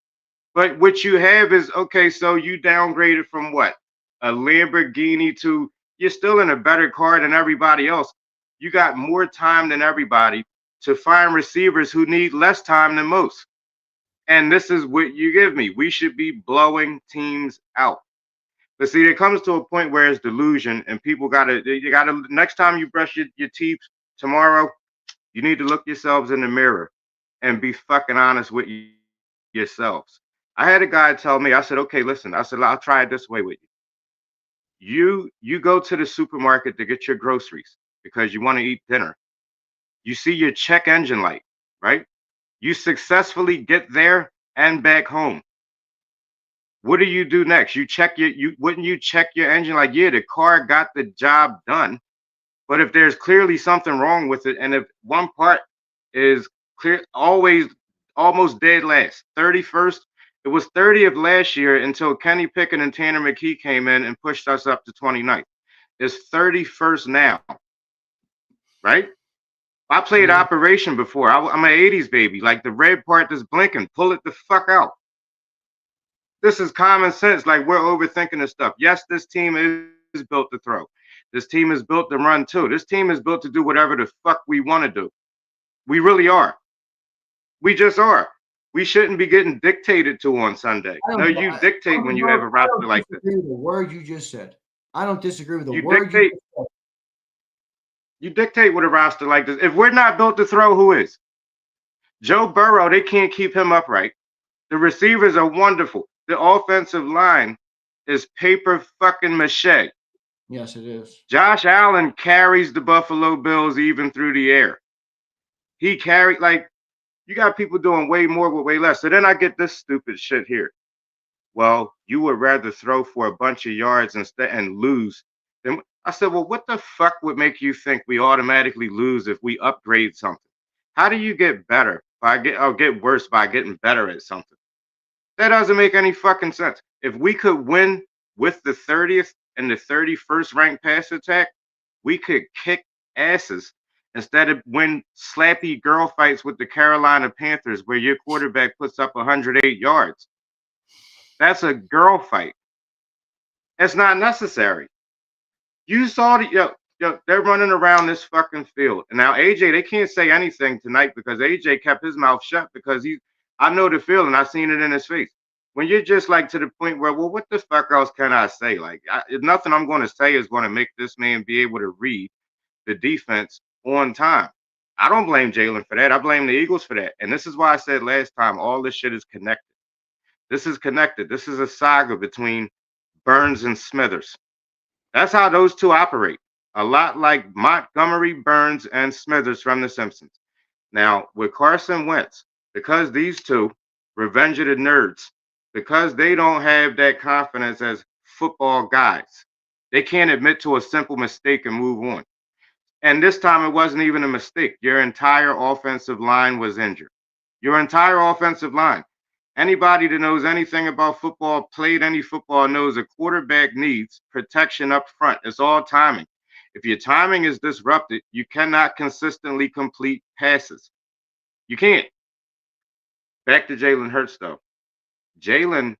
But what you have is, okay, so you downgraded from what? A Lamborghini to, you're still in a better car than everybody else. You got more time than everybody to find receivers who need less time than most. And this is what you give me. We should be blowing teams out. But see, it comes to a point where it's delusion, and people you gotta, next time you brush your teeth tomorrow, you need to look yourselves in the mirror and be fucking honest with yourselves. I had a guy tell me, I said, okay, listen, I said, I'll try it this way with you. You go to the supermarket to get your groceries because you want to eat dinner. You see your check engine light, right? You successfully get there and back home. What do you do next? Wouldn't you check your engine like, yeah, the car got the job done. But if there's clearly something wrong with it, and if one part is clear, almost dead last, 31st, it was 30th last year until Kenny Pickett and Tanner McKee came in and pushed us up to 29th. It's 31st now, right? I played Operation before. I'm an 80s baby. Like, the red part that's blinking, pull it the fuck out. This is common sense. Like, we're overthinking this stuff. Yes, this team is built to throw. This team is built to run too. This team is built to do whatever the fuck we want to do. We really are. We just are. We shouldn't be getting dictated to on Sunday. No, you dictate when you have a roster like this. The word you just said. I don't disagree with the word you just said. You dictate with a roster like this. If we're not built to throw, who is? Joe Burrow, they can't keep him upright. The receivers are wonderful. The offensive line is paper fucking mache. Yes, it is. Josh Allen carries the Buffalo Bills even through the air. He carried, like, you got people doing way more with way less. So then I get this stupid shit here. Well, you would rather throw for a bunch of yards instead and lose. Then I said, well, what the fuck would make you think we automatically lose if we upgrade something? How do you get better get worse by getting better at something? That doesn't make any fucking sense. If we could win with the 30th and the 31st ranked pass attack, we could kick asses instead of win slappy girl fights with the Carolina Panthers where your quarterback puts up 108 yards. That's a girl fight. It's not necessary. You saw they're running around this fucking field. And now AJ, they can't say anything tonight because AJ kept his mouth shut because I know the feeling. I seen it in his face. When you're just like to the point where, well, what the fuck else can I say? Like, nothing I'm going to say is going to make this man be able to read the defense on time. I don't blame Jalen for that. I blame the Eagles for that. And this is why I said last time, all this shit is connected. This is connected. This is a saga between Burns and Smithers. That's how those two operate. A lot like Montgomery, Burns, and Smithers from The Simpsons. Now, with Carson Wentz, because these two, revenge of the nerds, because they don't have that confidence as football guys, they can't admit to a simple mistake and move on. And this time it wasn't even a mistake. Your entire offensive line was injured. Your entire offensive line. Anybody that knows anything about football, played any football, knows a quarterback needs protection up front. It's all timing. If your timing is disrupted, you cannot consistently complete passes. You can't. Back to Jalen Hurts, though. Jalen,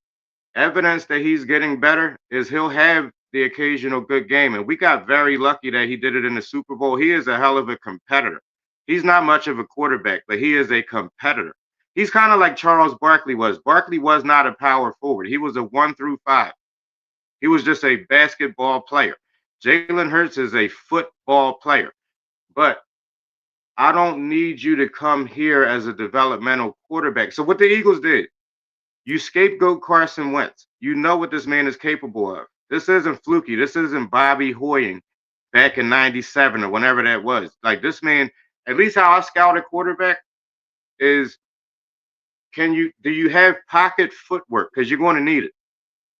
evidence that he's getting better is he'll have the occasional good game. And we got very lucky that he did it in the Super Bowl. He is a hell of a competitor. He's not much of a quarterback, but he is a competitor. He's kind of like Charles Barkley was. Barkley was not a power forward. He was a 1 through 5. He was just a basketball player. Jalen Hurts is a football player. But I don't need you to come here as a developmental quarterback. So what the Eagles did, you scapegoat Carson Wentz. You know what this man is capable of. This isn't fluky. This isn't Bobby Hoying back in 97 or whenever that was. Like this man, at least how I scout a quarterback is, do you have pocket footwork? Because you're going to need it.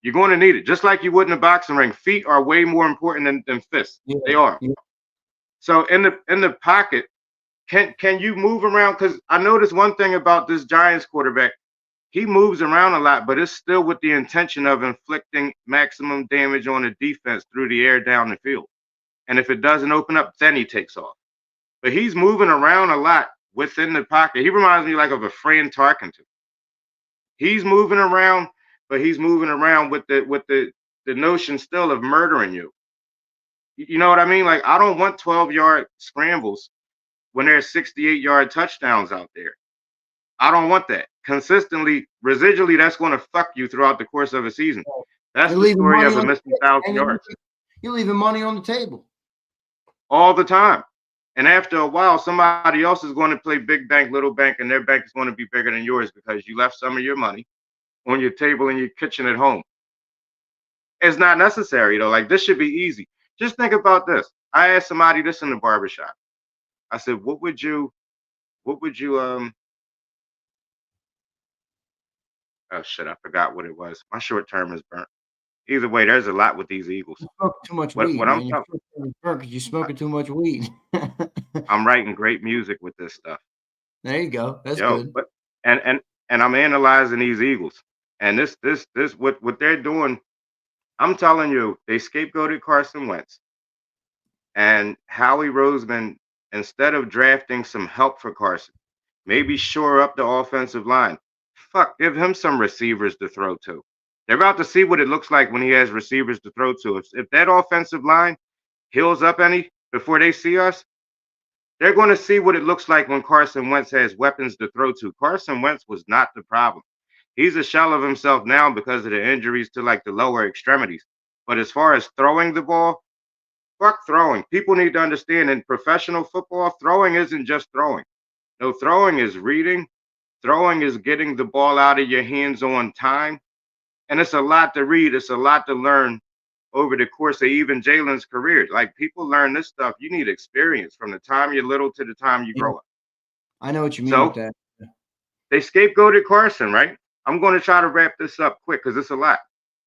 You're going to need it. Just like you would in a boxing ring. Feet are way more important than fists. Yeah, they are. Yeah. So in the pocket, can you move around? Because I noticed one thing about this Giants quarterback. He moves around a lot, but it's still with the intention of inflicting maximum damage on the defense through the air down the field. And if it doesn't open up, then he takes off. But he's moving around a lot within the pocket. He reminds me like of a Fran Tarkenton. He's moving around, but he's moving around with the notion still of murdering you. You know what I mean? Like, I don't want 12-yard scrambles when there's 68-yard touchdowns out there. I don't want that. Consistently, residually, that's going to fuck you throughout the course of a season. That's the story of a missing 1,000 yards. You're leaving money on the table. All the time. And after a while, somebody else is going to play big bank, little bank, and their bank is going to be bigger than yours because you left some of your money on your table in your kitchen at home. It's not necessary, though. Like, this should be easy. Just think about this. I asked somebody this in the barbershop. I said, what would you oh shit, I forgot what it was. My short term is burnt. Either way, there's a lot with these Eagles. You smoke too much weed. What I'm talking because you're smoking too much weed. I'm writing great music with this stuff. There you go. That's good. But and I'm analyzing these Eagles. And this what they're doing, I'm telling you, they scapegoated Carson Wentz. And Howie Roseman, instead of drafting some help for Carson, maybe shore up the offensive line. Fuck, give him some receivers to throw to. They're about to see what it looks like when he has receivers to throw to. If that offensive line heals up any before they see us, they're going to see what it looks like when Carson Wentz has weapons to throw to. Carson Wentz was not the problem. He's a shell of himself now because of the injuries to like the lower extremities. But as far as throwing the ball, fuck throwing. People need to understand in professional football, throwing isn't just throwing. No, throwing is reading. Throwing is getting the ball out of your hands on time. And it's a lot to read. It's a lot to learn over the course of even Jalen's career. Like, people learn this stuff. You need experience from the time you're little to the time you grow up. I know what you mean with that. They scapegoated Carson, right? I'm going to try to wrap this up quick because it's a lot.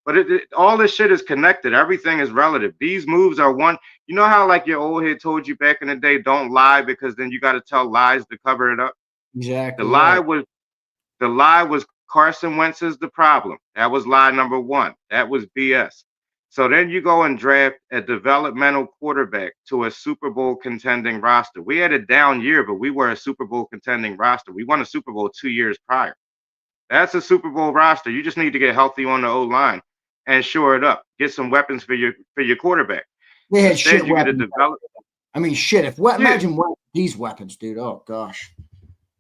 But all this shit is connected. Everything is relative. These moves are one. You know how like your old head told you back in the day, don't lie because then you got to tell lies to cover it up? Exactly. The lie was Carson Wentz is the problem. That was lie number one. That was BS. So then you go and draft a developmental quarterback to a Super Bowl contending roster. We had a down year, but we were a Super Bowl contending roster. We won a Super Bowl 2 years prior. That's a Super Bowl roster. You just need to get healthy on the O-line and shore it up. Get some weapons for your quarterback. They had shit weapons. I mean, shit. Imagine these weapons, dude. Oh gosh.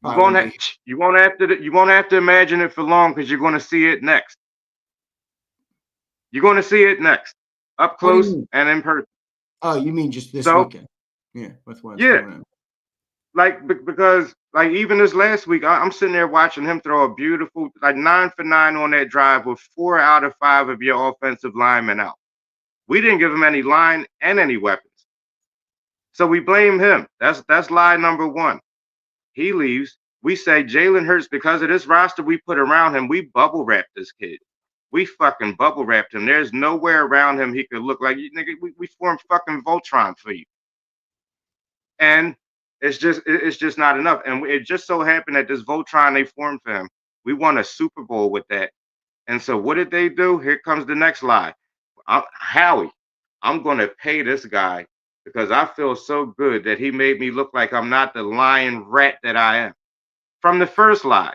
You won't have to imagine it for long because you're going to see it next. You're going to see it next, up close and in person. Oh, you mean just this weekend? Yeah, that's what's going on. Like because like even this last week, I'm sitting there watching him throw a beautiful 9 for 9 on that drive with 4 out of 5 of your offensive linemen out. We didn't give him any line and any weapons, so we blame him. That's lie number one. He leaves. We say Jalen Hurts, because of this roster we put around him, we bubble wrapped this kid. We fucking bubble wrapped him. There's nowhere around him he could look like you, nigga. We formed fucking Voltron for you. And it's just not enough. And it just so happened that this Voltron they formed for him, we won a Super Bowl with that. And so what did they do? Here comes the next lie. Howie, I'm going to pay this guy because I feel so good that he made me look like I'm not the lying rat that I am. From the first lie.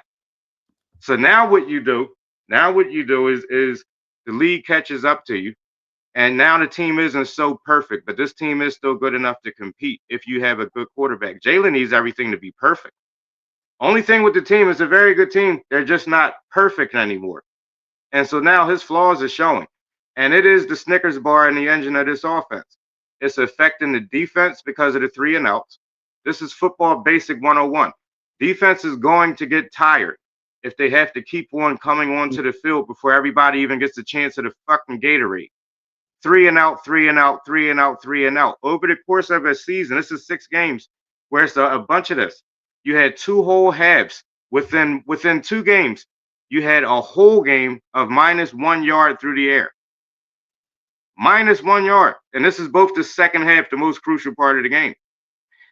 So now what you do, Now what you do is the league catches up to you, and now the team isn't so perfect, but this team is still good enough to compete if you have a good quarterback. Jalen needs everything to be perfect. Only thing with the team is a very good team. They're just not perfect anymore. And so now his flaws are showing. And it is the Snickers bar in the engine of this offense. It's affecting the defense because of the 3 and outs. This is football basic 101. Defense is going to get tired if they have to keep on coming onto the field before everybody even gets a chance at a fucking Gatorade. 3 and out, 3 and out, 3 and out, 3 and out. Over the course of a season, this is 6 games where it's a bunch of this. You had 2 whole halves. Within 2 games, you had a whole game of -1 yard through the air. -1 yard. And this is both the second half, the most crucial part of the game.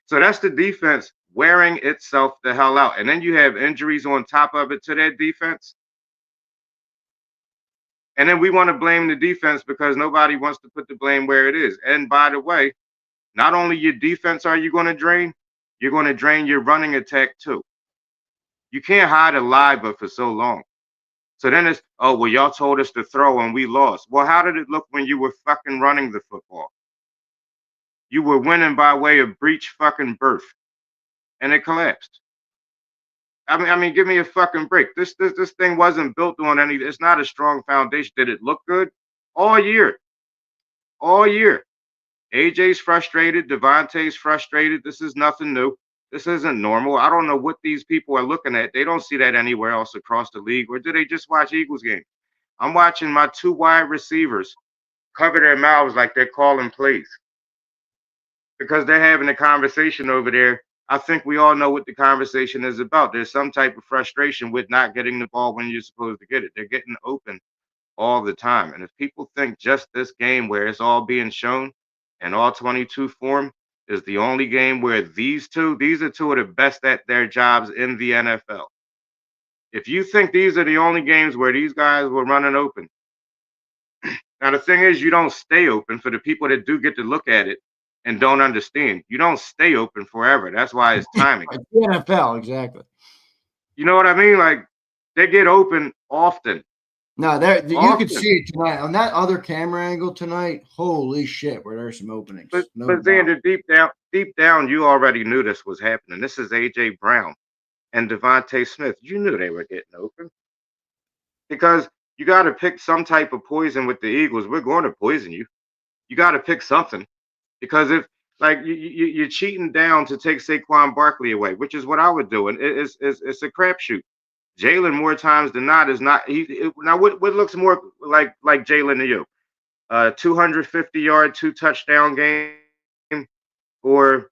So that's the defense wearing itself the hell out. And then you have injuries on top of it to that defense. And then we want to blame the defense because nobody wants to put the blame where it is. And by the way, not only your defense are you going to drain, you're going to drain your running attack too. You can't hide a lie but for so long. So then it's, oh, well, y'all told us to throw and we lost. Well, how did it look when you were fucking running the football? You were winning by way of breach fucking birth. And it collapsed. I mean, give me a fucking break. This thing wasn't built on any. It's not a strong foundation. Did it look good? All year. All year. AJ's frustrated. DeVonta's frustrated. This is nothing new. This isn't normal. I don't know what these people are looking at. They don't see that anywhere else across the league. Or do they just watch Eagles games? I'm watching my 2 wide receivers cover their mouths like they're calling plays. Because they're having a conversation over there. I think we all know what the conversation is about. There's some type of frustration with not getting the ball when you're supposed to get it. They're getting open all the time. And if people think just this game where it's all being shown and all 22 form is the only game where these are 2 of the best at their jobs in the NFL. If you think these are the only games where these guys were running open, now the thing is you don't stay open for the people that do get to look at it and don't understand. You don't stay open forever. That's why it's timing. Like the NFL, exactly. You know what I mean? Like they get open often. No, you could see it tonight on that other camera angle tonight. Holy shit, where there's some openings. But Xander, deep down, you already knew this was happening. This is AJ Brown and DeVonta Smith. You knew they were getting open because you got to pick some type of poison with the Eagles. We're going to poison you. You got to pick something. Because if like you're cheating down to take Saquon Barkley away, which is what I would do, and it's a crapshoot. Jalen more times than not is not. Now what looks more like Jalen to you? 250-yard 2-touchdown game or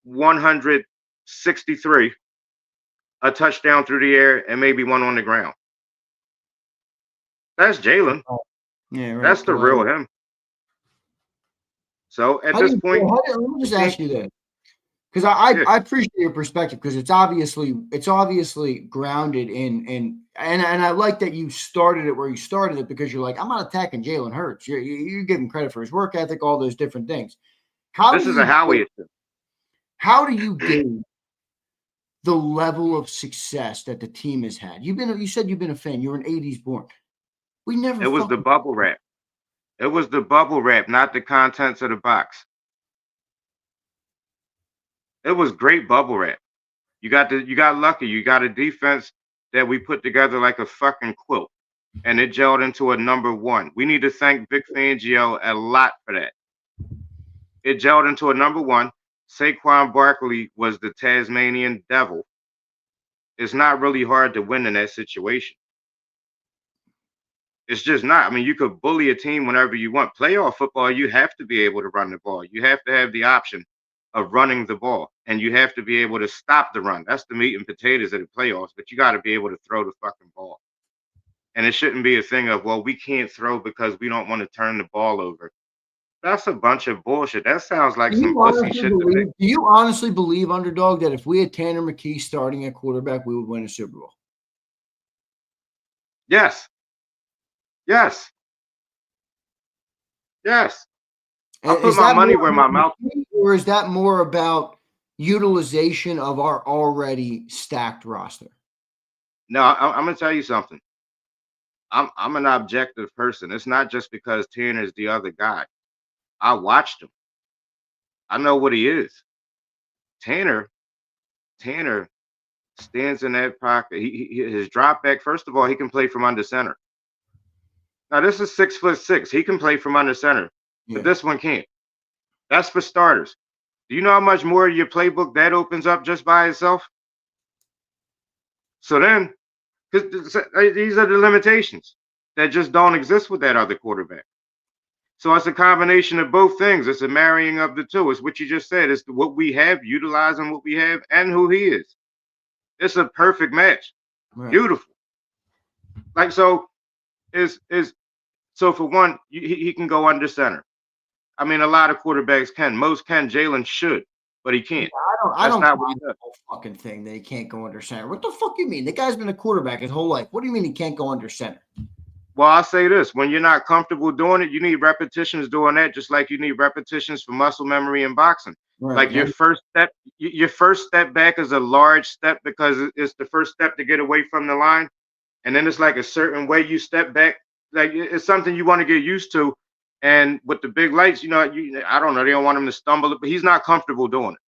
163, a touchdown through the air and maybe 1 on the ground. That's Jalen. Yeah, right. That's the real him. So at this point, let me just ask you this, because I appreciate your perspective because it's obviously grounded in and I like that you started it where you started it because you're like, I'm not attacking Jalen Hurts. You give him credit for his work ethic, all those different things. This is a Howie issue. How do you gauge the level of success that the team has had? You said you've been a fan. You're an '80s born. We never. It was the bubble wrap. It was the bubble wrap, not the contents of the box. It was great bubble wrap. You got lucky. You got a defense that we put together like a fucking quilt, and it gelled into a number 1. We need to thank Vic Fangio a lot for that. It gelled into a number 1. Saquon Barkley was the Tasmanian devil. It's not really hard to win in that situation. It's just not. I mean, you could bully a team whenever you want. Playoff football, you have to be able to run the ball. You have to have the option of running the ball, and you have to be able to stop the run. That's the meat and potatoes of the playoffs, but you got to be able to throw the fucking ball. And it shouldn't be a thing of, well, we can't throw because we don't want to turn the ball over. That's a bunch of bullshit. That sounds like some pussy shit to me. Do you honestly believe, Underdog, that if we had Tanner McKee starting at quarterback, we would win a Super Bowl? Yes. Yes. Yes. I put my money where my mouth is. Or is that more about utilization of our already stacked roster? No, I'm going to tell you something. I'm an objective person. It's not just because Tanner's the other guy. I watched him. I know what he is. Tanner stands in that pocket. His drop back. First of all, he can play from under center. Now this is 6'6". He can play from under center, but this one can't. That's for starters. Do you know how much more of your playbook that opens up just by itself? So then, because these are the limitations that just don't exist with that other quarterback. So it's a combination of both things. It's a marrying of the two. It's what you just said. It's what we have, utilizing what we have, and who he is. It's a perfect match. Right. Beautiful. Like, so so for one, he can go under center. I mean, a lot of quarterbacks can. Most can. Jalen should, but he can't. I don't not what he does. Fucking thing that he can't go under center. What the fuck you mean? The guy's been a quarterback his whole life. What do you mean he can't go under center? Well, I'll say this. When you're not comfortable doing it, you need repetitions doing that, just like you need repetitions for muscle memory in boxing. Right. Like your first step back is a large step because it's the first step to get away from the line. And then it's like a certain way you step back. Like it's something you want to get used to. And with the big lights, I don't know, they don't want him to stumble, but he's not comfortable doing it.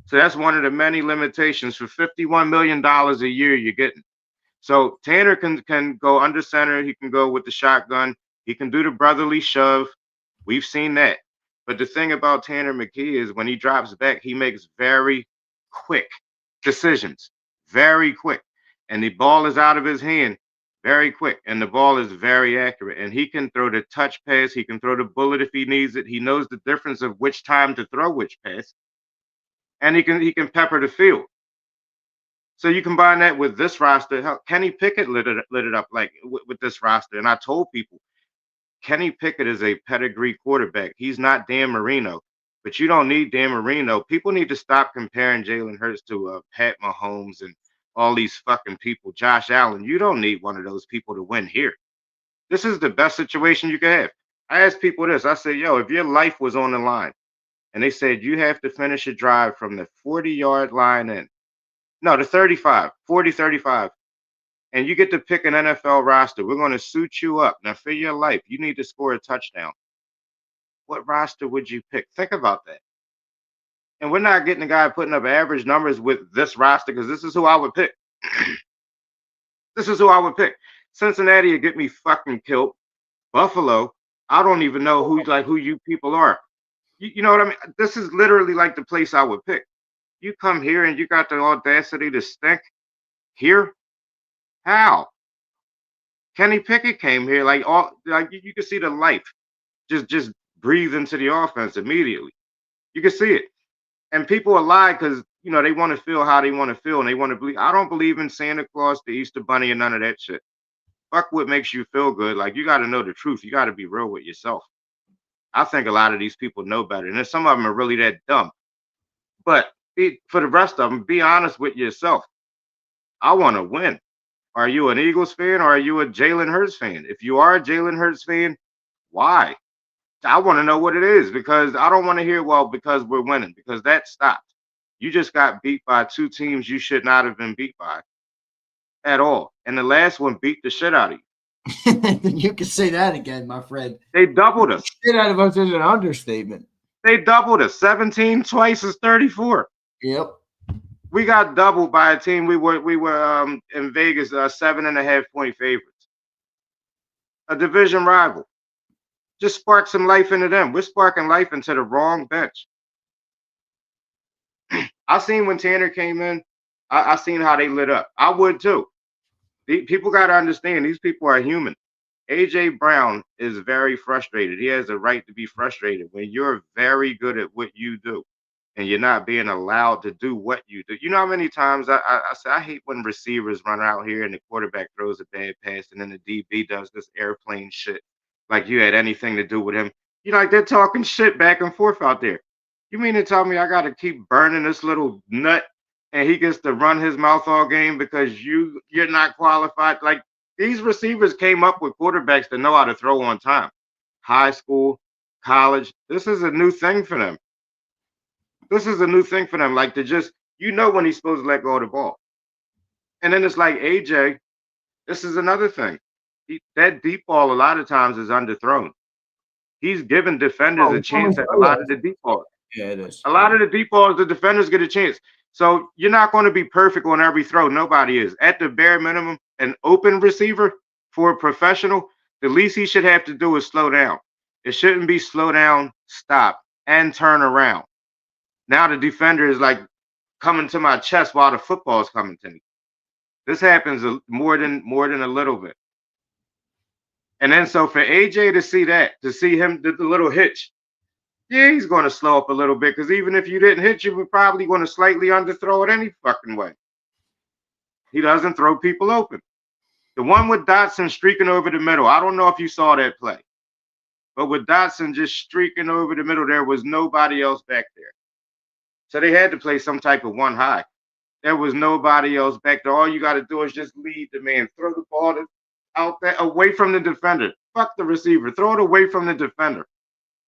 So that's one of the many limitations. For $51 million a year you're getting. So Tanner can go under center. He can go with the shotgun. He can do the brotherly shove. We've seen that. But the thing about Tanner McKee is when he drops back, he makes very quick decisions, very quick. And the ball is out of his hand very quick. And the ball is very accurate. And he can throw the touch pass. He can throw the bullet if he needs it. He knows the difference of which time to throw which pass. And he can pepper the field. So you combine that with this roster. Kenny Pickett lit it up like with this roster. And I told people, Kenny Pickett is a pedigree quarterback. He's not Dan Marino, but you don't need Dan Marino. People need to stop comparing Jalen Hurts to Pat Mahomes and all these fucking people. Josh Allen, you don't need one of those people to win here. This is the best situation you can have. I asked people this. I said, yo, if your life was on the line, and they said you have to finish a drive from the 40-yard line in, no, the 35, 40, 35. And you get to pick an NFL roster. We're going to suit you up. Now, for your life, you need to score a touchdown. What roster would you pick? Think about that. And we're not getting a guy putting up average numbers with this roster because this is who I would pick. This is who I would pick. Cincinnati would get me fucking killed. Buffalo, I don't even know who you people are. You know what I mean? This is literally like the place I would pick. You come here and you got the audacity to stink here? How? Kenny Pickett came here you can see the life just breathe into the offense immediately. You can see it. And people are lying because they want to feel how they want to feel and they want to believe. I don't believe in Santa Claus, the Easter Bunny, and none of that shit. Fuck what makes you feel good. Like you got to know the truth. You got to be real with yourself. I think a lot of these people know better. And then some of them are really that dumb. But for the rest of them, be honest with yourself. I want to win. Are you an Eagles fan or are you a Jalen Hurts fan? If you are a Jalen Hurts fan, why? I want to know what it is because I don't want to hear, well, because we're winning, because that stopped. You just got beat by two teams you should not have been beat by at all. And the last one beat the shit out of you. You can say that again, my friend. They doubled us. Shit out of us is an understatement. They doubled us. 17 twice is 34. Yep. We got doubled by a team. We were in Vegas 7.5-point favorites. A division rival. Just spark some life into them. We're sparking life into the wrong bench. I seen when Tanner came in, I seen how they lit up. I would too. People got to understand these people are human. AJ Brown is very frustrated. He has a right to be frustrated when you're very good at what you do. And you're not being allowed to do what you do. You know how many times I say I hate when receivers run out here and the quarterback throws a bad pass and then the DB does this airplane shit like you had anything to do with him. They're talking shit back and forth out there. You mean to tell me I got to keep burning this little nut and he gets to run his mouth all game because you're not qualified? Like these receivers came up with quarterbacks that know how to throw on time. High school, college, this is a new thing for them. This is a new thing for them, like to just, when he's supposed to let go of the ball. And then it's like, AJ, this is another thing. that deep ball a lot of times is underthrown. He's given defenders a chance at a lot of the deep balls. Yeah, it is. A lot of the deep balls, the defenders get a chance. So you're not going to be perfect on every throw. Nobody is. At the bare minimum, an open receiver for a professional, the least he should have to do is slow down. It shouldn't be slow down, stop, and turn around. Now the defender is like coming to my chest while the football is coming to me. This happens more than a little bit. And then so for AJ to see that, to see him the little hitch, yeah, he's going to slow up a little bit because even if you didn't hit, you were probably going to slightly underthrow it any fucking way. He doesn't throw people open. The one with Dotson streaking over the middle, I don't know if you saw that play, but with Dotson just streaking over the middle, there was nobody else back there. So they had to play some type of one high. There was nobody else back there. All you got to do is just lead the man, throw the ball out there away from the defender. Fuck the receiver. Throw it away from the defender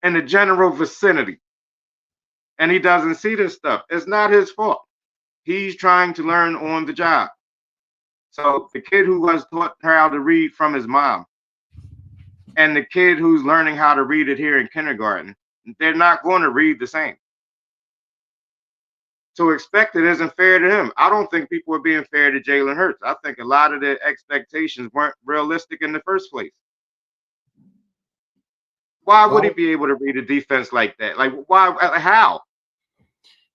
in the general vicinity. And he doesn't see this stuff. It's not his fault. He's trying to learn on the job. So the kid who was taught how to read from his mom and the kid who's learning how to read it here in kindergarten, they're not going to read the same. To expect it isn't fair to him. I don't think people are being fair to Jalen Hurts. I think a lot of the expectations weren't realistic in the first place. Why would he be able to read a defense like that? Like, why? How?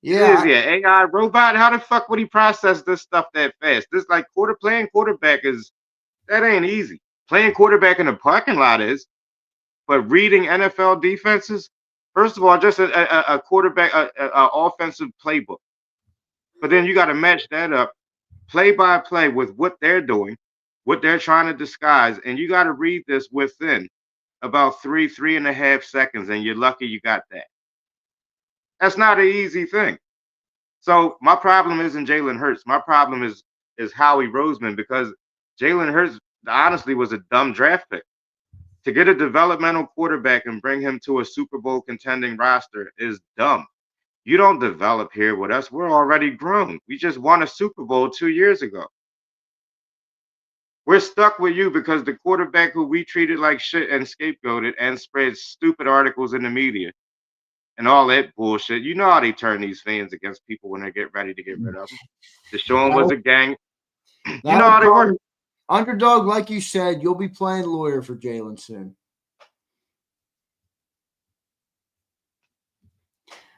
Yeah. Is he an AI robot? How the fuck would he process this stuff that fast? This like playing quarterback that ain't easy. Playing quarterback in the parking lot is, but reading NFL defenses, first of all, just a quarterback, a offensive playbook. But then you got to match that up play by play with what they're doing, what they're trying to disguise, and you got to read this within about 3.5 seconds, and you're lucky you got that. That's not an easy thing. So my problem isn't Jalen Hurts. My problem is Howie Roseman, because Jalen Hurts honestly was a dumb draft pick. To get a developmental quarterback and bring him to a Super Bowl contending roster is dumb. You don't develop here with us. We're already grown. We just won a Super Bowl 2 years ago. We're stuck with you because the quarterback who we treated like shit and scapegoated and spread stupid articles in the media and all that bullshit. You know how they turn these fans against people when they get ready to get rid of them. Deshaun was a gang. You know how they work. Underdog, like you said, you'll be playing lawyer for Jalen soon.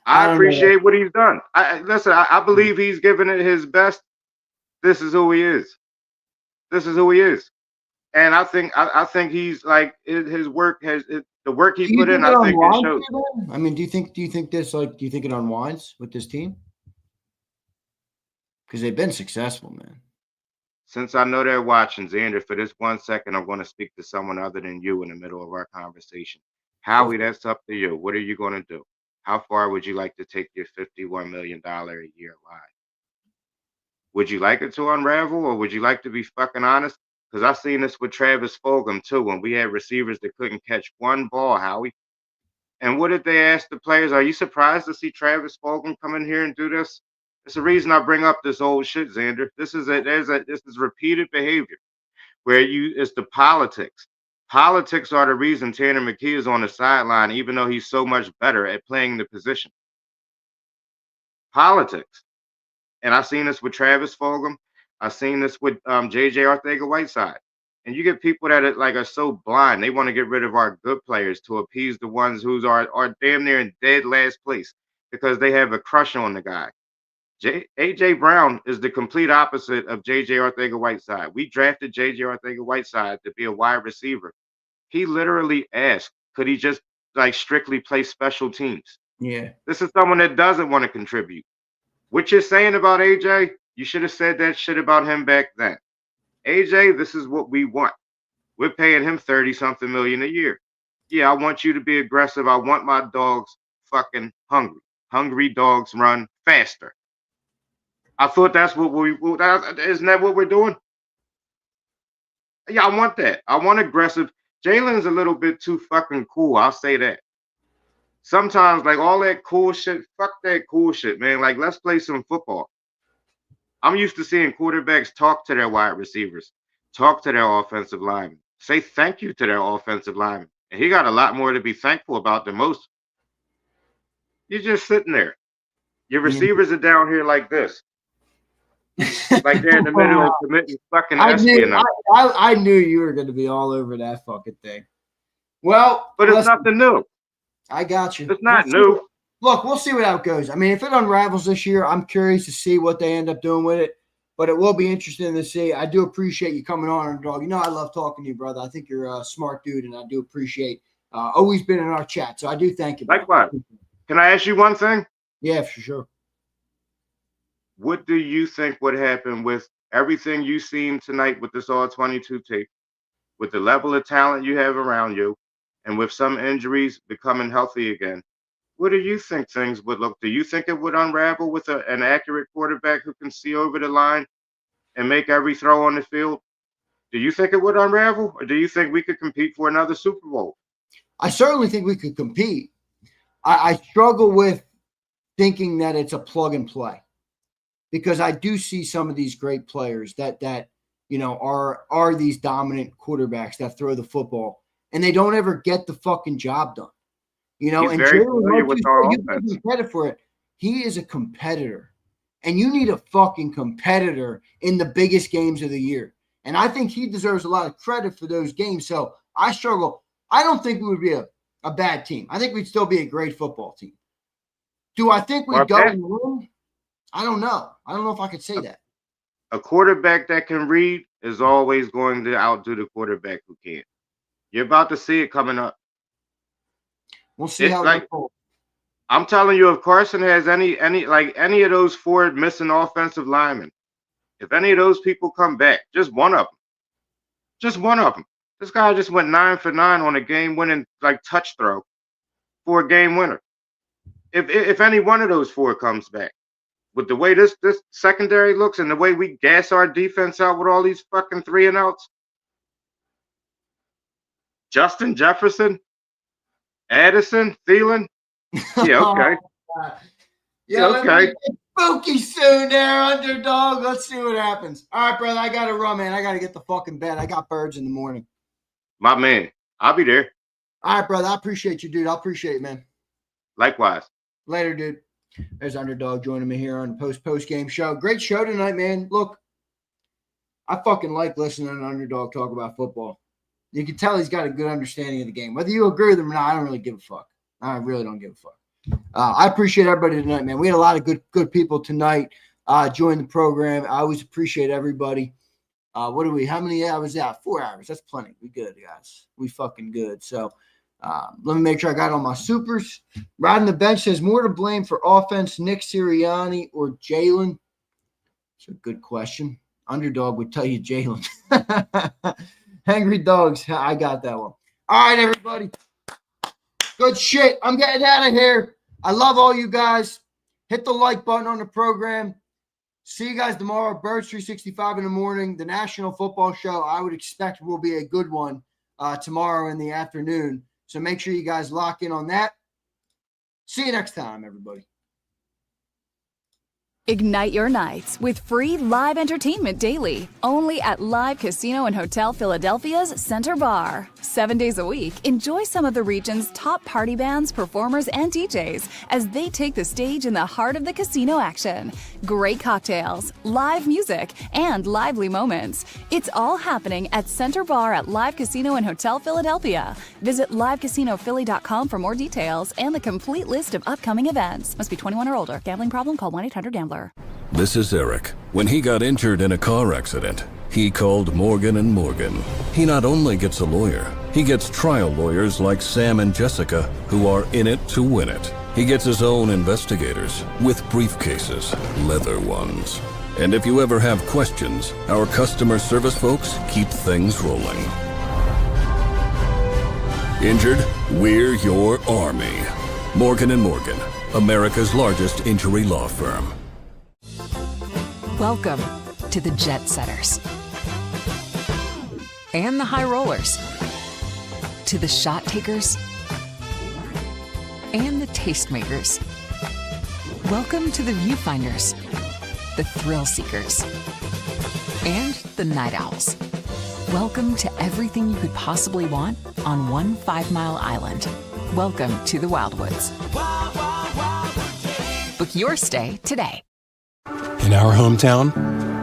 I appreciate what he's done. Listen, I believe he's given it his best. This is who he is. This is who he is. And I think he's like his work has the work he put in. I think it shows. I mean, do you think it unwinds with this team? Because they've been successful, man. Since I know they're watching, Xander, for this 1 second, I'm going to speak to someone other than you in the middle of our conversation. Howie, that's up to you. What are you going to do? How far would you like to take your $51 million a year lie? Would you like it to unravel, or would you like to be fucking honest? Because I've seen this with Travis Fulgham, too, when we had receivers that couldn't catch one ball, Howie. And what did they ask the players? Are you surprised to see Travis Fulgham come in here and do this? It's the reason I bring up this old shit, Xander. This is repeated behavior where it's the politics. Politics are the reason Tanner McKee is on the sideline, even though he's so much better at playing the position. Politics. And I've seen this with Travis Fulgham. I've seen this with J.J. Arcega-Whiteside. And you get people that are so blind. They want to get rid of our good players to appease the ones who are damn near in dead last place because they have a crush on the guy. A.J. Brown is the complete opposite of J.J. Arcega-Whiteside. We drafted J.J. Arcega-Whiteside to be a wide receiver. He literally asked, could he just strictly play special teams? Yeah. This is someone that doesn't want to contribute. What you're saying about AJ, you should have said that shit about him back then. AJ, this is what we want. We're paying him 30-something million a year. Yeah, I want you to be aggressive. I want my dogs fucking hungry. Hungry dogs run faster. I thought that's what isn't that what we're doing? Yeah, I want that. I want aggressive. Jalen's a little bit too fucking cool. I'll say that. Sometimes, all that cool shit, fuck that cool shit, man. Let's play some football. I'm used to seeing quarterbacks talk to their wide receivers, talk to their offensive linemen, say thank you to their offensive lineman. And he got a lot more to be thankful about than most. You're just sitting there. Your receivers are down here like this. Like they're in the middle of committing fucking espionage. I knew you were going to be all over that fucking thing. Well, but it's nothing new. I got you. It's not new. Look, we'll see how it goes. I mean, if it unravels this year, I'm curious to see what they end up doing with it. But it will be interesting to see. I do appreciate you coming on, Underdog. You know I love talking to you, brother. I think you're a smart dude, and I do appreciate always been in our chat. So I do thank you. Likewise. Can I ask you one thing? Yeah, for sure. What do you think would happen with everything you've seen tonight with this all-22 tape, with the level of talent you have around you, and with some injuries becoming healthy again? What do you think things would look? Do you think it would unravel with an accurate quarterback who can see over the line and make every throw on the field? Do you think it would unravel, or do you think we could compete for another Super Bowl? I certainly think we could compete. I struggle with thinking that it's a plug and play, because I do see some of these great players that are these dominant quarterbacks that throw the football, and they don't ever get the fucking job done. He's and very Jalen, familiar with our you offense. give him credit for it. He is a competitor, and you need a fucking competitor in the biggest games of the year. And I think he deserves a lot of credit for those games. So I struggle. I don't think we would be a bad team. I think we'd still be a great football team. Do I think we'd go and win? I don't know. I don't know if I could say that. A quarterback that can read is always going to outdo the quarterback who can't. You're about to see it coming up. We'll see how it goes. I'm telling you, if Carson has any of those four missing offensive linemen, if any of those people come back, just one of them. This guy just went 9 for 9 on a game-winning touch throw for a game winner. If any one of those four comes back, with the way this secondary looks and the way we gas our defense out with all these fucking 3-and-outs, Justin Jefferson, Addison, Thielen, yeah, okay. Okay. Spooky soon there, Underdog. Let's see what happens. All right, brother, I got to run, man. I got to get the fucking bed. I got birds in the morning. My man, I'll be there. All right, brother. I appreciate you, dude. I appreciate it, man. Likewise. Later, dude. There's Underdog joining me here on the post-game show. Great show tonight, man. Look, I fucking like listening to Underdog talk about football. You can tell he's got a good understanding of the game. Whether you agree with him or not, I don't really give a fuck. I really don't give a fuck. I appreciate everybody tonight, man. We had a lot of good people tonight join the program. I always appreciate everybody. How many hours out? 4 hours. That's plenty. We good, guys. We fucking good. So let me make sure I got all my supers. Riding the bench says more to blame for offense, Nick Sirianni or Jalen. It's a good question. Underdog would tell you Jalen. Hangry Dogs. I got that one. All right, everybody. Good shit. I'm getting out of here. I love all you guys. Hit the like button on the program. See you guys tomorrow. Birds 365 in the morning. The National Football Show, I would expect, will be a good one tomorrow in the afternoon. So make sure you guys lock in on that. See you next time, everybody. Ignite your nights with free live entertainment daily, only at Live Casino and Hotel Philadelphia's Center Bar. 7 days a week, enjoy some of the region's top party bands, performers, and DJs as they take the stage in the heart of the casino action. Great cocktails, live music, and lively moments. It's all happening at Center Bar at Live Casino and Hotel Philadelphia. Visit livecasinophilly.com for more details and the complete list of upcoming events. Must be 21 or older. Gambling problem? Call 1-800-GAMBLER. This is Eric. When he got injured in a car accident, he called Morgan & Morgan. He not only gets a lawyer, he gets trial lawyers like Sam and Jessica who are in it to win it. He gets his own investigators with briefcases, leather ones. And if you ever have questions, our customer service folks keep things rolling. Injured? We're your army. Morgan & Morgan, America's largest injury law firm. Welcome to the Jet Setters and the High Rollers, to the Shot Takers and the Tastemakers. Welcome to the Viewfinders, the Thrill Seekers, and the Night Owls. Welcome to everything you could possibly want on one 5-mile island. Welcome to the Wildwoods. Book your stay today. In our hometown,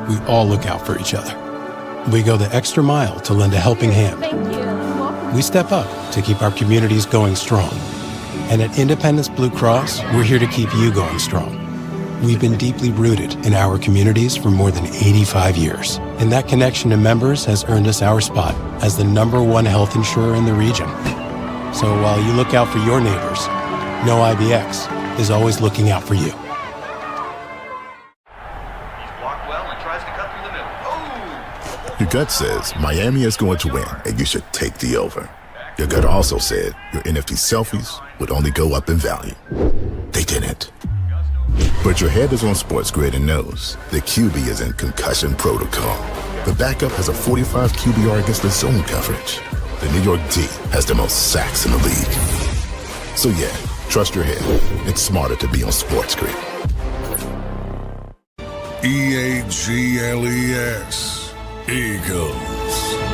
we all look out for each other. We go the extra mile to lend a helping hand. We step up to keep our communities going strong. And at Independence Blue Cross, we're here to keep you going strong. We've been deeply rooted in our communities for more than 85 years. And that connection to members has earned us our spot as the #1 health insurer in the region. So while you look out for your neighbors, know IBX is always looking out for you. Your gut says Miami is going to win, and you should take the over. Your gut also said your NFT selfies would only go up in value. They didn't. But your head is on Sports Grid and knows the QB is in concussion protocol. The backup has a 45 QBR against the zone coverage. The New York D has the most sacks in the league. So yeah, trust your head. It's smarter to be on Sports Grid. EAGLES. Eagles.